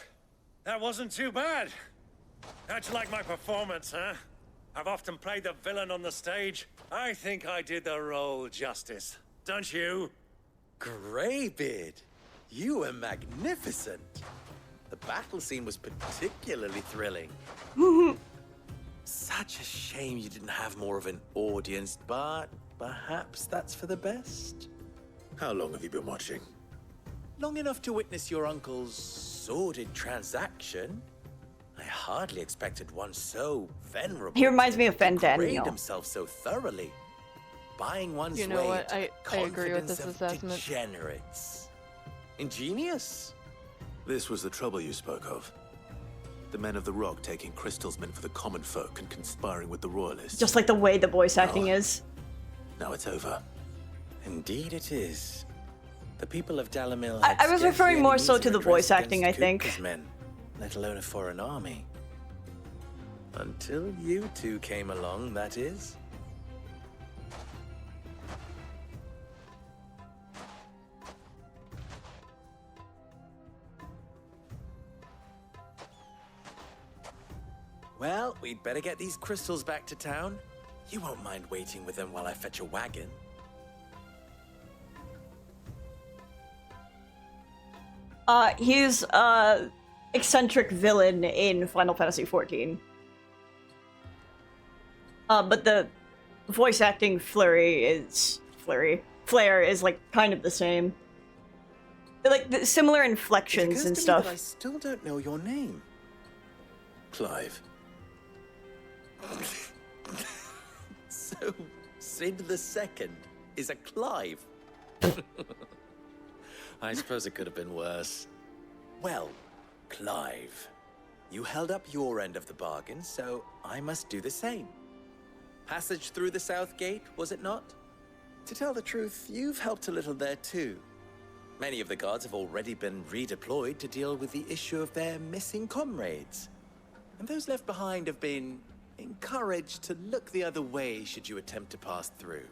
that wasn't too bad. How'd you like my performance, huh? I've often played the villain on the stage. I think I did the role justice. Don't you? Greybeard, you were magnificent. The battle scene was particularly thrilling. Such a shame you didn't have more of an audience, but perhaps that's for the best. How long have you been watching? Long enough to witness your uncle's sordid transaction. I hardly expected one so venerable. He reminds me of to Fendaniel. degrade himself so thoroughly. Buying one's You know way what? to I agree with this confidence of assessment. degenerates. Ingenious. This was the trouble you spoke of. The men of the Rock taking crystals meant for the common folk and conspiring with the royalists. Just like the way the voice acting is. Now it's over. Indeed it is. The people of Dalamil I was referring more so to the voice acting, I think. Men, let alone a foreign army. Until you two came along, that is. Well, we'd better get these crystals back to town. You won't mind waiting with them while I fetch a wagon. He's eccentric villain in Final Fantasy XIV. But the voice acting Flair is like kind of the same. They're like the similar inflections and stuff. I still don't know your name. Clive. So, Sid the Second is a Clive. I suppose it could have been worse. Well, Clive, you held up your end of the bargain, so I must do the same. Passage through the South Gate, was it not? To tell the truth, you've helped a little there too. Many of the guards have already been redeployed to deal with the issue of their missing comrades. And those left behind have been encouraged to look the other way should you attempt to pass through.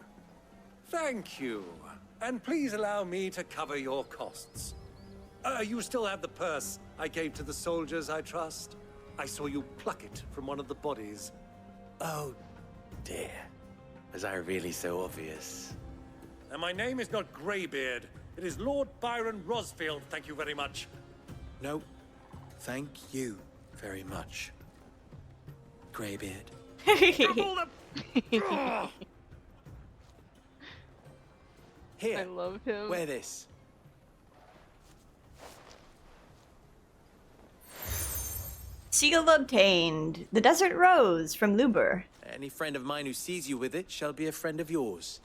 Thank you. And please allow me to cover your costs. You still have the purse I gave to the soldiers, I trust? I saw you pluck it from one of the bodies. Oh, dear. Was I really so obvious? And my name is not Greybeard. It is Lord Byron Rosfield, thank you very much. No, thank you very much, Greybeard. Here, I love him. wear this. Seal obtained. The Desert Rose from Luber. Any friend of mine who sees you with it shall be a friend of yours.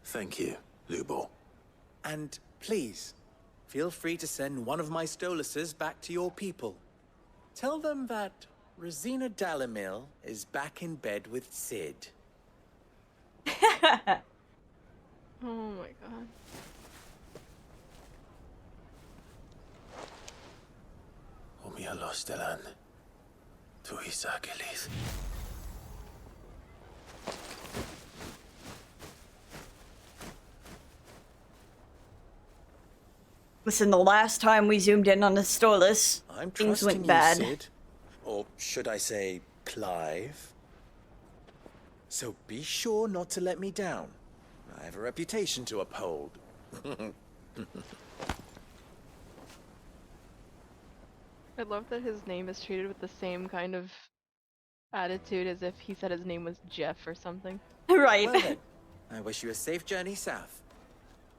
Thank you, Lubor. And please, feel free to send one of my Stoluses back to your people. Tell them that Rosina Dalamil is back in bed with Sid. Oh my god. Omia los delan. Tu isa gelis. Listen, the last time we zoomed in on the Stolus, things went bad. Sid. Or should I say, Clive? So be sure not to let me down. I have a reputation to uphold. I love that his name is treated with the same kind of attitude as if he said his name was Jeff or something. Right. Well then, I wish you a safe journey south.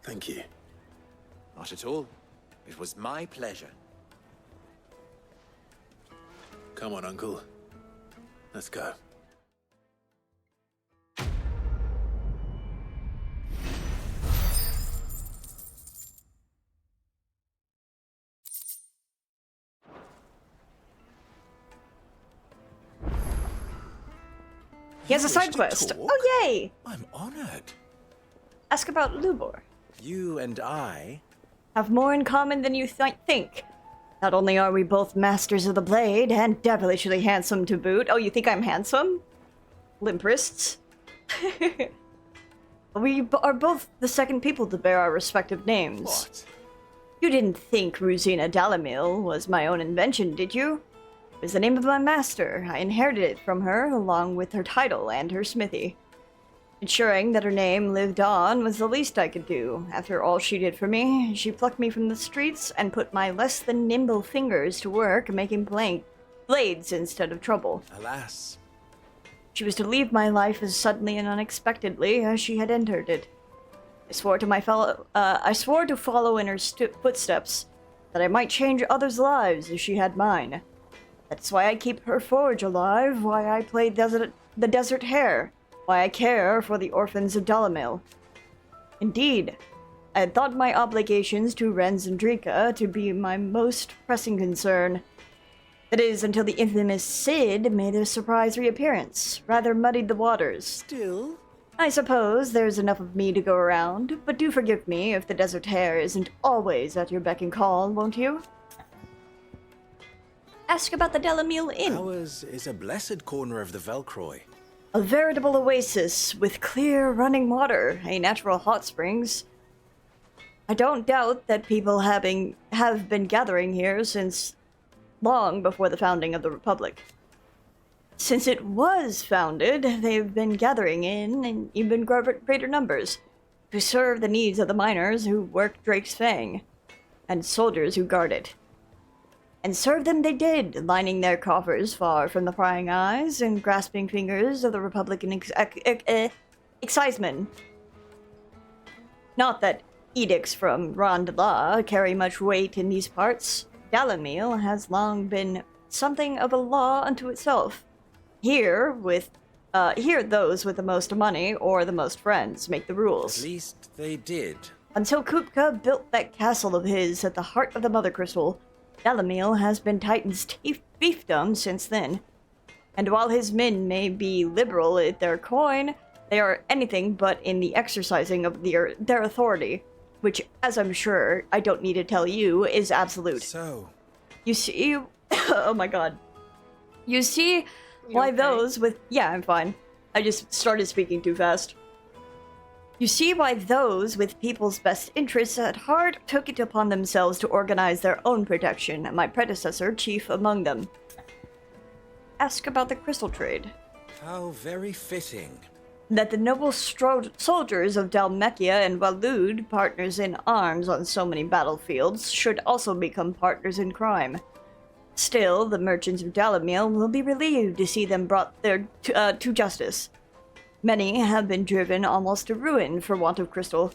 Thank you. Not at all. It was my pleasure. Come on, Uncle. Let's go. He has a side quest. Oh, yay! I'm honored. Ask about Lubor. You and I Have more in common than you think. Not only are we both masters of the blade, and devilishly handsome to boot. Oh, you think I'm handsome? Limp wrists. We are both the second people to bear our respective names. What? You didn't think Rosina Dalamil was my own invention, did you? It was the name of my master. I inherited it from her, along with her title and her smithy. Ensuring that her name lived on was the least I could do. After all she did for me, she plucked me from the streets and put my less than nimble fingers to work making blades instead of trouble. Alas. She was to leave my life as suddenly and unexpectedly as she had entered it. I swore to follow in her footsteps, that I might change others' lives as she had mine. That's why I keep her forge alive, why I play the desert hare, why I care for the orphans of Dalamil. Indeed, I had thought my obligations to Renz and Drika to be my most pressing concern. That is, until the infamous Sid made a surprise reappearance, rather muddied the waters. Still? I suppose there's enough of me to go around, but do forgive me if the desert hare isn't always at your beck and call, won't you? Ask about the Dalamil Inn. Ours is a blessed corner of the Velcroy. A veritable oasis with clear running water, a natural hot springs. I don't doubt that people have been gathering here since long before the founding of the Republic. Since it was founded, they've been gathering in even greater numbers to serve the needs of the miners who work Drake's Fang, and soldiers who guard it. And serve them they did, lining their coffers far from the prying eyes and grasping fingers of the Republican excisemen. Not that edicts from Rondelah carry much weight in these parts. Dalamil has long been something of a law unto itself. Here those with the most money or the most friends make the rules. At least they did. Until Kupka built that castle of his at the heart of the Mother Crystal, Dalamil has been Titan's fiefdom since then. And while his men may be liberal at their coin, they are anything but in the exercising of their authority, which, as I'm sure I don't need to tell you, is absolute. So, you see, oh my god. You see why those with, yeah, I'm fine. I just started speaking too fast. You see why those with people's best interests at heart took it upon themselves to organize their own protection, my predecessor chief among them. Ask about the crystal trade. How very fitting. That the noble soldiers of Dalmekia and Walud, partners in arms on so many battlefields, should also become partners in crime. Still, the merchants of Dalamil will be relieved to see them brought there to justice. Many have been driven almost to ruin for want of crystal.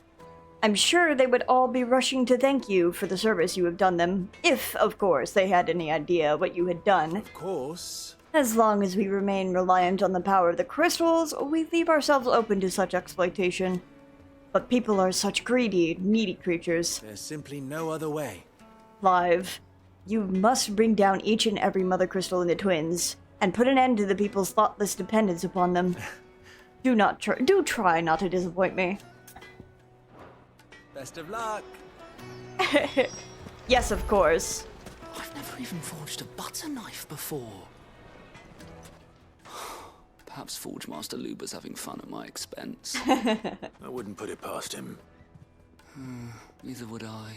I'm sure they would all be rushing to thank you for the service you have done them, if, of course, they had any idea what you had done. Of course. As long as we remain reliant on the power of the crystals, we leave ourselves open to such exploitation. But people are such greedy, needy creatures. There's simply no other way. Clive, you must bring down each and every mother crystal in the twins, and put an end to the people's thoughtless dependence upon them. Do try not to disappoint me. Best of luck. Yes, of course. I've never even forged a butter knife before. Perhaps Forge Master Luber's having fun at my expense. I wouldn't put it past him. Neither would I.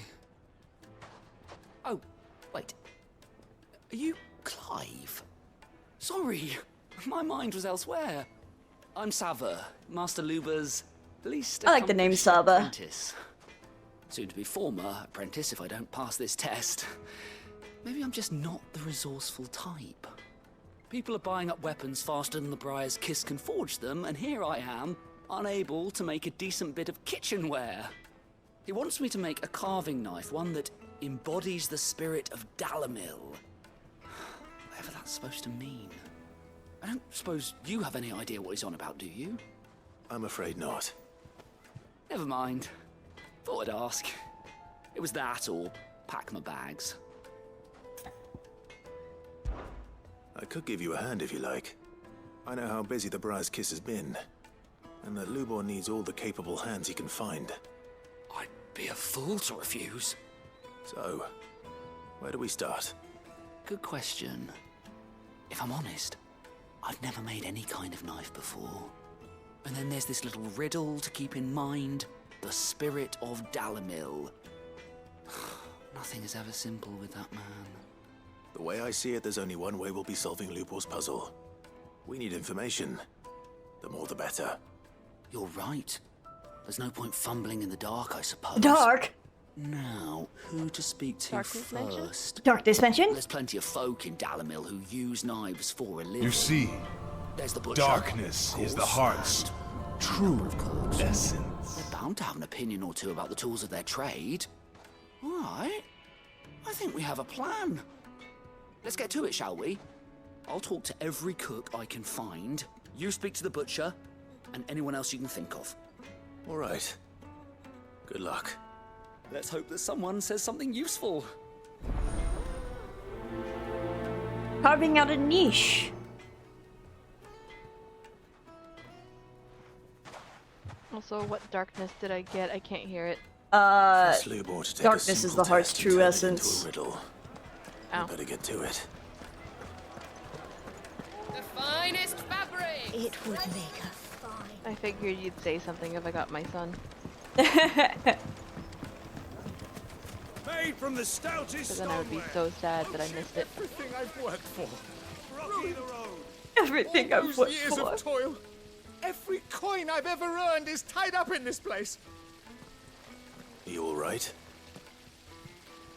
Oh, wait. Are you Clive? Sorry, my mind was elsewhere. I'm Sava, Master Luber's least I like the name accomplished Sava. apprentice. Soon to be former apprentice if I don't pass this test. Maybe I'm just not the resourceful type. People are buying up weapons faster than the Briar's Kiss can forge them, and here I am, unable to make a decent bit of kitchenware. He wants me to make a carving knife, one that embodies the spirit of Dalamil. Whatever that's supposed to mean. I don't suppose you have any idea what he's on about, do you? I'm afraid not. Never mind. Thought I'd ask. It was that or pack my bags. I could give you a hand if you like. I know how busy the Briar's Kiss has been, and that Lubor needs all the capable hands he can find. I'd be a fool to refuse. So, where do we start? Good question. If I'm honest, I've never made any kind of knife before. And then there's this little riddle to keep in mind. The spirit of Dalamil. Nothing is ever simple with that man. The way I see it, there's only one way we'll be solving Lubor's puzzle. We need information. The more the better. You're right. There's no point fumbling in the dark, I suppose. Dark? Now, who to speak to Darkness mention? first? Darkness mention? There's plenty of folk in Dalamil who use knives for a living. You see, There's the butcher. darkness is the heart's true essence. They're bound to have an opinion or two about the tools of their trade. All right. I think we have a plan. Let's get to it, shall we? I'll talk to every cook I can find. You speak to the butcher, and anyone else you can think of. All right. Good luck. Let's hope that someone says something useful. Carving out a niche. Also, what darkness did I get? I can't hear it. Darkness is the heart's true essence. Ow. Better get to it. The finest fabric! It would make her fine. I figured you'd say something if I got my son. Made from the stoutest But then I would be so sad that I missed it. Everything I've worked for. Rocky the road. Everything All I've those worked years for. of toil. Every coin I've ever earned is tied up in this place. You all right?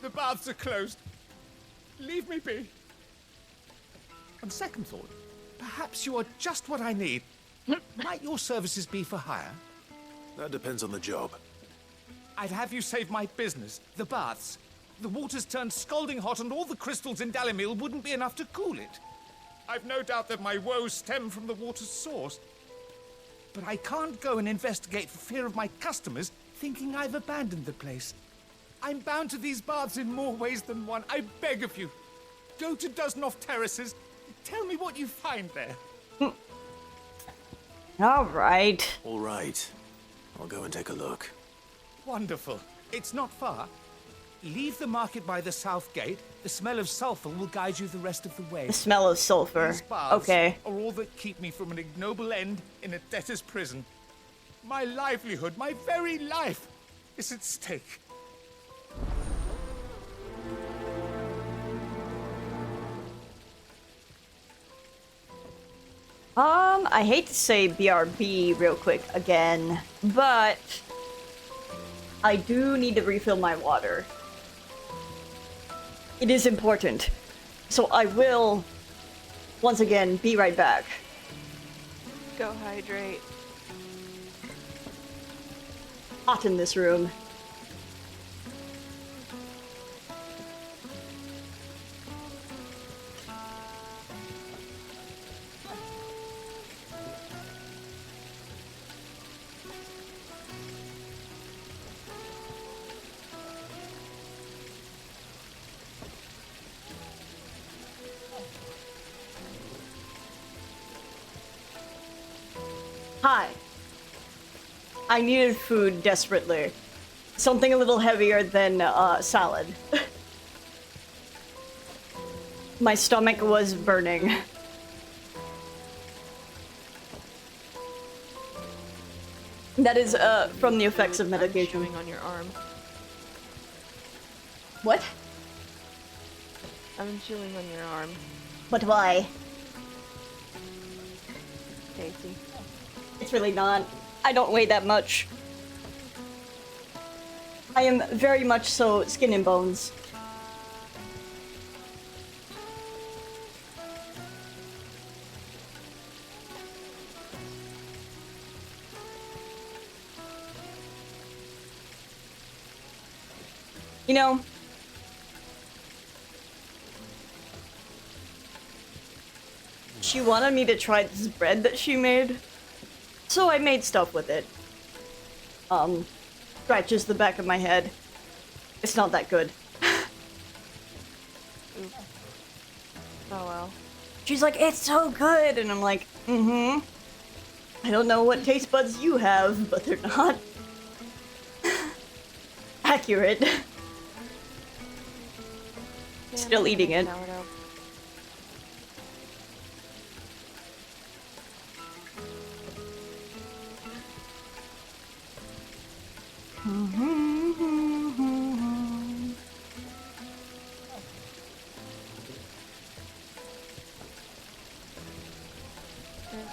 The baths are closed. Leave me be. On second thought, perhaps you are just what I need. Might your services be for hire? That depends on the job. I'd have you save my business, the baths. The water's turned scalding hot and all the crystals in Dalamil wouldn't be enough to cool it. I've no doubt that my woes stem from the water's source. But I can't go and investigate for fear of my customers thinking I've abandoned the place. I'm bound to these baths in more ways than one. I beg of you. Go to Dusnoff Terraces. Tell me what you find there. All right. All right. I'll go and take a look. Wonderful. It's not far. Leave the market by the south gate. The smell of sulfur will guide you the rest of the way. The smell of sulfur. These baths Okay. are all that keep me from an ignoble end in a debtor's prison. My livelihood, my very life, is at stake. I hate to say BRB real quick again, but I do need to refill my water. It is important. So I will, once again, be right back. Go hydrate. Hot in this room. Hi. I needed food desperately. Something a little heavier than salad. My stomach was burning. That is from the effects of medication. I'm chewing on your arm. What? I'm chewing on your arm. But why? Tasty. It's really not. I don't weigh that much. I am very much so skin and bones. You know, she wanted me to try this bread that she made, so I made stuff with it. Scratches the back of my head. It's not that good. Oops. Oh well. She's like, it's so good, and I'm like, I don't know what taste buds you have, but they're not accurate. Still eating it. As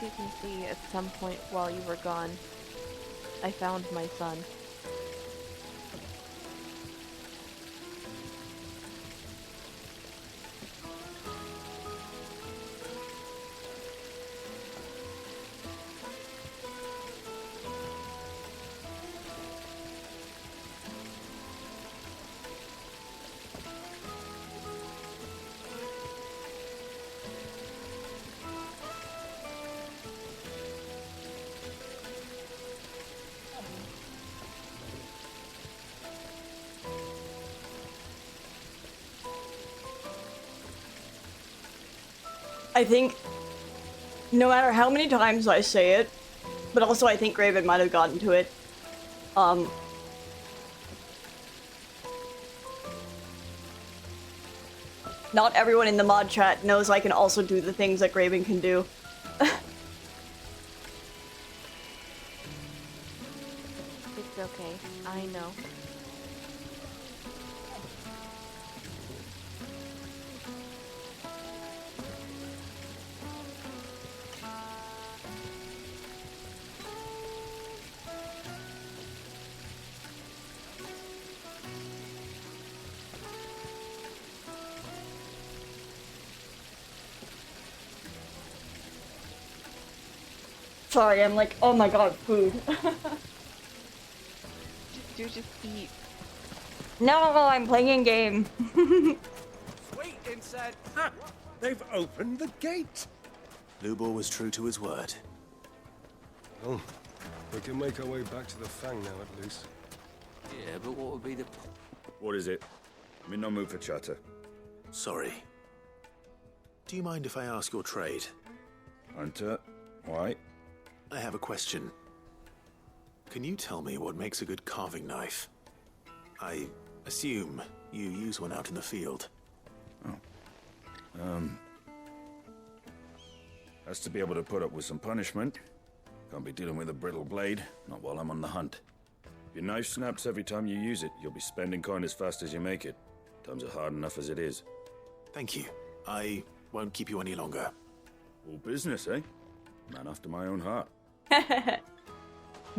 you can see, at some point while you were gone, I found my son. I think, no matter how many times I say it, but also I think Graven might have gotten to it, not everyone in the mod chat knows I can also do the things that Graven can do. It's okay. I know. Sorry, I'm like, oh my god, food. Just eat. No, I'm playing a game. Wait inside. Ah, they've opened the gate. Lubor was true to his word. Well, we can make our way back to the Fang now, at least. Yeah, but what would be the... What is it? I'm in no mood for chatter. Sorry. Do you mind if I ask your trade? Hunter, why? I have a question. Can you tell me what makes a good carving knife? I assume you use one out in the field. Has to be able to put up with some punishment. Can't be dealing with a brittle blade, not while I'm on the hunt. If your knife snaps every time you use it, you'll be spending coin as fast as you make it. Times are hard enough as it is. Thank you. I won't keep you any longer. All business, eh? Man after my own heart.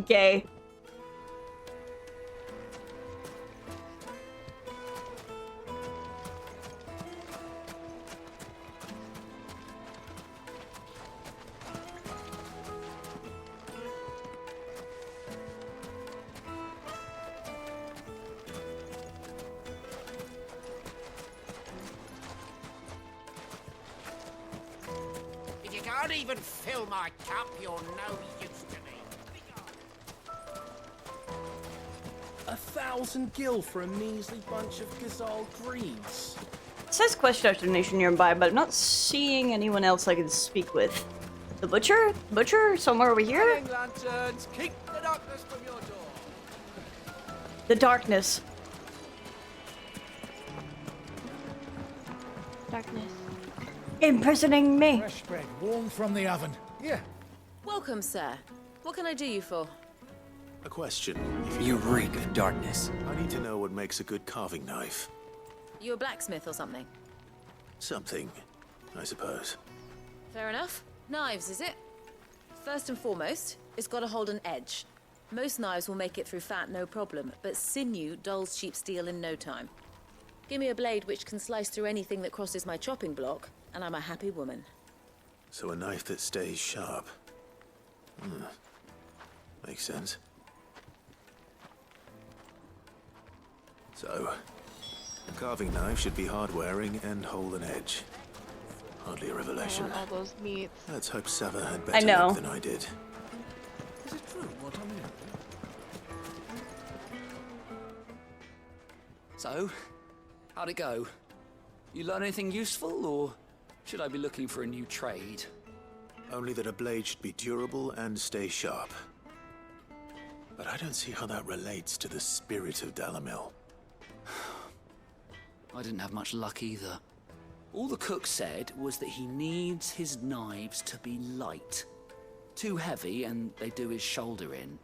Gay. If you can't even fill my cup, you're no use to me. 1,000 gil for a measly bunch of Gazal greaves. It says quest destination nearby, but I'm not seeing anyone else I can speak with. The butcher? Butcher? Somewhere over here? Hang lanterns, keep the darkness from your door. The darkness. Darkness. Imprisoning me. Fresh bread, warm from the oven. Yeah. Welcome, sir. What can I do you for? A question. You reek of darkness. I need to know what makes a good carving knife. You a blacksmith or something? Something, I suppose. Fair enough. Knives, is it? First and foremost, it's got to hold an edge. Most knives will make it through fat, no problem, but sinew dulls cheap steel in no time. Give me a blade which can slice through anything that crosses my chopping block, and I'm a happy woman. So a knife that stays sharp. Makes sense. So, a carving knife should be hard-wearing and hold an edge. Hardly a revelation. All those meats. Let's hope Sava had I better know. luck than I did. Is it true what I'm hearing? So, how'd it go? You learn anything useful, or should I be looking for a new trade? Only that a blade should be durable and stay sharp. But I don't see how that relates to the spirit of Dalamil. I didn't have much luck either. All the cook said was that he needs his knives to be light. Too heavy and they do his shoulder in.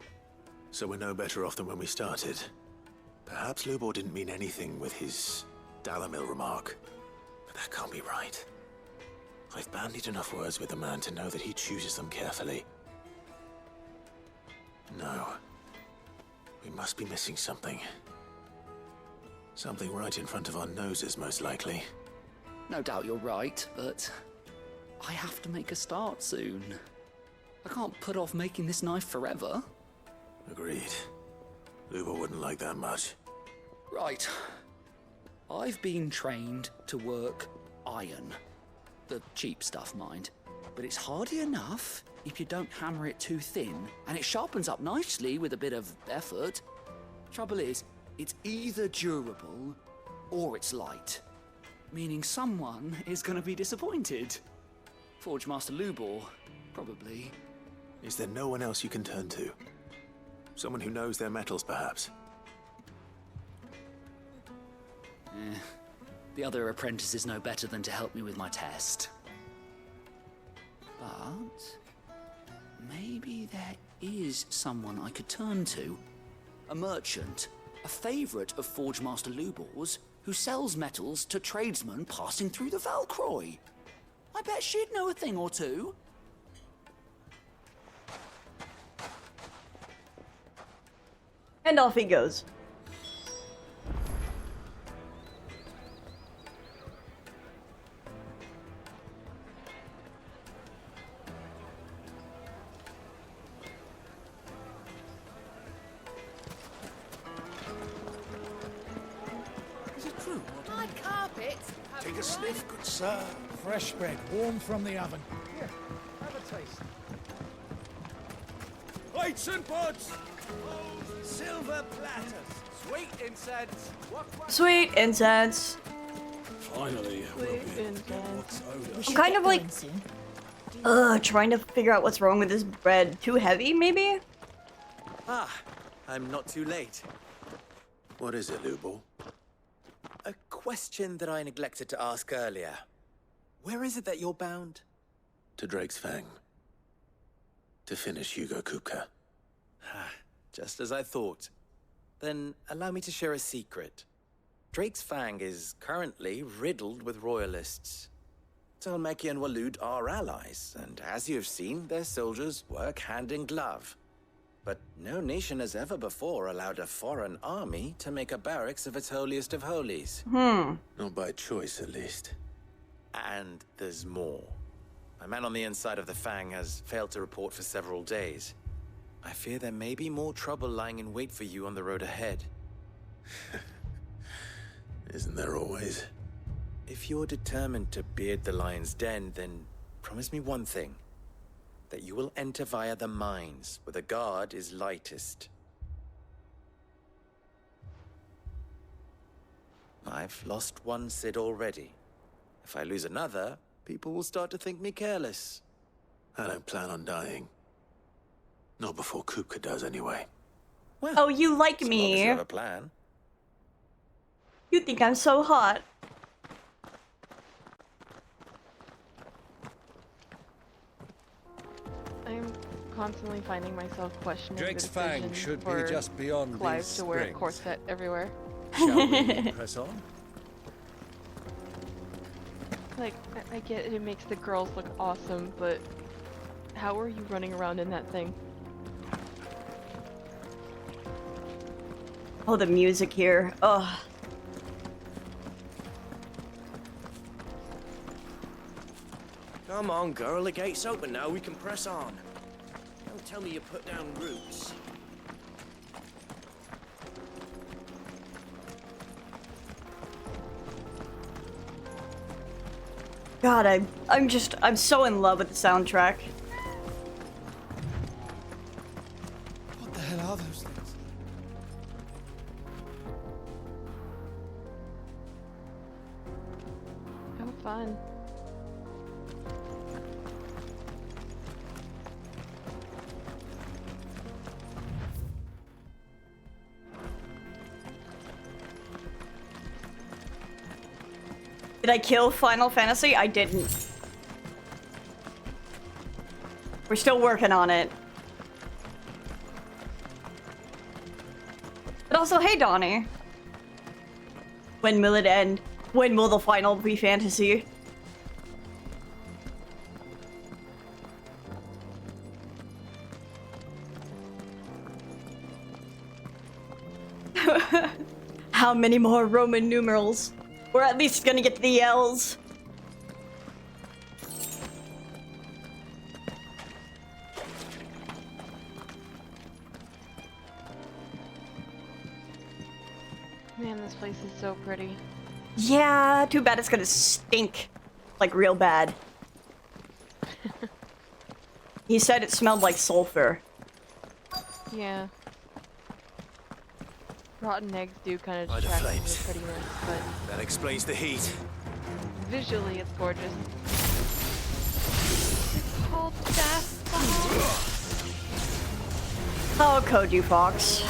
So we're no better off than when we started. Perhaps Lubor didn't mean anything with his Dalamil remark. But that can't be right. I've bandied enough words with the man to know that he chooses them carefully. No. We must be missing something. Something right in front of our noses, most likely. No doubt you're right, but I have to make a start soon. I can't put off making this knife forever. Agreed. Lubor wouldn't like that much. Right. I've been trained to work iron. The cheap stuff, mind. But it's hardy enough if you don't hammer it too thin, and it sharpens up nicely with a bit of effort. Trouble is, it's either durable or it's light. Meaning someone is going to be disappointed. Forge Master Lubor, probably. Is there no one else you can turn to? Someone who knows their metals, perhaps? The other apprentices know better than to help me with my test. But maybe there is someone I could turn to. A merchant, a favourite of Forge Master Lubor's, who sells metals to tradesmen passing through the Valcroy. I bet she'd know a thing or two. And off he goes. Is it true? My carpet? Take a sniff, good sir. Fresh bread, warm from the oven. Here, have a taste. Plates and pots! Silver platters! Sweet incense! Sweet incense. Finally, I'm kind of like, trying to figure out what's wrong with this bread. Too heavy, maybe? Ah, I'm not too late. What is it, Lubor? A question that I neglected to ask earlier. Where is it that you're bound? To Drake's Fang. To finish Hugo Kupka. Just as I thought. Then allow me to share a secret. Drake's Fang is currently riddled with royalists. Talmeki and Walud are allies, and as you have seen, their soldiers work hand in glove. But no nation has ever before allowed a foreign army to make a barracks of its holiest of holies. Not by choice, at least. And there's more. My man on the inside of the Fang has failed to report for several days. I fear there may be more trouble lying in wait for you on the road ahead. Isn't there always? If you're determined to beard the lion's den, then promise me one thing. That you will enter via the mines, where the guard is lightest. I've lost one Cid already. If I lose another, people will start to think me careless. I don't plan on dying. Not before Kupka does, anyway. Well, oh, you like as long as me. you have a plan. You think I'm so hot. I'm constantly finding myself questioning Drake's the Fang decision should be for just beyond Clive these to wear a springs. corset everywhere. Shall we press on? Like, I get it makes the girls look awesome, but how are you running around in that thing? Oh, the music here. Ugh. Come on, girl, the gate's open now, we can press on. Don't tell me you put down roots. God, I'm so in love with the soundtrack. What the hell are those things? How fun. Did I kill Final Fantasy? I didn't. We're still working on it. But also, hey Donnie. When will it end? When will the final be fantasy? How many more Roman numerals? We're at least gonna get to the L's. Man, this place is so pretty. Yeah, too bad it's gonna stink. Like, real bad. He said it smelled like sulfur. Yeah. Rotten eggs do kind of By the detract from the flames. prettiness, but That explains the heat. visually it's gorgeous. It's called Death Oh, Koji Fox.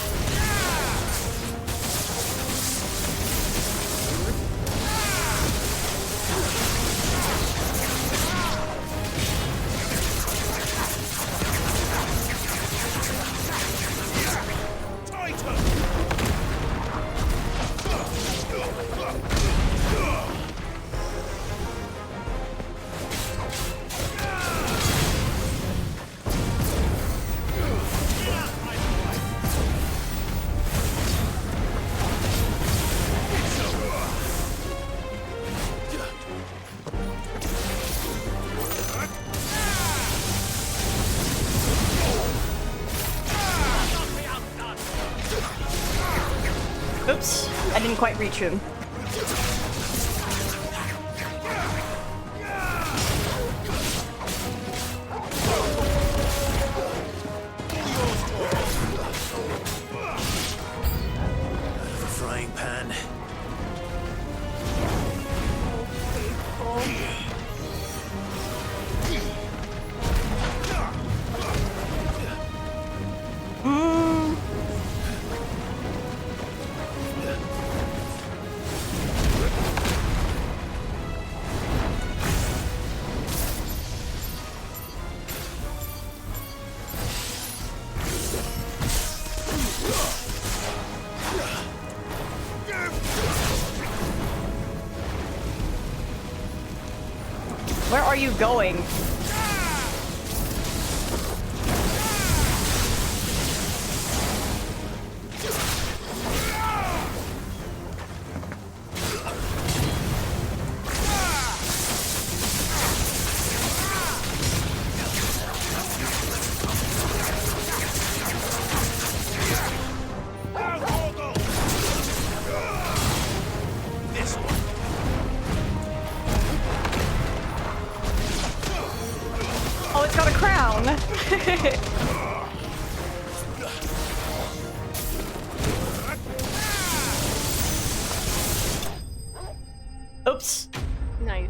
Oops, I didn't quite reach him. Out of a frying pan. Where are you going? This one. Oh, it's got a crown. Oops. Nice.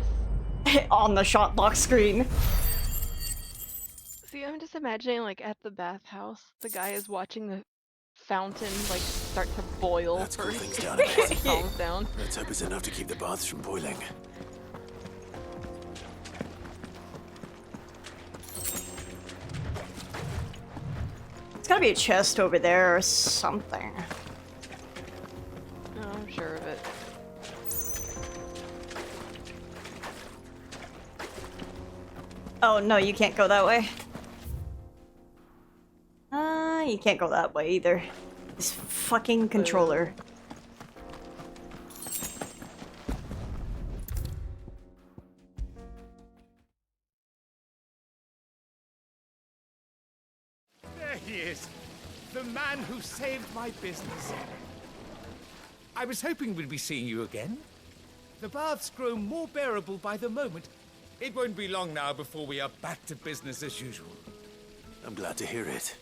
On the shot lock screen. See, I'm just imagining, like, at the bathhouse, the guy is watching the fountain, like, start to boil Let's cool first. things down a bit. Calms down. Let's hope it's enough to keep the baths from boiling. There's gotta be a chest over there or something. No, I'm sure of it. Oh no, you can't go that way. You can't go that way either. This fucking controller. There he is. The man who saved my business. I was hoping we'd be seeing you again. The baths grow more bearable by the moment. It won't be long now before we are back to business as usual. I'm glad to hear it.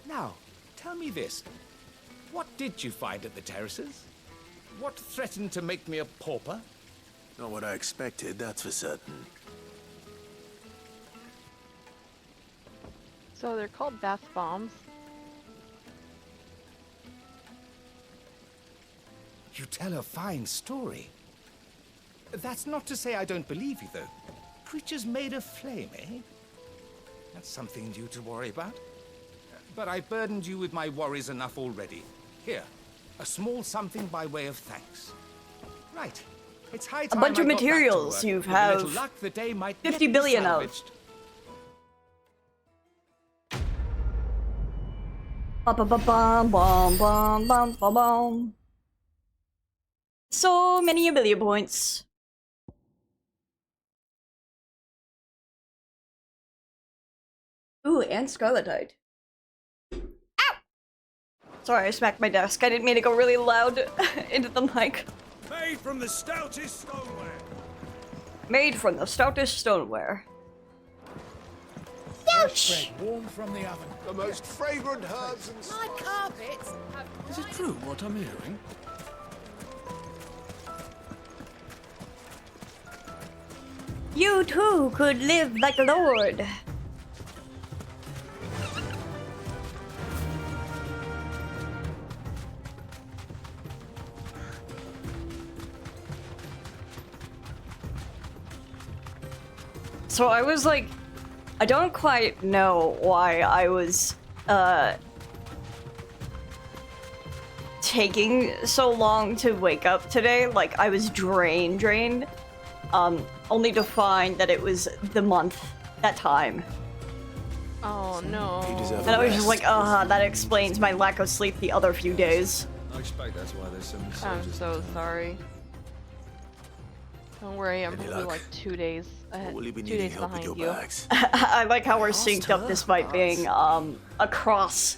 Now, tell me this. What did you find at the terraces? What threatened to make me a pauper? Not what I expected, that's for certain. So they're called bath bombs. You tell a fine story. That's not to say I don't believe you, though. Creatures made of flame, eh? That's something new to worry about. But I burdened you with my worries enough already. Here, a small something by way of thanks. Right. It's high time A bunch I of got back to materials work. you With a have little luck, the day might 50 yet be billion of. salvaged. Ba-ba-ba-bum-bum-bum-bum-bum-bum. So many ability points. Ooh, and Scarletite. Ow! Sorry, I smacked my desk. I didn't mean to go really loud into the mic. Made from the stoutest stoneware. Made from the stoutest stoneware. Fresh bread warm from the oven. The most fragrant herbs and My carpets have Is it true what I'm hearing? You too could live like a lord. So I was like, I don't quite know why I was taking so long to wake up today. Like I was drained. Only to find that it was the month, that time. Oh no. And I was just like, that explains my lack of sleep the other few days. I expect that's why there's so many I'm soldiers. so sorry. Don't worry, I'm probably like 2 days ahead. Will you be 2 needing days help with behind your you. bags? I like how we're synced up despite being across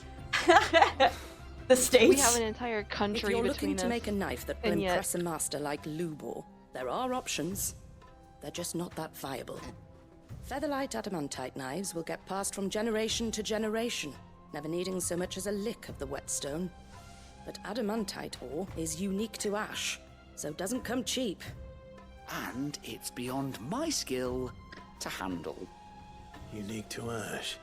the states. We have an entire If country you're between looking to us. make a knife that will and yet- impress a master like Lubor, there are options. They're just not that viable. Featherlight adamantite knives will get passed from generation to generation, never needing so much as a lick of the whetstone. But adamantite ore is unique to ash, so it doesn't come cheap. And it's beyond my skill to handle. Unique to ash.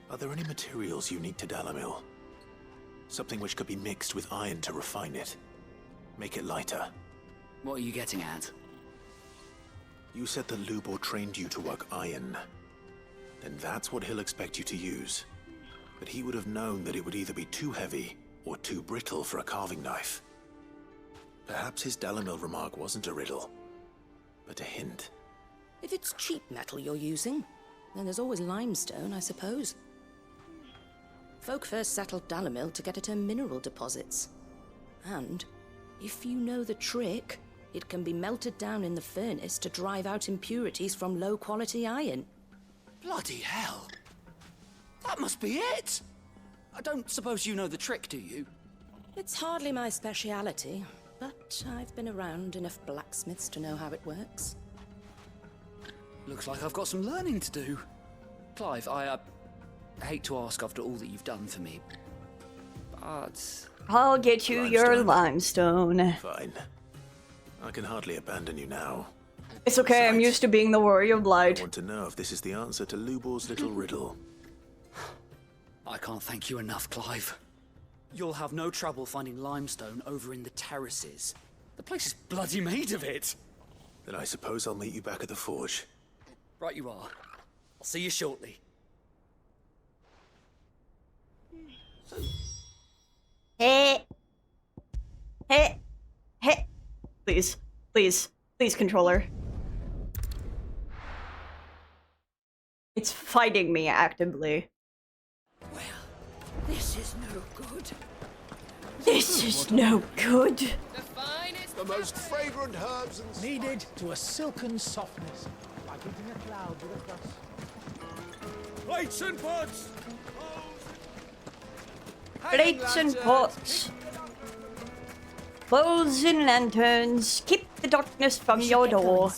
Are there any materials unique to Dalamil? Something which could be mixed with iron to refine it. Make it lighter. What are you getting at? You said the Lubor trained you to work iron. Then that's what he'll expect you to use. But he would have known that it would either be too heavy or too brittle for a carving knife. Perhaps his Dalamil remark wasn't a riddle, but a hint. If it's cheap metal you're using, then there's always limestone, I suppose. Folk first settled Dalamil to get at her mineral deposits. And, if you know the trick, it can be melted down in the furnace to drive out impurities from low-quality iron. Bloody hell! That must be it! I don't suppose you know the trick, do you? It's hardly my speciality, but I've been around enough blacksmiths to know how it works. Looks like I've got some learning to do. Clive, I hate to ask after all that you've done for me, but... I'll get you your limestone. Fine. I can hardly abandon you now. It's okay, I'm used to being the warrior of light. I want to know if this is the answer to Lubor's little riddle. I can't thank you enough, Clive. You'll have no trouble finding limestone over in the terraces. The place is bloody made of it. Then I suppose I'll meet you back at the forge. Right you are. I'll see you shortly. Hey. Hey. Hey. Please. Please. Please, controller. It's fighting me actively. This is no good. This is no good. The most fragrant herbs and Kneaded to a silken softness, like eating a cloud with a crust. Plates and pots! Plates and pots. Bowls and lanterns. Keep the darkness from your door.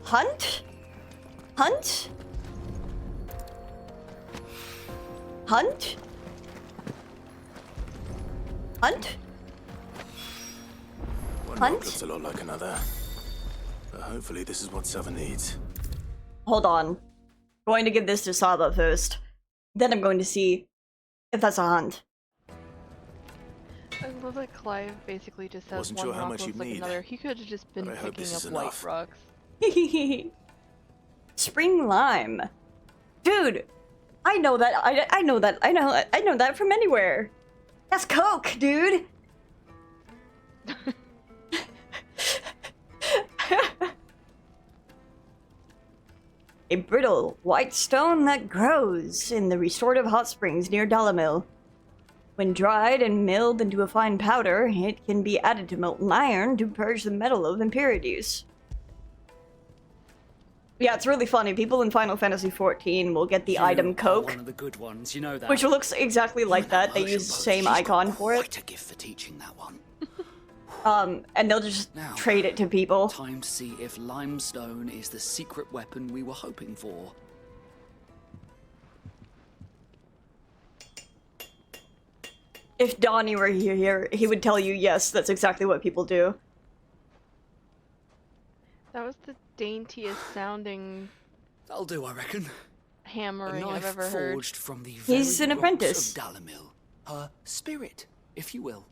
Hunt? Hunt? Hunt? Hunt? One Hunt? rock looks a lot like another. But hopefully this is what Sava needs. Hold on. Going to give this to Saba first. Then I'm going to see if that's a hunt. I love that Clive basically just has Wasn't one sure how rock much looks you'd like need, another. He could have just been but I hope picking this up is white enough. rocks. Spring lime. Dude, I know that. I know that. I know that from anywhere. That's Coke, dude. A brittle white stone that grows in the restorative hot springs near Dalamil. When dried and milled into a fine powder, it can be added to molten iron to purge the metal of impurities. Yeah, it's really funny. People in Final Fantasy XIV will get the item Coke, One of the good ones, you know that. which looks exactly like that. They use the same icon for it. Quite a gift for teaching that one. And they'll just Now, trade it to people. Time to see if limestone is the secret weapon we were hoping for. If Donnie were here, he would tell you, yes, that's exactly what people do. That was the daintiest sounding That'll do, I reckon. hammering A I've knife ever heard. forged from the He's very an rocks apprentice. of Dalamil. Her spirit, if you will.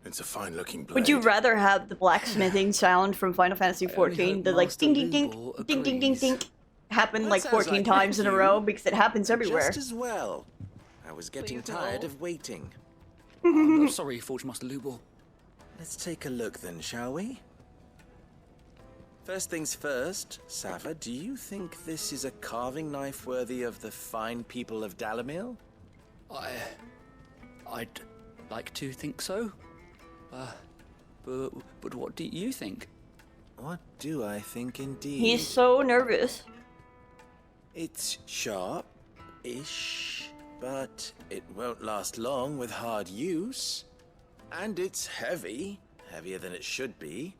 It's a fine-looking blade. Would you rather have the blacksmithing sound from Final Fantasy XIV, the like Master ding ding ding Lubor ding ding ding ding, happen That like sounds 14 like times in a you. row because it happens everywhere. Just as well. I was getting Please tired no. of waiting. I'm sorry, Forge Master Lubor. Let's take a look then, shall we? First things first, Sava, do you think this is a carving knife worthy of the fine people of Dalamil? I'd like to think so. But what do you think? What do I think indeed? He's so nervous. It's sharp-ish, but it won't last long with hard use. And it's heavy, heavier than it should be.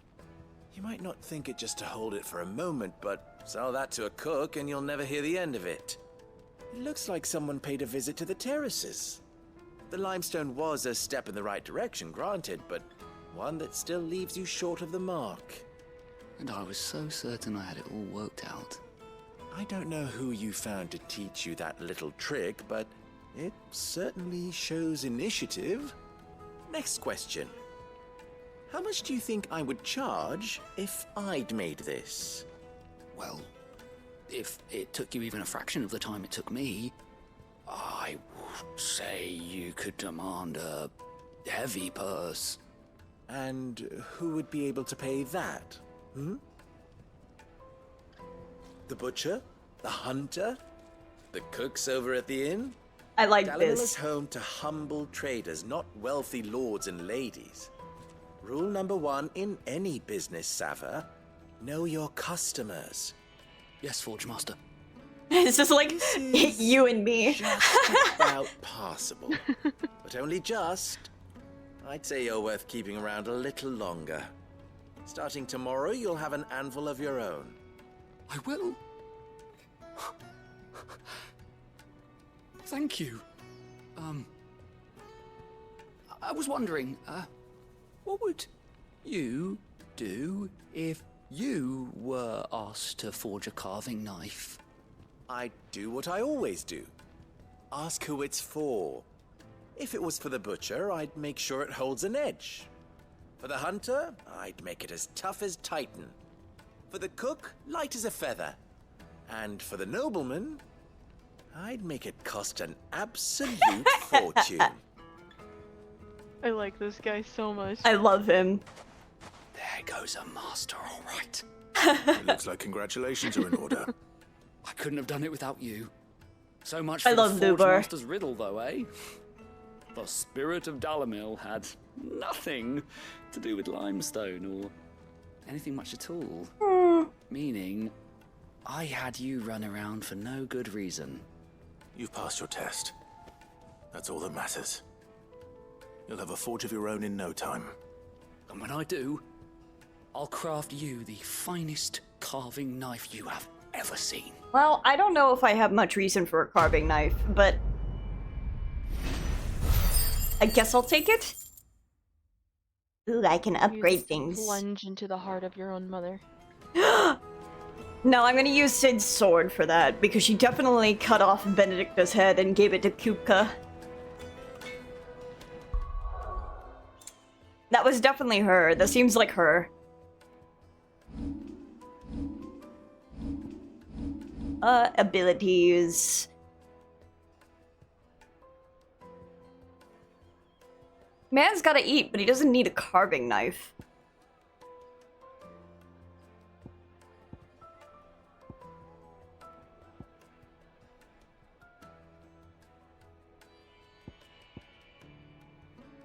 You might not think it just to hold it for a moment, but sell that to a cook and you'll never hear the end of it. It looks like someone paid a visit to the terraces. The limestone was a step in the right direction, granted, but one that still leaves you short of the mark. And I was so certain I had it all worked out. I don't know who you found to teach you that little trick, but it certainly shows initiative. Next question. How much do you think I would charge if I'd made this? Well, if it took you even a fraction of the time it took me, I would say you could demand a heavy purse. And who would be able to pay that? The butcher? The hunter? The cooks over at the inn? I like Dalamil this. is home to humble traders, not wealthy lords and ladies. Rule number 1 in any business, Sava. Know your customers. Yes, Forge Master. It's just like you and me. Just about passable. But only just. I'd say you're worth keeping around a little longer. Starting tomorrow, you'll have an anvil of your own. I will. Thank you. I was wondering, what would you do if you were asked to forge a carving knife? I'd do what I always do. Ask who it's for. If it was for the butcher, I'd make sure it holds an edge. For the hunter, I'd make it as tough as Titan. For the cook, light as a feather. And for the nobleman, I'd make it cost an absolute fortune. I like this guy so much. I love him. There goes a master, all right. It looks like congratulations are in order. I couldn't have done it without you. So much I for the love Forge Lubar. Master's riddle, though, eh? The spirit of Dalamil had nothing to do with limestone or anything much at all. Meaning, I had you run around for no good reason. You've passed your test. That's all that matters. You'll have a forge of your own in no time. And when I do, I'll craft you the finest carving knife you have ever seen. Well, I don't know if I have much reason for a carving knife, but I guess I'll take it. Ooh, I can upgrade things. Plunge into the heart of your own mother. No, I'm gonna use Sid's sword for that, because she definitely cut off Benedicta's head and gave it to Kupka. That was definitely her. That seems like her. Abilities. Man's gotta eat, but he doesn't need a carving knife.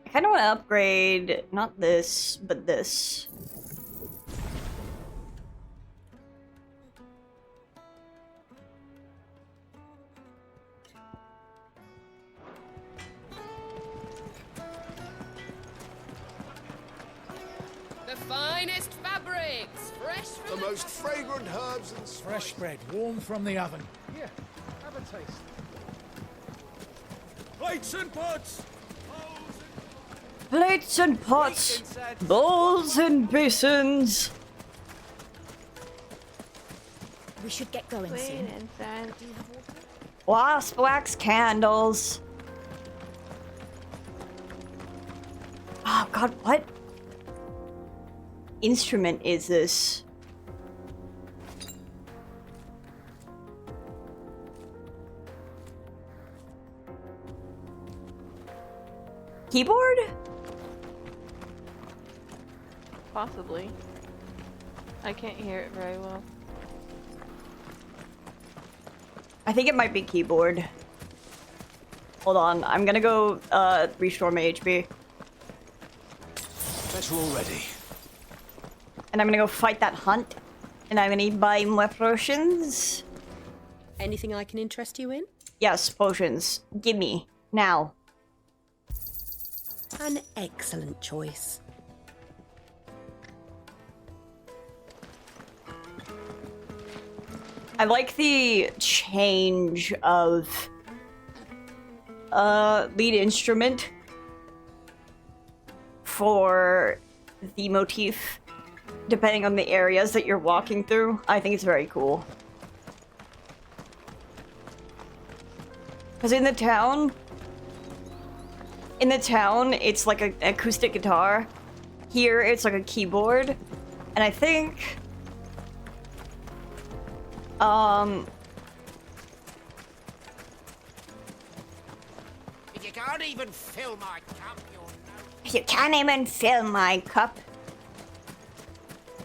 I kinda wanna upgrade, not this, but this. The finest fabrics, fresh from The most fragrant herbs and Fresh bread, warm from the oven. Here, have a taste. Plates and pots! Plates and pots, bowls and basins. We should get going soon. Wasp wax candles. Oh god, what instrument is this? Keyboard? Possibly. I can't hear it very well. I think it might be keyboard. Hold on, I'm gonna go restore my HP. Better already. And I'm gonna go fight that hunt. And I'm gonna buy more potions. Anything I can interest you in? Yes, potions. Gimme. Now. An excellent choice. I like the change of lead instrument for the motif depending on the areas that you're walking through. I think it's very cool. Because in the town it's like an acoustic guitar. Here it's like a keyboard. And I think If you can't even fill my cup, you can't even fill my cup.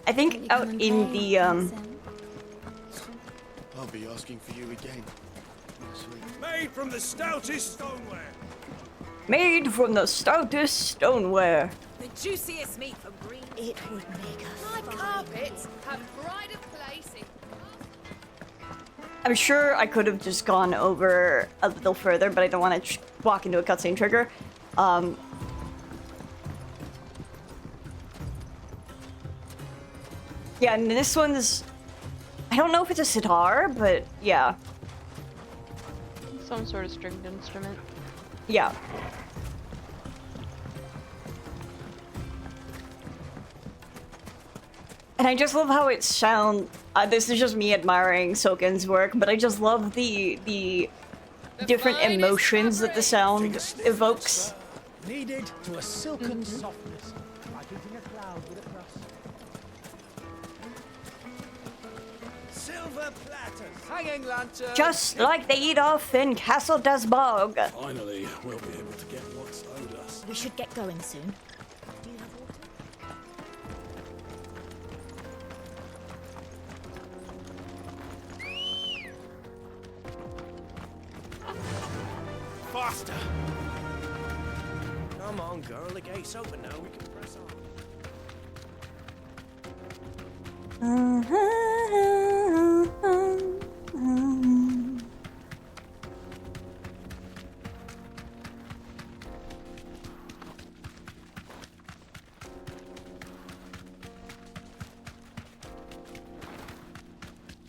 I think out in the I'll be asking for you again. Made from the stoutest stoneware. Made from the stoutest stoneware. The juiciest meat from green. It would make a My carpets have pride of place in. I'm sure I could have just gone over a little further, but I don't want to walk into a cutscene trigger. Yeah, and this one's... I don't know if it's a sitar, but yeah. Some sort of stringed instrument. Yeah. And I just love how it sounds. This is just me admiring Soken's work, but I just love the different emotions that the sound evokes. Kneaded to a silken softness, like eating a cloud with a crust. Silver platters, hanging lanterns. Just like they eat off in Castle Dasbog. Finally, we'll be able to get what's owed us. We should get going soon. Do you have water? Faster! Come on, girl, the gate's open now, we can press on.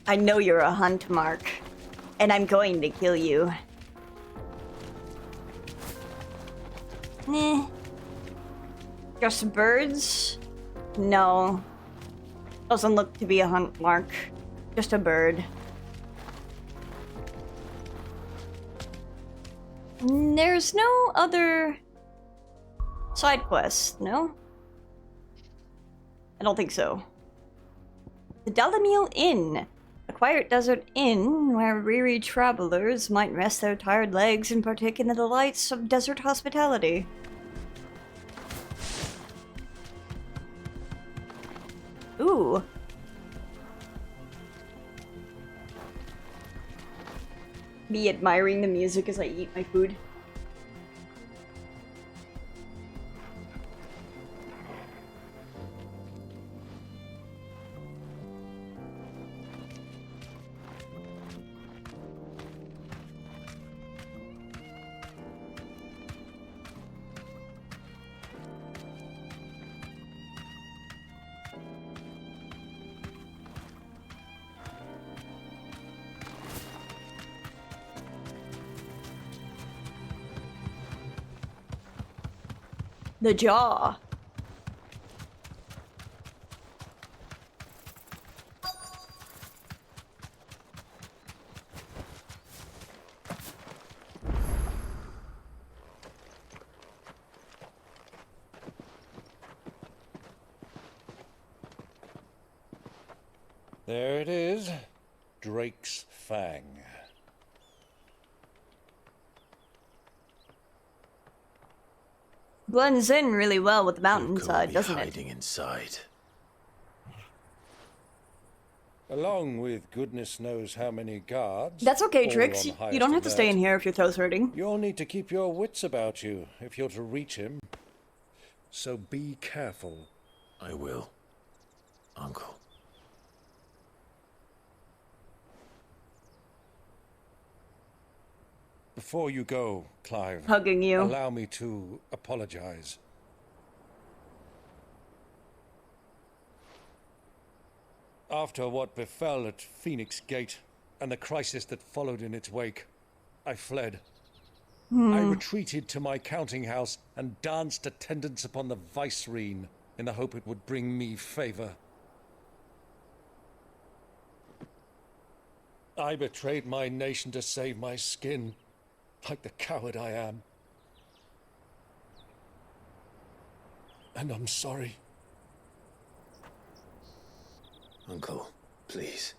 I know you're a hunt, Mark, and I'm going to kill you. Just birds? No. Doesn't look to be a hunt, Mark. Just a bird. There's no other side quests, no? I don't think so. The Dalamil Inn. A quiet desert inn where weary travelers might rest their tired legs and partake in the delights of desert hospitality. Ooh. Me admiring the music as I eat my food. The jaw. There it is. Drake's Fang. Blends in really well with the mountainside, doesn't it? Hiding inside. Along with goodness knows how many guards. That's okay, all Trix. on You don't have highest to stay in alert. here if your throat's hurting. You'll need to keep your wits about you if you're to reach him. So be careful. I will, Uncle. Before you go, Clive, Hugging you. allow me to apologize. After what befell at Phoenix Gate and the crisis that followed in its wake, I fled. I retreated to my counting house and danced attendance upon the vicereine in the hope it would bring me favor. I betrayed my nation to save my skin, like the coward I am. And I'm sorry. Uncle, please.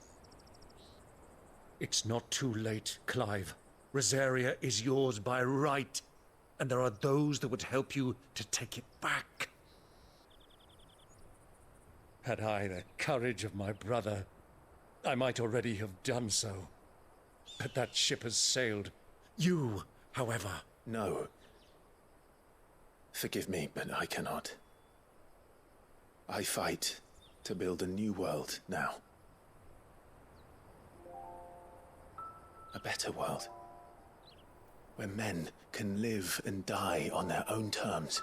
It's not too late, Clive. Rosaria is yours by right, and there are those that would help you to take it back. Had I the courage of my brother, I might already have done so. But that ship has sailed. You, however... No. Forgive me, but I cannot. I fight to build a new world now. A better world. Where men can live and die on their own terms.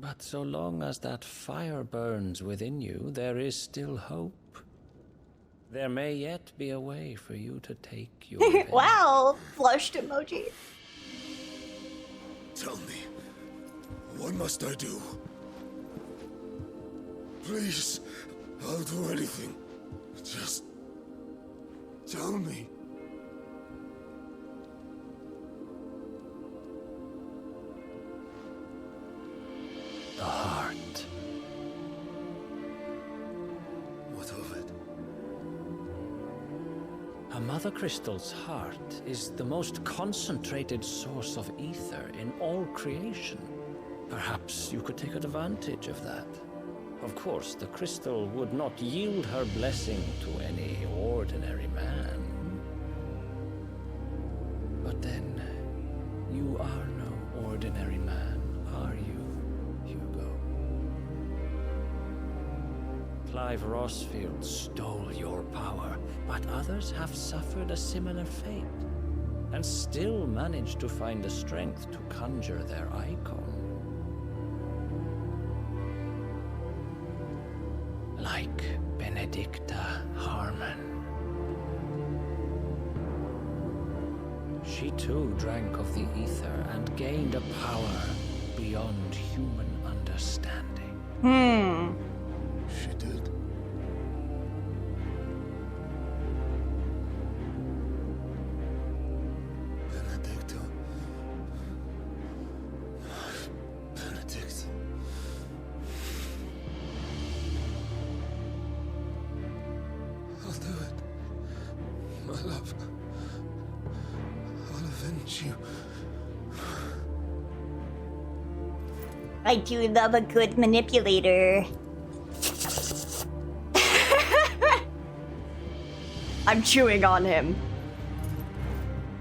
But so long as that fire burns within you, there is still hope. There may yet be a way for you to take your revenge. Wow, flushed emoji. Tell me, what must I do? Please, I'll do anything. Just tell me. The heart. What of it? A Mother Crystal's heart is the most concentrated source of ether in all creation. Perhaps you could take advantage of that. Of course, the crystal would not yield her blessing to any ordinary man. But then, you are no ordinary man, are you, Hugo? Clive Rossfield stole your power, but others have suffered a similar fate, and still managed to find the strength to conjure their icon. Like Benedicta Harmon. She too drank of the ether and gained a power beyond human understanding. She did. Benedicta. Benedict. I'll do it. My love. I'll avenge you. I do love a good manipulator. I'm chewing on him.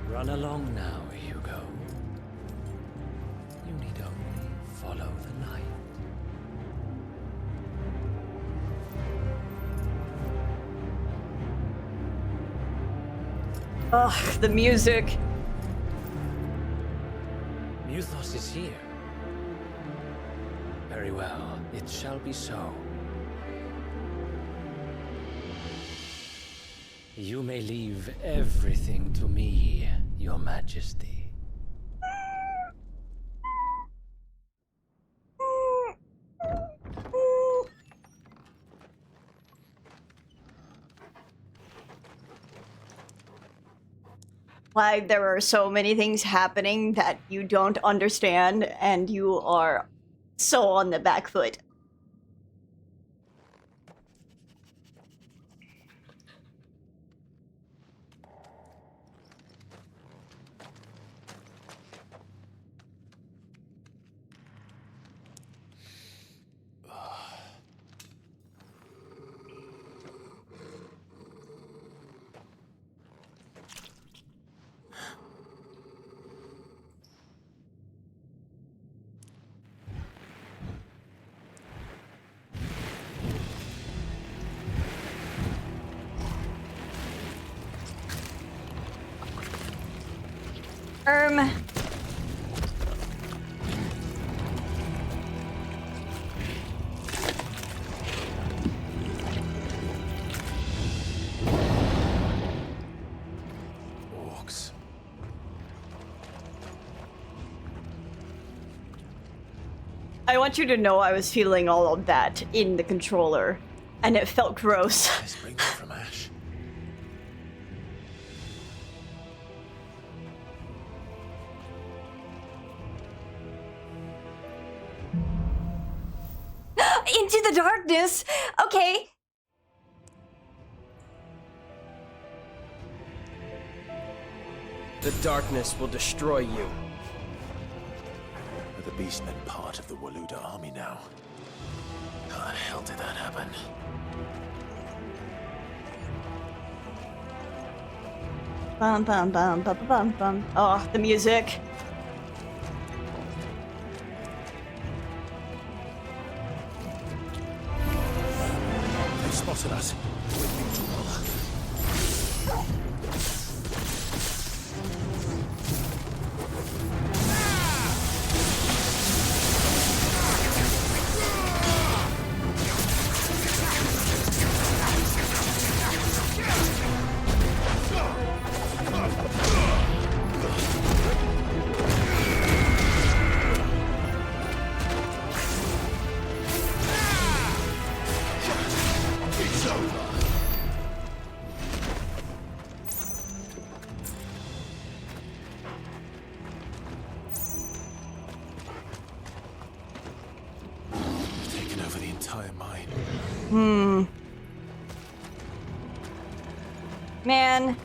Run along now, Hugo. You need only follow the light. Ugh, the music. Muthos is here. Very well, it shall be so. You may leave everything to me, Your Majesty. Why there are so many things happening that you don't understand, and you are so on the back foot. Orcs. I want you to know I was feeling all of that in the controller, and it felt gross. Let's bring them from Ash. Into the darkness! Okay. The darkness will destroy you. Are the beastmen part of the Waluda army now? How the hell did that happen? Bum bum bum bum bum bum. Oh, the music. They spotted us. We're in trouble. entire mine. Man.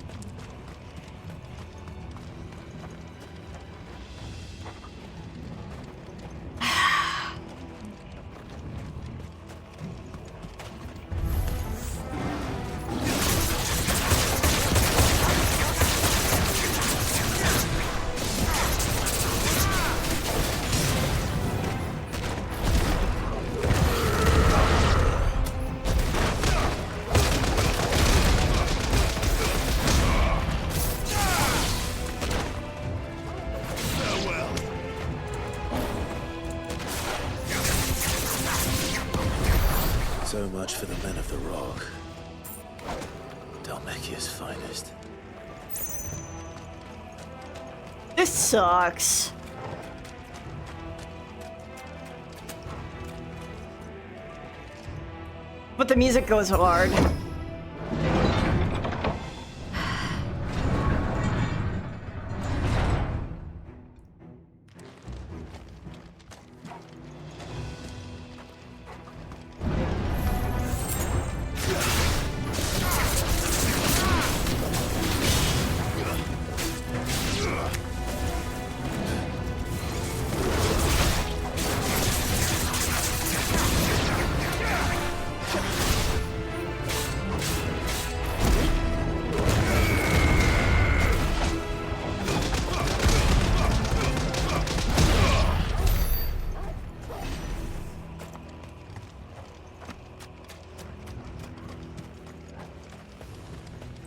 So much for the men of the rock. Dalmekia's finest. This sucks. But the music goes hard.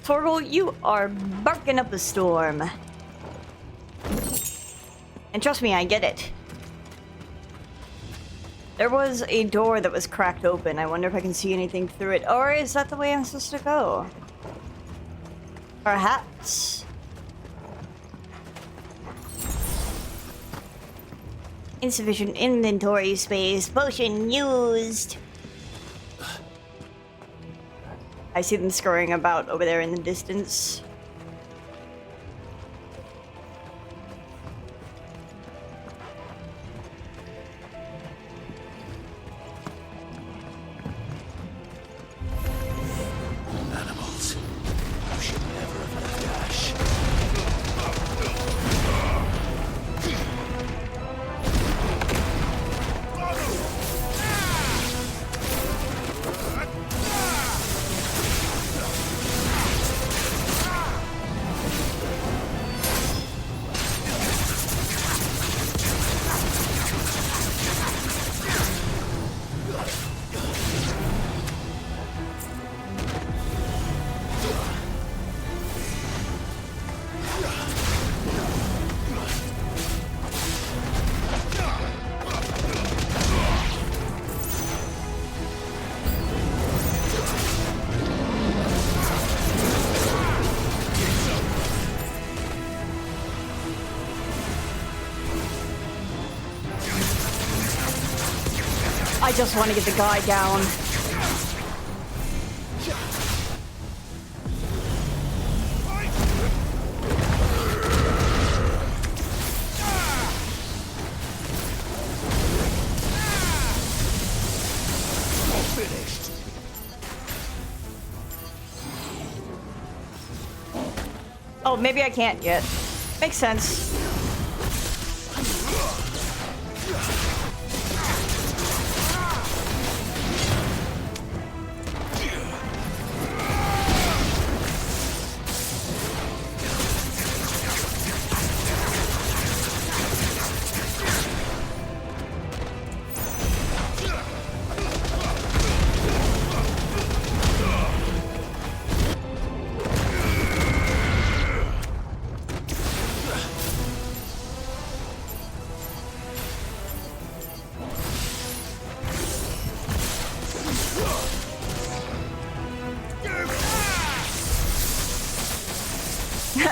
Torgal, you are barking up a storm. And trust me, I get it. There was a door that was cracked open. I wonder if I can see anything through it. Or is that the way I'm supposed to go? Perhaps. Insufficient inventory space. Potion used. I see them scurrying about over there in the distance. Animals. You should never have left Ash. I just want to get the guy down. Finished. Oh, maybe I can't yet. Makes sense.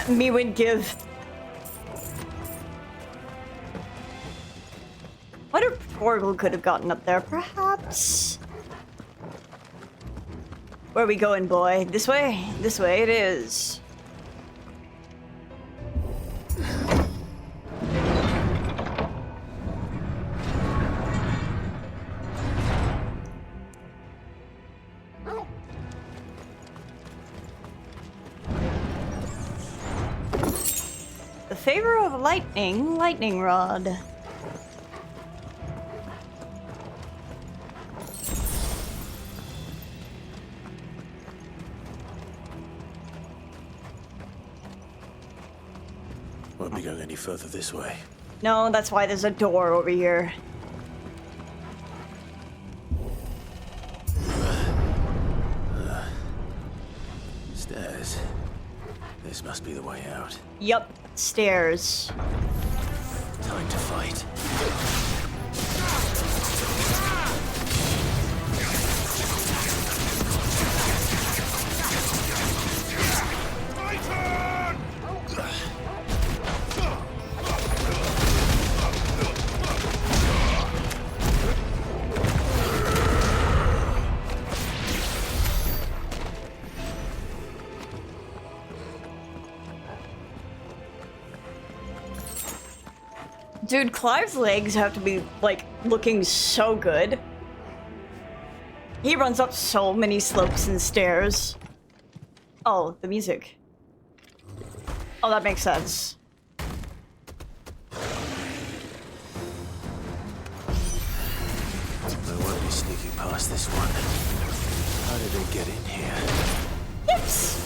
Me would give. What if Torgal could have gotten up there? Perhaps. Where are we going, boy? This way? This way it is. favor of lightning rod. Won't be going any further this way. No, that's why there's a door over here. Stairs. This must be the way out. Yup, stairs. Time to fight. Dude, Clive's legs have to be, like, looking so good. He runs up so many slopes and stairs. Oh, the music. Oh, that makes sense. I won't be sneaking past this one. How did they get in here? Yips!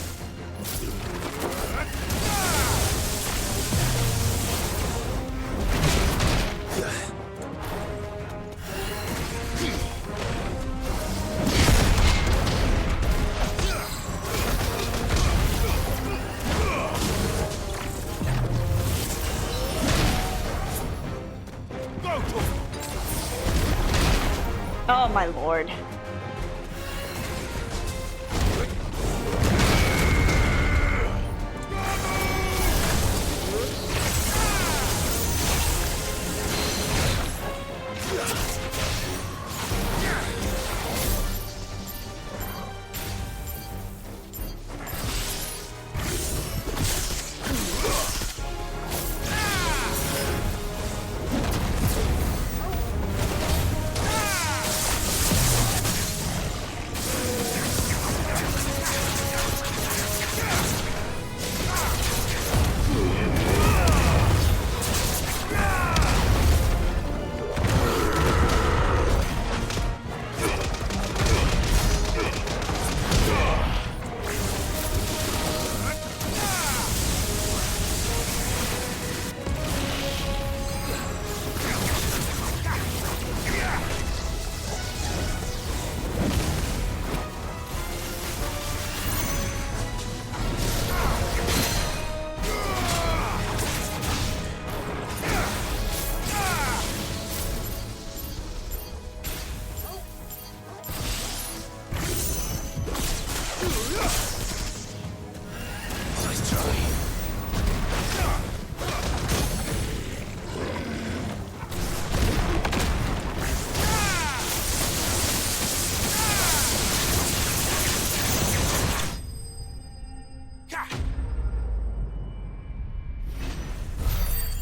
Oh my lord.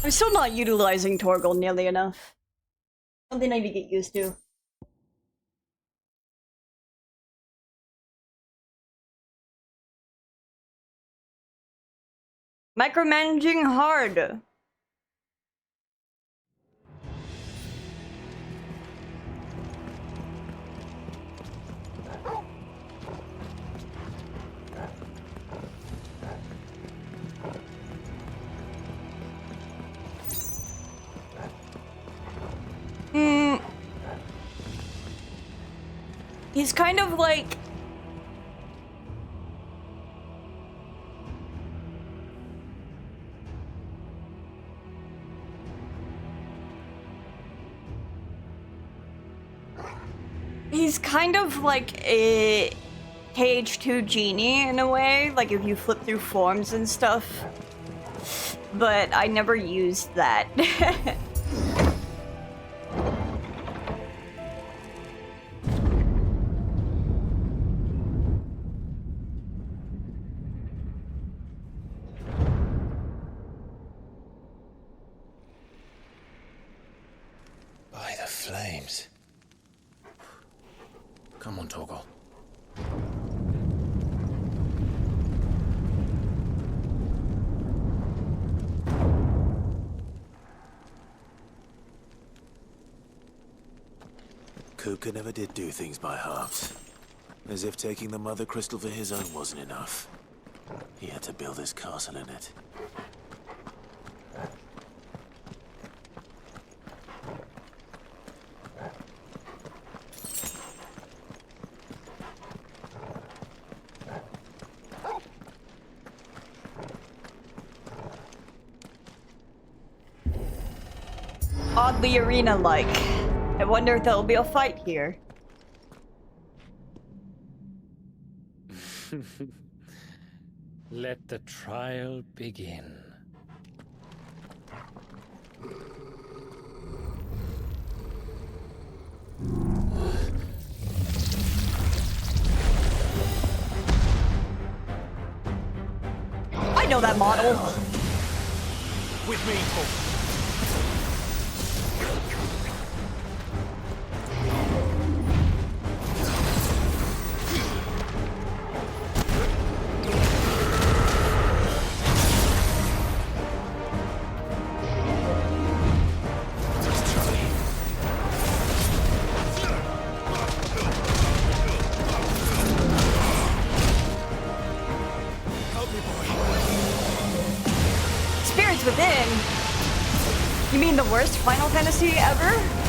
I'm still not utilizing Torgal nearly enough. Something I need to get used to. Micromanaging hard. He's kind of like... He's kind of like a KH2 genie in a way, like if you flip through forms and stuff. But I never used that. By the flames. Come on, Torgal. Kupka never did do things by halves. As if taking the Mother Crystal for his own wasn't enough. He had to build his castle in it. Oddly arena-like. I wonder if there'll be a fight here. Let the trial begin. I know that model. With me, Paul. Spirits Within? You mean the worst Final Fantasy ever?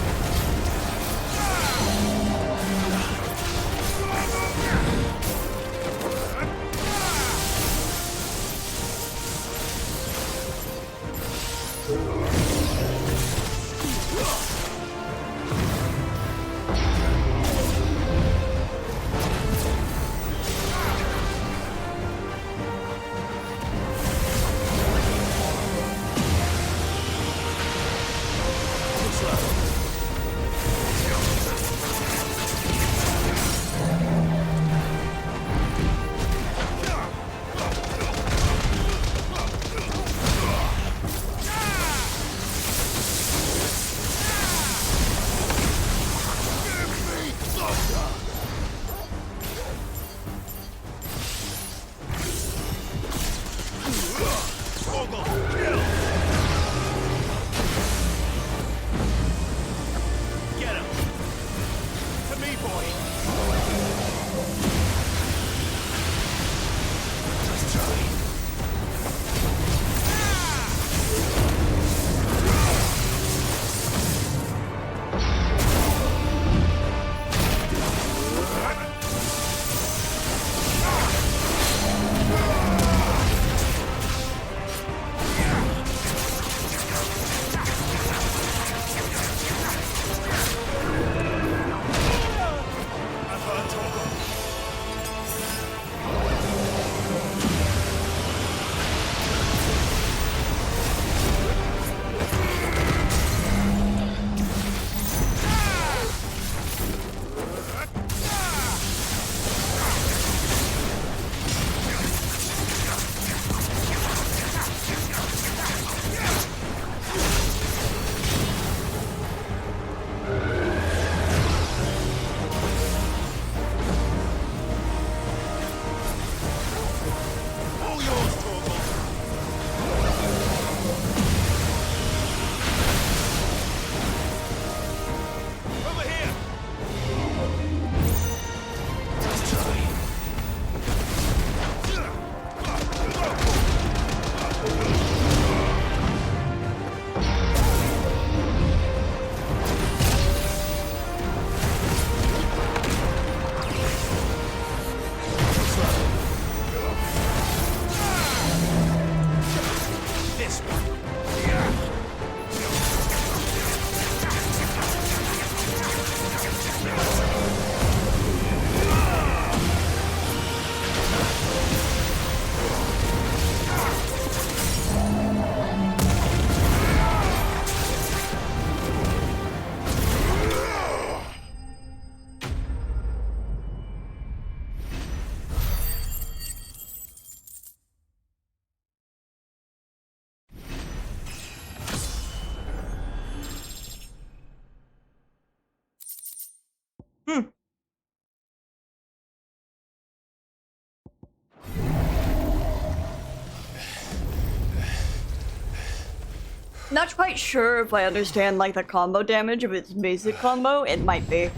Not quite sure if I understand like the combo damage of its basic combo. It might be.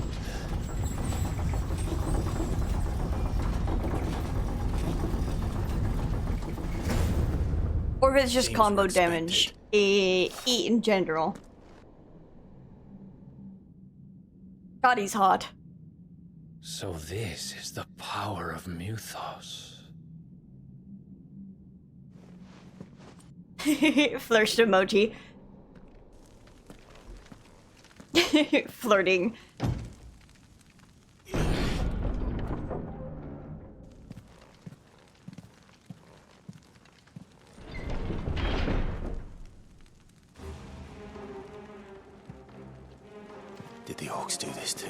Or if it's just combo damage in general. God, he's hot. So this is the power of Muthos. Flirt emoji. Flirting. Did the orcs do this too?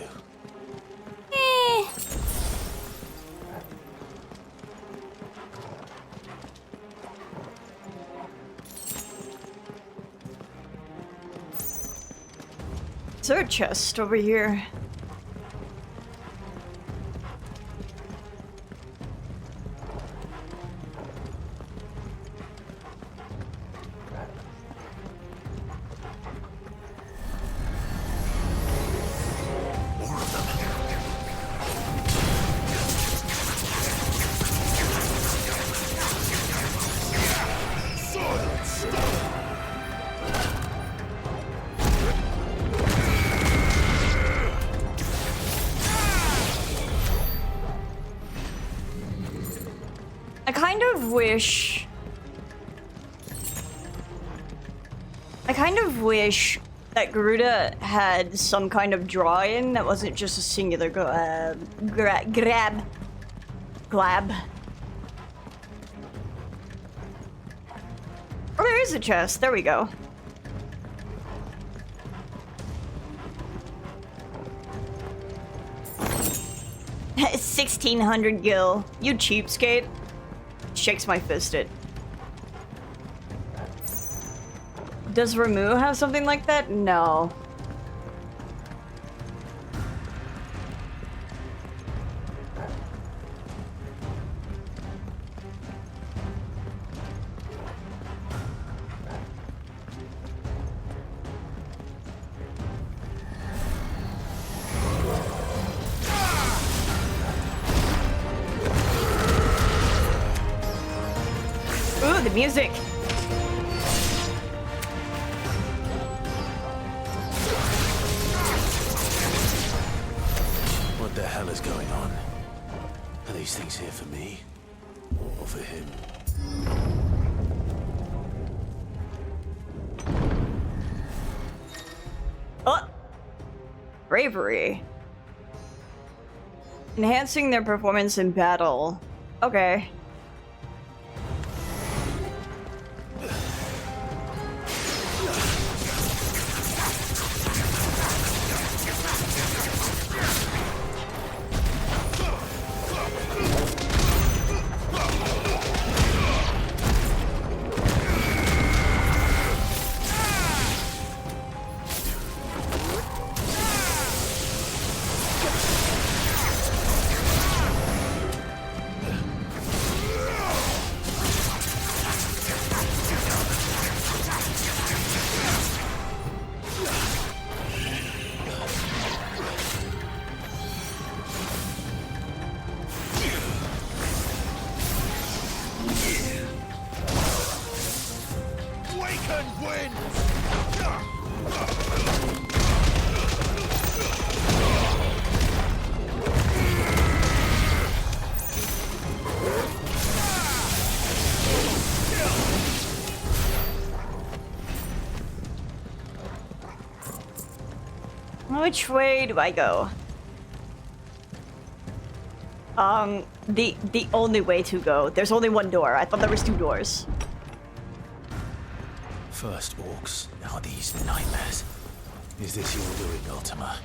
Is there a chest over here? I kind of wish that Garuda had some kind of draw-in that wasn't just a singular grab. Oh, there is a chest. There we go. $1,600 gil. You cheapskate. Shakes my fist at. Does Ramu have something like that? No. Ooh, the music. What the hell is going on? Are these things here for me? Or for him? Oh! Bravery. Enhancing their performance in battle. Okay. Which way do I go? The only way to go. There's only one door. I thought there was two doors. First orcs, now these nightmares. Is this your doing, Ultima?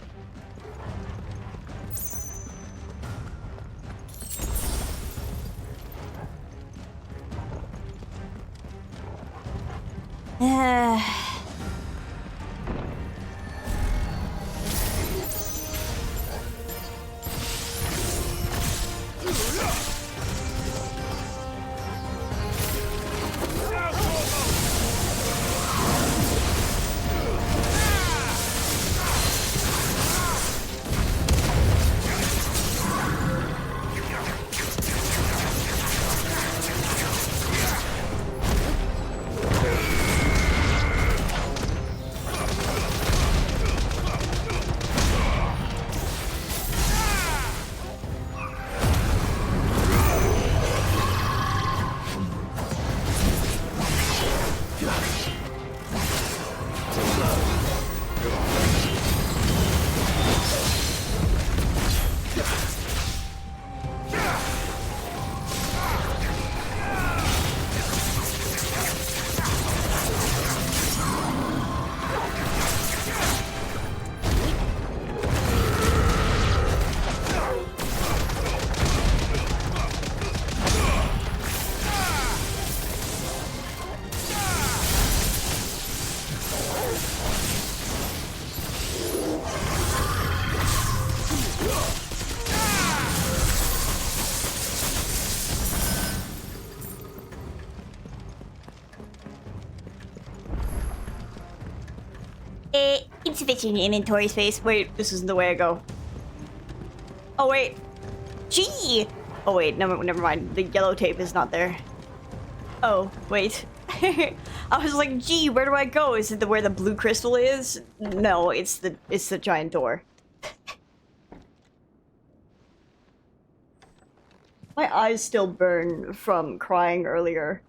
insufficient inventory space. Wait, this isn't the way I go. Oh, wait. Gee! Oh, wait, never mind. The yellow tape is not there. Oh, wait. I was like, gee, where do I go? Is it where the blue crystal is? No, it's the giant door. My eyes still burn from crying earlier.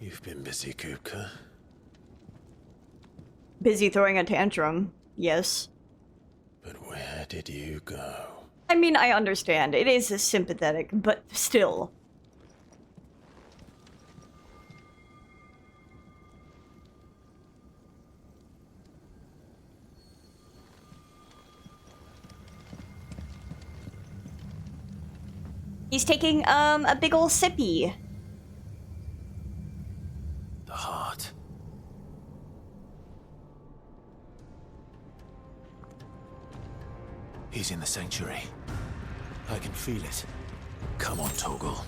You've been busy, Kupka. Busy throwing a tantrum, yes. But where did you go? I mean, I understand. It is sympathetic, but still. He's taking, a big ol' sippy. The heart. He's in the sanctuary. I can feel it. Come on, Torgal.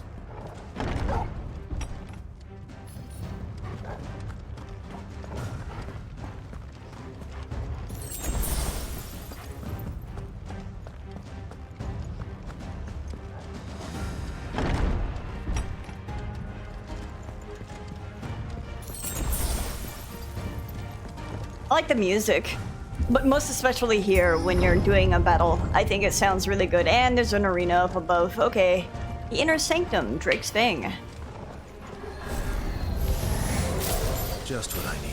I like the music, but most especially here when you're doing a battle. I think it sounds really good, and there's an arena up above. Okay, the Inner Sanctum, Drake's Fang. Just what I needed.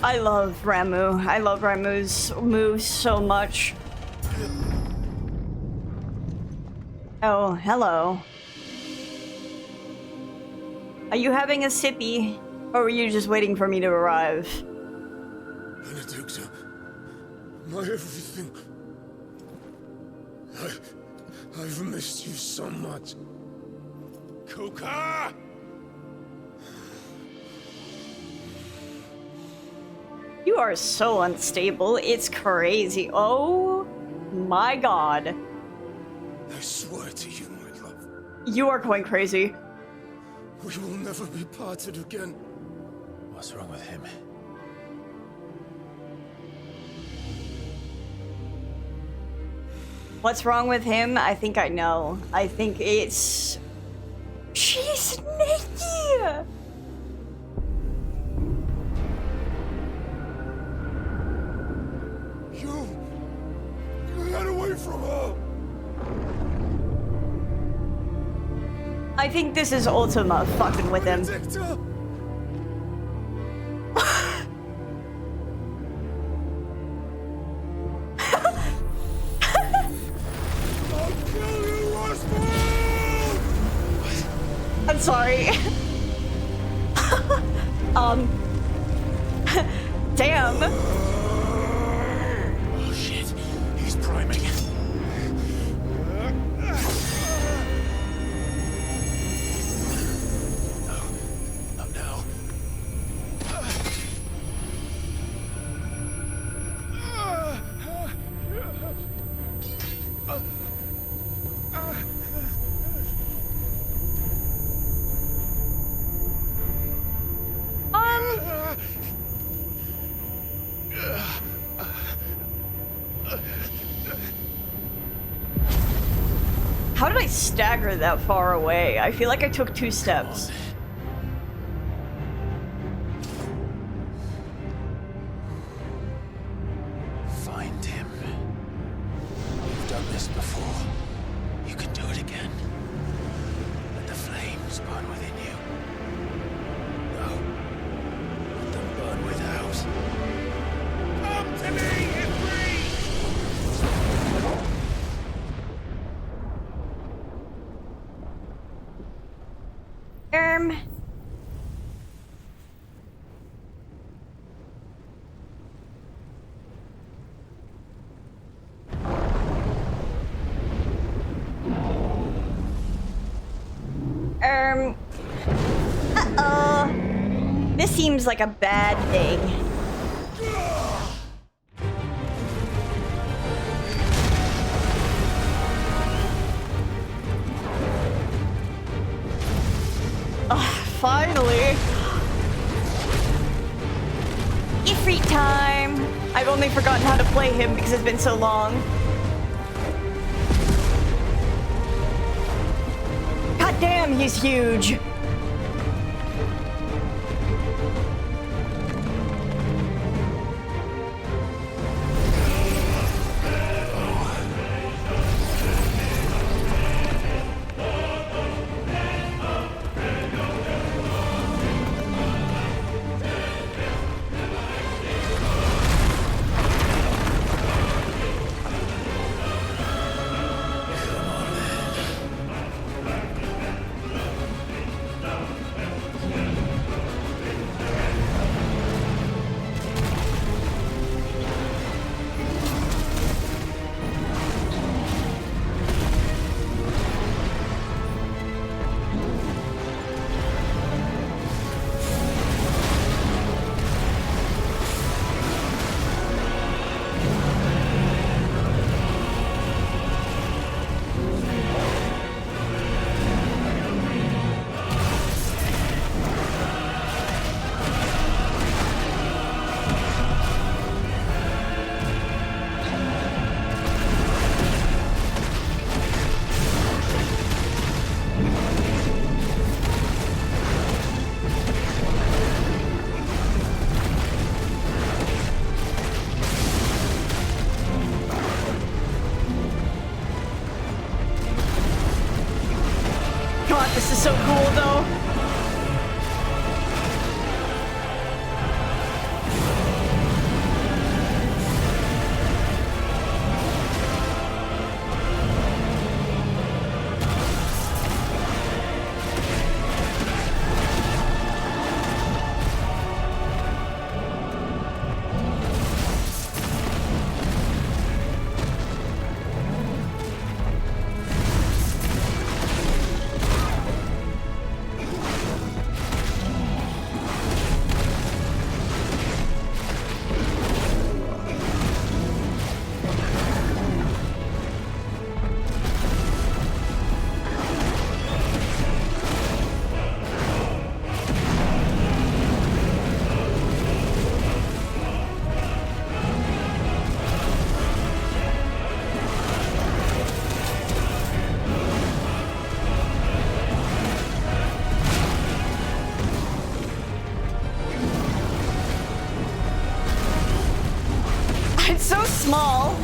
I love Ramuh. I love Ramuh's moves so much. Oh, hello. Are you having a sippy? Or were you just waiting for me to arrive? Benedicta, my everything. I've missed you so much. Kuka! You are so unstable. It's crazy. Oh my god. I swear to you, my love. You are going crazy. We will never be parted again. What's wrong with him? What's wrong with him? I think I know. I think it's... She's naked! Get away from her! I think this is Ultima fucking with him. I'll kill you, Roswell! Sorry. Damn. Oh shit, he's priming. Not now. How did I stagger that far away? I feel like I took 2 steps. Find him. You've done this before. You can do it again. Let the flames burn within you. No. Let them burn without. Come to me, Ifrit! Uh-oh. This seems like a bad thing. Finally. Ifrit time. I've only forgotten how to play him because it's been so long. God damn, he's huge. This is so cool, though. It's so small.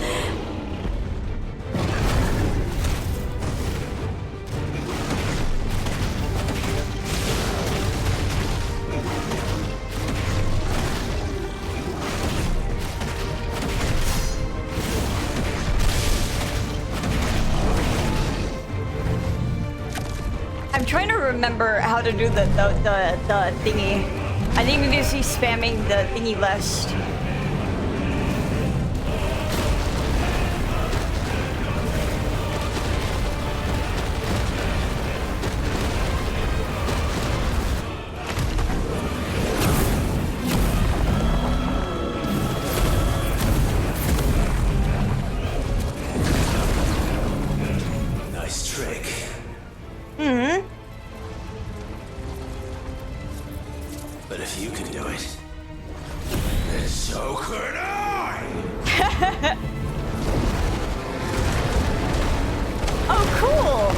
I'm trying to remember how to do the thingy. I think we need to be spamming the thingy less. Nice trick. Mm-hmm. But if you can do it, then so could I! Oh, cool!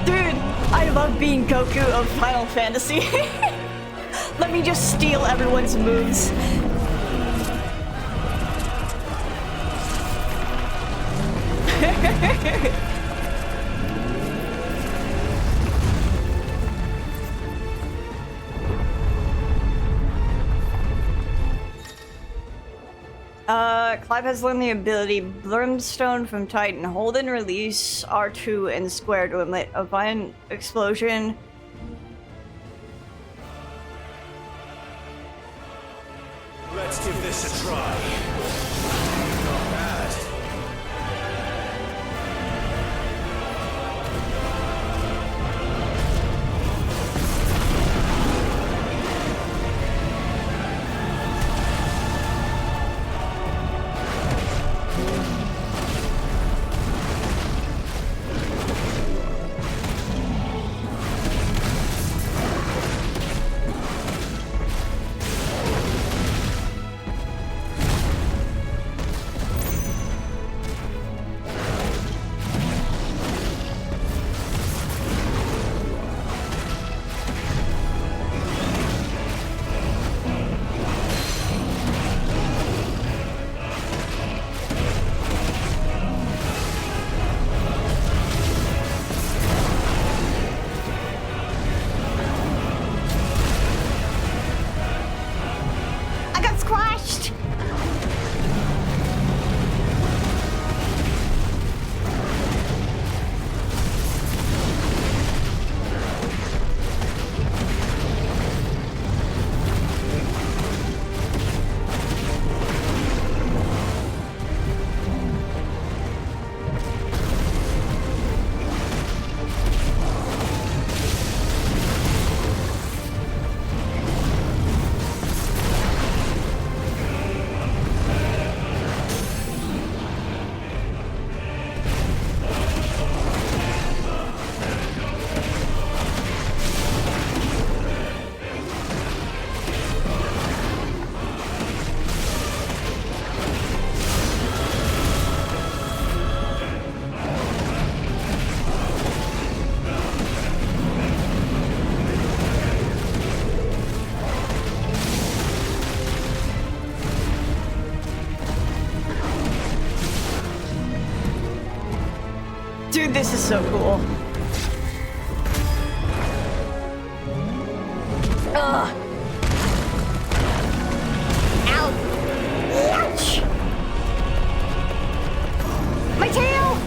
Dude, I love being Goku of Final Fantasy. Let me just steal everyone's moves. Clive has learned the ability Brimstone from Titan. Hold and release R2 and square to emit a violent explosion. Let's give this a try. Not bad. I got squashed! Dude, this is so cool. Ugh. Ow. Ouch. My tail.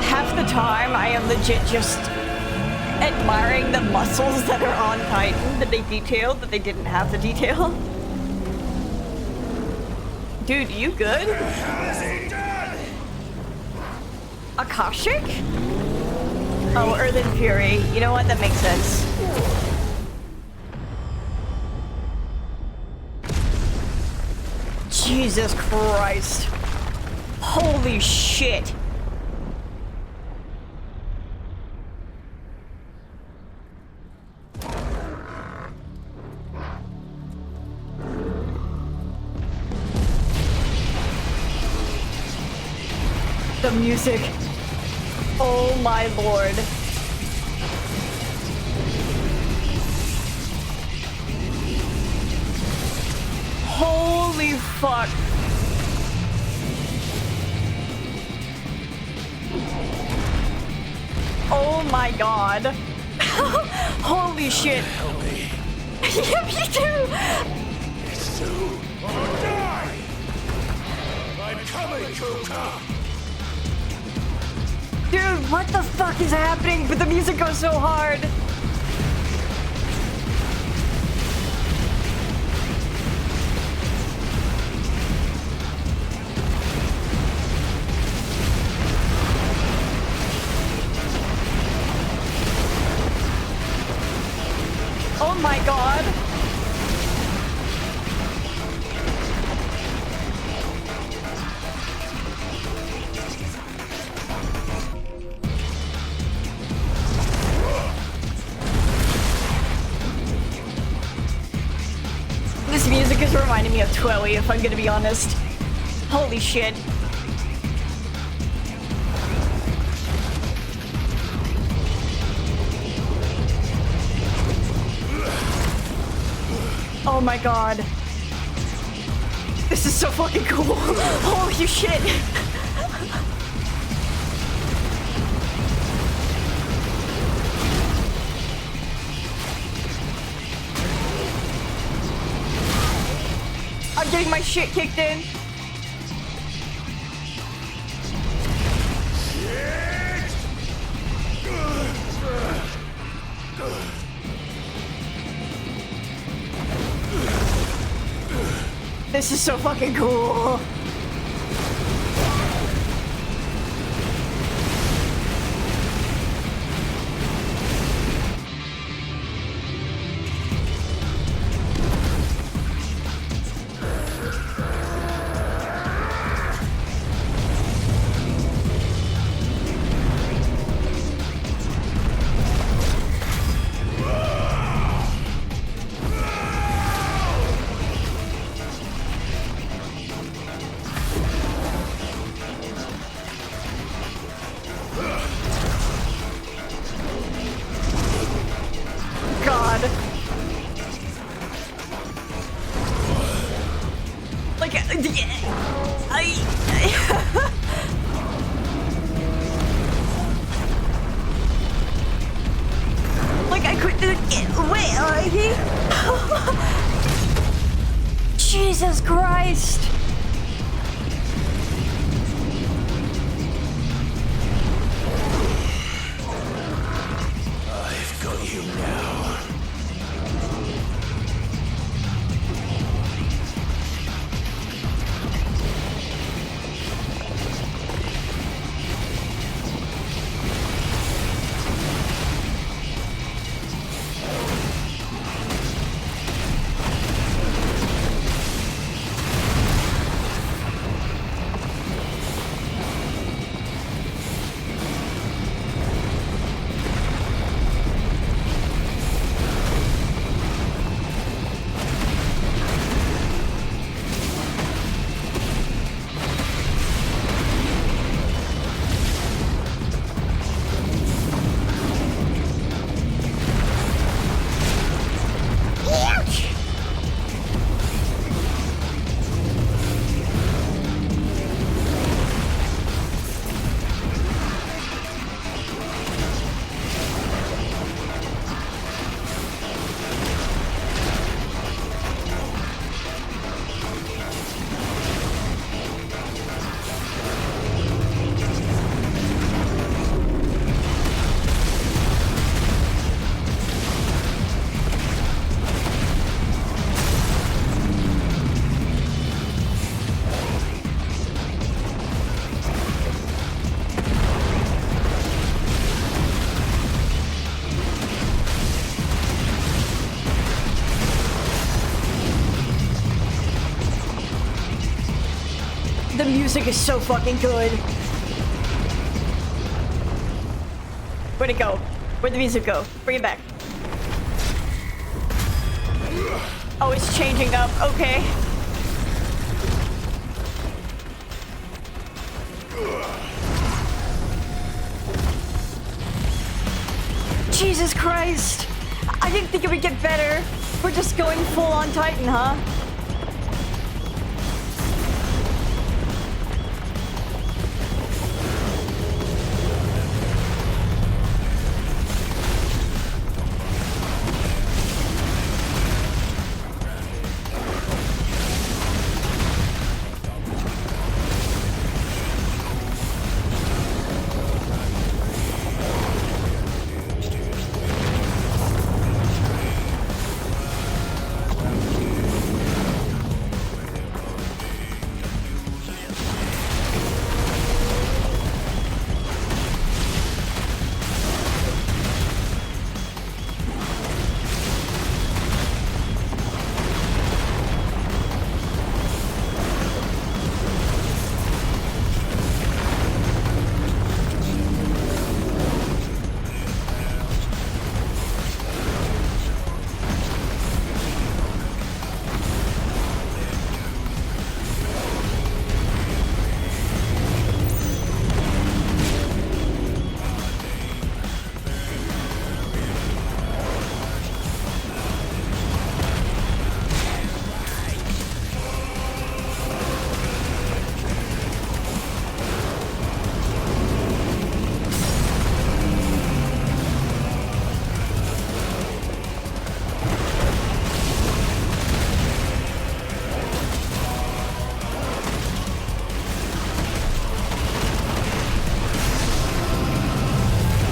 Half the time, I am legit just admiring the muscles that are on Titan that they detailed that they didn't have to detail. Dude, you good? Akashic? Oh, Earth and Fury. You know what? That makes sense. Jesus Christ. Holy shit. The music. Oh my lord. Holy fuck. Oh my god. Holy shit. Help me. Yeah, me too. It's true. Or die. I'm coming, Kuka. Dude, what the fuck is happening? But the music goes so hard. Oh my god. This music is reminding me of Twoey, if I'm gonna be honest. Holy shit. Oh my god. This is so fucking cool. Holy shit. I'm getting my shit kicked in. This is so fucking cool. God. Like, like I could wait, Jesus Christ. I've got you now. The music is so fucking good. Where'd it go? Where'd the music go? Bring it back. Oh, it's changing up. Okay. Jesus Christ! I didn't think it would get better. We're just going full on Titan, huh?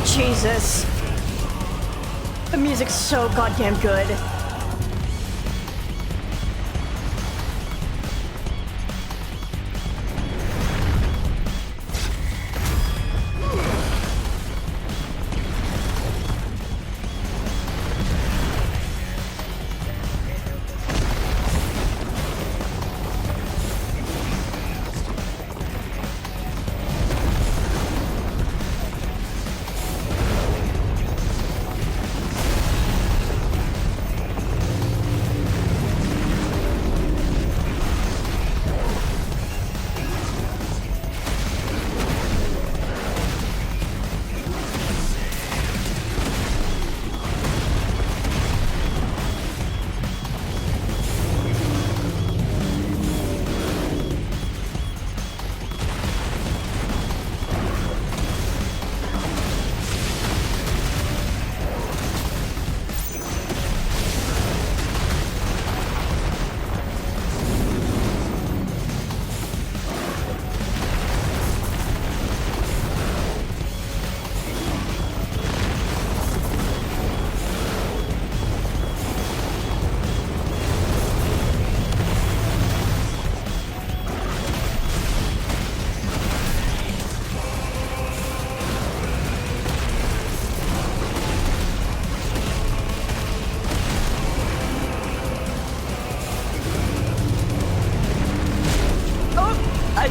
Jesus. The music's so goddamn good.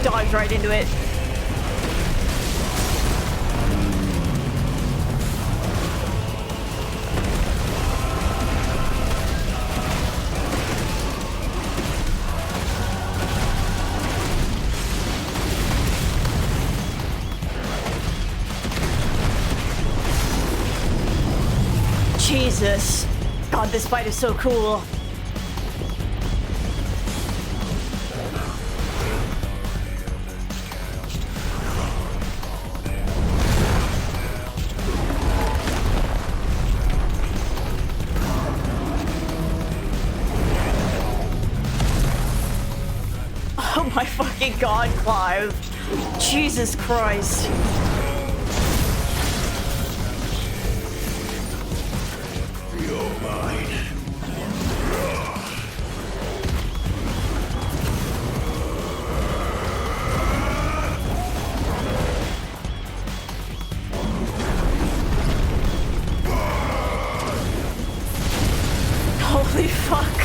Dodged right into it. Jesus. God, this fight is so cool. Oh my fucking god, Clive. Jesus Christ. You're mine. Holy fuck.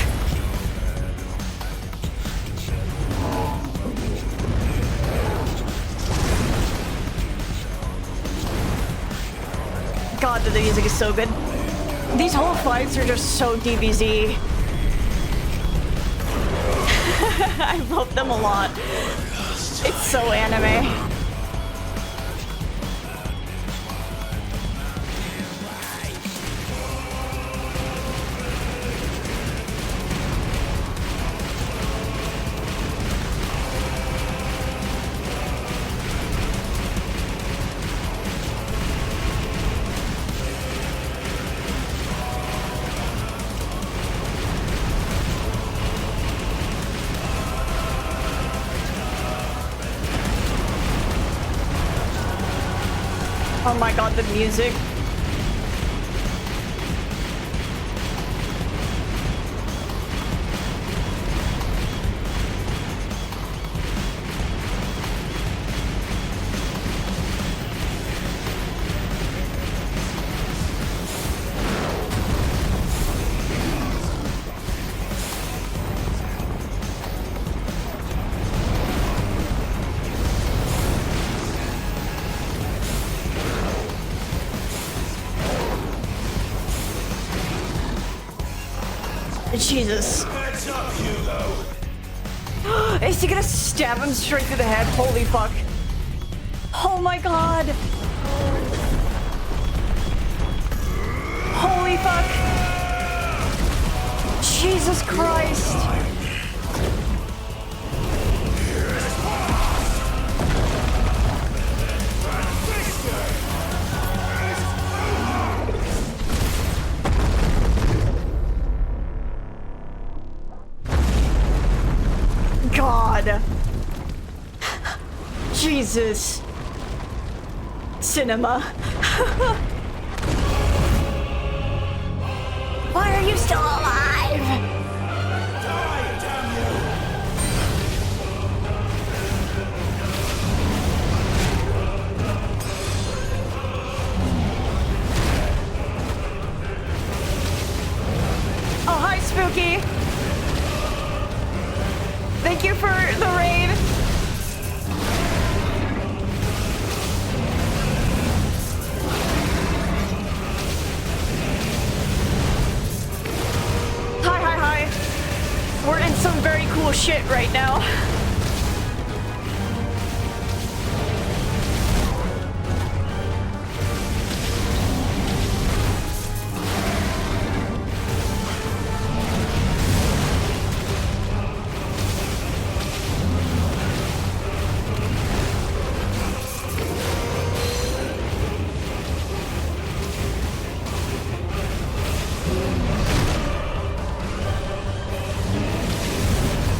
God, the music is so good. These whole fights are just so DBZ. I love them a lot. It's so anime. Oh my god, the music. Jesus. Is he gonna stab him straight through the head? Holy fuck. Oh my god. Holy fuck. Jesus Christ. God. Jesus. Cinema. Why are you still alive? Die, damn you! Oh, hi, Spooky. Thank you for the raid. Hi. We're in some very cool shit right now.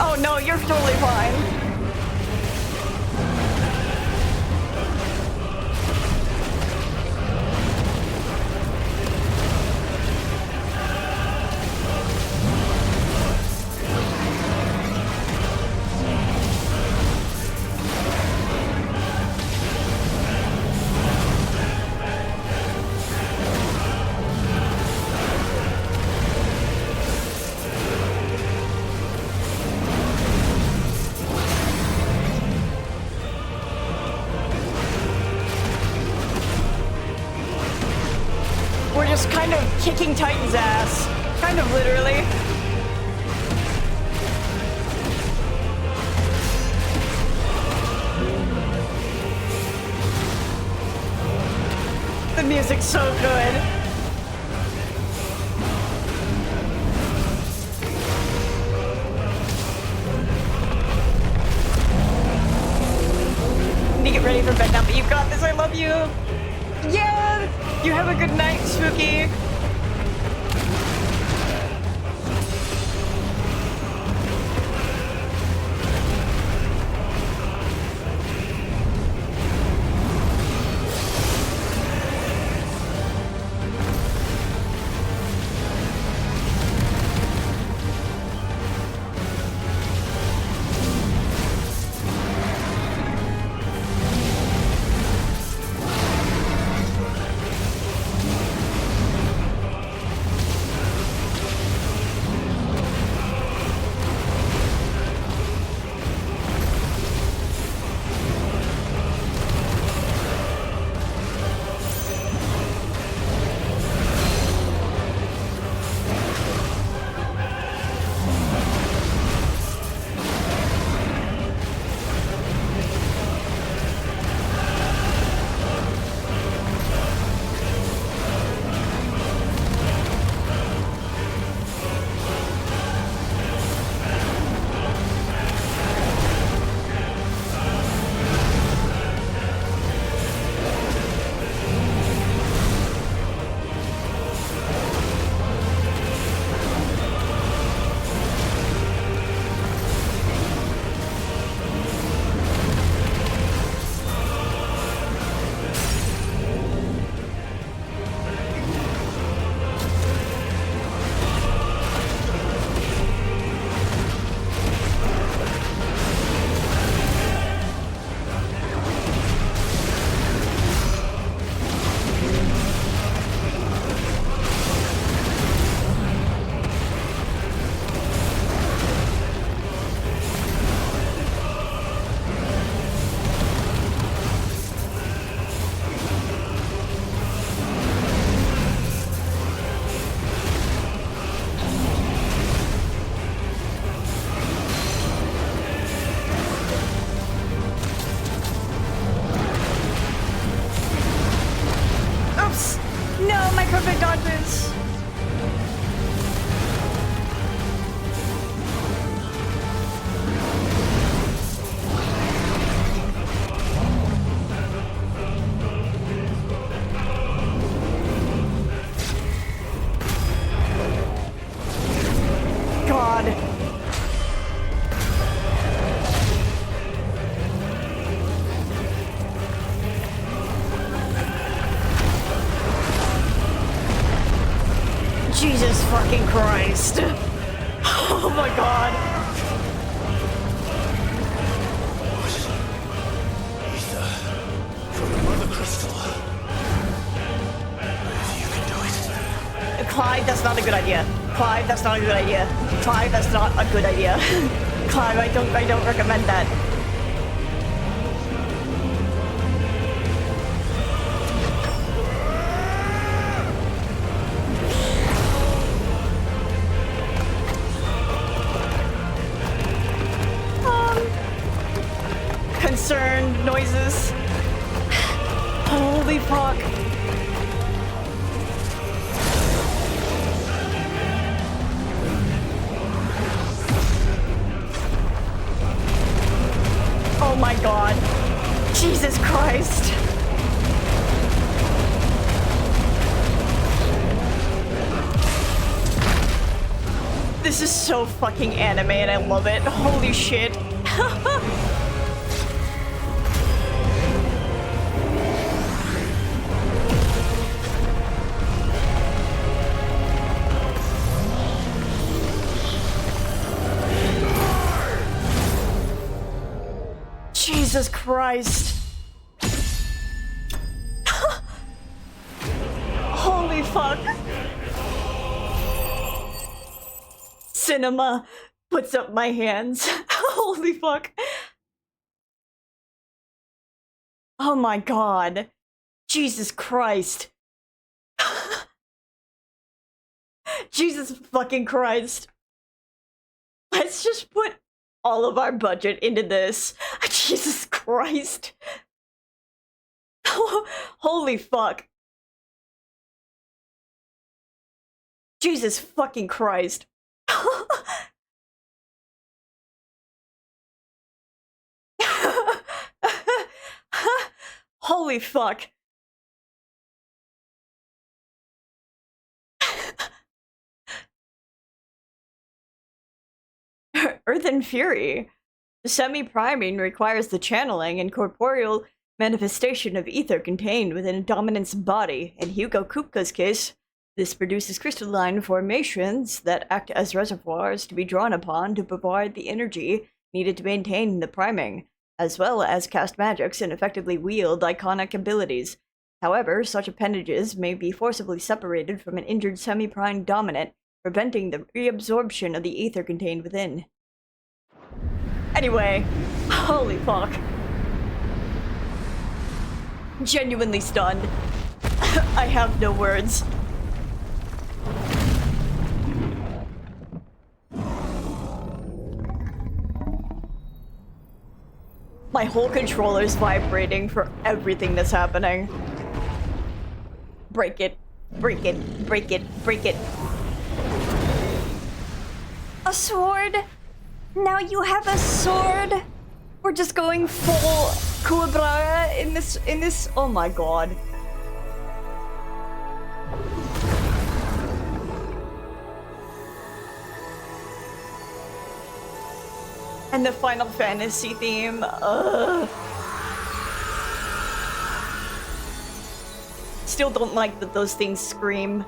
Oh no, you're totally fine. We're just kind of kicking Titan's ass. Kind of literally. The music's so good. Need to get ready for bed now, but you got this. I love you. Yeah! You have a good night, Spooky. got this. God. Jesus fucking Christ. Oh my god. Ether from the Mother Crystal. You can do it. Clyde, that's not a good idea. Clyde, that's not a good idea. Clyde, that's not a good idea. Clyde, I don't recommend that. Concerned noises. Holy fuck. Oh my god. Jesus Christ. This is so fucking anime and I love it. Holy shit. Jesus Christ. Holy fuck. Cinema puts up my hands. Holy fuck. Oh my god. Jesus Christ. Jesus fucking Christ. Let's just put all of our budget into this. Jesus Christ. Holy fuck. Jesus fucking Christ. Holy fuck. Earthen Fury. The semi-priming requires the channeling and corporeal manifestation of ether contained within a dominant's body. In Hugo Kupka's case, this produces crystalline formations that act as reservoirs to be drawn upon to provide the energy needed to maintain the priming, as well as cast magics and effectively wield iconic abilities. However, such appendages may be forcibly separated from an injured semi-prime dominant, preventing the reabsorption of the ether contained within. Anyway, holy fuck. Genuinely stunned. I have no words. My whole controller's vibrating for everything that's happening. Break it. Break it. Break it. Break it. A sword? Now you have a sword? We're just going full Kuwabara in this. Oh my god. And the Final Fantasy theme. Still don't like that those things scream.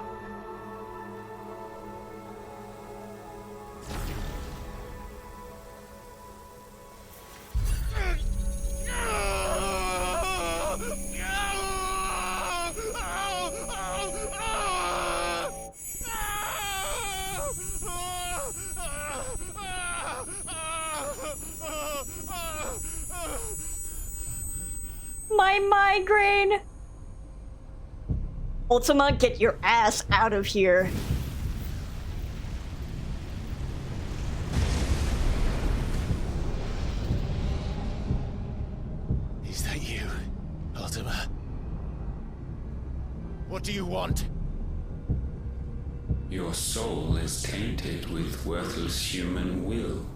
My migraine! Ultima, get your ass out of here. Is that you, Ultima? What do you want? Your soul is tainted with worthless human will,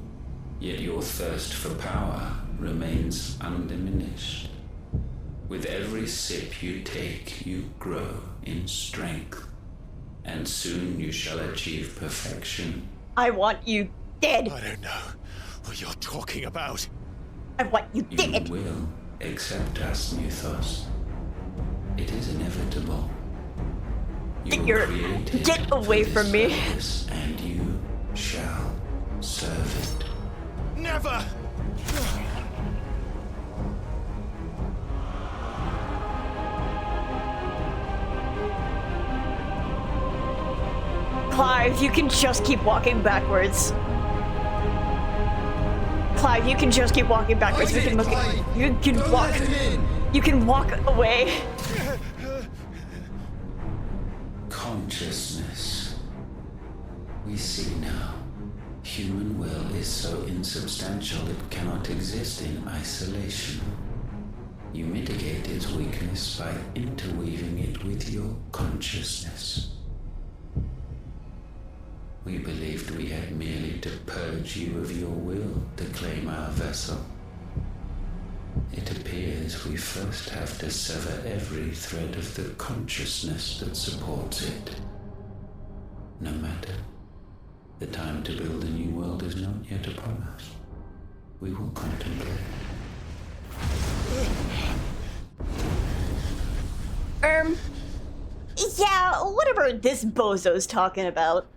yet your thirst for power remains undiminished. With every sip you take, you grow in strength, and soon you shall achieve perfection. I want you dead. I don't know what you're talking about. I want you dead. You will accept us, Mythos. It is inevitable. You're get away from me. And you shall serve it. Never! Clive, you can just keep walking backwards. Clive, you can just keep walking backwards. You can look at, you can walk. You can walk away. Consciousness. We see now. Human will is so insubstantial it cannot exist in isolation. You mitigate its weakness by interweaving it with your consciousness. We believed we had merely to purge you of your will to claim our vessel. It appears we first have to sever every thread of the consciousness that supports it. No matter. The time to build a new world is not yet upon us. We will contemplate. Yeah, whatever this bozo's talking about.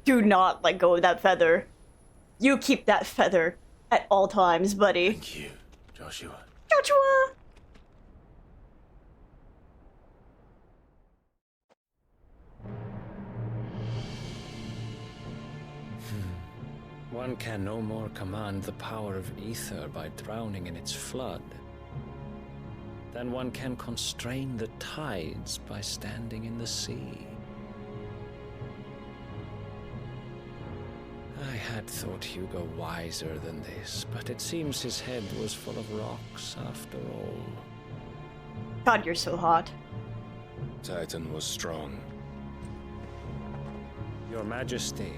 Do not let go of that feather. You keep that feather at all times, buddy. Thank you, Joshua. Joshua! One can no more command the power of ether by drowning in its flood than one can constrain the tides by standing in the sea. I had thought Hugo wiser than this, but it seems his head was full of rocks after all. God, you're so hot. Titan was strong. Your Majesty.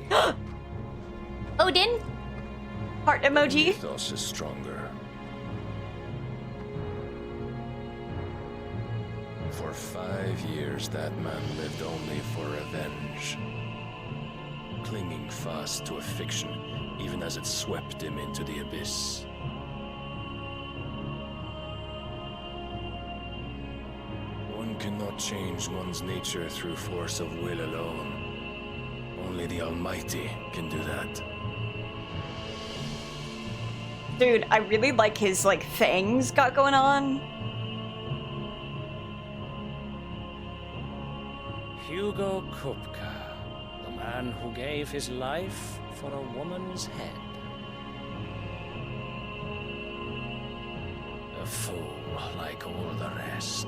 Odin? Heart emoji? Mythos is stronger. For 5 years, that man lived only for revenge. Clinging fast to a fiction, even as it swept him into the abyss. One cannot change one's nature through force of will alone. Only the Almighty can do that. Dude, I really like his, like, fangs got going on. Hugo Kupka, the man who gave his life for a woman's head. A fool like all the rest.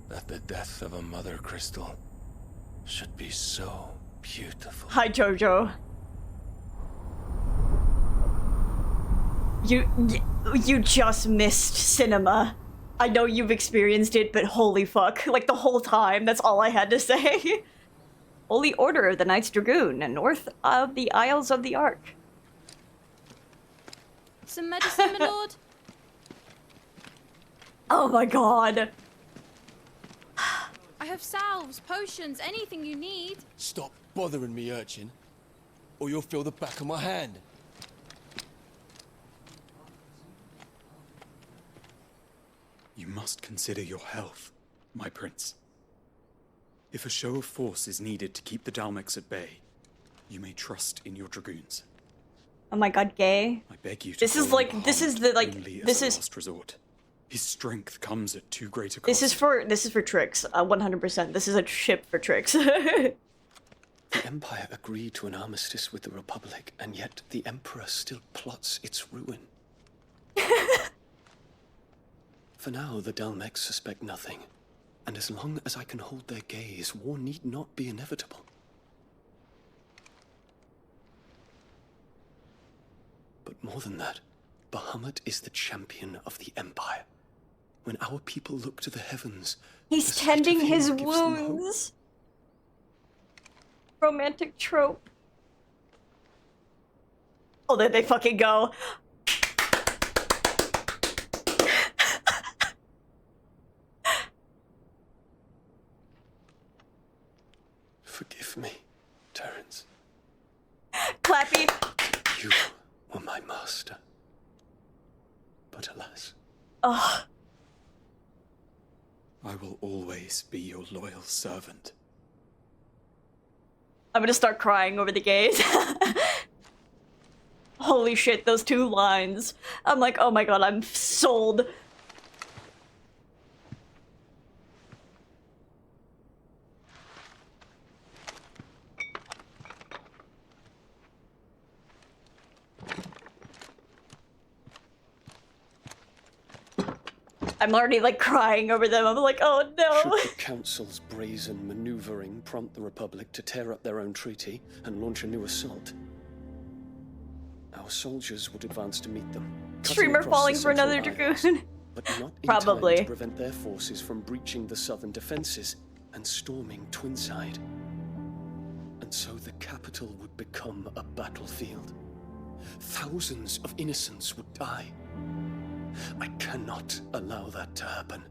That the death of a mother crystal should be so beautiful. Hi, Jojo. You just missed cinema. I know you've experienced it, but holy fuck. Like, the whole time, that's all I had to say. Holy Order of the Knights Dragoon, north of the Isles of the Ark. Some medicine, my lord? Oh my god. I have salves, potions, anything you need. Stop bothering me, urchin, or you'll feel the back of my hand. You must consider your health, my prince. If a show of force is needed to keep the Dalmex at bay, you may trust in your dragoons. Oh my god, gay. I beg you to this is like, this is the, like, this is... last resort. His strength comes at too great a cost. This is for Trix, 100%. This is a ship for Trix. The Empire agreed to an armistice with the Republic, and yet the Emperor still plots its ruin. For now, the Dalmex suspect nothing, and as long as I can hold their gaze, war need not be inevitable. But more than that, Bahamut is the champion of the Empire. When our people look to the heavens, he's tending his wounds. Romantic trope. Oh, there they fucking go. Forgive me, Terence. Clappy. You were my master. But alas. Ugh. I will always be your loyal servant. I'm gonna start crying over the gays. Holy shit, those two lines. I'm like, oh my god, I'm sold. I'm already like crying over them. I'm like, oh no. Should the Council's brazen maneuvering prompt the Republic to tear up their own treaty and launch a new assault, our soldiers would advance to meet them. Streamer falling for another dragoon. But not in Probably. time to prevent their forces from breaching the southern defenses and storming Twinside. And so the capital would become a battlefield. Thousands of innocents would die. I cannot allow that to happen.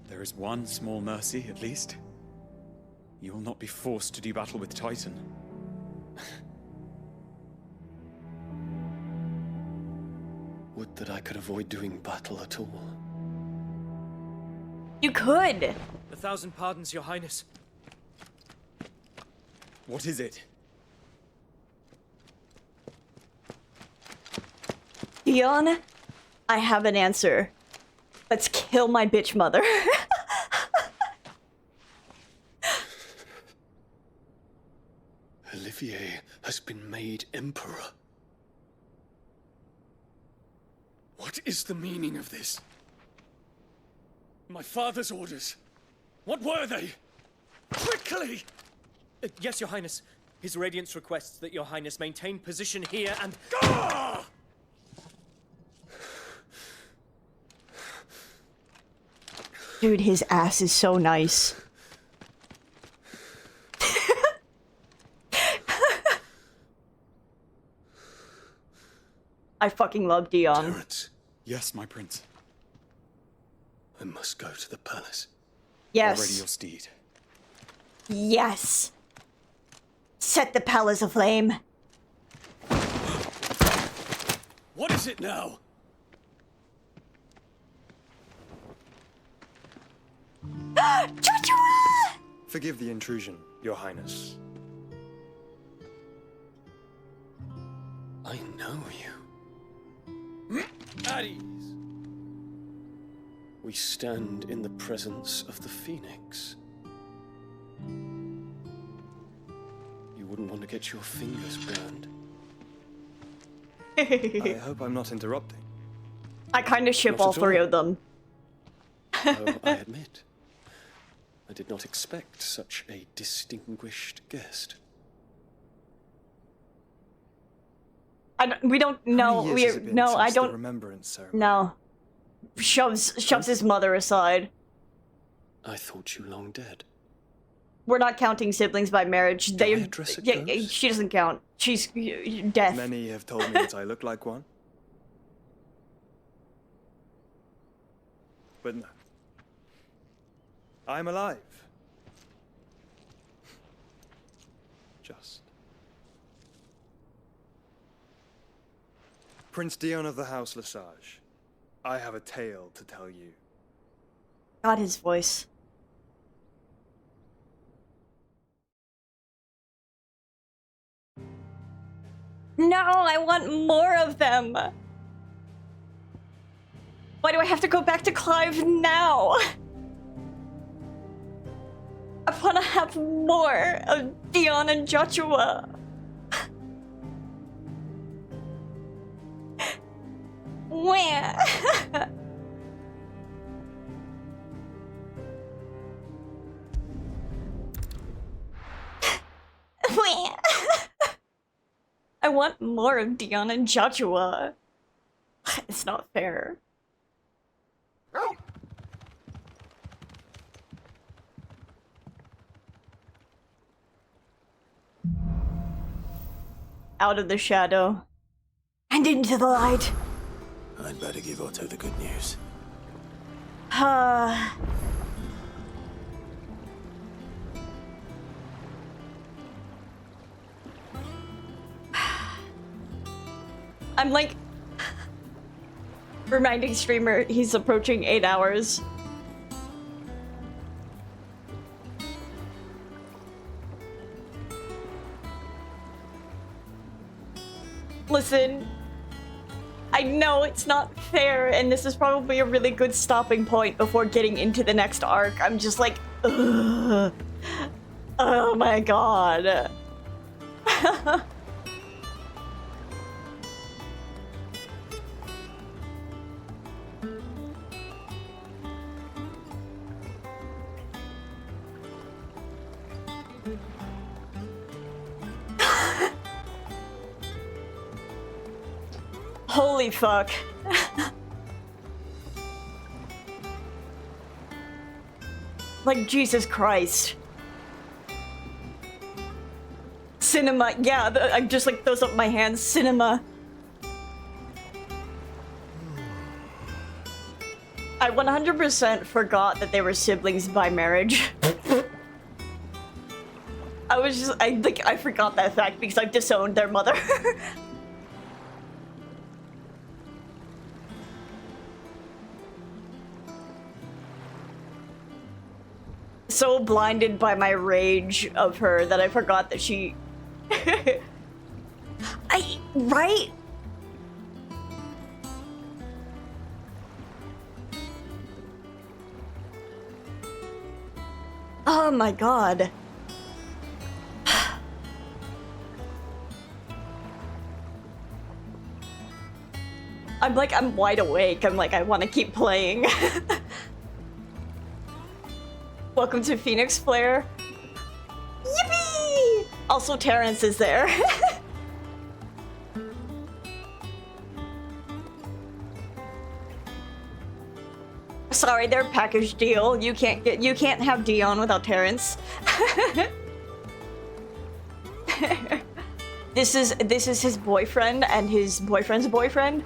There is one small mercy, at least. You will not be forced to do battle with Titan. Would that I could avoid doing battle at all. You could. 1,000 pardons, Your Highness. What is it? Dion, I have an answer. Let's kill my bitch mother. Olivier has been made emperor. What is the meaning of this? My father's orders. What were they? Quickly! Yes, Your Highness. His Radiance requests that Your Highness maintain position here and... Ah! Dude, his ass is so nice. I fucking love Dion. Terence. Yes, my prince. I must go to the palace. Yes. Already your steed. Yes. Set the palace aflame. What is it now? Forgive the intrusion, Your Highness. I know you. At ease. We stand in the presence of the Phoenix. You wouldn't want to get your fingers burned. I hope I'm not interrupting. I kind of ship Not all at three all. of them. Though I admit, I did not expect such a distinguished guest. We don't know. How many years has it been No, since I the don't. remembrance ceremony? No. Shoves his mother aside. I thought you long dead. We're not counting siblings by marriage. Do They. I address a Yeah, ghost? she doesn't count. She's death. Many have told me that I look like one. But no. I'm alive. Just. Prince Dion of the House Lesage, I have a tale to tell you. God, his voice. No, I want more of them. Why do I have to go back to Clive now? I want to have more of Dion and Joshua. Where? Where? I want more of Dion and Joshua. It's not fair. Out of the shadow and into the light. I'd better give Otto the good news. I'm like reminding streamer he's approaching 8 hours. Listen, I know it's not fair, and this is probably a really good stopping point before getting into the next arc. I'm just like, ugh. Oh my god. Holy fuck. Like, Jesus Christ. Cinema, yeah, I just like throws up my hands. Cinema. I 100% forgot that they were siblings by marriage. I forgot that fact because I've disowned their mother. So blinded by my rage of her that I forgot that she... Right? Oh my god. I'm wide awake. I'm like, I want to keep playing. Welcome to Phoenix Flare. Yippee! Also, Terrence is there. Sorry, they're package deal. You can't have Dion without Terrence. This is his boyfriend and his boyfriend's boyfriend.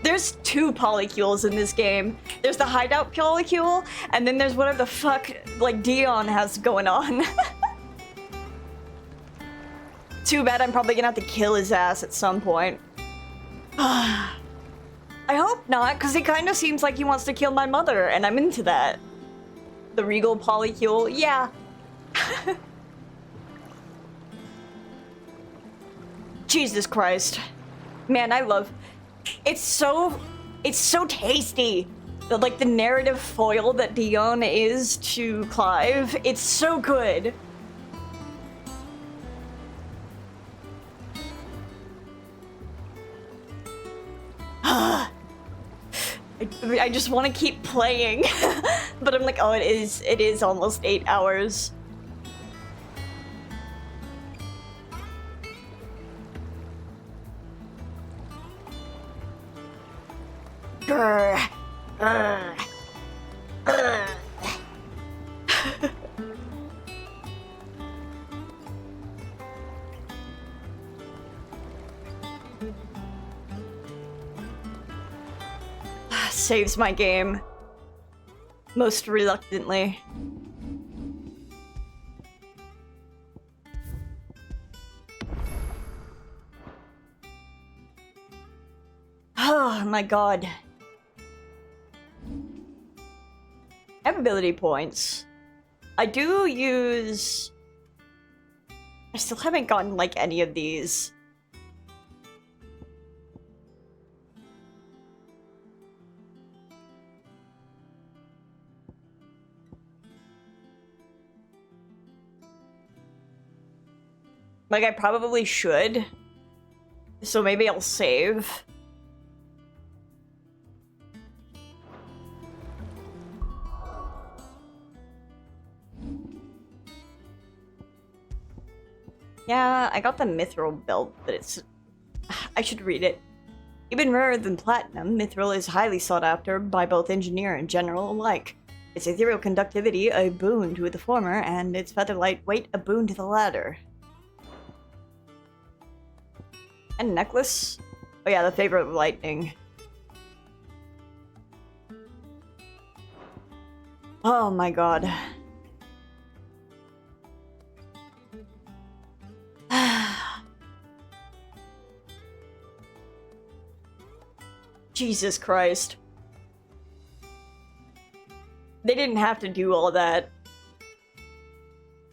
There's 2 polycules in this game. There's the hideout polycule, and then there's whatever the fuck like Dion has going on. Too bad I'm probably gonna have to kill his ass at some point. I hope not, because he kind of seems like he wants to kill my mother, and I'm into that. The regal polycule, yeah. Jesus Christ. Man, I love... It's so tasty. Like, the narrative foil that Dion is to Clive, it's so good. I just want to keep playing. But I'm like, oh, it is almost 8 hours. Grr. Grr. Grr. Saves my game. Most reluctantly. Oh my god. I have ability points. I do use... I still haven't gotten like any of these. Like, I probably should. So maybe I'll save. Yeah, I got the mithril belt, but it's... I should read it. Even rarer than platinum, mithril is highly sought after by both engineer and general alike. Its ethereal conductivity a boon to the former, and its feather-light weight a boon to the latter. And necklace? Oh yeah, the favorite of lightning. Oh my god. Jesus Christ. They didn't have to do all that.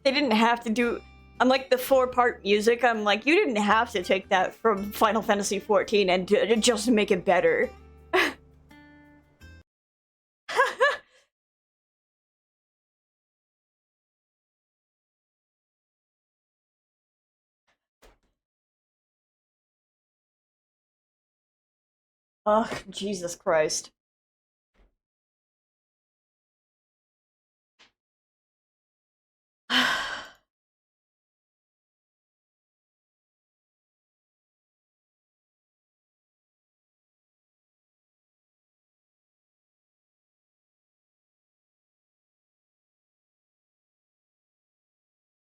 They didn't have to do... I'm like, the 4-part music, I'm like, you didn't have to take that from Final Fantasy XIV and just make it better. Ugh, Jesus Christ.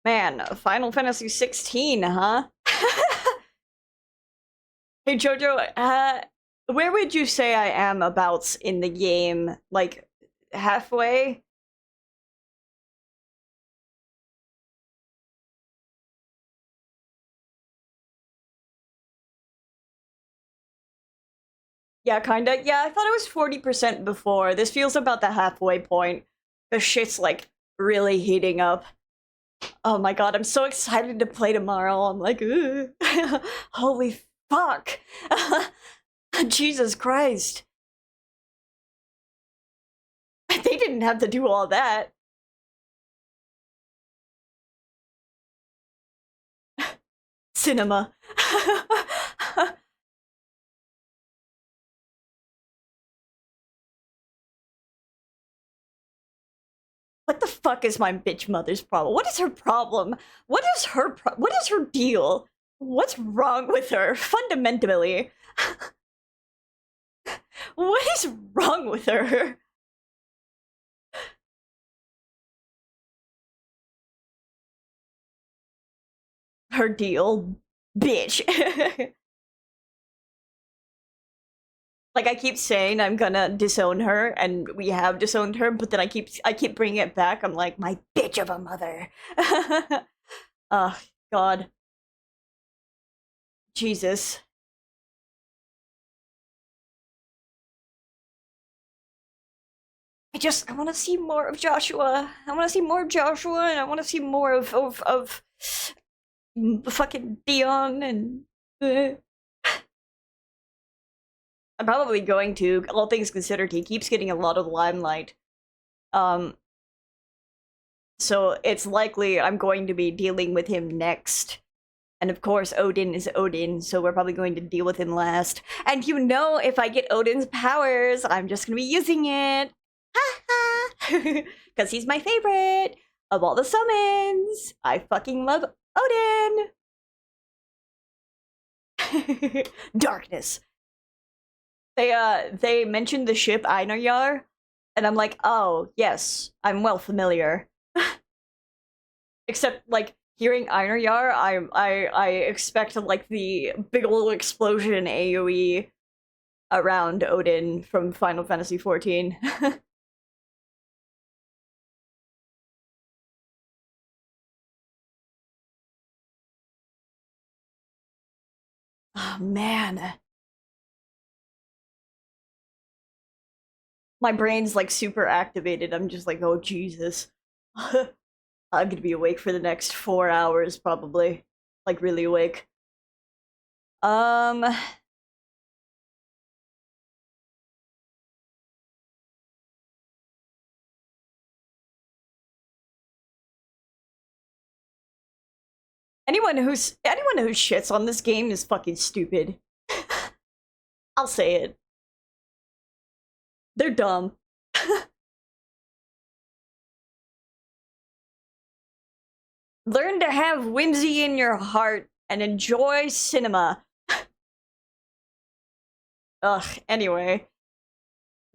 Man, Final Fantasy 16, huh? Hey Jojo, where would you say I am about in the game? Like, halfway? Yeah, kinda. Yeah, I thought it was 40% before. This feels about the halfway point. The shit's, like, really heating up. Oh my god, I'm so excited to play tomorrow. I'm like, ugh. Holy fuck. Jesus Christ. They didn't have to do all that. Cinema. What the fuck is my bitch mother's problem? What is her problem? What is her what is her deal? What's wrong with her, fundamentally? What is wrong with her? Her deal, bitch. Like, I keep saying I'm gonna disown her, and we have disowned her, but then I keep bringing it back. I'm like, my bitch of a mother. Oh, God. Jesus. I want to see more of Joshua. I want to see more of Joshua, and I want to see more of fucking Dion, and... I'm probably going to, all things considered. He keeps getting a lot of limelight. So it's likely I'm going to be dealing with him next. And of course, Odin is Odin, so we're probably going to deal with him last. And you know, if I get Odin's powers, I'm just gonna be using it. Because he's my favorite of all the summons. I fucking love Odin. Darkness. They mentioned the ship Einarjar, and I'm like, oh, yes, I'm well familiar. Except, like, hearing Einarjar, I expect, like, the big ol' explosion AoE around Odin from Final Fantasy XIV. Oh, man. My brain's, like, super activated. I'm just like, oh, Jesus. I'm gonna be awake for the next 4 hours, probably. Like, really awake. Anyone who shits on this game is fucking stupid. I'll say it. They're dumb. Learn to have whimsy in your heart and enjoy cinema. Ugh, anyway.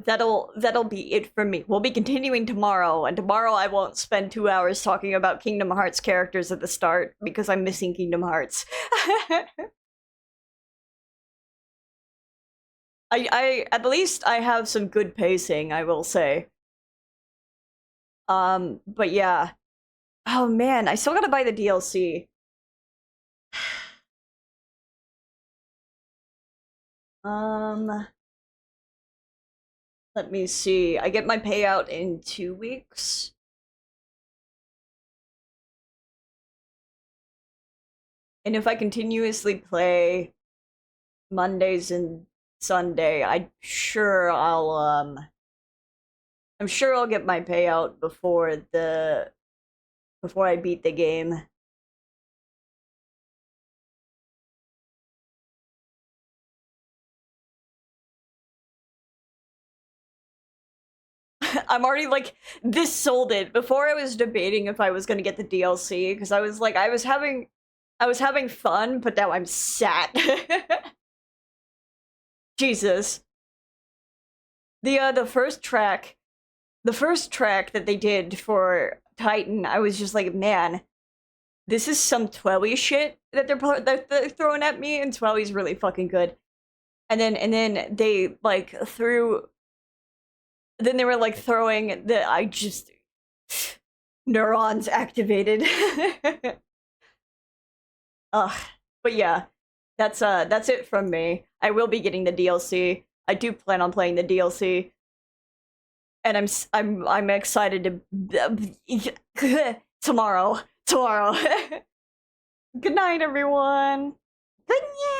That'll be it for me. We'll be continuing tomorrow, and tomorrow I won't spend 2 hours talking about Kingdom Hearts characters at the start, because I'm missing Kingdom Hearts. At least I have some good pacing, I will say. But yeah. Oh man, I still gotta buy the DLC. Let me see. I get my payout in 2 weeks. And if I continuously play Mondays and Sunday, I'm sure I'll get my payout before I beat the game. I'm already like, this sold it. Before I was debating if I was gonna get the DLC, because I was like, I was having fun, but now I'm sad. Jesus. The first track that they did for Titan, I was just like, man, this is some Twelly shit that they're throwing at me, and Twelly's really fucking good. And then they like threw. Then they were like throwing neurons activated. Ugh. But yeah, that's it from me. I will be getting the DLC. I do plan on playing the DLC. And I'm excited to tomorrow. Good night, everyone. Good night.